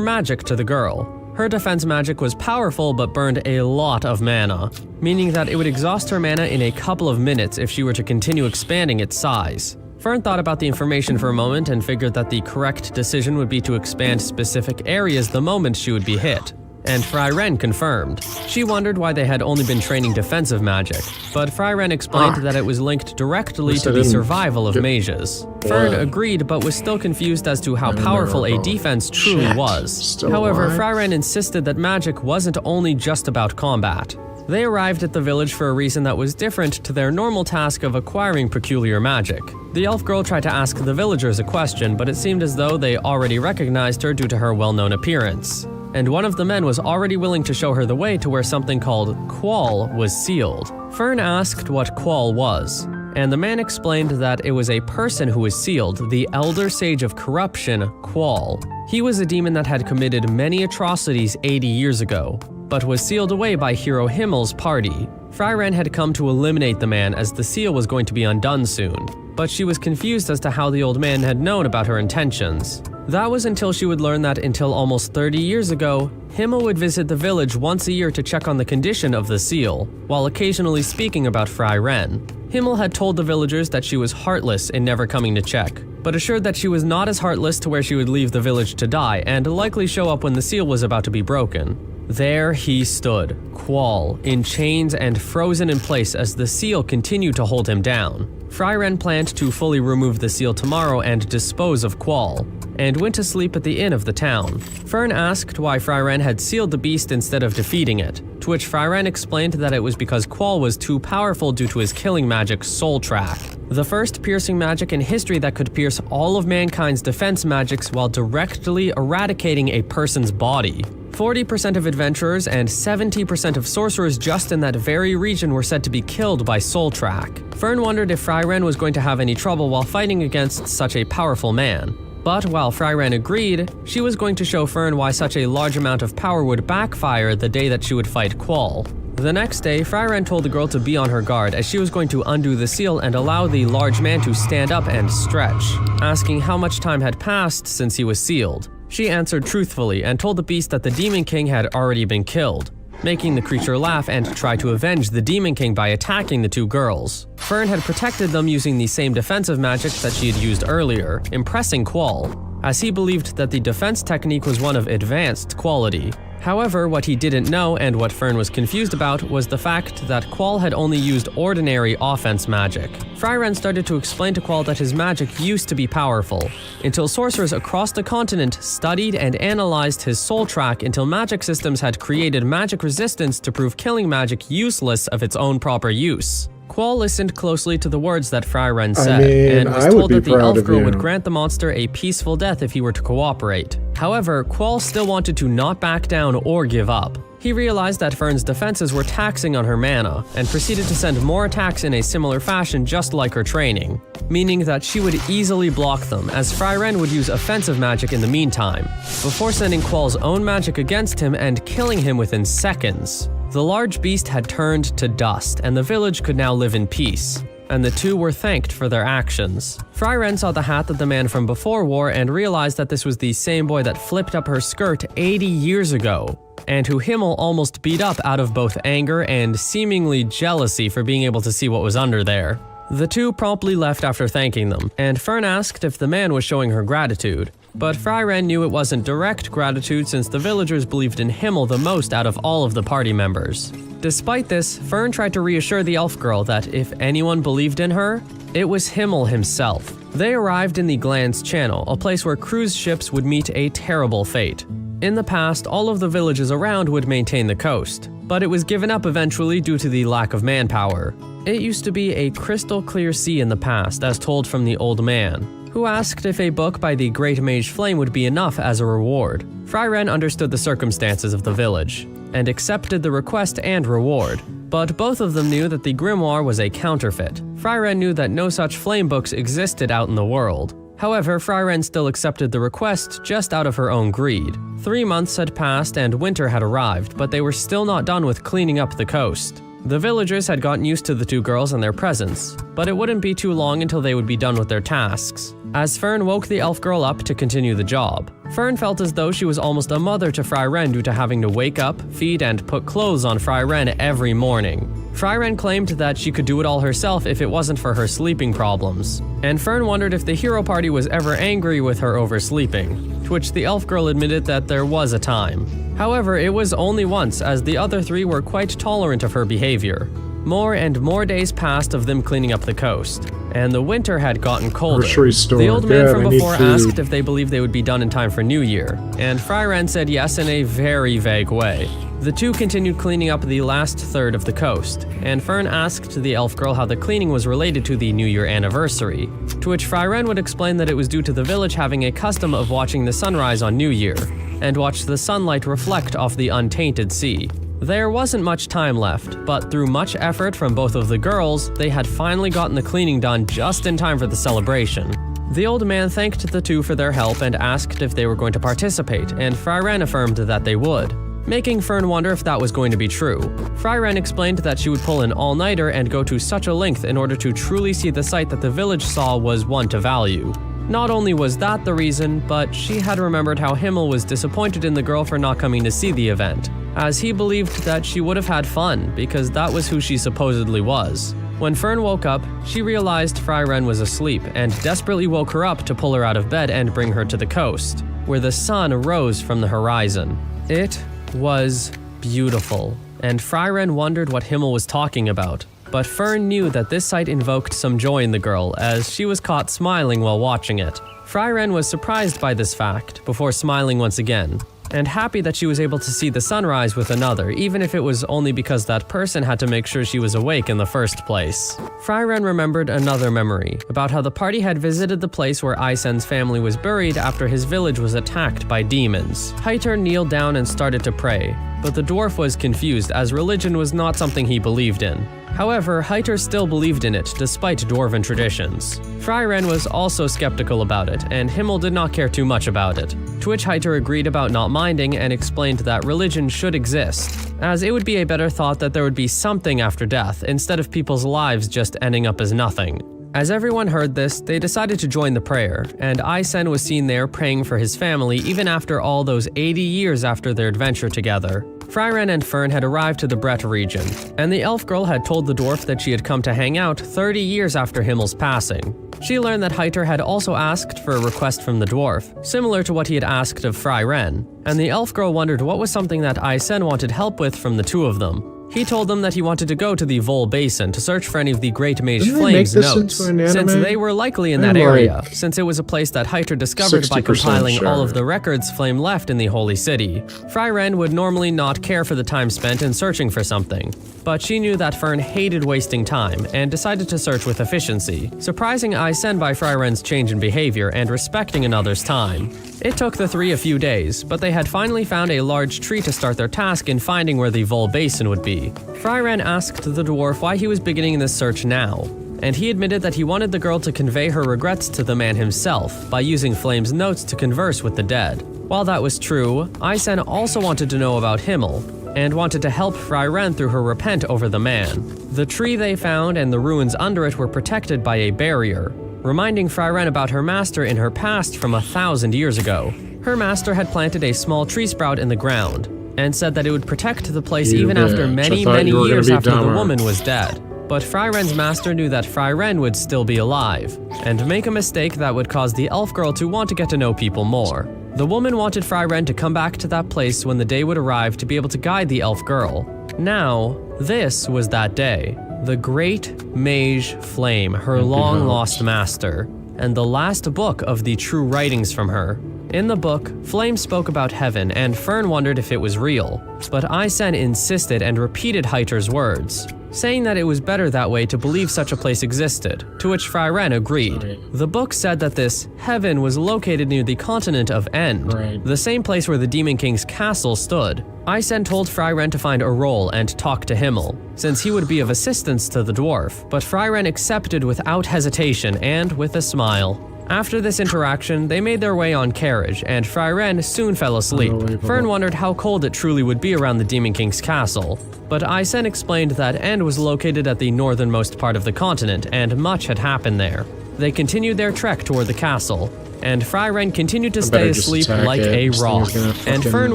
magic to the girl. Her defense magic was powerful but burned a lot of mana, meaning that it would exhaust her mana in a couple of minutes if she were to continue expanding its size. Fern thought about the information for a moment and figured that the correct decision would be to expand specific areas the moment she would be hit. And Fryren confirmed. She wondered why they had only been training defensive magic, but Fryren explained that it was linked directly to the survival of mages. Fern agreed but was still confused as to how powerful a defense truly was. However, Fryren insisted that magic wasn't only just about combat. They arrived at the village for a reason that was different to their normal task of acquiring peculiar magic. The elf girl tried to ask the villagers a question, but it seemed as though they already recognized her due to her well-known appearance. And one of the men was already willing to show her the way to where something called Qual was sealed. Fern asked what Qual was, and the man explained that it was a person who was sealed, the Elder Sage of Corruption, Qual. He was a demon that had committed many atrocities 80 years ago, but was sealed away by Hero Himmel's party. Fryren had come to eliminate the man as the seal was going to be undone soon, but she was confused as to how the old man had known about her intentions. That was until she would learn that until almost 30 years ago, Himmel would visit the village once a year to check on the condition of the seal, while occasionally speaking about Fryren. Himmel had told the villagers that she was heartless in never coming to check, but assured that she was not as heartless to where she would leave the village to die and likely show up when the seal was about to be broken. There he stood, Qual, in chains and frozen in place as the seal continued to hold him down. Fryren planned to fully remove the seal tomorrow and dispose of Qual, and went to sleep at the inn of the town. Fern asked why Fryren had sealed the beast instead of defeating it, to which Fryren explained that it was because Qual was too powerful due to his killing magic Soul Track, the first piercing magic in history that could pierce all of mankind's defense magics while directly eradicating a person's body. 40% of adventurers and 70% of sorcerers just in that very region were said to be killed by Soul Track. Fern wondered if Fryren was going to have any trouble while fighting against such a powerful man. But while Fryren agreed, she was going to show Fern why such a large amount of power would backfire the day that she would fight Qual. The next day, Fryren told the girl to be on her guard as she was going to undo the seal and allow the large man to stand up and stretch, asking how much time had passed since he was sealed. She answered truthfully and told the beast that the Demon King had already been killed. making the creature laugh and try to avenge the Demon King by attacking the two girls. Fern had protected them using the same defensive magic that she had used earlier, impressing Quall, as he believed that the defense technique was one of advanced quality. However, what he didn't know and what Fern was confused about was the fact that Quall had only used ordinary offense magic. Fryren started to explain to Quall that his magic used to be powerful, until sorcerers across the continent studied and analyzed his soul track until magic systems had created magic resistance to prove killing magic useless of its own proper use. Quall listened closely to the words that Fryren said, and was told that the elf girl would grant the monster a peaceful death if he were to cooperate. However, Quall still wanted to not back down or give up. He realized that Fern's defenses were taxing on her mana, and proceeded to send more attacks in a similar fashion just like her training, meaning that she would easily block them, as Fryren would use offensive magic in the meantime, before sending Quall's own magic against him and killing him within seconds. The large beast had turned to dust, and the village could now live in peace, and the two were thanked for their actions. Fryren saw the hat that the man from before wore and realized that this was the same boy that flipped up her skirt 80 years ago, and who Himmel almost beat up out of both anger and seemingly jealousy for being able to see what was under there. The two promptly left after thanking them, and Fern asked if the man was showing her gratitude. But Fryren knew it wasn't direct gratitude since the villagers believed in Himmel the most out of all of the party members. Despite this, Fern tried to reassure the elf girl that if anyone believed in her, it was Himmel himself. They arrived in the Glands Channel, a place where cruise ships would meet a terrible fate. In the past, all of the villages around would maintain the coast, but it was given up eventually due to the lack of manpower. It used to be a crystal clear sea in the past, as told from the old man, who asked if a book by the Great Mage Flame would be enough as a reward. Fryren understood the circumstances of the village, and accepted the request and reward, but both of them knew that the grimoire was a counterfeit. Fryren knew that no such flame books existed out in the world. However, Fryren still accepted the request just out of her own greed. 3 months had passed and winter had arrived, but they were still not done with cleaning up the coast. The villagers had gotten used to the two girls and their presence, but it wouldn't be too long until they would be done with their tasks. As Fern woke the elf girl up to continue the job, Fern felt as though she was almost a mother to Fryren due to having to wake up, feed, and put clothes on Fryren every morning. Fryren claimed that she could do it all herself if it wasn't for her sleeping problems, and Fern wondered if the hero party was ever angry with her oversleeping, to which the elf girl admitted that there was a time. However, it was only once, as the other three were quite tolerant of her behavior. More and more days passed of them cleaning up the coast, and the winter had gotten colder. The old man from before asked if they believed they would be done in time for New Year, and Fryren said yes in a very vague way. The two continued cleaning up the last third of the coast, and Fern asked the elf girl how the cleaning was related to the New Year anniversary, to which Fryren would explain that it was due to the village having a custom of watching the sunrise on New Year, and watch the sunlight reflect off the untainted sea. There wasn't much time left, but through much effort from both of the girls, they had finally gotten the cleaning done just in time for the celebration. The old man thanked the two for their help and asked if they were going to participate, and Fryren affirmed that they would, making Fern wonder if that was going to be true. Fryren explained that she would pull an all-nighter and go to such a length in order to truly see the sight that the village saw was one to value. Not only was that the reason, but she had remembered how Himmel was disappointed in the girl for not coming to see the event, as he believed that she would have had fun because that was who she supposedly was. When Fern woke up, she realized Fryren was asleep and desperately woke her up to pull her out of bed and bring her to the coast, where the sun rose from the horizon. It was beautiful, and Fryren wondered what Himmel was talking about. But Fern knew that this sight invoked some joy in the girl, as she was caught smiling while watching it. Fryren was surprised by this fact, before smiling once again, and happy that she was able to see the sunrise with another, even if it was only because that person had to make sure she was awake in the first place. Fryren remembered another memory, about how the party had visited the place where Isen's family was buried after his village was attacked by demons. Heiter kneeled down and started to pray, but the dwarf was confused as religion was not something he believed in. However, Heiter still believed in it, despite dwarven traditions. Fryren was also skeptical about it, and Himmel did not care too much about it, to which Heiter agreed about not minding and explained that religion should exist, as it would be a better thought that there would be something after death, instead of people's lives just ending up as nothing. As everyone heard this, they decided to join the prayer, and Isen was seen there praying for his family even after all those 80 years after their adventure together. Fryren and Fern had arrived to the Brett region, and the elf girl had told the dwarf that she had come to hang out 30 years after Himmel's passing. She learned that Heiter had also asked for a request from the dwarf, similar to what he had asked of Fryren, and the elf girl wondered what was something that Aysen wanted help with from the two of them. He told them that he wanted to go to the Vol Basin to search for any of the Great Mage Didn't they Flame's make this notes, into an anime? since they were likely in that I'm area, like since it was a place that Heiter discovered by 60% compiling all of sure. the records Flame left in the Holy City. Fryren would normally not care for the time spent in searching for something, but she knew that Fern hated wasting time and decided to search with efficiency, surprising Aysen by Fryren's change in behavior and respecting another's time. It took the three a few days, but they had finally found a large tree to start their task in finding where the Vol Basin would be. Fryren asked the dwarf why he was beginning this search now, and he admitted that he wanted the girl to convey her regrets to the man himself by using Flame's notes to converse with the dead. While that was true, Aysen also wanted to know about Himmel, and wanted to help Fryren through her repent over the man. The tree they found and the ruins under it were protected by a barrier, reminding Fryren about her master in her past from 1,000 years ago. Her master had planted a small tree sprout in the ground, and said that it would protect the place You even after bitch. I many, thought many you were gonna years be after the dumber. woman was dead. But Fryren's master knew that Fryren would still be alive, and make a mistake that would cause the elf girl to want to get to know people more. The woman wanted Fryren to come back to that place when the day would arrive to be able to guide the elf girl. Now, this was that day. The Great Mage Flame, her long-lost master, and the last book of the true writings from her. In the book, Flame spoke about heaven, and Fern wondered if it was real, but Aysen insisted and repeated Heiter's words, saying that it was better that way to believe such a place existed, to which Fryren agreed. The book said that this heaven was located near the continent of End, Right. the same place where the Demon King's castle stood. Aysen told Fryren to find a role and talk to Himmel, since he would be of assistance to the dwarf, but Fryren accepted without hesitation and with a smile. After this interaction, they made their way on carriage, and Fryren soon fell asleep. Unbelievable. Fern wondered how cold it truly would be around the Demon King's castle, but Aysen explained that End was located at the northernmost part of the continent, and much had happened there. They continued their trek toward the castle, and Fryren continued to stay better just asleep attack like it. a This thing rock, is gonna and fucking Fern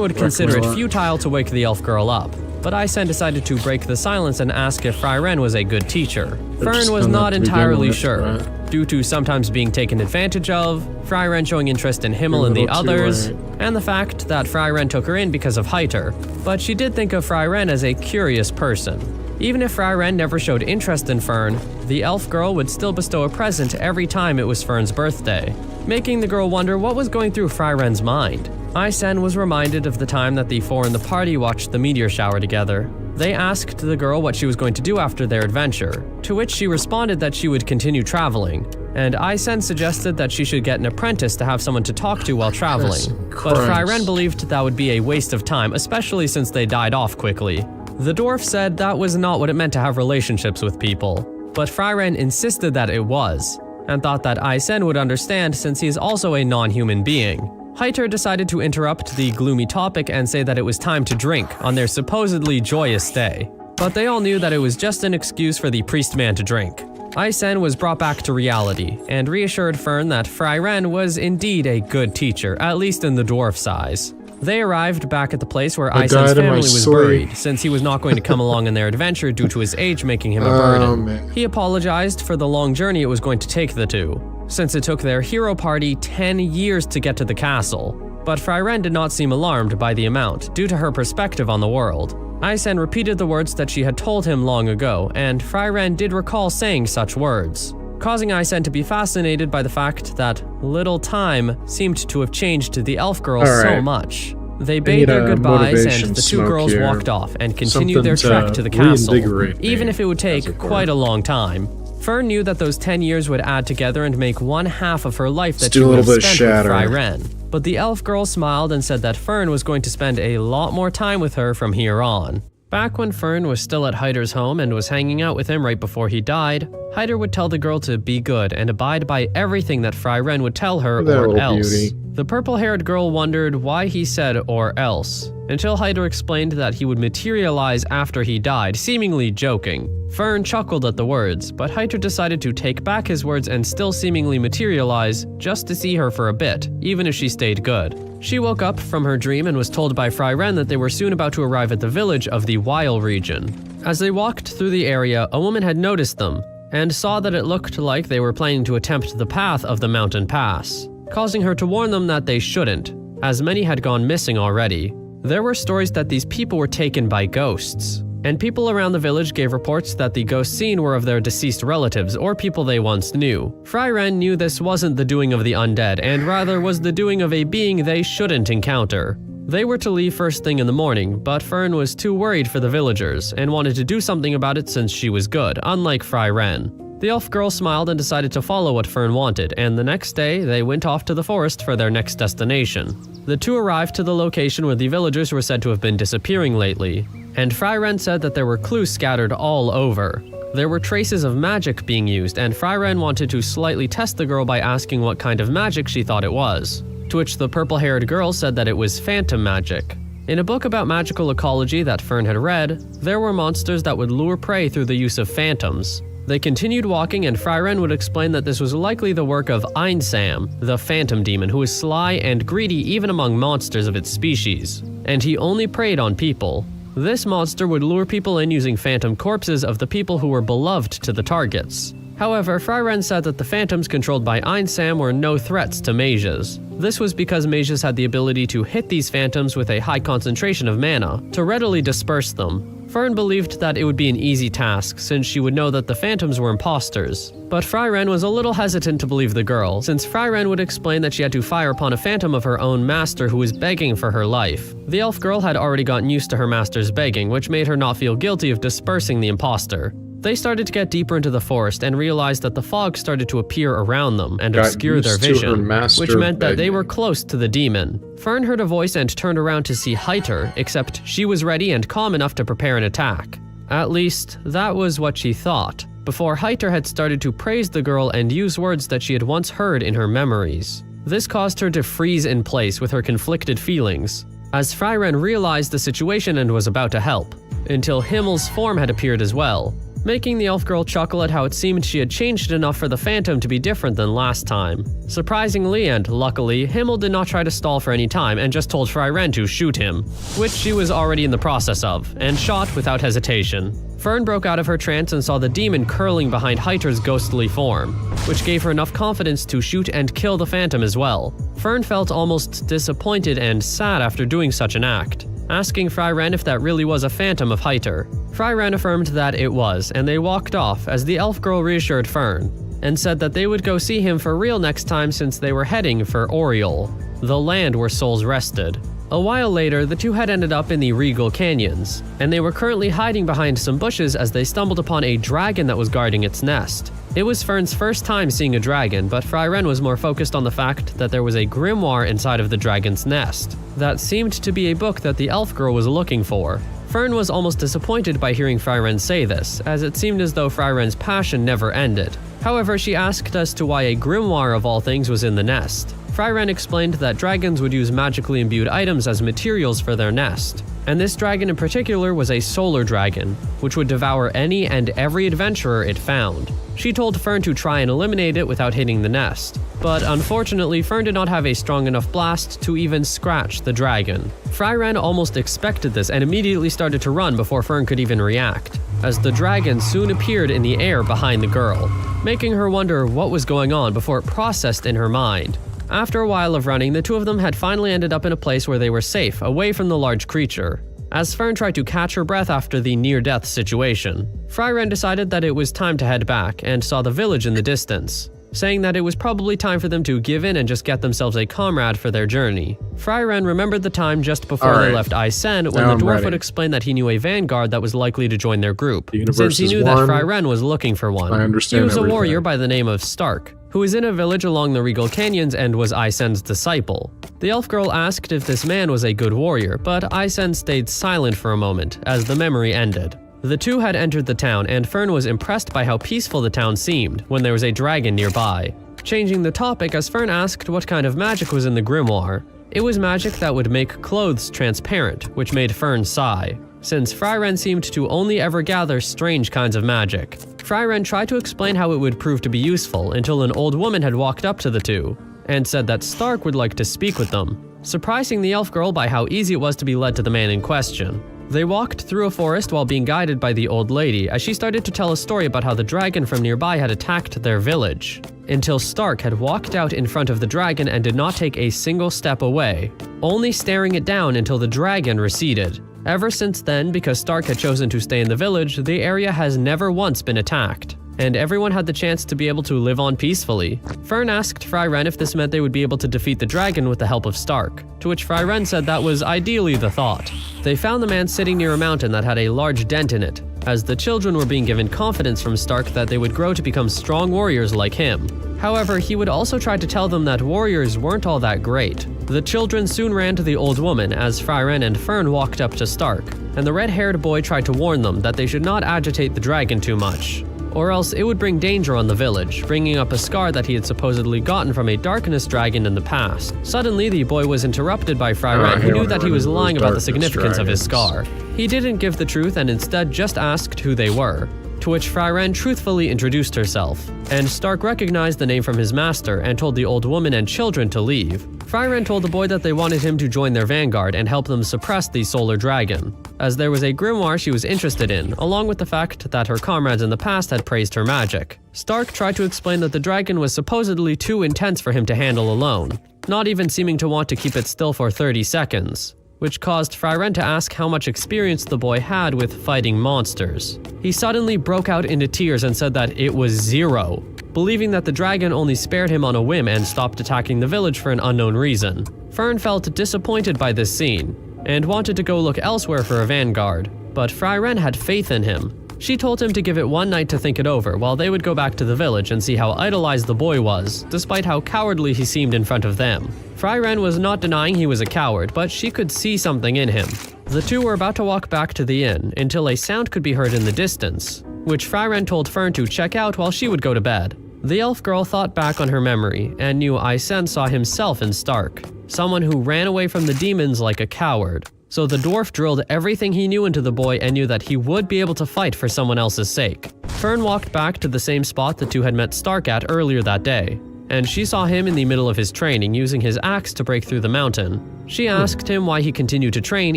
would wreck consider my it life. futile to wake the elf girl up. But Aysen decided to break the silence and ask if Fryren was a good teacher. They're Fern just was done that not to begin entirely with, sure, right? due to sometimes being taken advantage of, Fryren showing interest in Himmel You're a and the little too others, late. and the fact that Fryren took her in because of Heiter. But she did think of Fryren as a curious person. Even if Fryren never showed interest in Fern, the elf girl would still bestow a present every time it was Fern's birthday, making the girl wonder what was going through Fryren's mind. Aysen was reminded of the time that the four in the party watched the meteor shower together. They asked the girl what she was going to do after their adventure, to which she responded that she would continue traveling, and Aysen suggested that she should get an apprentice to have someone to talk to while traveling. But Christ. Fryren believed that would be a waste of time, especially since they died off quickly. The dwarf said that was not what it meant to have relationships with people, but Fryren insisted that it was, and thought that Aysen would understand since he is also a non-human being. Heiter decided to interrupt the gloomy topic and say that it was time to drink on their supposedly joyous day. But they all knew that it was just an excuse for the priest man to drink. Aysen was brought back to reality and reassured Fern that Fryren was indeed a good teacher, at least in the dwarf's eyes. They arrived back at the place where I Aysen's died in my family was sleep. buried, since he was not going to come along in their adventure due to his age making him a burden. man. He apologized for the long journey it was going to take the two, since it took their hero party 10 years to get to the castle. But Fryren did not seem alarmed by the amount, due to her perspective on the world. Aysen repeated the words that she had told him long ago, and Fryren did recall saying such words, causing Aysen to be fascinated by the fact that little time seemed to have changed the elf girl so Alright. much. They need bade their a goodbyes, and motivation the two smoke girls here. walked off and continued their Something trek to to the castle, reinvigorate me, even if it would as take it were. quite a long time. Fern knew that those 10 years would add together and make one half of her life that do she a would have little bit of spent with shatter. Fryren. But the elf girl smiled and said that Fern was going to spend a lot more time with her from here on. Back when Fern was still at Heiter's home and was hanging out with him right before he died, Heiter would tell the girl to be good and abide by everything that Fryren would tell her That or little else. beauty. The purple-haired girl wondered why he said or else, until Heiter explained that he would materialize after he died, seemingly joking. Fern chuckled at the words, but Heiter decided to take back his words and still seemingly materialize just to see her for a bit, even if she stayed good. She woke up from her dream and was told by Fry Ren that they were soon about to arrive at the village of the Weil region. As they walked through the area, a woman had noticed them and saw that it looked like they were planning to attempt the path of the mountain pass, causing her to warn them that they shouldn't, as many had gone missing already. There were stories that these people were taken by ghosts, and people around the village gave reports that the ghosts seen were of their deceased relatives or people they once knew. Fry Ren knew this wasn't the doing of the undead, and rather was the doing of a being they shouldn't encounter. They were to leave first thing in the morning, but Fern was too worried for the villagers and wanted to do something about it since she was good, unlike Fry Ren. The elf girl smiled and decided to follow what Fern wanted, and the next day they went off to the forest for their next destination. The two arrived to the location where the villagers were said to have been disappearing lately, and Fry Ren said that there were clues scattered all over. There were traces of magic being used, and Fry Ren wanted to slightly test the girl by asking what kind of magic she thought it was, to which the purple-haired girl said that it was phantom magic. In a book about magical ecology that Fern had read, there were monsters that would lure prey through the use of phantoms. They continued walking, and Fry Ren would explain that this was likely the work of Einsam, the phantom demon who is sly and greedy even among monsters of its species, and he only preyed on people. This monster would lure people in using phantom corpses of the people who were beloved to the targets. However, Fry Ren said that the phantoms controlled by Einsam were no threats to mages. This was because mages had the ability to hit these phantoms with a high concentration of mana, to readily disperse them. Fern believed that it would be an easy task, since she would know that the phantoms were imposters. But Fry Ren was a little hesitant to believe the girl, since Fry Ren would explain that she had to fire upon a phantom of her own master who was begging for her life. The elf girl had already gotten used to her master's begging, which made her not feel guilty of dispersing the imposter. They started to get deeper into the forest and realized that the fog started to appear around them and obscure their vision, which meant that they were close to the demon. Fern heard a voice and turned around to see Heiter, except she was ready and calm enough to prepare an attack. At least, that was what she thought, before Heiter had started to praise the girl and use words that she had once heard in her memories. This caused her to freeze in place with her conflicted feelings, as Fry Ren realized the situation and was about to help, until Himmel's form had appeared as well, making the elf girl chuckle at how it seemed she had changed enough for the phantom to be different than last time. Surprisingly and luckily, Himmel did not try to stall for any time and just told Fry Ren to shoot him, which she was already in the process of, and shot without hesitation. Fern broke out of her trance and saw the demon curling behind Heiter's ghostly form, which gave her enough confidence to shoot and kill the phantom as well. Fern felt almost disappointed and sad after doing such an act, asking Fry Ren if that really was a phantom of Heiter. Fry Ren affirmed that it was, and they walked off as the elf girl reassured Fern, and said that they would go see him for real next time since they were heading for Oriel, the land where souls rested. A while later, the two had ended up in the Regal Canyons, and they were currently hiding behind some bushes as they stumbled upon a dragon that was guarding its nest. It was Fern's first time seeing a dragon, but Fry Ren was more focused on the fact that there was a grimoire inside of the dragon's nest. That seemed to be a book that the elf girl was looking for. Fern was almost disappointed by hearing Fry Ren say this, as it seemed as though Fry Ren's passion never ended. However, she asked as to why a grimoire of all things was in the nest. Fry Ren explained that dragons would use magically imbued items as materials for their nest, and this dragon in particular was a solar dragon, which would devour any and every adventurer it found. She told Fern to try and eliminate it without hitting the nest, but unfortunately Fern did not have a strong enough blast to even scratch the dragon. Fry Ren almost expected this and immediately started to run before Fern could even react, as the dragon soon appeared in the air behind the girl, making her wonder what was going on before it processed in her mind. After a while of running, the two of them had finally ended up in a place where they were safe, away from the large creature. As Fern tried to catch her breath after the near-death situation, Fry Ren decided that it was time to head back and saw the village in the distance, saying that it was probably time for them to give in and just get themselves a comrade for their journey. Fry Ren remembered the time just before they left Isen when the dwarf would explain that he knew a vanguard that was likely to join their group, since he knew that Fry Ren was looking for one. He was a warrior by the name of Stark, who was in a village along the Regal Canyons and was Isen's disciple. The elf girl asked if this man was a good warrior, but Isen stayed silent for a moment as the memory ended. The two had entered the town, and Fern was impressed by how peaceful the town seemed when there was a dragon nearby. Changing the topic as Fern asked what kind of magic was in the grimoire. It was magic that would make clothes transparent, which made Fern sigh, since Fry Ren seemed to only ever gather strange kinds of magic. Fry Ren tried to explain how it would prove to be useful until an old woman had walked up to the two and said that Stark would like to speak with them. surprising the elf girl by how easy it was to be led to the man in question. They walked through a forest while being guided by the old lady as she started to tell a story about how the dragon from nearby had attacked their village, until Stark had walked out in front of the dragon and did not take a single step away, only staring it down until the dragon receded. Ever since then, because Stark had chosen to stay in the village, the area has never once been attacked, and everyone had the chance to be able to live on peacefully. Fern asked Fryren if this meant they would be able to defeat the dragon with the help of Stark, to which Fryren said that was ideally the thought. They found the man sitting near a mountain that had a large dent in it, as the children were being given confidence from Stark that they would grow to become strong warriors like him. However, he would also try to tell them that warriors weren't all that great. The children soon ran to the old woman as Fryren and Fern walked up to Stark, and the red-haired boy tried to warn them that they should not agitate the dragon too much, or else it would bring danger on the village, bringing up a scar that he had supposedly gotten from a darkness dragon in the past. Suddenly, the boy was interrupted by Fryren, who knew that he was lying about the significance of his scar. He didn't give the truth and instead just asked who they were, to which Fryren truthfully introduced herself, and Stark recognized the name from his master and told the old woman and children to leave. Fryren told the boy that they wanted him to join their vanguard and help them suppress the solar dragon, as there was a grimoire she was interested in, along with the fact that her comrades in the past had praised her magic. Stark tried to explain that the dragon was supposedly too intense for him to handle alone, not even seeming to want to keep it still for 30 seconds, which caused Fryren to ask how much experience the boy had with fighting monsters. He suddenly broke out into tears and said that it was 0, believing that the dragon only spared him on a whim and stopped attacking the village for an unknown reason. Fern felt disappointed by this scene, and wanted to go look elsewhere for a vanguard, but Fryren had faith in him. She told him to give it one night to think it over while they would go back to the village and see how idolized the boy was, despite how cowardly he seemed in front of them. Fryren was not denying he was a coward, but she could see something in him. The two were about to walk back to the inn until a sound could be heard in the distance, which Fryren told Fern to check out while she would go to bed. The elf girl thought back on her memory and knew Aisen saw himself in Stark, someone who ran away from the demons like a coward. So the dwarf drilled everything he knew into the boy and knew that he would be able to fight for someone else's sake. Fern walked back to the same spot the two had met Stark at earlier that day, and she saw him in the middle of his training using his axe to break through the mountain. She asked him why he continued to train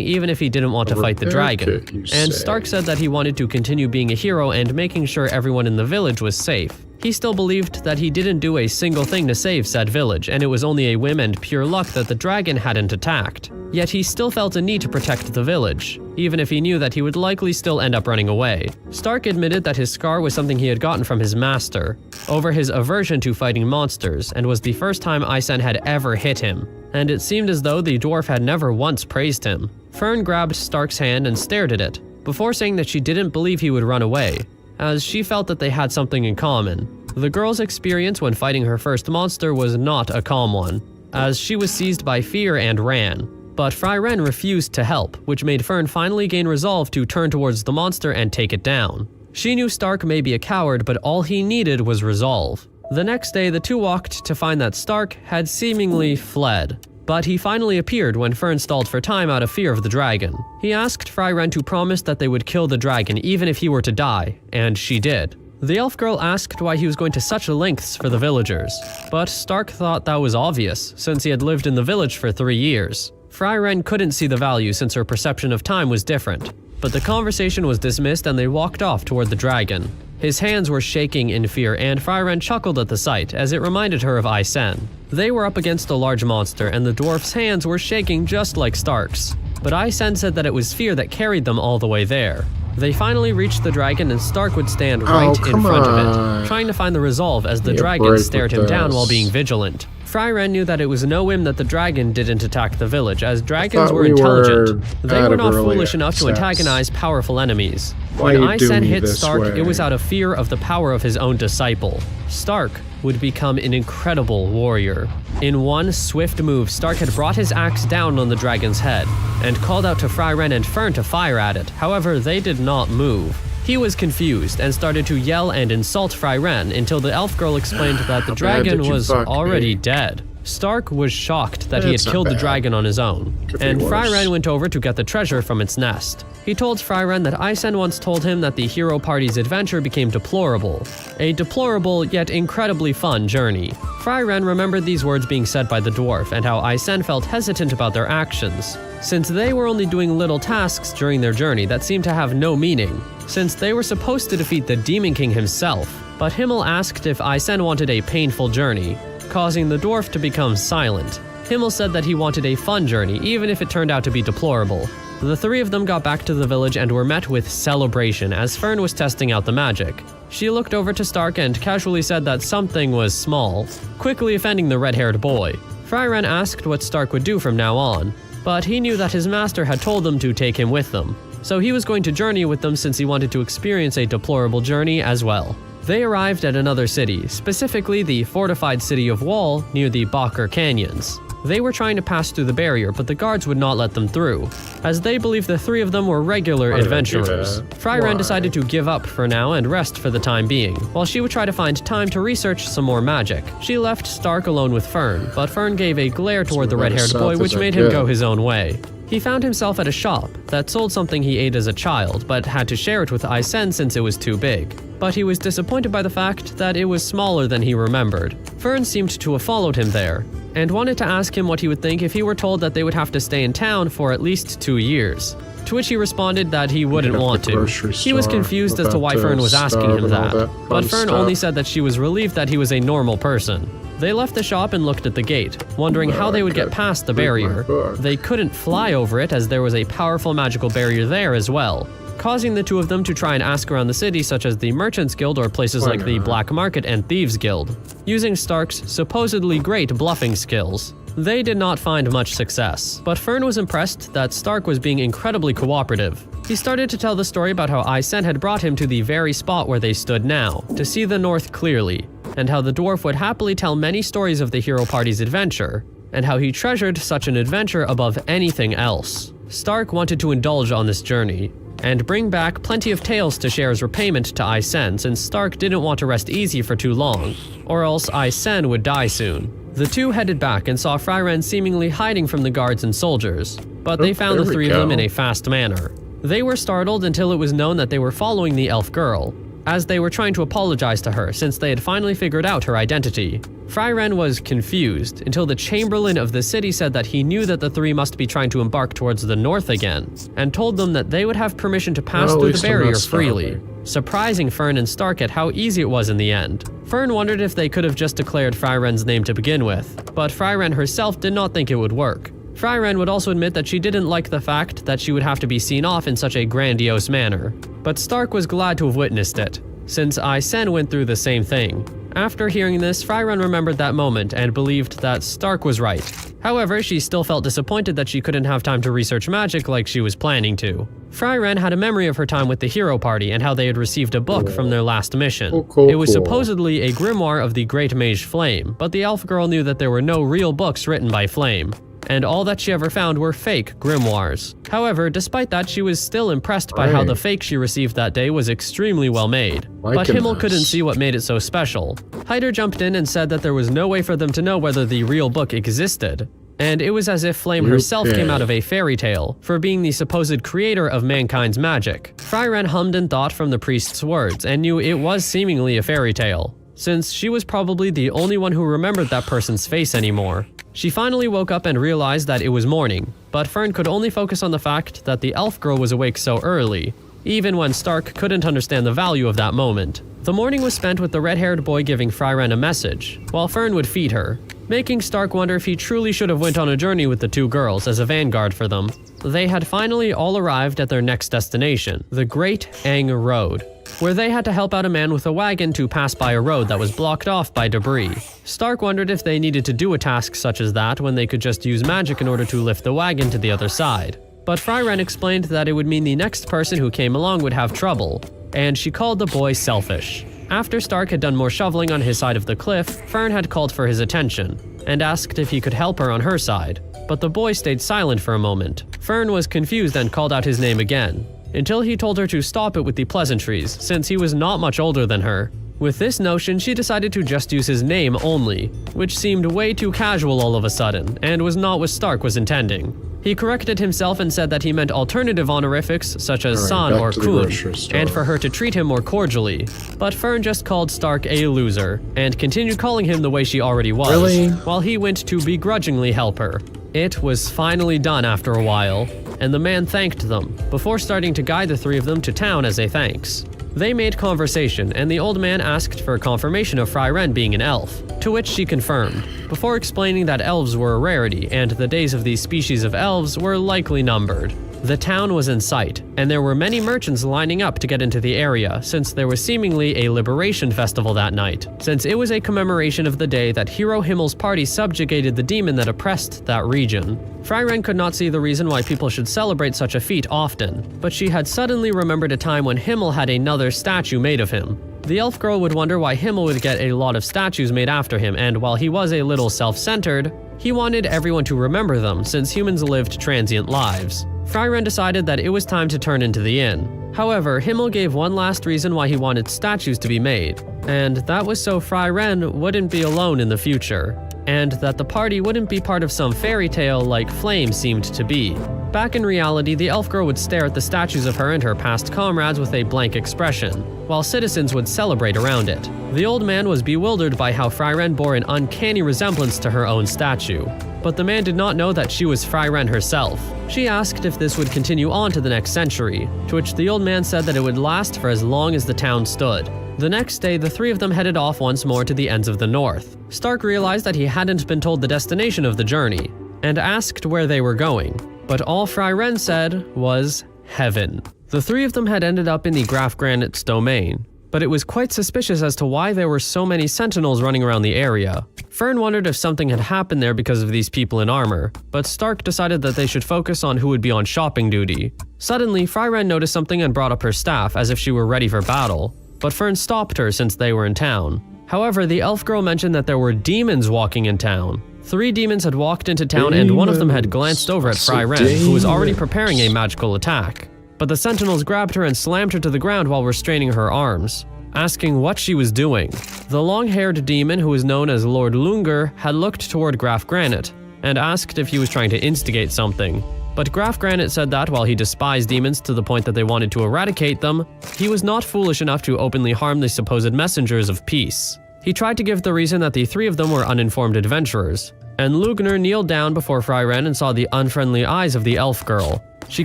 even if he didn't want to fight the dragon, and Stark said that he wanted to continue being a hero and making sure everyone in the village was safe. He still believed that he didn't do a single thing to save said village, and it was only a whim and pure luck that the dragon hadn't attacked. Yet he still felt a need to protect the village, even if he knew that he would likely still end up running away. Stark admitted that his scar was something he had gotten from his master, over his aversion to fighting monsters, and was the first time Aisen had ever hit him, and it seemed as though the dwarf had never once praised him. Fern grabbed Stark's hand and stared at it, before saying that she didn't believe he would run away, as she felt that they had something in common. The girl's experience when fighting her first monster was not a calm one, as she was seized by fear and ran. But Fryren refused to help, which made Fern finally gain resolve to turn towards the monster and take it down. She knew Stark may be a coward, but all he needed was resolve. The next day, the two walked to find that Stark had seemingly fled, but he finally appeared when Fern stalled for time out of fear of the dragon. He asked Fryren to promise that they would kill the dragon even if he were to die, and she did. The elf girl asked why he was going to such lengths for the villagers, but Stark thought that was obvious, since he had lived in the village for 3 years. Fryren couldn't see the value since her perception of time was different, but the conversation was dismissed and they walked off toward the dragon. His hands were shaking in fear, and Fryren chuckled at the sight as it reminded her of Aisen. They were up against a large monster and the dwarf's hands were shaking just like Stark's, but Aisen said that it was fear that carried them all the way there. They finally reached the dragon and Stark would stand right in front of it, trying to find the resolve as the dragon stared him down while being vigilant. Fryren knew that it was no whim that the dragon didn't attack the village, as dragons were intelligent. They were not foolish enough to antagonize powerful enemies. When Aisen hit Stark, it was out of fear of the power of his own disciple. Stark would become an incredible warrior. In one swift move, Stark had brought his axe down on the dragon's head, and called out to Fryren and Fern to fire at it. However, they did not move. He was confused and started to yell and insult Fryren until the elf girl explained that the dragon was already dead. Stark was shocked that he had It's not killed the bad. dragon on his own, Could be and worse. Fryren went over to get the treasure from its nest. He told Fryren that Isen once told him that the hero party's adventure became deplorable. A deplorable yet incredibly fun journey. Fryren remembered these words being said by the dwarf and how Isen felt hesitant about their actions, since they were only doing little tasks during their journey that seemed to have no meaning, since they were supposed to defeat the Demon King himself. But Himmel asked if Isen wanted a painful journey, causing the dwarf to become silent. Himmel said that he wanted a fun journey, even if it turned out to be deplorable. The three of them got back to the village and were met with celebration as Fern was testing out the magic. She looked over to Stark and casually said that something was small, quickly offending the red-haired boy. Fryren asked what Stark would do from now on, but he knew that his master had told them to take him with them, so he was going to journey with them since he wanted to experience a deplorable journey as well. They arrived at another city, specifically the fortified city of Wall near the Bakker Canyons. They were trying to pass through the barrier, but the guards would not let them through, as they believed the three of them were regular Why did they do adventurers. that? Fryren Why? decided to give up for now and rest for the time being, while she would try to find time to research some more magic. She left Stark alone with Fern, but Fern gave a glare toward the about red-haired as boy, south which as I made him get. go his own way. He found himself at a shop that sold something he ate as a child, but had to share it with Isen since it was too big. But he was disappointed by the fact that it was smaller than he remembered. Fern seemed to have followed him there, and wanted to ask him what he would think if he were told that they would have to stay in town for at least 2 years. To which he responded that he wouldn't At the want to. grocery He was store confused as to why about Fern to was asking starve him and all that, that but fun Fern stuff. only said that she was relieved that he was a normal person. They left the shop and looked at the gate, wondering how they would get past the barrier. They couldn't fly over it as there was a powerful magical barrier there as well, causing the two of them to try and ask around the city, such as the Merchants Guild or places Why like the not? Black Market and Thieves Guild, using Stark's supposedly great bluffing skills. They did not find much success, but Fern was impressed that Stark was being incredibly cooperative. He started to tell the story about how Isen had brought him to the very spot where they stood now, to see the north clearly, and how the dwarf would happily tell many stories of the hero party's adventure, and how he treasured such an adventure above anything else. Stark wanted to indulge on this journey, and bring back plenty of tales to share as repayment to Isen, since Stark didn't want to rest easy for too long, or else Isen would die soon. The two headed back and saw Fryren seemingly hiding from the guards and soldiers, but they found there the we three of them go. in a fast manner. They were startled until it was known that they were following the elf girl, as they were trying to apologize to her since they had finally figured out her identity. Fryren was confused until the Chamberlain of the city said that he knew that the three must be trying to embark towards the north again, and told them that they would have permission to pass Well, at through the least I'm not barrier freely, starving. surprising Fern and Stark at how easy it was in the end. Fern wondered if they could have just declared Fryren's name to begin with, but Fryren herself did not think it would work. Fryren would also admit that she didn't like the fact that she would have to be seen off in such a grandiose manner, but Stark was glad to have witnessed it, since Isen went through the same thing. After hearing this, Fryren remembered that moment and believed that Stark was right. However, she still felt disappointed that she couldn't have time to research magic like she was planning to. Fryren had a memory of her time with the hero party and how they had received a book from their last mission. Cool, It was cool. supposedly a grimoire of the Great Mage Flame, but the elf girl knew that there were no real books written by Flame, and all that she ever found were fake grimoires. However, despite that, she was still impressed by how Right. the fake she received that day was extremely well made. But Liking Himmel this. couldn't see what made it so special. Hyder jumped in and said that there was no way for them to know whether the real book existed, and it was as if Flame herself came out of a fairy tale, for being the supposed creator of mankind's magic. Fryren hummed and thought from the priest's words, and knew it was seemingly a fairy tale, since she was probably the only one who remembered that person's face anymore. She finally woke up and realized that it was morning, but Fern could only focus on the fact that the elf girl was awake so early, even when Stark couldn't understand the value of that moment. The morning was spent with the red-haired boy giving Fryren a message, while Fern would feed her, making Stark wonder if he truly should have went on a journey with the two girls as a vanguard for them. They had finally all arrived at their next destination, the Great Ang Road, where they had to help out a man with a wagon to pass by a road that was blocked off by debris. Stark wondered if they needed to do a task such as that when they could just use magic in order to lift the wagon to the other side. But Fryren explained that it would mean the next person who came along would have trouble, and she called the boy selfish. After Stark had done more shoveling on his side of the cliff, Fern had called for his attention, and asked if he could help her on her side, but the boy stayed silent for a moment. Fern was confused and called out his name again, until he told her to stop it with the pleasantries, since he was not much older than her. With this notion, she decided to just use his name only, which seemed way too casual all of a sudden, and was not what Stark was intending. He corrected himself and said that he meant alternative honorifics such as San back or to the Kun, grocery store. and for her to treat him more cordially. But Fern just called Stark a loser, and continued calling him the way she already was, Really? while he went to begrudgingly help her. It was finally done after a while, and the man thanked them, before starting to guide the three of them to town as a thanks. They made conversation, and the old man asked for confirmation of Fry-Ren being an elf, to which she confirmed, before explaining that elves were a rarity and the days of these species of elves were likely numbered. The town was in sight, and there were many merchants lining up to get into the area since there was seemingly a liberation festival that night, since it was a commemoration of the day that Hero Himmel's party subjugated the demon that oppressed that region. Fry-Ren could not see the reason why people should celebrate such a feat often, but she had suddenly remembered a time when Himmel had another statue made of him. The elf girl would wonder why Himmel would get a lot of statues made after him, and while he was a little self-centered, he wanted everyone to remember them since humans lived transient lives. Fry-Ren decided that it was time to turn into the inn. However, Himmel gave one last reason why he wanted statues to be made, and that was so Fry-Ren wouldn't be alone in the future, and that the party wouldn't be part of some fairy tale like Flame seemed to be. Back in reality, the elf girl would stare at the statues of her and her past comrades with a blank expression, while citizens would celebrate around it. The old man was bewildered by how Fry-Ren bore an uncanny resemblance to her own statue, but the man did not know that she was Fry-Ren herself. She asked if this would continue on to the next century, to which the old man said that it would last for as long as the town stood. The next day, the three of them headed off once more to the ends of the north. Stark realized that he hadn't been told the destination of the journey, and asked where they were going, but all Fry-Ren said was heaven. The three of them had ended up in the Graf Granite's domain, but it was quite suspicious as to why there were so many sentinels running around the area. Fern wondered if something had happened there because of these people in armor, but Stark decided that they should focus on who would be on shopping duty. Suddenly, Fry-Ren noticed something and brought up her staff as if she were ready for battle, but Fern stopped her since they were in town. However, the elf girl mentioned that there were demons walking in town. 3 demons had walked into town, and one of them had glanced over at Fry-Ren, who was already preparing a magical attack. But the sentinels grabbed her and slammed her to the ground while restraining her arms, asking what she was doing. The long-haired demon, who was known as Lord Lunger, had looked toward Graf Granite and asked if he was trying to instigate something. But Graf Granite said that while he despised demons to the point that they wanted to eradicate them, he was not foolish enough to openly harm the supposed messengers of peace. He tried to give the reason that the 3 of them were uninformed adventurers, and Lugner kneeled down before Fry-Ren and saw the unfriendly eyes of the elf girl. She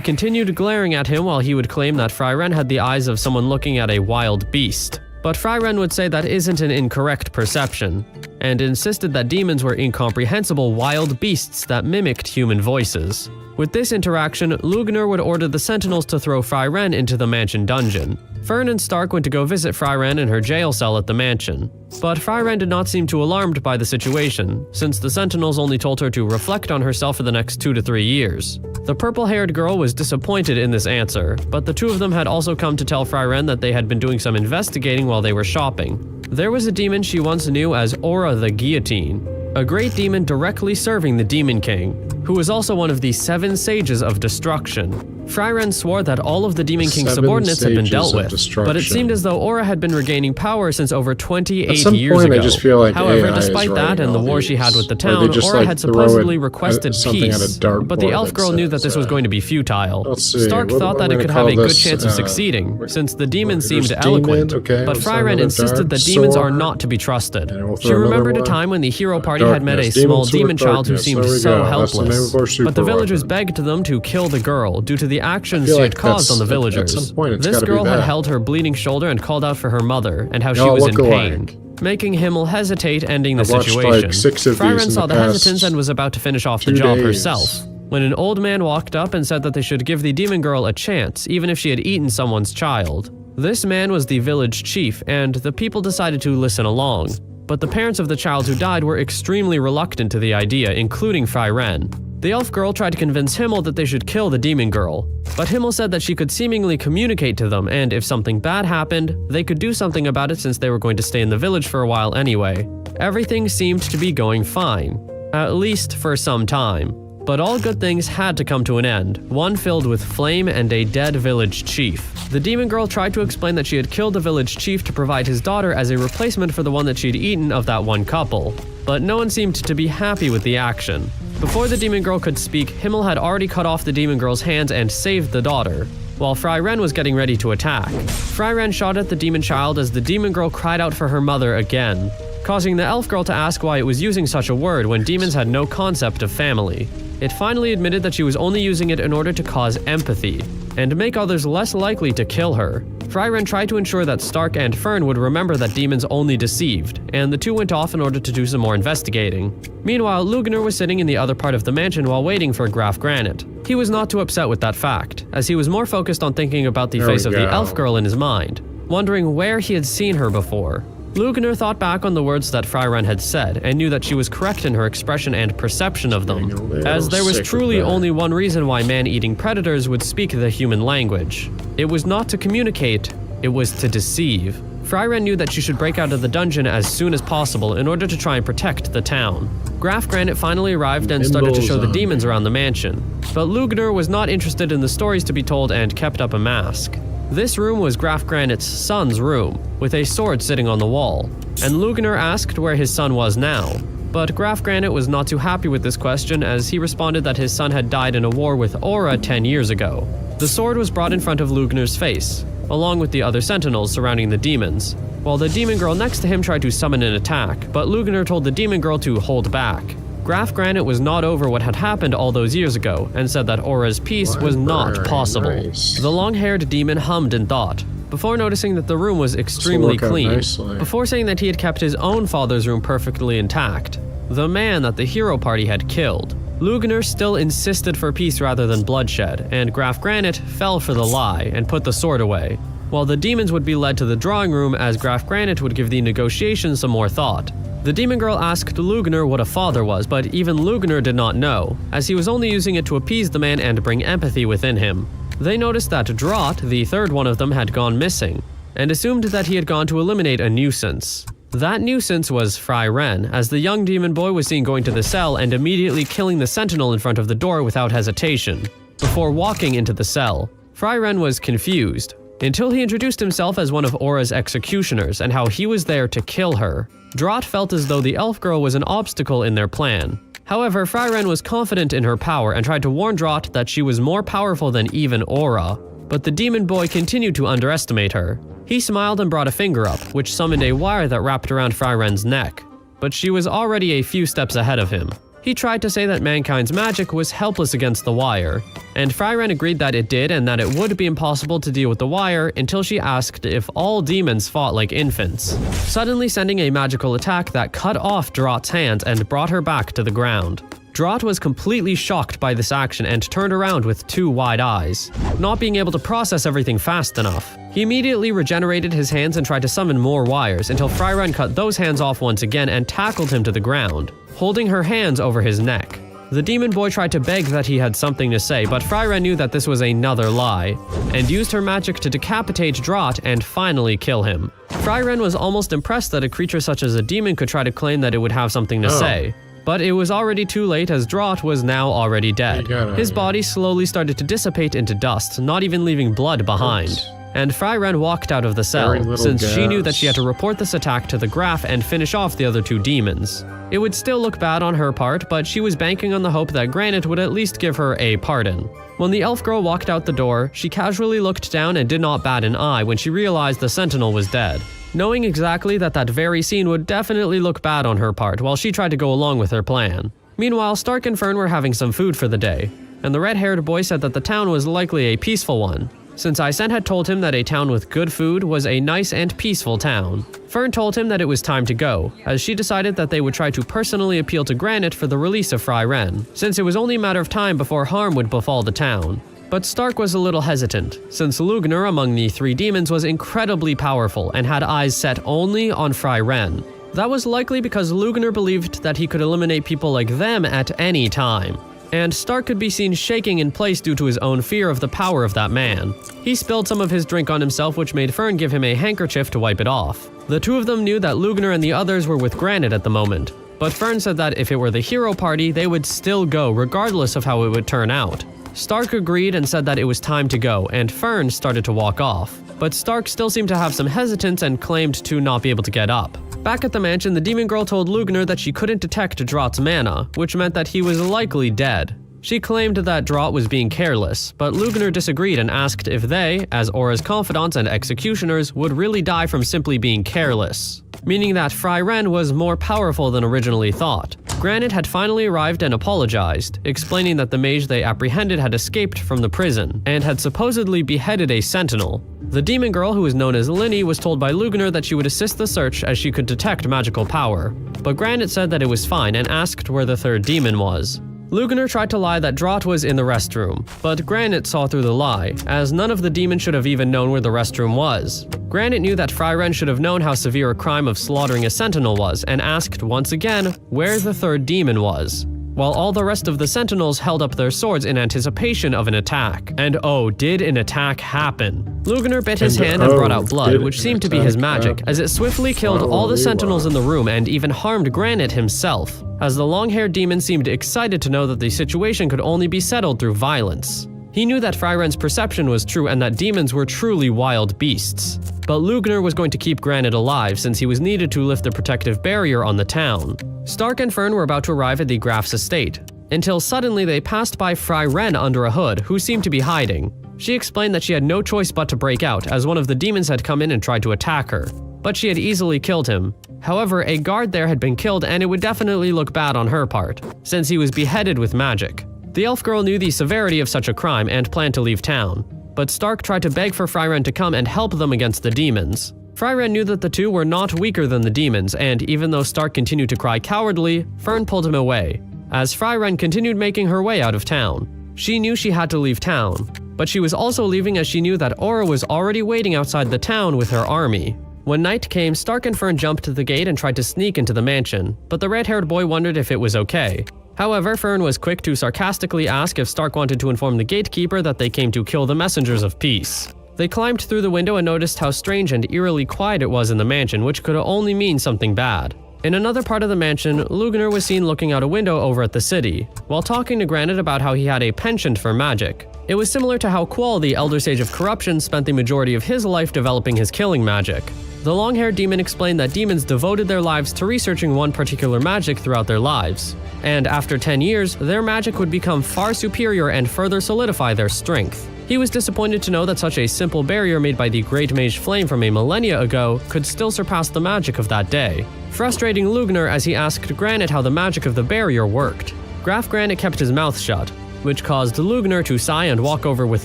continued glaring at him while he would claim that Fry-Ren had the eyes of someone looking at a wild beast. But Fry-Ren would say that isn't an incorrect perception, and insisted that demons were incomprehensible wild beasts that mimicked human voices. With this interaction, Lugner would order the sentinels to throw Fry-Ren into the mansion dungeon. Fern and Stark went to go visit Fry-Ren in her jail cell at the mansion. But Fry-Ren did not seem too alarmed by the situation, since the sentinels only told her to reflect on herself for the next 2 to 3 years. The purple-haired girl was disappointed in this answer, but the 2 of them had also come to tell Fry-Ren that they had been doing some investigating while they were shopping. There was a demon she once knew as Aura the Guillotine, a great demon directly serving the Demon King, who was also one of the 7 Sages of Destruction. Fry-Ren swore that all of the Demon King's 7 subordinates had been dealt with, Sages of but it Destruction. seemed as though Aura had been regaining power since over 28 At some years point, ago. I just feel like However, AI is despite that writing and the all war she had these. with the Or they town, just, Aura like, had throw supposedly it requested something at a peace, dartboard but the elf that girl knew that this was says, going to be futile. let's see, Stark what thought am that I it could gonna have a call good this? chance of succeeding, since the demon there's seemed demon, eloquent. okay, But let's Fry-Ren have insisted another that demons are sword. not to be trusted. And we'll She throw another remembered a one. time when the hero party had met a Darkness. small Demons with demon child who darkness. seemed There we so go. That's the name helpless. of our super But the villagers weapon. begged them to kill the girl due to the actions feel she like had caused on the that's- villagers. at some point it's This gotta be girl had that. held her bleeding shoulder and called out for her mother and how she Y'all was in look pain, alike. making Himmel hesitate, ending the I've watched, situation. like, 6 of these Fry-Ren in saw the the past hesitance and was about to finish off the 2 job days. herself, when an old man walked up and said that they should give the demon girl a chance, even if she had eaten someone's child. This man was the village chief, and the people decided to listen along. But the parents of the child who died were extremely reluctant to the idea, including Fry-Ren. The elf girl tried to convince Himmel that they should kill the demon girl, but Himmel said that she could seemingly communicate to them, and if something bad happened, they could do something about it since they were going to stay in the village for a while anyway. Everything seemed to be going fine, at least for some time. But all good things had to come to an end, one filled with flame and a dead village chief. The demon girl tried to explain that she had killed the village chief to provide his daughter as a replacement for the one that she'd eaten of that one couple. But no one seemed to be happy with the action. Before the demon girl could speak, Himmel had already cut off the demon girl's hands and saved the daughter, while Fry Ren was getting ready to attack. Fry Ren shot at the demon child as the demon girl cried out for her mother again, causing the elf girl to ask why it was using such a word when demons had no concept of family. It finally admitted that she was only using it in order to cause empathy, and make others less likely to kill her. Fry Ren tried to ensure that Stark and Fern would remember that demons only deceived, and the two went off in order to do some more investigating. Meanwhile, Lugner was sitting in the other part of the mansion while waiting for Graf Granite. He was not too upset with that fact, as he was more focused on thinking about the face of the elf girl in his mind, wondering where he had seen her before. Lugner thought back on the words that Fry Ren had said, and knew that she was correct in her expression and perception of them, as there was truly only one reason why man-eating predators would speak the human language. It was not to communicate, it was to deceive. Fry Ren knew that she should break out of the dungeon as soon as possible in order to try and protect the town. Graf Granite finally arrived and started to show the demons around the mansion, but Lugner was not interested in the stories to be told and kept up a mask. This room was Graf Granite's son's room, with a sword sitting on the wall, and Lugner asked where his son was now. But Graf Granite was not too happy with this question, as he responded that his son had died in a war with Aura 10 years ago. The sword was brought in front of Lugner's face, along with the other sentinels surrounding the demons, while the demon girl next to him tried to summon an attack, but Lugner told the demon girl to hold back. Graf Granite was not over what had happened all those years ago, and said that Aura's peace was not possible. Nice. The long-haired demon hummed in thought, before noticing that the room was extremely clean, before saying that he had kept his own father's room perfectly intact, the man that the hero party had killed. Lugner still insisted for peace rather than bloodshed, and Graf Granite fell for the lie and put the sword away, while the demons would be led to the drawing room as Graf Granite would give the negotiations some more thought. The demon girl asked Lugner what a father was, but even Lugner did not know, as he was only using it to appease the man and bring empathy within him. They noticed that Drott, the third one of them, had gone missing, and assumed that he had gone to eliminate a nuisance. That nuisance was Fry Ren, as the young demon boy was seen going to the cell and immediately killing the sentinel in front of the door without hesitation, before walking into the cell. Fry Ren was confused, until he introduced himself as one of Aura's executioners and how he was there to kill her. Drott felt as though the elf girl was an obstacle in their plan. However, Fry Ren was confident in her power and tried to warn Drott that she was more powerful than even Aura, but the demon boy continued to underestimate her. He smiled and brought a finger up, which summoned a wire that wrapped around Fry Ren's neck, but she was already a few steps ahead of him. He tried to say that mankind's magic was helpless against the wire, and Fry Ren agreed that it did and that it would be impossible to deal with the wire until she asked if all demons fought like infants, suddenly sending a magical attack that cut off Drott's hands and brought her back to the ground. Drott was completely shocked by this action and turned around with two wide eyes, not being able to process everything fast enough. He immediately regenerated his hands and tried to summon more wires until Fry Ren cut those hands off once again and tackled him to the ground, holding her hands over his neck. The demon boy tried to beg that he had something to say, but Fry Ren knew that this was another lie, and used her magic to decapitate Drott and finally kill him. Fry Ren was almost impressed that a creature such as a demon could try to claim that it would have something to say. But it was already too late, as Drott was now already dead. His body slowly started to dissipate into dust, not even leaving blood behind. And Fry Ren walked out of the cell, since she knew that she had to report this attack to the Graf and finish off the other two demons. It would still look bad on her part, but she was banking on the hope that Granite would at least give her a pardon. When the elf girl walked out the door, she casually looked down and did not bat an eye when she realized the sentinel was dead, knowing exactly that that very scene would definitely look bad on her part while she tried to go along with her plan. Meanwhile, Stark and Fern were having some food for the day, and the red-haired boy said that the town was likely a peaceful one, since Isen had told him that a town with good food was a nice and peaceful town. Fern told him that it was time to go, as she decided that they would try to personally appeal to Granite for the release of Fry Ren, since it was only a matter of time before harm would befall the town. But Stark was a little hesitant, since Lugner among the three demons was incredibly powerful and had eyes set only on Fry Ren. That was likely because Lugner believed that he could eliminate people like them at any time, and Stark could be seen shaking in place due to his own fear of the power of that man. He spilled some of his drink on himself, which made Fern give him a handkerchief to wipe it off. The two of them knew that Lugner and the others were with Granite at the moment, But Fern said that if it were the hero party, they would still go regardless of how it would turn out. Stark agreed and said that it was time to go, and Fern started to walk off. But Stark still seemed to have some hesitance and claimed to not be able to get up. Back at the mansion, the demon girl told Lugner that she couldn't detect Drought's mana, which meant that he was likely dead. She claimed that Drought was being careless, but Lugner disagreed and asked if they, as Aura's confidants and executioners, would really die from simply being careless, meaning that Fry-Ren was more powerful than originally thought. Granite had finally arrived and apologized, explaining that the mage they apprehended had escaped from the prison and had supposedly beheaded a sentinel. The demon girl, who was known as Linny, was told by Lugner that she would assist the search as she could detect magical power, but Granite said that it was fine and asked where the third demon was. Lugner tried to lie that Draught was in the restroom, but Granite saw through the lie, as none of the demons should have even known where the restroom was. Granite knew that Fry-Ren should have known how severe a crime of slaughtering a sentinel was, and asked once again where the third demon was, while all the rest of the sentinels held up their swords in anticipation of an attack. And oh, did an attack happen. Lugner bit his hand and brought out blood, which seemed to be his magic, as it swiftly killed all the sentinels in the room and even harmed Granite himself, as the long-haired demon seemed excited to know that the situation could only be settled through violence. He knew that Fry-Ren's perception was true and that demons were truly wild beasts. But Lugner was going to keep Granite alive since he was needed to lift the protective barrier on the town. Stark and Fern were about to arrive at the Graf's estate, until suddenly they passed by Fry-Ren under a hood, who seemed to be hiding. She explained that she had no choice but to break out, as one of the demons had come in and tried to attack her, but she had easily killed him. However, a guard there had been killed, and it would definitely look bad on her part, since he was beheaded with magic. The elf girl knew the severity of such a crime and planned to leave town, but Stark tried to beg for Fry-Ren to come and help them against the demons. Fry-Ren knew that the two were not weaker than the demons, and even though Stark continued to cry cowardly, Fern pulled him away, as Fry-Ren continued making her way out of town. She knew she had to leave town, but she was also leaving as she knew that Aura was already waiting outside the town with her army. When night came, Stark and Fern jumped to the gate and tried to sneak into the mansion, but the red-haired boy wondered if it was okay. However, Fern was quick to sarcastically ask if Stark wanted to inform the gatekeeper that they came to kill the messengers of peace. They climbed through the window and noticed how strange and eerily quiet it was in the mansion, which could only mean something bad. In another part of the mansion, Lugner was seen looking out a window over at the city, while talking to Granite about how he had a penchant for magic. It was similar to how Qual, the Elder Sage of Corruption, spent the majority of his life developing his killing magic. The long-haired demon explained that demons devoted their lives to researching one particular magic throughout their lives, and after 10 years, their magic would become far superior and further solidify their strength. He was disappointed to know that such a simple barrier made by the Great Mage Flame from a millennia ago could still surpass the magic of that day, frustrating Lugner as he asked Granite how the magic of the barrier worked. Graf Granite kept his mouth shut, which caused Lugner to sigh and walk over with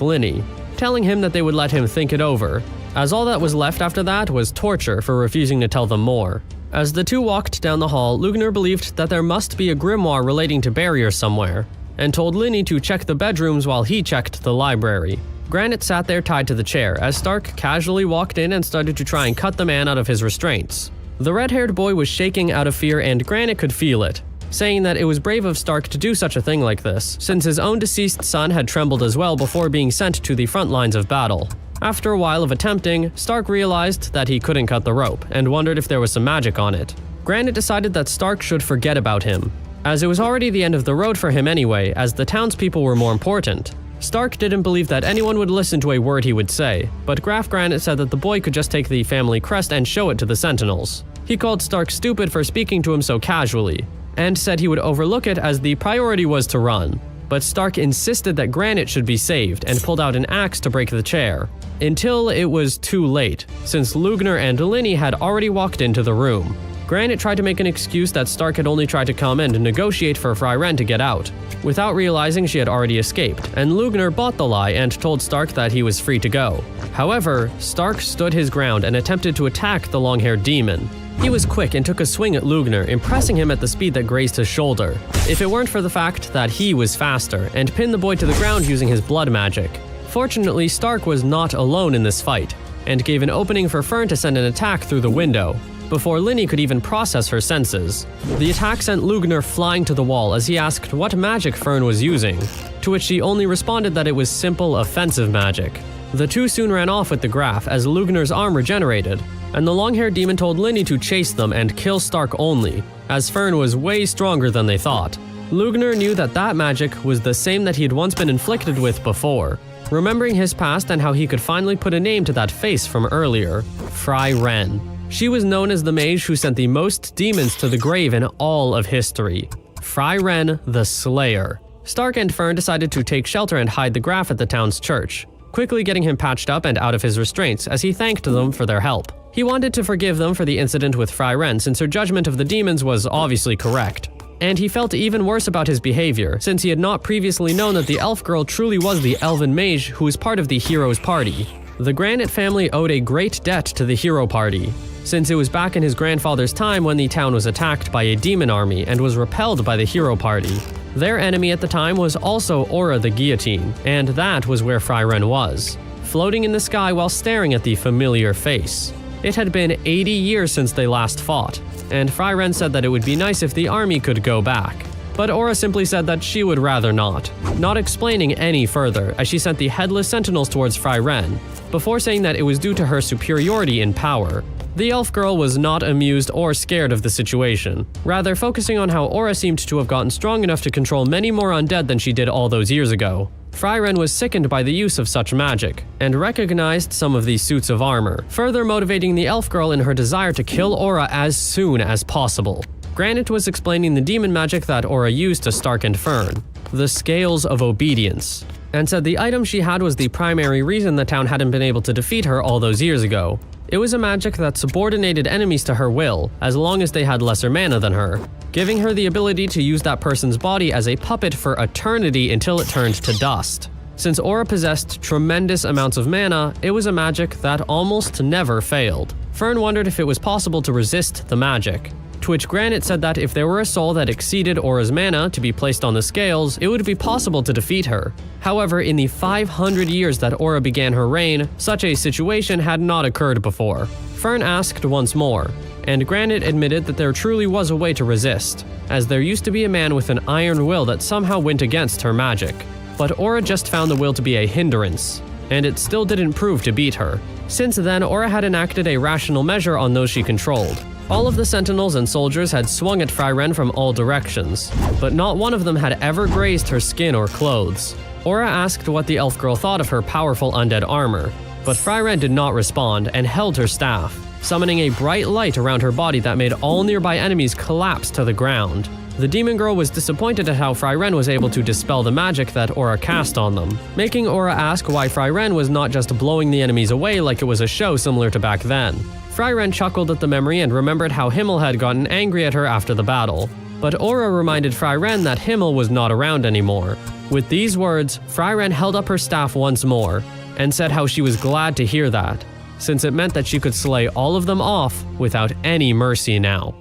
Linny, telling him that they would let him think it over, as all that was left after that was torture for refusing to tell them more. As the two walked down the hall, Lugner believed that there must be a grimoire relating to barriers somewhere, and told Linny to check the bedrooms while he checked the library. Granite sat there tied to the chair, as Stark casually walked in and started to try and cut the man out of his restraints. The red-haired boy was shaking out of fear, and Granite could feel it, saying that it was brave of Stark to do such a thing like this, since his own deceased son had trembled as well before being sent to the front lines of battle. After a while of attempting, Stark realized that he couldn't cut the rope, and wondered if there was some magic on it. Granite decided that Stark should forget about him, as it was already the end of the road for him anyway, as the townspeople were more important. Stark didn't believe that anyone would listen to a word he would say, but Graf Granite said that the boy could just take the family crest and show it to the Sentinels. He called Stark stupid for speaking to him so casually, and said he would overlook it as the priority was to run. But Stark insisted that Granite should be saved and pulled out an axe to break the chair, until it was too late, since Lugner and Linny had already walked into the room. Granite tried to make an excuse that Stark had only tried to come and negotiate for Fry-Ren to get out, without realizing she had already escaped, and Lugner bought the lie and told Stark that he was free to go. However, Stark stood his ground and attempted to attack the long-haired demon. He was quick and took a swing at Lugner, impressing him at the speed that grazed his shoulder, if it weren't for the fact that he was faster, and pinned the boy to the ground using his blood magic. Fortunately, Stark was not alone in this fight, and gave an opening for Fern to send an attack through the window, before Linny could even process her senses. The attack sent Lugner flying to the wall as he asked what magic Fern was using, to which she only responded that it was simple offensive magic. The two soon ran off with the graph as Lugner's arm regenerated, and the long-haired demon told Linny to chase them and kill Stark only, as Fern was way stronger than they thought. Lugner knew that that magic was the same that he had once been inflicted with before, remembering his past and how he could finally put a name to that face from earlier, Fry Wren. She was known as the mage who sent the most demons to the grave in all of history. Fry Wren the Slayer. Stark and Fern decided to take shelter and hide the graph at the town's church, quickly getting him patched up and out of his restraints as he thanked them for their help. He wanted to forgive them for the incident with Fry Wren since her judgment of the demons was obviously correct. And he felt even worse about his behavior since he had not previously known that the elf girl truly was the elven mage who was part of the hero's party. The Granite family owed a great debt to the hero party, since it was back in his grandfather's time when the town was attacked by a demon army and was repelled by the hero party. Their enemy at the time was also Aura the Guillotine, and that was where Fry Wren was, floating in the sky while staring at the familiar face. It had been 80 years since they last fought, and Fry Wren said that it would be nice if the army could go back. But Aura simply said that she would rather not explaining any further as she sent the headless sentinels towards Fry Wren, before saying that it was due to her superiority in power. The elf girl was not amused or scared of the situation, rather focusing on how Aura seemed to have gotten strong enough to control many more undead than she did all those years ago. Fry Wren was sickened by the use of such magic, and recognized some of these suits of armor, further motivating the elf girl in her desire to kill Aura as soon as possible. Granite was explaining the demon magic that Aura used to Stark and Fern, the Scales of Obedience, and said the item she had was the primary reason the town hadn't been able to defeat her all those years ago. It was a magic that subordinated enemies to her will, as long as they had lesser mana than her, giving her the ability to use that person's body as a puppet for eternity until it turned to dust. Since Aura possessed tremendous amounts of mana, it was a magic that almost never failed. Fern wondered if it was possible to resist the magic, to which Granite said that if there were a soul that exceeded Aura's mana to be placed on the scales, it would be possible to defeat her. However, in the 500 years that Aura began her reign, such a situation had not occurred before. Fern asked once more, and Granite admitted that there truly was a way to resist, as there used to be a man with an iron will that somehow went against her magic. But Aura just found the will to be a hindrance, and it still didn't prove to beat her. Since then, Aura had enacted a rational measure on those she controlled. All of the sentinels and soldiers had swung at Fry Wren from all directions, but not one of them had ever grazed her skin or clothes. Aura asked what the elf girl thought of her powerful undead armor, but Fry Wren did not respond and held her staff, summoning a bright light around her body that made all nearby enemies collapse to the ground. The demon girl was disappointed at how Fry Wren was able to dispel the magic that Aura cast on them, making Aura ask why Fry Wren was not just blowing the enemies away like it was a show similar to back then. Fry Wren chuckled at the memory and remembered how Himmel had gotten angry at her after the battle. But Aura reminded Fry Wren that Himmel was not around anymore. With these words, Fry Wren held up her staff once more, and said how she was glad to hear that, since it meant that she could slay all of them off without any mercy now.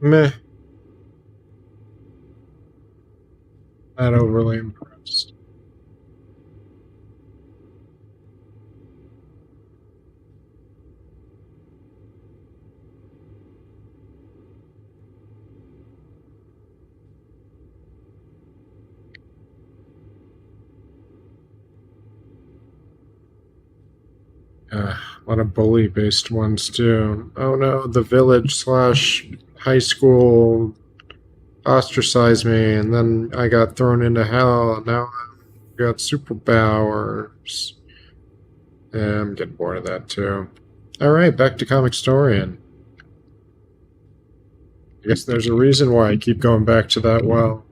Meh. Not overly impressed. A lot of bully-based ones too. Oh no, the village/high school ostracized me, and then I got thrown into hell, and now I've got superpowers. Yeah, I'm getting bored of that too. Alright, back to Comic Historian. I guess there's a reason why I keep going back to that well.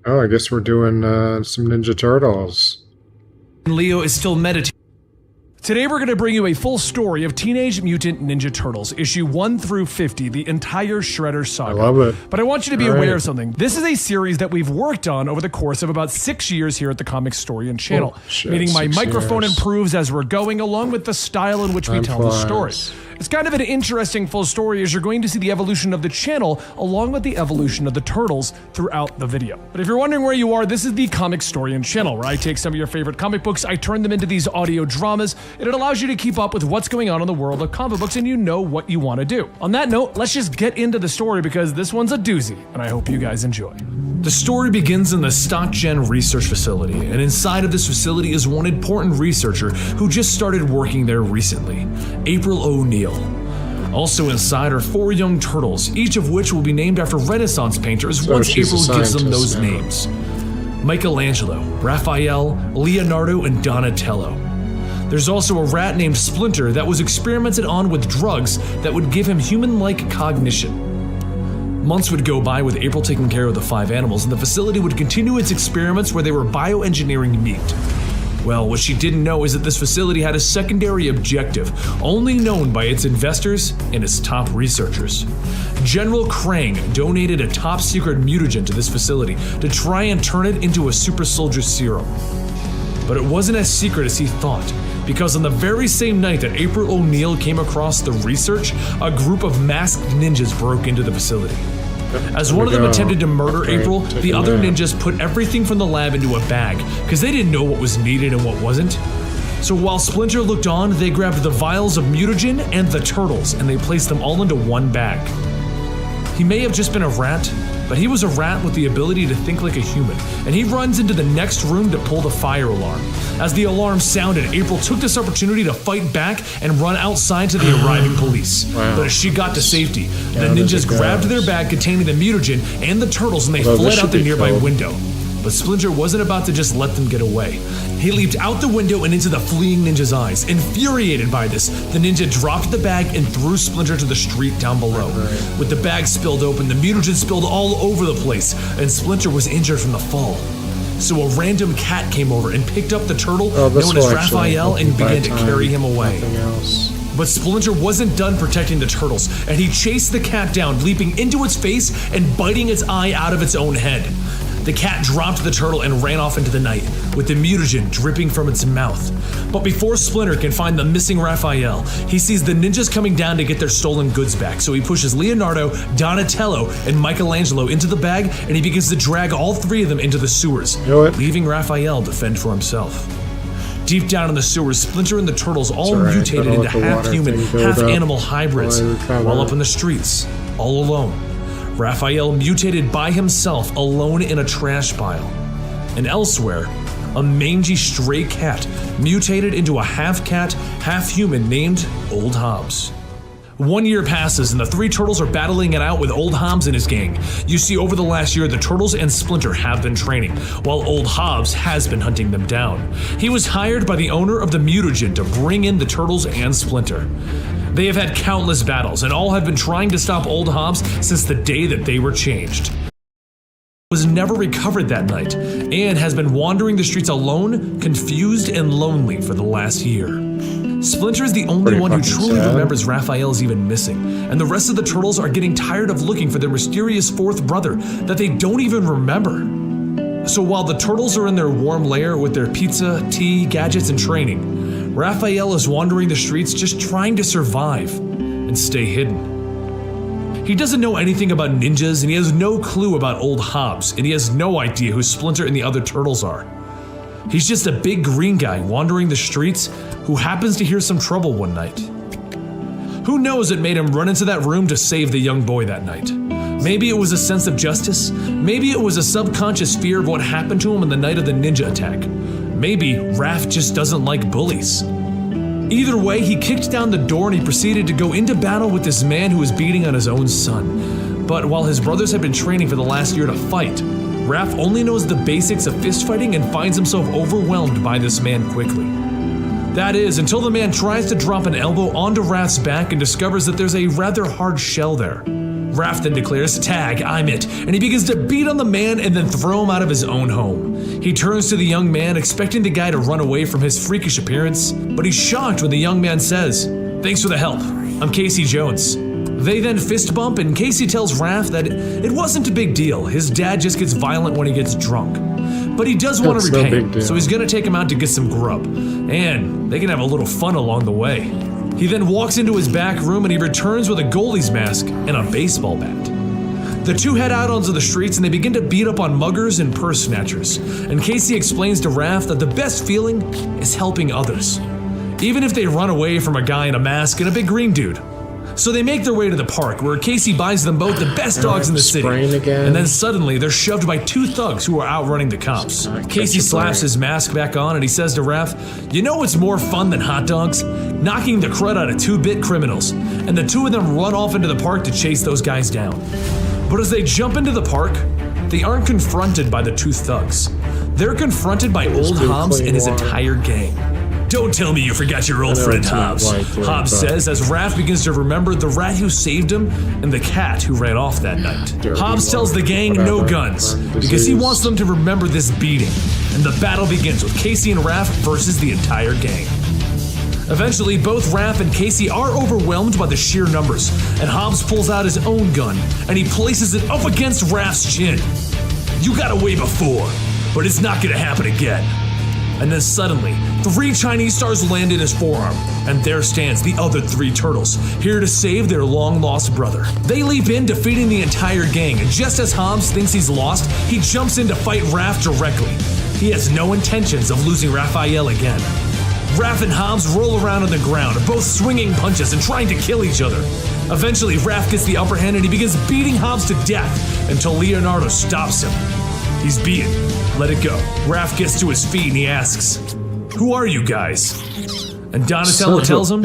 Oh, I guess we're doing some Ninja Turtles. Leo is still meditating. Today we're going to bring you a full story of Teenage Mutant Ninja Turtles, issue 1 through 50, the entire Shredder saga. I love it. But I want you to be All aware right. of something. This is a series that we've worked on over the course of about 6 years here at the Comic Story and channel. Oh, shit, meaning my 6 microphone years. improves as we're going, along with the style in which we Time tell the flies. story. It's kind of an interesting full story as you're going to see the evolution of the channel along with the evolution of the turtles throughout the video. But if you're wondering where you are, this is the Comic Story and channel where I take some of your favorite comic books, I turn them into these audio dramas, and it allows you to keep up with what's going on in the world of comic books and you know what you want to do. On that note, let's just get into the story because this one's a doozy and I hope you guys enjoy. The story begins in the StockGen research facility, and inside of this facility is one important researcher who just started working there recently, April O'Neil. Also inside are 4 young turtles, each of which will be named after Renaissance painters once she's a April gives them scientist those now. names. Michelangelo, Raphael, Leonardo, and Donatello. There's also a rat named Splinter that was experimented on with drugs that would give him human-like cognition. Months would go by with April taking care of the 5 animals, and the facility would continue its experiments where they were bioengineering meat. Well, what she didn't know is that this facility had a secondary objective, only known by its investors and its top researchers. General Krang donated a top-secret mutagen to this facility to try and turn it into a super soldier serum. But it wasn't as secret as he thought, because on the very same night that April O'Neil came across the research, a group of masked ninjas broke into the facility. As one of them attempted to murder April, the other ninjas put everything from the lab into a bag, because they didn't know what was needed and what wasn't. So while Splinter looked on, they grabbed the vials of mutagen and the turtles, and they placed them all into one bag. He may have just been a rat, but he was a rat with the ability to think like a human, and he runs into the next room to pull the fire alarm. As the alarm sounded, April took this opportunity to fight back and run outside to the arriving police. Wow. But as she got to safety, the Down as ninjas it grabbed goes. their bag containing the mutagen and the turtles, and they Although this fled out should the be nearby killed. window. But Splinter wasn't about to just let them get away. He leaped out the window and into the fleeing ninja's eyes. Infuriated by this, the ninja dropped the bag and threw Splinter to the street down below. With the bag spilled open, the mutagen spilled all over the place, and Splinter was injured from the fall. So a random cat came over and picked up the turtle This known as will actually Raphael help you and buy began to time, carry him away. Nothing else. But Splinter wasn't done protecting the turtles, and he chased the cat down, leaping into its face and biting its eye out of its own head. The cat dropped the turtle and ran off into the night, with the mutagen dripping from its mouth. But before Splinter can find the missing Raphael, he sees the ninjas coming down to get their stolen goods back, so he pushes Leonardo, Donatello, and Michelangelo into the bag, and he begins to drag all 3 of them into the sewers, You know what? leaving Raphael to fend for himself. Deep down in the sewers, Splinter and the turtles all alright, mutated gotta into let the water half-human, thing build up half-animal hybrids, while I recover. while up in the streets, all alone. Raphael mutated by himself, alone in a trash pile. And elsewhere, a mangy stray cat mutated into a half-cat, half-human named Old Hobbs. 1 year passes and the 3 turtles are battling it out with Old Hobbs and his gang. You see, over the last year, the turtles and Splinter have been training, while Old Hobbs has been hunting them down. He was hired by the owner of the mutagen to bring in the turtles and Splinter. They have had countless battles, and all have been trying to stop Old Hobbs since the day that they were changed. Was never recovered that night, and has been wandering the streets alone, confused, and lonely for the last year. Splinter is the only Pretty one who fucking truly sad. remembers Raphael is even missing, and the rest of the turtles are getting tired of looking for their mysterious 4th brother that they don't even remember. So while the turtles are in their warm lair with their pizza, tea, gadgets, and training, Raphael is wandering the streets just trying to survive and stay hidden. He doesn't know anything about ninjas, and he has no clue about Old Hobbs, and he has no idea who Splinter and the other turtles are. He's just a big green guy wandering the streets who happens to hear some trouble one night. Who knows what made him run into that room to save the young boy that night? Maybe it was a sense of justice. Maybe it was a subconscious fear of what happened to him on the night of the ninja attack. Maybe Raph just doesn't like bullies. Either way, he kicked down the door and he proceeded to go into battle with this man who was beating on his own son. But while his brothers had been training for the last year to fight, Raph only knows the basics of fistfighting and finds himself overwhelmed by this man quickly. That is, until the man tries to drop an elbow onto Raph's back and discovers that there's a rather hard shell there. Raph then declares, "Tag, I'm it," and he begins to beat on the man and then throw him out of his own home. He turns to the young man, expecting the guy to run away from his freakish appearance, but he's shocked when the young man says, "Thanks for the help. I'm Casey Jones." They then fist bump, and Casey tells Raph that it wasn't a big deal. His dad just gets violent when he gets drunk. But he does want to repay him, so he's gonna take him out to get some grub. And they can have a little fun along the way. He then walks into his back room and he returns with a goalie's mask and a baseball bat. The two head out onto the streets and they begin to beat up on muggers and purse snatchers. And Casey explains to Raph that the best feeling is helping others, even if they run away from a guy in a mask and a big green dude. So they make their way to the park, where Casey buys them both the best dogs in the city. And then suddenly they're shoved by two thugs who are outrunning the cops. Casey slaps his mask back on and he says to Raph, "You know what's more fun than hot dogs? Knocking the crud out of two-bit criminals." And the two of them run off into the park to chase those guys down. But as they jump into the park, they aren't confronted by the two thugs. They're confronted by old Hobbs and his entire gang. "Don't tell me you forgot your old friend Hobbs," Hobbs says as Raph begins to remember the rat who saved him and the cat who ran off that night. Hobbs tells the gang no guns because he wants them to remember this beating, and the battle begins with Casey and Raph versus the entire gang. Eventually, both Raph and Casey are overwhelmed by the sheer numbers, and Hobbs pulls out his own gun and he places it up against Raph's chin. "You got away before, but it's not gonna happen again." And then suddenly, 3 Chinese stars land in his forearm, and there stands the other 3 turtles, here to save their long-lost brother. They leap in, defeating the entire gang, and just as Hobbs thinks he's lost, he jumps in to fight Raph directly. He has no intentions of losing Raphael again. Raph and Hobbs roll around on the ground, both swinging punches and trying to kill each other. Eventually, Raph gets the upper hand and he begins beating Hobbs to death until Leonardo stops him. He's beaten. Let it go. Raph gets to his feet and he asks, "Who are you guys?" And Donatello tells him,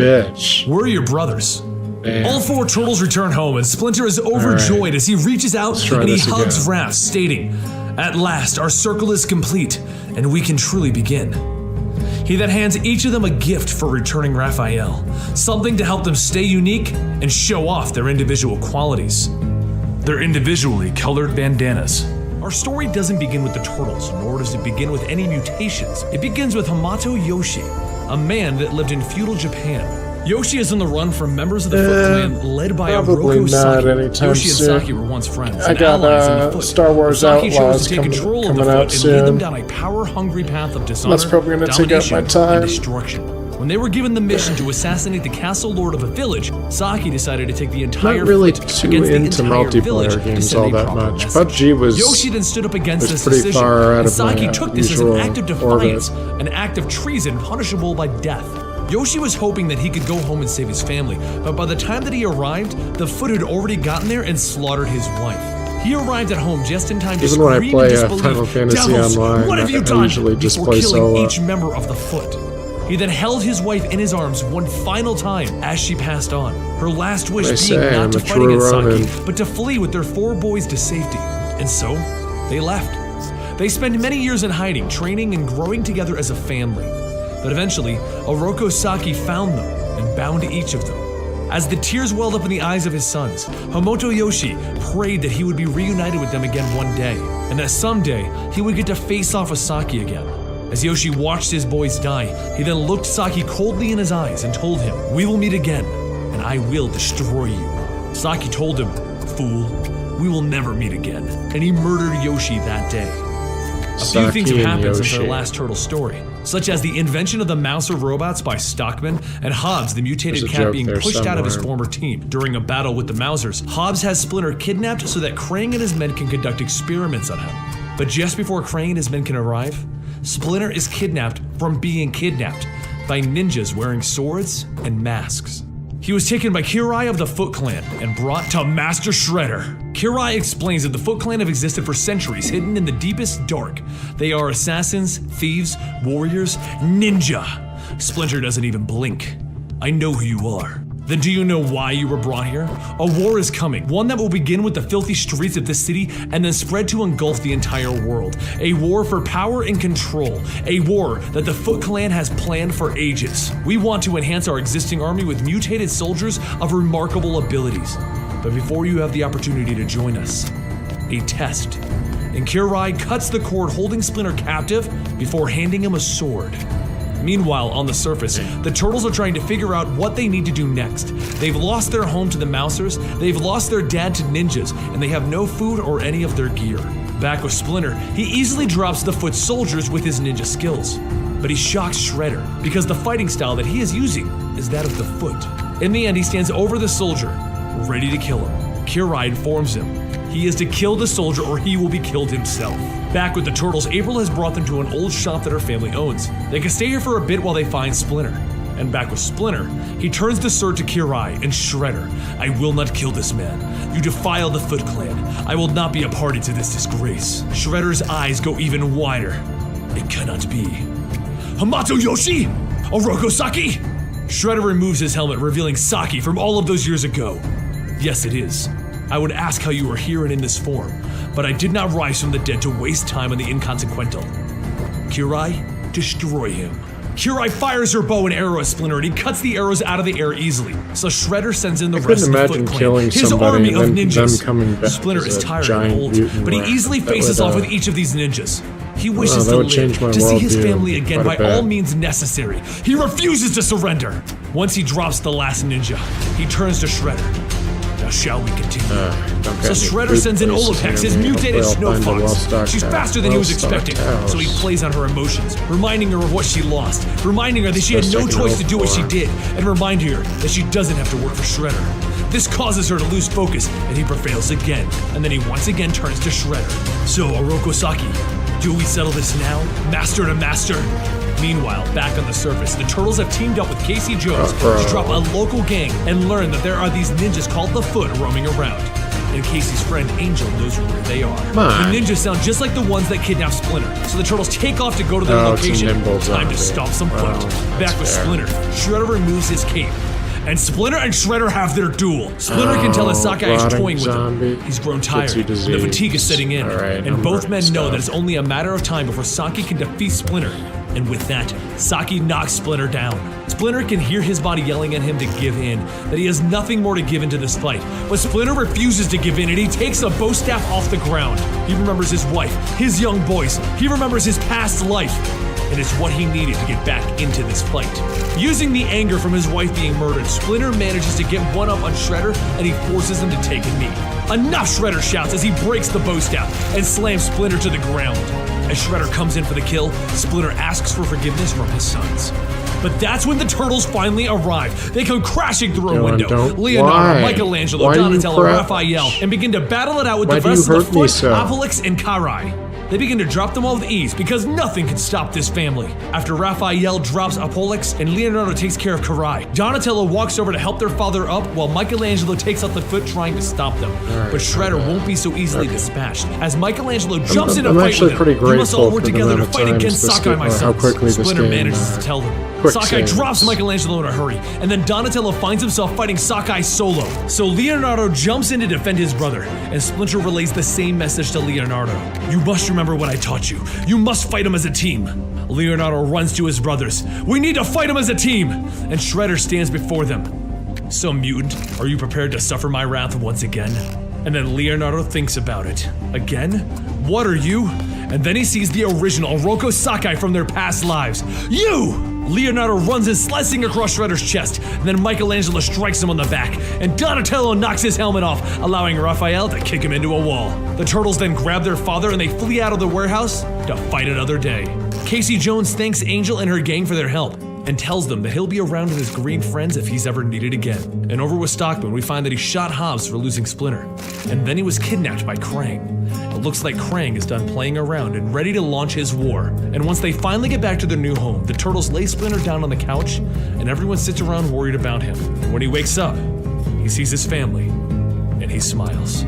"We're your brothers." Damn. All 4 turtles return home and Splinter is overjoyed as he reaches out and he hugs Raph, stating, "At last, our circle is complete and we can truly begin." He then hands each of them a gift for returning Raphael, something to help them stay unique and show off their individual qualities. Their individually colored bandanas. Our story doesn't begin with the turtles, nor does it begin with any mutations. It begins with Hamato Yoshi, a man that lived in feudal Japan. Yoshi is on the run from members of the Foot Clan led by Oroku Saki. Yoshi and Saki were once friends and allies in the Foot. Star Wars Saki Outlaws chose to take control of the Foot and lead them down a power-hungry path of dishonor, That's probably gonna take up my domination, time. and destruction. When they were given the mission to assassinate the castle lord of a village, Saki decided to take the entire Not really Foot too against the into entire village multiplayer to games send all a that proper much. message. PUBG was Yoshi then stood up against this pretty decision, far out and of Saki my took this as an usual act of defiance, an act of treason punishable by death. Yoshi was hoping that he could go home and save his family, but by the time that he arrived, the Foot had already gotten there and slaughtered his wife. He arrived at home just in time to Even when I scream in play disbelief, Final Fantasy "Devils, Online, what have you I done?" usually just before play killing solo. each member of the Foot. He then held his wife in his arms one final time as she passed on, her last wish being not to fight against Saki, but to flee with their 4 boys to safety. And so, they left. They spent many years in hiding, training and growing together as a family. But eventually, Oroku Saki found them and bound each of them. As the tears welled up in the eyes of his sons, Hamato Yoshi prayed that he would be reunited with them again one day, and that someday he would get to face off with Saki again. As Yoshi watched his boys die, he then looked Saki coldly in his eyes and told him, "We will meet again, and I will destroy you." Saki told him, "Fool, we will never meet again," and he murdered Yoshi that day. A few things have happened since our last turtle story, such as the invention of the Mouser robots by Stockman, and Hobbs, the mutated cat, being pushed out of his former team. During a battle with the Mousers, Hobbs has Splinter kidnapped so that Krang and his men can conduct experiments on him. But just before Krang and his men can arrive, Splinter is kidnapped from being kidnapped by ninjas wearing swords and masks. He was taken by Kirai of the Foot Clan and brought to Master Shredder. Kirai explains that the Foot Clan have existed for centuries, hidden in the deepest dark. They are assassins, thieves, warriors, ninja. Splinter doesn't even blink. "I know who you are." Then do you know why you were brought here? A war is coming, one that will begin with the filthy streets of this city and then spread to engulf the entire world. A war for power and control. A war that the Foot Clan has planned for ages. We want to enhance our existing army with mutated soldiers of remarkable abilities. But before you have the opportunity to join us, a test. And Kirai cuts the cord holding Splinter captive before handing him a sword. Meanwhile, on the surface, the turtles are trying to figure out what they need to do next. They've lost their home to the Mousers, they've lost their dad to ninjas, and they have no food or any of their gear. Back with Splinter, he easily drops the foot soldiers with his ninja skills. But he shocks Shredder, because the fighting style that he is using is that of the foot. In the end, he stands over the soldier, ready to kill him. Kirai informs him he is to kill the soldier or he will be killed himself. Back with the turtles, April has brought them to an old shop that her family owns. They can stay here for a bit while they find Splinter. And back with Splinter, he turns the sword to Kirai and Shredder. I will not kill this man. You defile the Foot Clan. I will not be a party to this disgrace. Shredder's eyes go even wider. It cannot be. Hamato Yoshi? Oroku Saki? Shredder removes his helmet, revealing Saki from all of those years ago. Yes, it is. I would ask how you were here and in this form, but I did not rise from the dead to waste time on the inconsequential. Kirai, destroy him. Kirai fires her bow and arrow at Splinter, and he cuts the arrows out of the air easily. So Shredder sends in the rest of the Foot Clan, his army of ninjas. Splinter is tired and old, but he easily faces off with each of these ninjas. He wishes to live, to see his family again by all means necessary. He refuses to surrender. Once he drops the last ninja, he turns to Shredder. Now shall we continue? So Shredder sends in Olapex, his mutated snow fox. She's faster than he was expecting, so he plays on her emotions, reminding her of what she lost, reminding her that she had no choice to do what she did, and reminding her that she doesn't have to work for Shredder. This causes her to lose focus, and he prevails again, and then he once again turns to Shredder. So, Oroku Saki, do we settle this now, master to master? Meanwhile, back on the surface, the turtles have teamed up with Casey Jones to drop a local gang and learn that there are these ninjas called the Foot roaming around. And Casey's friend Angel knows where they are. The ninjas sound just like the ones that kidnapped Splinter, so the turtles take off to go to their location. Time to stomp some foot. Back with Splinter, Shredder removes his cape. And Splinter and Shredder have their duel. Splinter can tell that Sakai is toying with him. He's grown tired, and the fatigue is setting in. And both men know that it's only a matter of time before Saki can defeat Splinter. And with that, Saki knocks Splinter down. Splinter can hear his body yelling at him to give in, that he has nothing more to give into this fight. But Splinter refuses to give in, and he takes a bow staff off the ground. He remembers his wife, his young boys. He remembers his past life. And it's what he needed to get back into this fight. Using the anger from his wife being murdered, Splinter manages to get one up on Shredder, and he forces him to take a knee. Enough, Shredder shouts as he breaks the bow staff and slams Splinter to the ground. As Shredder comes in for the kill, Splinter asks for forgiveness from his sons. But that's when the turtles finally arrive. They come crashing through a window. Leonardo, Michelangelo, Donatello, Raphael, and begin to battle it out with the rest of the Foot, Obelix, and Karai. They begin to drop them all with ease because nothing can stop this family. After Raphael drops Apollux and Leonardo takes care of Karai, Donatello walks over to help their father up while Michelangelo takes out the Foot trying to stop them. But Shredder won't be so easily dispatched. As Michelangelo jumps in to fight with him, you must all work together to fight against Sakai, my son. Splinter manages to tell them. Sakai drops Michelangelo in a hurry, and then Donatello finds himself fighting Sakai solo. So Leonardo jumps in to defend his brother, and Splinter relays the same message to Leonardo. You must remember what I taught you. You must fight him as a team. Leonardo runs to his brothers. We need to fight him as a team! And Shredder stands before them. So, mutant, are you prepared to suffer my wrath once again? And then Leonardo thinks about it. Again? What are you? And then he sees the original Oroku Sakai from their past lives. You! Leonardo runs in, slicing across Shredder's chest, and then Michelangelo strikes him on the back, and Donatello knocks his helmet off, allowing Raphael to kick him into a wall. The turtles then grab their father and they flee out of the warehouse to fight another day. Casey Jones thanks Angel and her gang for their help, and tells them that he'll be around with his green friends if he's ever needed again. And over with Stockman, we find that he shot Hobbs for losing Splinter, and then he was kidnapped by Krang. It looks like Krang is done playing around and ready to launch his war. And once they finally get back to their new home, the turtles lay Splinter down on the couch, and everyone sits around worried about him. And when he wakes up, he sees his family, and he smiles.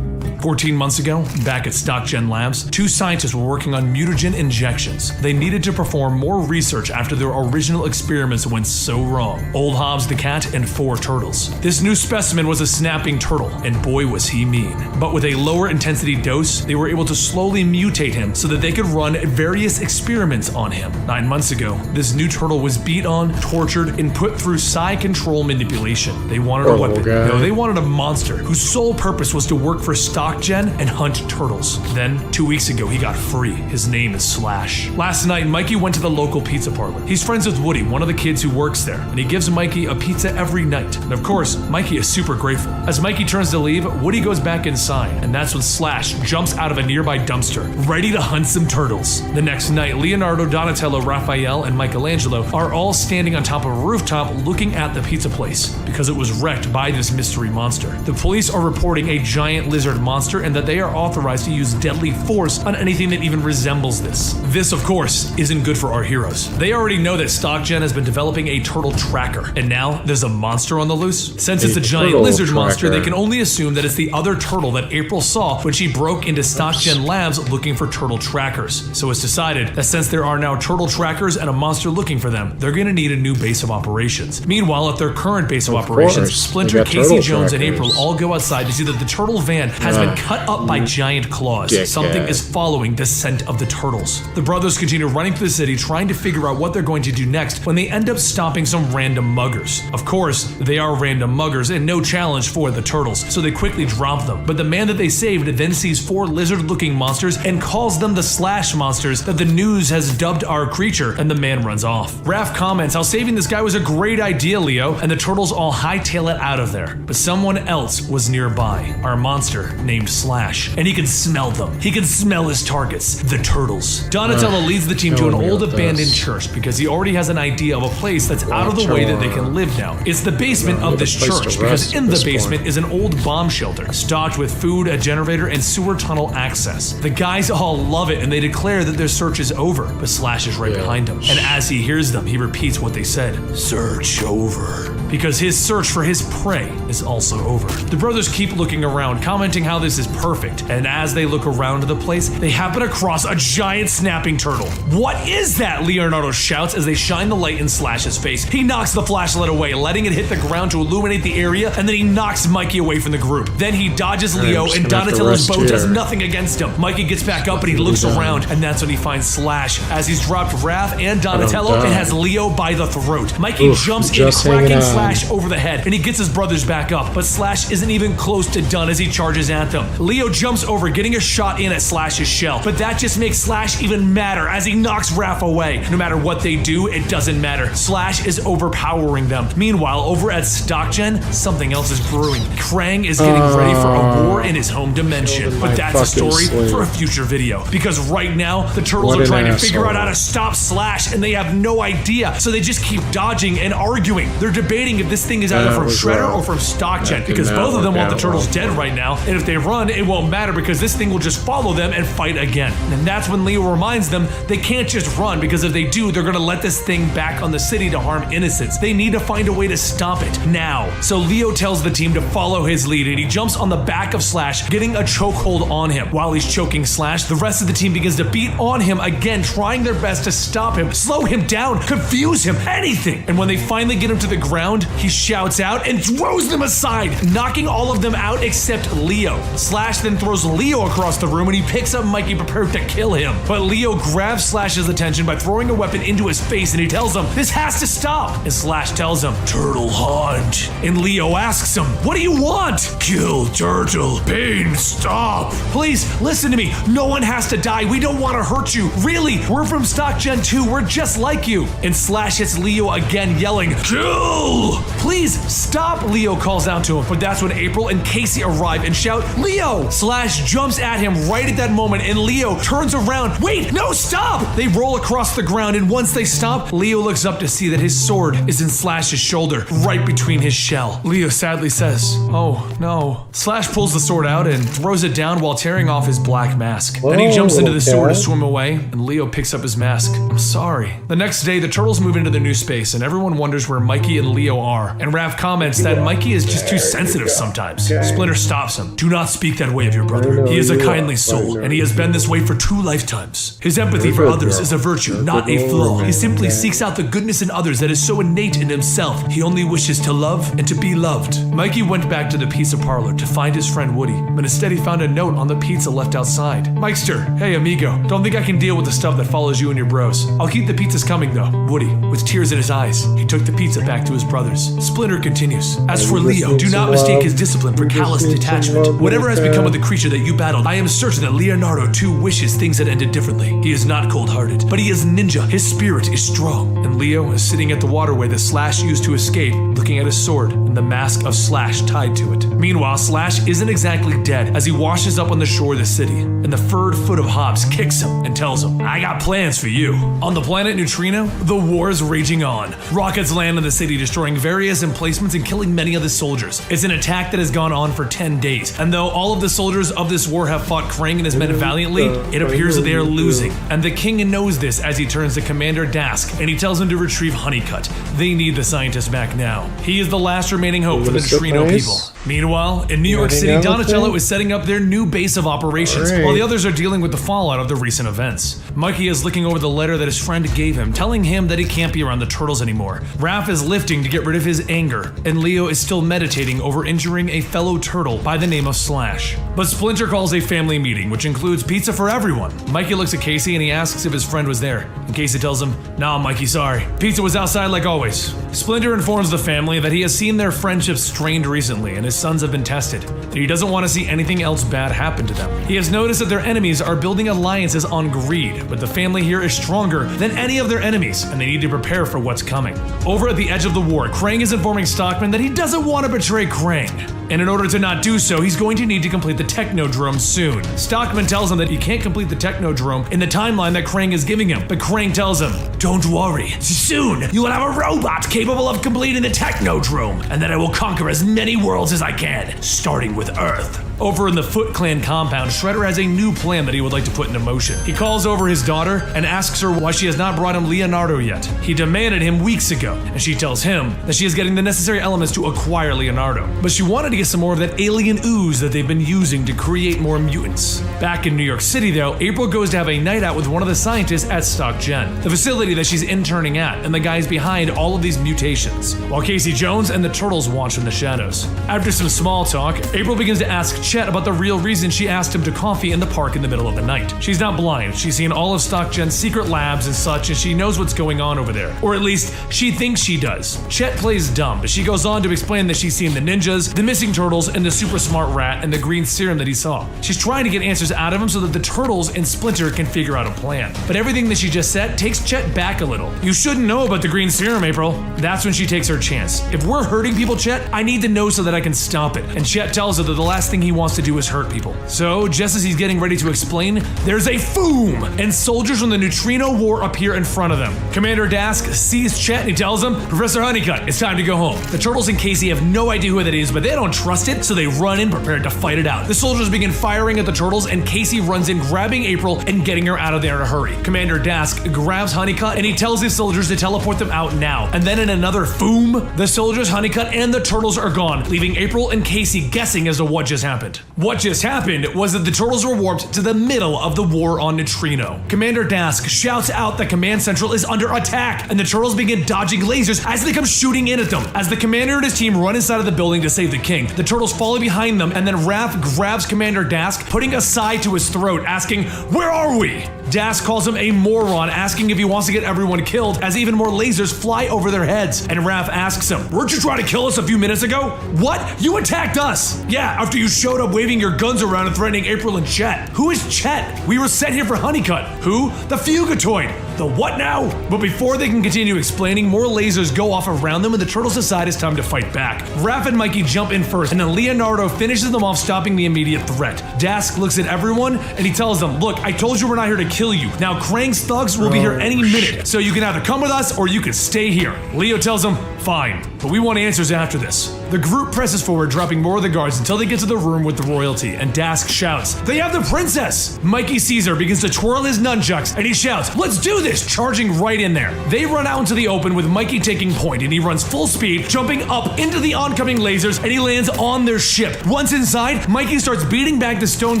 14 months ago, back at StockGen Labs, 2 scientists were working on mutagen injections. They needed to perform more research after their original experiments went so wrong. Old Hobbs the cat and 4 turtles. This new specimen was a snapping turtle, and boy was he mean. But with a lower intensity dose, they were able to slowly mutate him so that they could run various experiments on him. 9 months ago, this new turtle was beat on, tortured, and put through psi control manipulation. They wanted a weapon. No, they wanted a monster whose sole purpose was to work for StockGen and hunt turtles. Then, 2 weeks ago, he got free. His name is Slash. Last night, Mikey went to the local pizza parlor. He's friends with Woody, one of the kids who works there, and he gives Mikey a pizza every night. And of course, Mikey is super grateful. As Mikey turns to leave, Woody goes back inside, and that's when Slash jumps out of a nearby dumpster, ready to hunt some turtles. The next night, Leonardo, Donatello, Raphael, and Michelangelo are all standing on top of a rooftop looking at the pizza place, because it was wrecked by this mystery monster. The police are reporting a giant lizard monster and that they are authorized to use deadly force on anything that even resembles this. This, of course, isn't good for our heroes. They already know that StockGen has been developing a turtle tracker, and now there's a monster on the loose. Since it's a giant lizard monster, they can only assume that it's the other turtle that April saw when she broke into StockGen Labs looking for turtle trackers. So it's decided that since there are now turtle trackers and a monster looking for them, they're gonna need a new base of operations. Meanwhile, at their current base of operations, Splinter, Casey Jones, and April all go outside to see that the turtle van has been cut up by giant claws. Something is following the scent of the turtles. The brothers continue running through the city trying to figure out what they're going to do next when they end up stopping some random muggers. Of course, they are random muggers and no challenge for the turtles, so they quickly drop them. But the man that they saved then sees 4 lizard-looking monsters and calls them the Slash monsters that the news has dubbed our creature, and the man runs off. Raph comments how saving this guy was a great idea, Leo, and the turtles all hightail it out of there. But someone else was nearby, our monster named Slash, and he can smell them. He can smell his targets, the turtles. Donatello leads the team to an old abandoned church because he already has an idea of a place that's out of the way that they can live now. It's the basement of this church because in the basement is an old bomb shelter stocked with food, a generator, and sewer tunnel access. The guys all love it and they declare that their search is over, but Slash is right behind them. And as he hears them, he repeats what they said, "Search over." Because his search for his prey is also over. The brothers keep looking around, commenting how this is perfect, and as they look around the place, they happen across a giant snapping turtle. "What is that?" Leonardo shouts as they shine the light in Slash's face. He knocks the flashlight away, letting it hit the ground to illuminate the area, and then he knocks Mikey away from the group. Then he dodges Leo, and Donatello's bow does nothing against him. Mikey gets back up and he looks around, and that's when he finds Slash. As he's dropped Raph and Donatello, and has Leo by the throat. Mikey jumps in, cracking Slash over the head, and he gets his brothers back up, but Slash isn't even close to done as he charges at them. Leo jumps over, getting a shot in at Slash's shell, but that just makes Slash even madder as he knocks Raph away. No matter what they do, it doesn't matter. Slash is overpowering them. Meanwhile, over at StockGen, something else is brewing. Krang is getting ready for a war in his home dimension, but that's a story for a future video, because right now, the turtles are trying to figure out how to stop Slash, and they have no idea, so they just keep dodging and arguing. They're debating if this thing is either from Shredder or from StockGen, because both of them want the turtles dead right now, and if they run, it won't matter because this thing will just follow them and fight again. And that's when Leo reminds them they can't just run, because if they do, they're gonna let this thing back on the city to harm innocents. They need to find a way to stop it now. So Leo tells the team to follow his lead, and he jumps on the back of Slash, getting a chokehold on him. While he's choking Slash, the rest of the team begins to beat on him again, trying their best to stop him, slow him down, confuse him, anything. And when they finally get him to the ground, he shouts out and throws them aside, knocking all of them out except Leo. Slash then throws Leo across the room, and he picks up Mikey, prepared to kill him. But Leo grabs Slash's attention by throwing a weapon into his face, and he tells him, "This has to stop." And Slash tells him, "Turtle hunt." And Leo asks him, "What do you want?" "Kill turtle. Pain, stop." "Please, listen to me. No one has to die. We don't want to hurt you. Really, we're from StockGen 2. We're just like you." And Slash hits Leo again, yelling, "Kill!" "Please, stop," Leo calls out to him. But that's when April and Casey arrive and shout, "Leo!" Slash jumps at him right at that moment, and Leo turns around. "Wait, no, stop!" They roll across the ground, and once they stop, Leo looks up to see that his sword is in Slash's shoulder, right between his shell. Leo sadly says, "Oh, no." Slash pulls the sword out and throws it down while tearing off his black mask. Then he jumps into the sewer to swim away, and Leo picks up his mask. "I'm sorry." The next day, the turtles move into their new space, and everyone wonders where Mikey and Leo Leo are, and Raph comments that Mikey is just too sensitive sometimes. Splinter stops him. Do not speak that way of your brother. He is a kindly soul, and he has been this way for 2 lifetimes. His empathy for others is a virtue, not a flaw. He simply seeks out the goodness in others that is so innate in himself. He only wishes to love and to be loved. Mikey went back to the pizza parlor to find his friend Woody, but instead he found a note on the pizza left outside. Mikester, hey amigo, don't think I can deal with the stuff that follows you and your bros. I'll keep the pizzas coming though. Woody, with tears in his eyes, he took the pizza back to his brothers. Splinter continues. As for Leo, do not mistake his discipline for callous detachment. Whatever has become of the creature that you battled, I am certain that Leonardo too wishes things had ended differently. He is not cold-hearted, but he is ninja. His spirit is strong. And Leo is sitting at the waterway that Slash used to escape, looking at his sword and the mask of Slash tied to it. Meanwhile, Slash isn't exactly dead as he washes up on the shore of the city, and the furred foot of Hobbs kicks him and tells him, I got plans for you. On the planet Neutrino, the war is raging on. Rockets land in the city, destroying various emplacements and killing many of the soldiers. It's an attack that has gone on for 10 days, and though all of the soldiers of this war have fought Krang and his men valiantly, it appears that they are losing. And the king knows this as he turns to Commander Dask, and he tells him to retrieve Honeycutt. They need the scientist back now. He is the last remaining hope for the Neutrino people. Meanwhile, in New York City, Donatello is setting up their new base of operations, while the others are dealing with the fallout of the recent events. Mikey is looking over the letter that his friend gave him, telling him that he can't be around the turtles anymore. Raph is lifting to get rid of his anger, and Leo is still meditating over injuring a fellow turtle by the name of Slash. But Splinter calls a family meeting, which includes pizza for everyone. Mikey looks at Casey and he asks if his friend was there, and Casey tells him, Nah, Mikey, sorry. Pizza was outside like always. Splinter informs the family that he has seen their friendship strained recently, and his sons have been tested, that he doesn't want to see anything else bad happen to them. He has noticed that their enemies are building alliances on greed, but the family here is stronger than any of their enemies, and they need to prepare for what's coming. Over at the edge of the war, Krang is informing Stockman that he doesn't want to betray Krang, and in order to not do so, he's going to need to complete the Technodrome soon. Stockman tells him that he can't complete the Technodrome in the timeline that Krang is giving him, but Krang tells him, Don't worry, soon you will have a robot capable of completing the Technodrome, and then I will conquer as many worlds as I can, starting with Earth. Over in the Foot Clan compound, Shredder has a new plan that he would like to put into motion. He calls over his daughter and asks her why she has not brought him Leonardo yet. He demanded him weeks ago, and she tells him that she is getting the necessary elements to acquire Leonardo. But she wanted to get some more of that alien ooze that they've been using to create more mutants. Back in New York City though, April goes to have a night out with one of the scientists at Stock Gen, the facility that she's interning at, and the guys behind all of these mutations, while Casey Jones and the Turtles watch in the shadows. After some small talk, April begins to ask Chet about the real reason she asked him to coffee in the park in the middle of the night. She's not blind, she's seen all of Stock Gen's secret labs and such, and she knows what's going on over there. Or at least, she thinks she does. Chet plays dumb, but she goes on to explain that she's seen the ninjas, the missing turtles, and the super smart rat, and the green serum that he saw. She's trying to get answers out of him so that the turtles and Splinter can figure out a plan. But everything that she just said takes Chet back a little. You shouldn't know about the green serum, April. That's when she takes her chance. If we're hurting people, Chet, I need to know so that I can stop it. And Chet tells her that the last thing he wants to do is hurt people. So, just as he's getting ready to explain, there's a boom! And soldiers from the Neutrino War appear in front of them. Commander Dask sees Chet and he tells him, Professor Honeycutt, it's time to go home. The Turtles and Casey have no idea who that is, but they don't trust it, so they run in prepared to fight it out. The soldiers begin firing at the Turtles, and Casey runs in, grabbing April and getting her out of there in a hurry. Commander Dask grabs Honeycutt and he tells his soldiers to teleport them out now. And then in another boom, the soldiers, Honeycutt, and the Turtles are gone, leaving April and Casey guessing as to what just happened. What just happened was that the Turtles were warped to the middle of the war on Neutrino. Commander Dask shouts out that Command Central is under attack, and the Turtles begin dodging lasers as they come shooting in at them. As the commander and his team run inside of the building to save the king, the Turtles follow behind them, and then Raph grabs Commander Dask, putting a side to his throat, asking, Where are we? Dask calls him a moron, asking if he wants to get everyone killed, as even more lasers fly over their heads. And Raph asks him, Weren't you trying to kill us a few minutes ago? What? You attacked us! Yeah, after you showed up waving your guns around and threatening April and Chet. Who is Chet? We were sent here for Honeycutt. Who? The Fugitoid. The what now? But before they can continue explaining, more lasers go off around them and the Turtles decide it's time to fight back. Raph and Mikey jump in first, and then Leonardo finishes them off, stopping the immediate threat. Dask looks at everyone and he tells them, Look, I told you we're not here to kill you. Now Krang's thugs will be here any minute, so you can either come with us or you can stay here. Leo tells him, Fine, but we want answers after this. The group presses forward, dropping more of the guards until they get to the room with the royalty, and Dask shouts, "They have the princess!" Mikey sees her, begins to twirl his nunchucks, and he shouts, "Let's do this!" charging right in there. They run out into the open with Mikey taking point, and he runs full speed, jumping up into the oncoming lasers, and he lands on their ship. Once inside, Mikey starts beating back the stone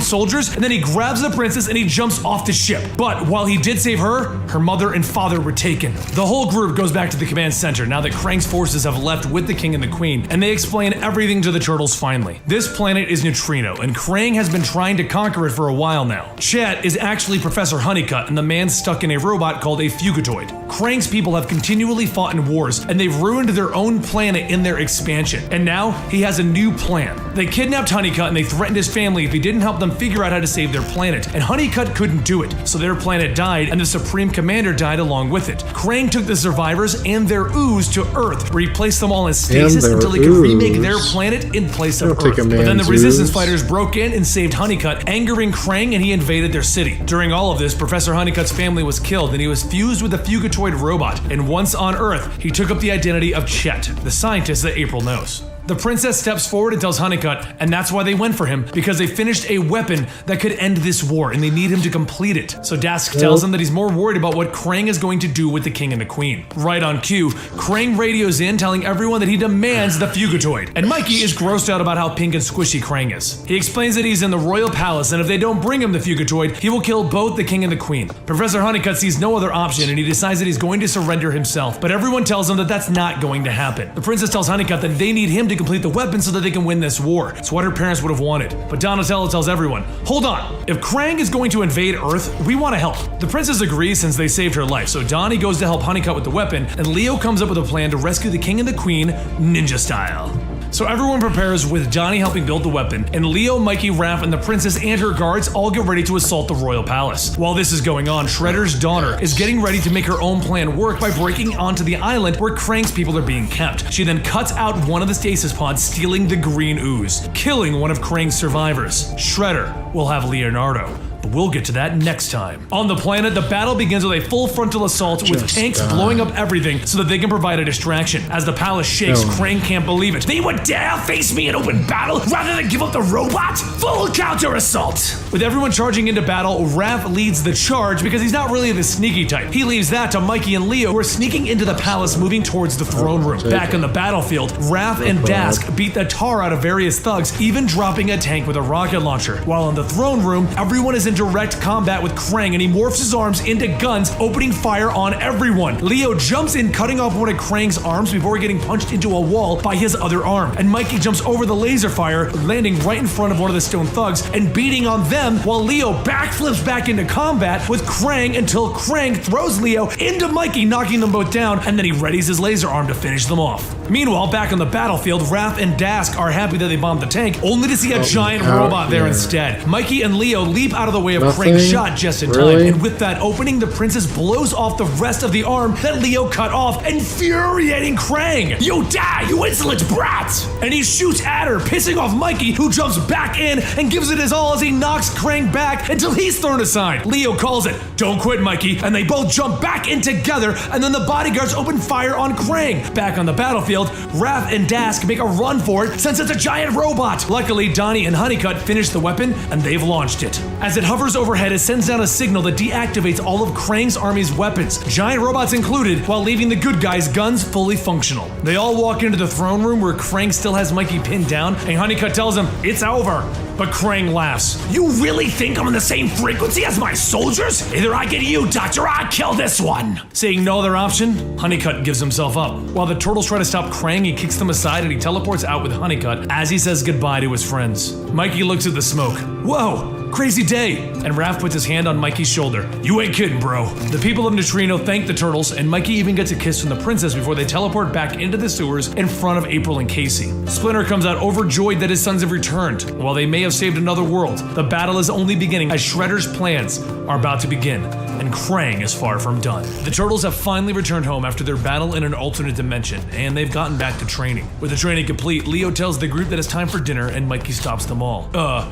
soldiers, and then he grabs the princess and he jumps off the ship. But while he did save her, her mother and father were taken. The whole group goes back to the command center now that Krang's forces have left with the king and the queen, and they explain everything to the turtles finally. This planet is Neutrino, and Krang has been trying to conquer it for a while now. Chet is actually Professor Honeycutt, and the man's stuck in a robot called a Fugitoid. Krang's people have continually fought in wars, and they've ruined their own planet in their expansion. And now, he has a new plan. They kidnapped Honeycutt and they threatened his family if he didn't help them figure out how to save their planet. And Honeycutt couldn't do it, so their planet died and the Supreme Commander died along with it. Krang took the survivors and their ooze to Earth, where he placed them all in stasis until he could remake their planet in place of Earth. But then the resistance fighters broke in and saved Honeycutt, angering Krang, and he invaded their city. During all of this, Professor Honeycutt's family was killed and he was fused with the Fugitoid robot. And once on Earth, he took up the identity of Chet, the scientist that April knows. The princess steps forward and tells Honeycutt, and that's why they went for him, because they finished a weapon that could end this war, and they need him to complete it. So Dask tells him that he's more worried about what Krang is going to do with the king and the queen. Right on cue, Krang radios in, telling everyone that he demands the Fugitoid, and Mikey is grossed out about how pink and squishy Krang is. He explains that he's in the royal palace, and if they don't bring him the Fugitoid, he will kill both the king and the queen. Professor Honeycutt sees no other option, and he decides that he's going to surrender himself, but everyone tells him that that's not going to happen. The princess tells Honeycutt that they need him to complete the weapon so that they can win this war. It's what her parents would have wanted. But Donatello tells everyone, hold on, if Krang is going to invade Earth, we want to help. The princess agrees since they saved her life, so Donnie goes to help Honeycutt with the weapon, and Leo comes up with a plan to rescue the king and the queen, ninja style. So everyone prepares with Donnie helping build the weapon, and Leo, Mikey, Raph, and the princess and her guards all get ready to assault the royal palace. While this is going on, Shredder's daughter is getting ready to make her own plan work by breaking onto the island where Krang's people are being kept. She then cuts out one of the stasis pods, stealing the green ooze, killing one of Krang's survivors. Shredder will have Leonardo. But we'll get to that next time. On the planet, the battle begins with a full frontal assault with tanks blowing up everything so that they can provide a distraction. As the palace shakes, Krang can't believe it. They would dare face me in open battle rather than give up the robot? Full counter assault! With everyone charging into battle, Raph leads the charge because he's not really the sneaky type. He leaves that to Mikey and Leo, who are sneaking into the palace, moving towards the throne room. Back on the battlefield, Raph and Dask beat the tar out of various thugs, even dropping a tank with a rocket launcher. While in the throne room, everyone is in direct combat with Krang, and he morphs his arms into guns, opening fire on everyone. Leo jumps in, cutting off one of Krang's arms before getting punched into a wall by his other arm. And Mikey jumps over the laser fire, landing right in front of one of the stone thugs and beating on them, while Leo backflips back into combat with Krang until Krang throws Leo into Mikey, knocking them both down, and then he readies his laser arm to finish them off. Meanwhile, back on the battlefield, Raph and Dask are happy that they bombed the tank, only to see a giant robot there instead. Mikey and Leo leap out of the way of Krang's shot just in time, and with that opening, the princess blows off the rest of the arm that Leo cut off, infuriating Krang. You die, you insolent brat! And he shoots at her, pissing off Mikey, who jumps back in and gives it his all as he knocks Krang back until he's thrown aside. Leo calls it, don't quit, Mikey, and they both jump back in together, and then the bodyguards open fire on Krang. Back on the battlefield, Raph and Dask make a run for it since it's a giant robot. Luckily, Donnie and Honeycutt finish the weapon, and they've launched it. As it hovers overhead, it sends out a signal that deactivates all of Krang's army's weapons, giant robots included, while leaving the good guys' guns fully functional. They all walk into the throne room where Krang still has Mikey pinned down, and Honeycutt tells him, it's over. But Krang laughs. You really think I'm on the same frequency as my soldiers? Either I get you, Doctor, or I kill this one. Seeing no other option, Honeycutt gives himself up. While the turtles try to stop Krang, he kicks them aside and he teleports out with Honeycutt as he says goodbye to his friends. Mikey looks at the smoke. Whoa, crazy day. And Raph puts his hand on Mikey's shoulder. You ain't kidding, bro. The people of Neutrino thank the turtles, and Mikey even gets a kiss from the princess before they teleport back into the sewers in front of April and Casey. Splinter comes out overjoyed that his sons have returned. While they may have saved another world, the battle is only beginning as Shredder's plans are about to begin. and Krang is far from done. The turtles have finally returned home after their battle in an alternate dimension, and they've gotten back to training. With the training complete, Leo tells the group that it's time for dinner, and Mikey stops them all.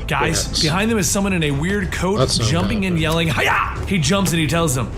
Guys, Yes. behind them is someone in a weird coat, That's not jumping and bad. yelling, "Hiya!" He jumps and he tells them,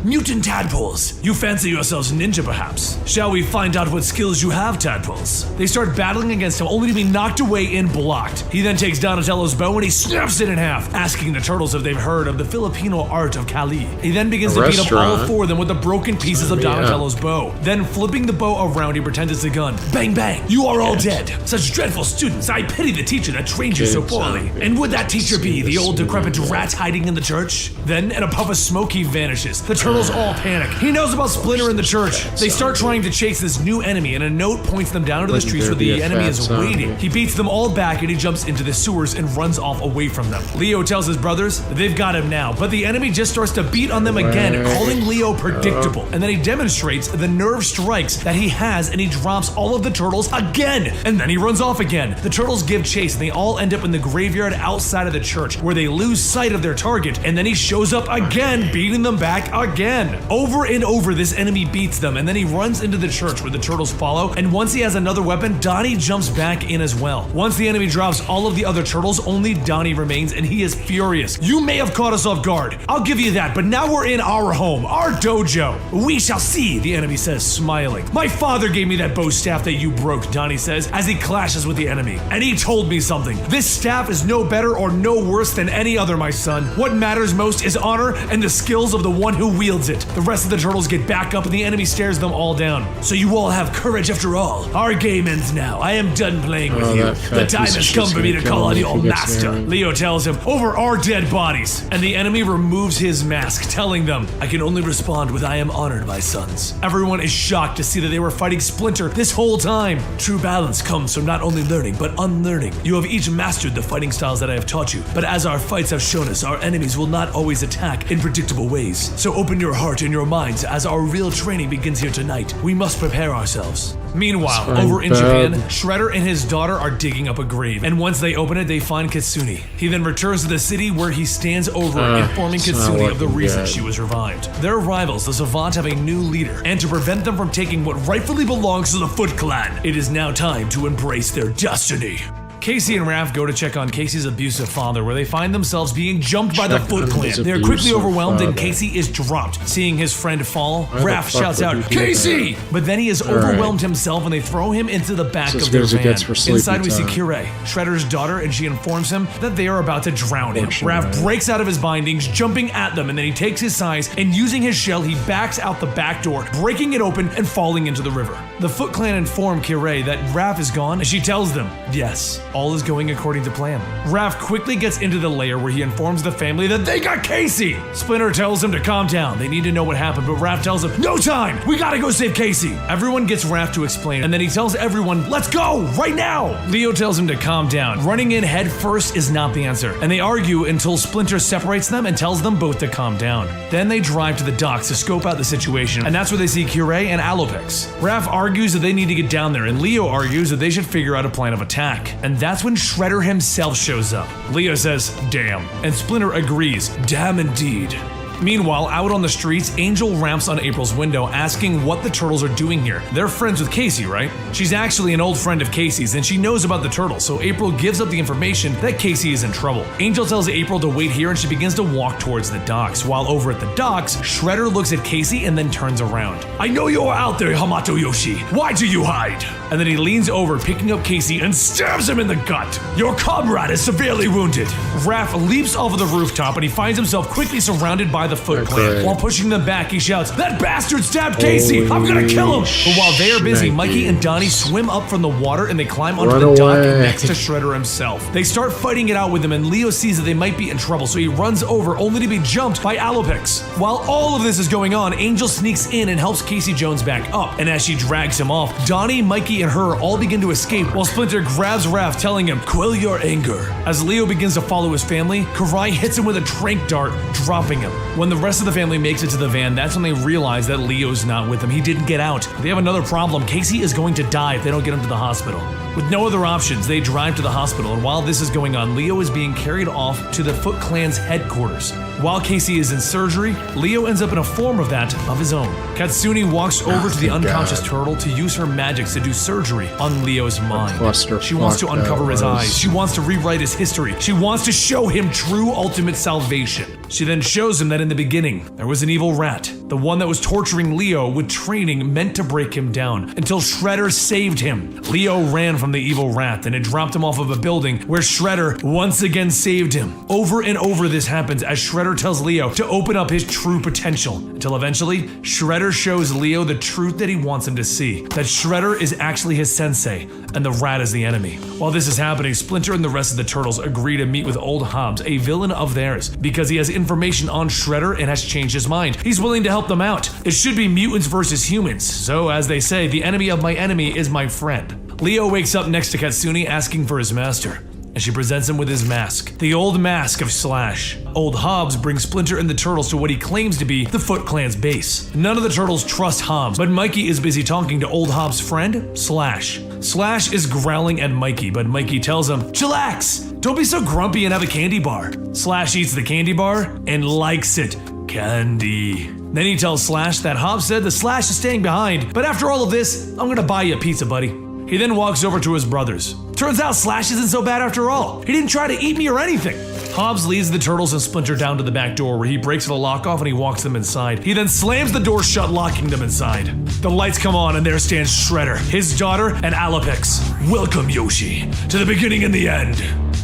mutant tadpoles. You fancy yourselves ninja perhaps? Shall we find out what skills you have, tadpoles? They start battling against him, only to be knocked away and blocked. He then takes Donatello's bow and he snaps it in half, asking the turtles if they've heard of the Filipino art of Kali. He then begins to beat up all Restaurant. four of them with the broken pieces of Yeah. Donatello's bow. Then flipping the bow around, he pretends it's a gun. Bang bang, you are all dead. Such dreadful students, I pity the teacher that trained you so poorly. And would that teacher be the old decrepit rat hiding in the church? Then, in a puff of smoke, he vanishes. The turtles all panic. He knows about Splinter in the church. They start trying to chase this new enemy, and a note points them down into the streets where the enemy is waiting. He beats them all back, and he jumps into the sewers and runs off away from them. Leo tells his brothers that they've got him now, but the enemy just starts to beat on them again, calling Leo predictable. And then he demonstrates the nerve strikes that he has, and he drops all of the turtles again. And then he runs off again. The turtles give chase, and they all end up in the graveyard outside of the church, where they lose sight of their target. And then he shows up again, beating them back again. Over and over, this enemy beats them, and then he runs into the church where the turtles follow. And once he has another weapon, Donnie jumps back in as well. Once the enemy drops all of the other turtles, only Donnie remains, and he is furious. You may have caught us off guard, I'll give you that, but now we're in our home, our dojo. We shall see, the enemy says, smiling. My father gave me that bow staff that you broke, Donnie says, as he clashes with the enemy. And he told me something. This staff is no better or no worse than any other, my son. What matters most is honor and the skills of the one who wields it. The rest of the turtles get back up and the enemy stares them all down. So you all have courage after all. Our game ends now. I am done playing with you. that The fat time piece of has come shit's for me to gonna call kill on him your if he gets master. near him. Leo tells him, over our dead bodies. And the enemy removes his mask, telling them, I can only respond with I am honored, my sons. Everyone is shocked to see that they were fighting Splinter this whole time. True balance comes from not only learning, but unlearning. You have each mastered the fighting styles that I have taught you, but as our fights have shown us, our enemies will not always attack in predictable ways. So open your heart and your minds as our real training begins here tonight. We must prepare ourselves. Meanwhile, Fine, over in bud. Japan, Shredder and his daughter are digging up a grave, and once they open it, they find Kitsune. He then returns to the city where he stands over informing it's not Kitsune of the looking reason good. she was revived. Their rivals, the Savant, have a new leader, and to prevent them from taking what rightfully belongs to the Foot Clan, it is now time to embrace their destiny. Casey and Raph go to check on Casey's abusive father, where they find themselves being jumped by the Check Foot on Clan. his They are quickly abusive overwhelmed, and father. Casey is dropped. Seeing his friend fall, Why the Raph fuck shouts would out, he do Casey! that? But then he is overwhelmed himself, and they throw him into the back It's as of their good as it van. gets for sleepy Inside, we see time. Kirei, Shredder's daughter, and she informs him that they are about to drown him. Fortunate. Raph breaks out of his bindings, jumping at them, and then he takes his size, and using his shell, he backs out the back door, breaking it open and falling into the river. The Foot Clan inform Kirei that Raph is gone, and she tells them, yes, all is going according to plan. Raph quickly gets into the lair where he informs the family that they got Casey. Splinter tells him to calm down. They need to know what happened, but Raph tells him, no time! We gotta go save Casey! Everyone gets Raph to explain, and then he tells everyone, let's go! Right now! Leo tells him to calm down. Running in head first is not the answer, and they argue until Splinter separates them and tells them both to calm down. Then they drive to the docks to scope out the situation, and that's where they see Kirei and Alopex. Raph argues that they need to get down there, and Leo argues that they should figure out a plan of attack. And that's when Shredder himself shows up. Leo says, damn, and Splinter agrees, damn indeed. Meanwhile, out on the streets, Angel ramps on April's window asking what the turtles are doing here. They're friends with Casey, right? She's actually an old friend of Casey's and she knows about the turtles, so April gives up the information that Casey is in trouble. Angel tells April to wait here and she begins to walk towards the docks. While over at the docks, Shredder looks at Casey and then turns around. I know you are out there, Hamato Yoshi. Why do you hide? And then he leans over, picking up Casey and stabs him in the gut. Your comrade is severely wounded. Raph leaps off of the rooftop and he finds himself quickly surrounded by the Foot Clan. Okay. While pushing them back, he shouts, that bastard stabbed Casey! I'm gonna kill him! But while they are busy, Shnikes. Mikey and Donnie swim up from the water and they climb onto Run the dock away. next to Shredder himself. They start fighting it out with him and Leo sees that they might be in trouble, so he runs over only to be jumped by Alopex. While all of this is going on, Angel sneaks in and helps Casey Jones back up, and as she drags him off, Donnie, Mikey, and her all begin to escape while Splinter grabs Raph, telling him, quell your anger. As Leo begins to follow his family, Karai hits him with a trank dart, dropping him. When the rest of the family makes it to the van, that's when they realize that Leo's not with them. He didn't get out. They have another problem. Casey is going to die if they don't get him to the hospital. With no other options, they drive to the hospital, and while this is going on, Leo is being carried off to the Foot Clan's headquarters. While Casey is in surgery, Leo ends up in a form of that of his own. Katsuni walks over to the unconscious turtle to use her magics to do surgery on Leo's mind. She wants to uncover his eyes. She wants to rewrite his history. She wants to show him true ultimate salvation. She then shows him that in the beginning, there was an evil rat, the one that was torturing Leo with training meant to break him down, until Shredder saved him. Leo ran from the evil rat, and it dropped him off of a building where Shredder once again saved him. Over and over this happens as Shredder tells Leo to open up his true potential, until eventually, Shredder shows Leo the truth that he wants him to see, that Shredder is actually his sensei, and the rat is the enemy. While this is happening, Splinter and the rest of the Turtles agree to meet with Old Hobbs, a villain of theirs, because he has information on Shredder and has changed his mind. He's willing to help them out. It should be mutants versus humans, so as they say, the enemy of my enemy is my friend. Leo wakes up next to Katsuni asking for his master, and she presents him with his mask, the old mask of Slash. Old Hobbs brings Splinter and the Turtles to what he claims to be the Foot Clan's base. None of the Turtles trust Hobbs, but Mikey is busy talking to Old Hobbs' friend, Slash. Slash is growling at Mikey, but Mikey tells him, "Chillax! Don't be so grumpy and have a candy bar." Slash eats the candy bar and likes it. Candy. Then he tells Slash that Hobbs said the Slash is staying behind, but after all of this, I'm gonna buy you a pizza, buddy. He then walks over to his brothers. Turns out Slash isn't so bad after all. He didn't try to eat me or anything. Hobbs leads the Turtles and Splinter down to the back door where he breaks the lock off and he walks them inside. He then slams the door shut, locking them inside. The lights come on and there stands Shredder, his daughter, and Alopex. Welcome, Yoshi, to the beginning and the end.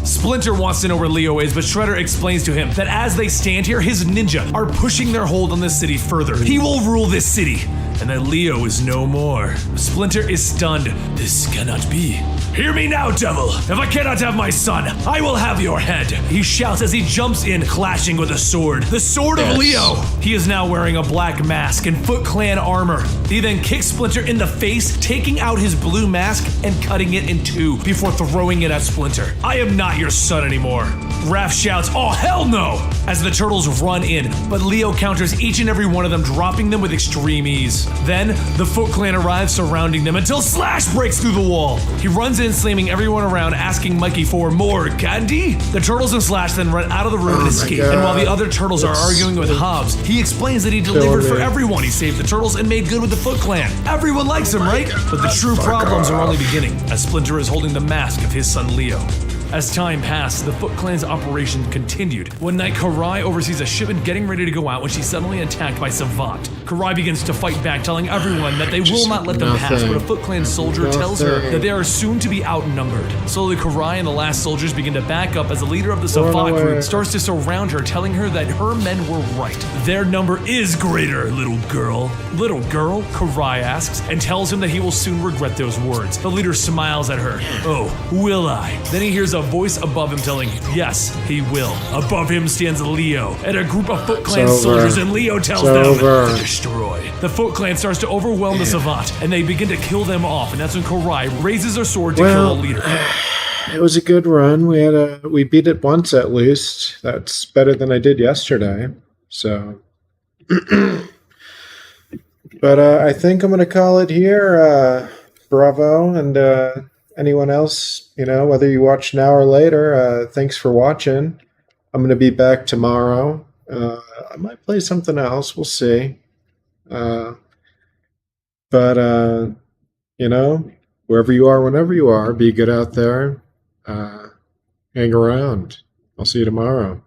Splinter wants to know where Leo is, but Shredder explains to him that as they stand here, his ninja are pushing their hold on this city further. He will rule this city, and that Leo is no more. Splinter is stunned. This cannot be. Hear me now, devil! If I cannot have my son, I will have your head! He shouts as he jumps in, clashing with a sword. The sword of Leo! He is now wearing a black mask and Foot Clan armor. He then kicks Splinter in the face, taking out his blue mask and cutting it in two before throwing it at Splinter. I am not your son anymore. Raph shouts, "Oh hell no!" as the Turtles run in, but Leo counters each and every one of them, dropping them with extreme ease. Then, the Foot Clan arrives, surrounding them until Slash breaks through the wall. He runs in, slamming everyone around, asking Mikey for more candy. The Turtles and Slash then run out of the room and escape, and while the other Turtles are arguing with Hobbs, he explains that he delivered for everyone. He saved the Turtles and made good with the Foot Clan. Everyone likes him, right? But the true problems are only beginning, as Splinter is holding the mask of his son Leo. As time passed, the Foot Clan's operation continued. One night, Karai oversees a shipment getting ready to go out when she's suddenly attacked by Savant. Karai begins to fight back, telling everyone that they will not let them pass, but a Foot Clan soldier tells her that they are soon to be outnumbered. Slowly, Karai and the last soldiers begin to back up as the leader of the Savant group starts to surround her, telling her that her men were right. Their number is greater, little girl. Little girl? Karai asks, and tells him that he will soon regret those words. The leader smiles at her. Oh, will I? Then he hears a voice above him telling him, yes, he will. Above him stands Leo and a group of Foot Clan soldiers, and Leo tells them to destroy. The Foot Clan starts to overwhelm the Savant, and they begin to kill them off, and that's when Karai raises her sword to kill the leader. It was a good run. We beat it once at least. That's better than I did yesterday. So, but I think I'm gonna call it here. Bravo, and anyone else, whether you watch now or later, thanks for watching. I'm gonna be back tomorrow. I might play something else. We'll see. But wherever you are, whenever you are, be good out there. Hang around. I'll see you tomorrow.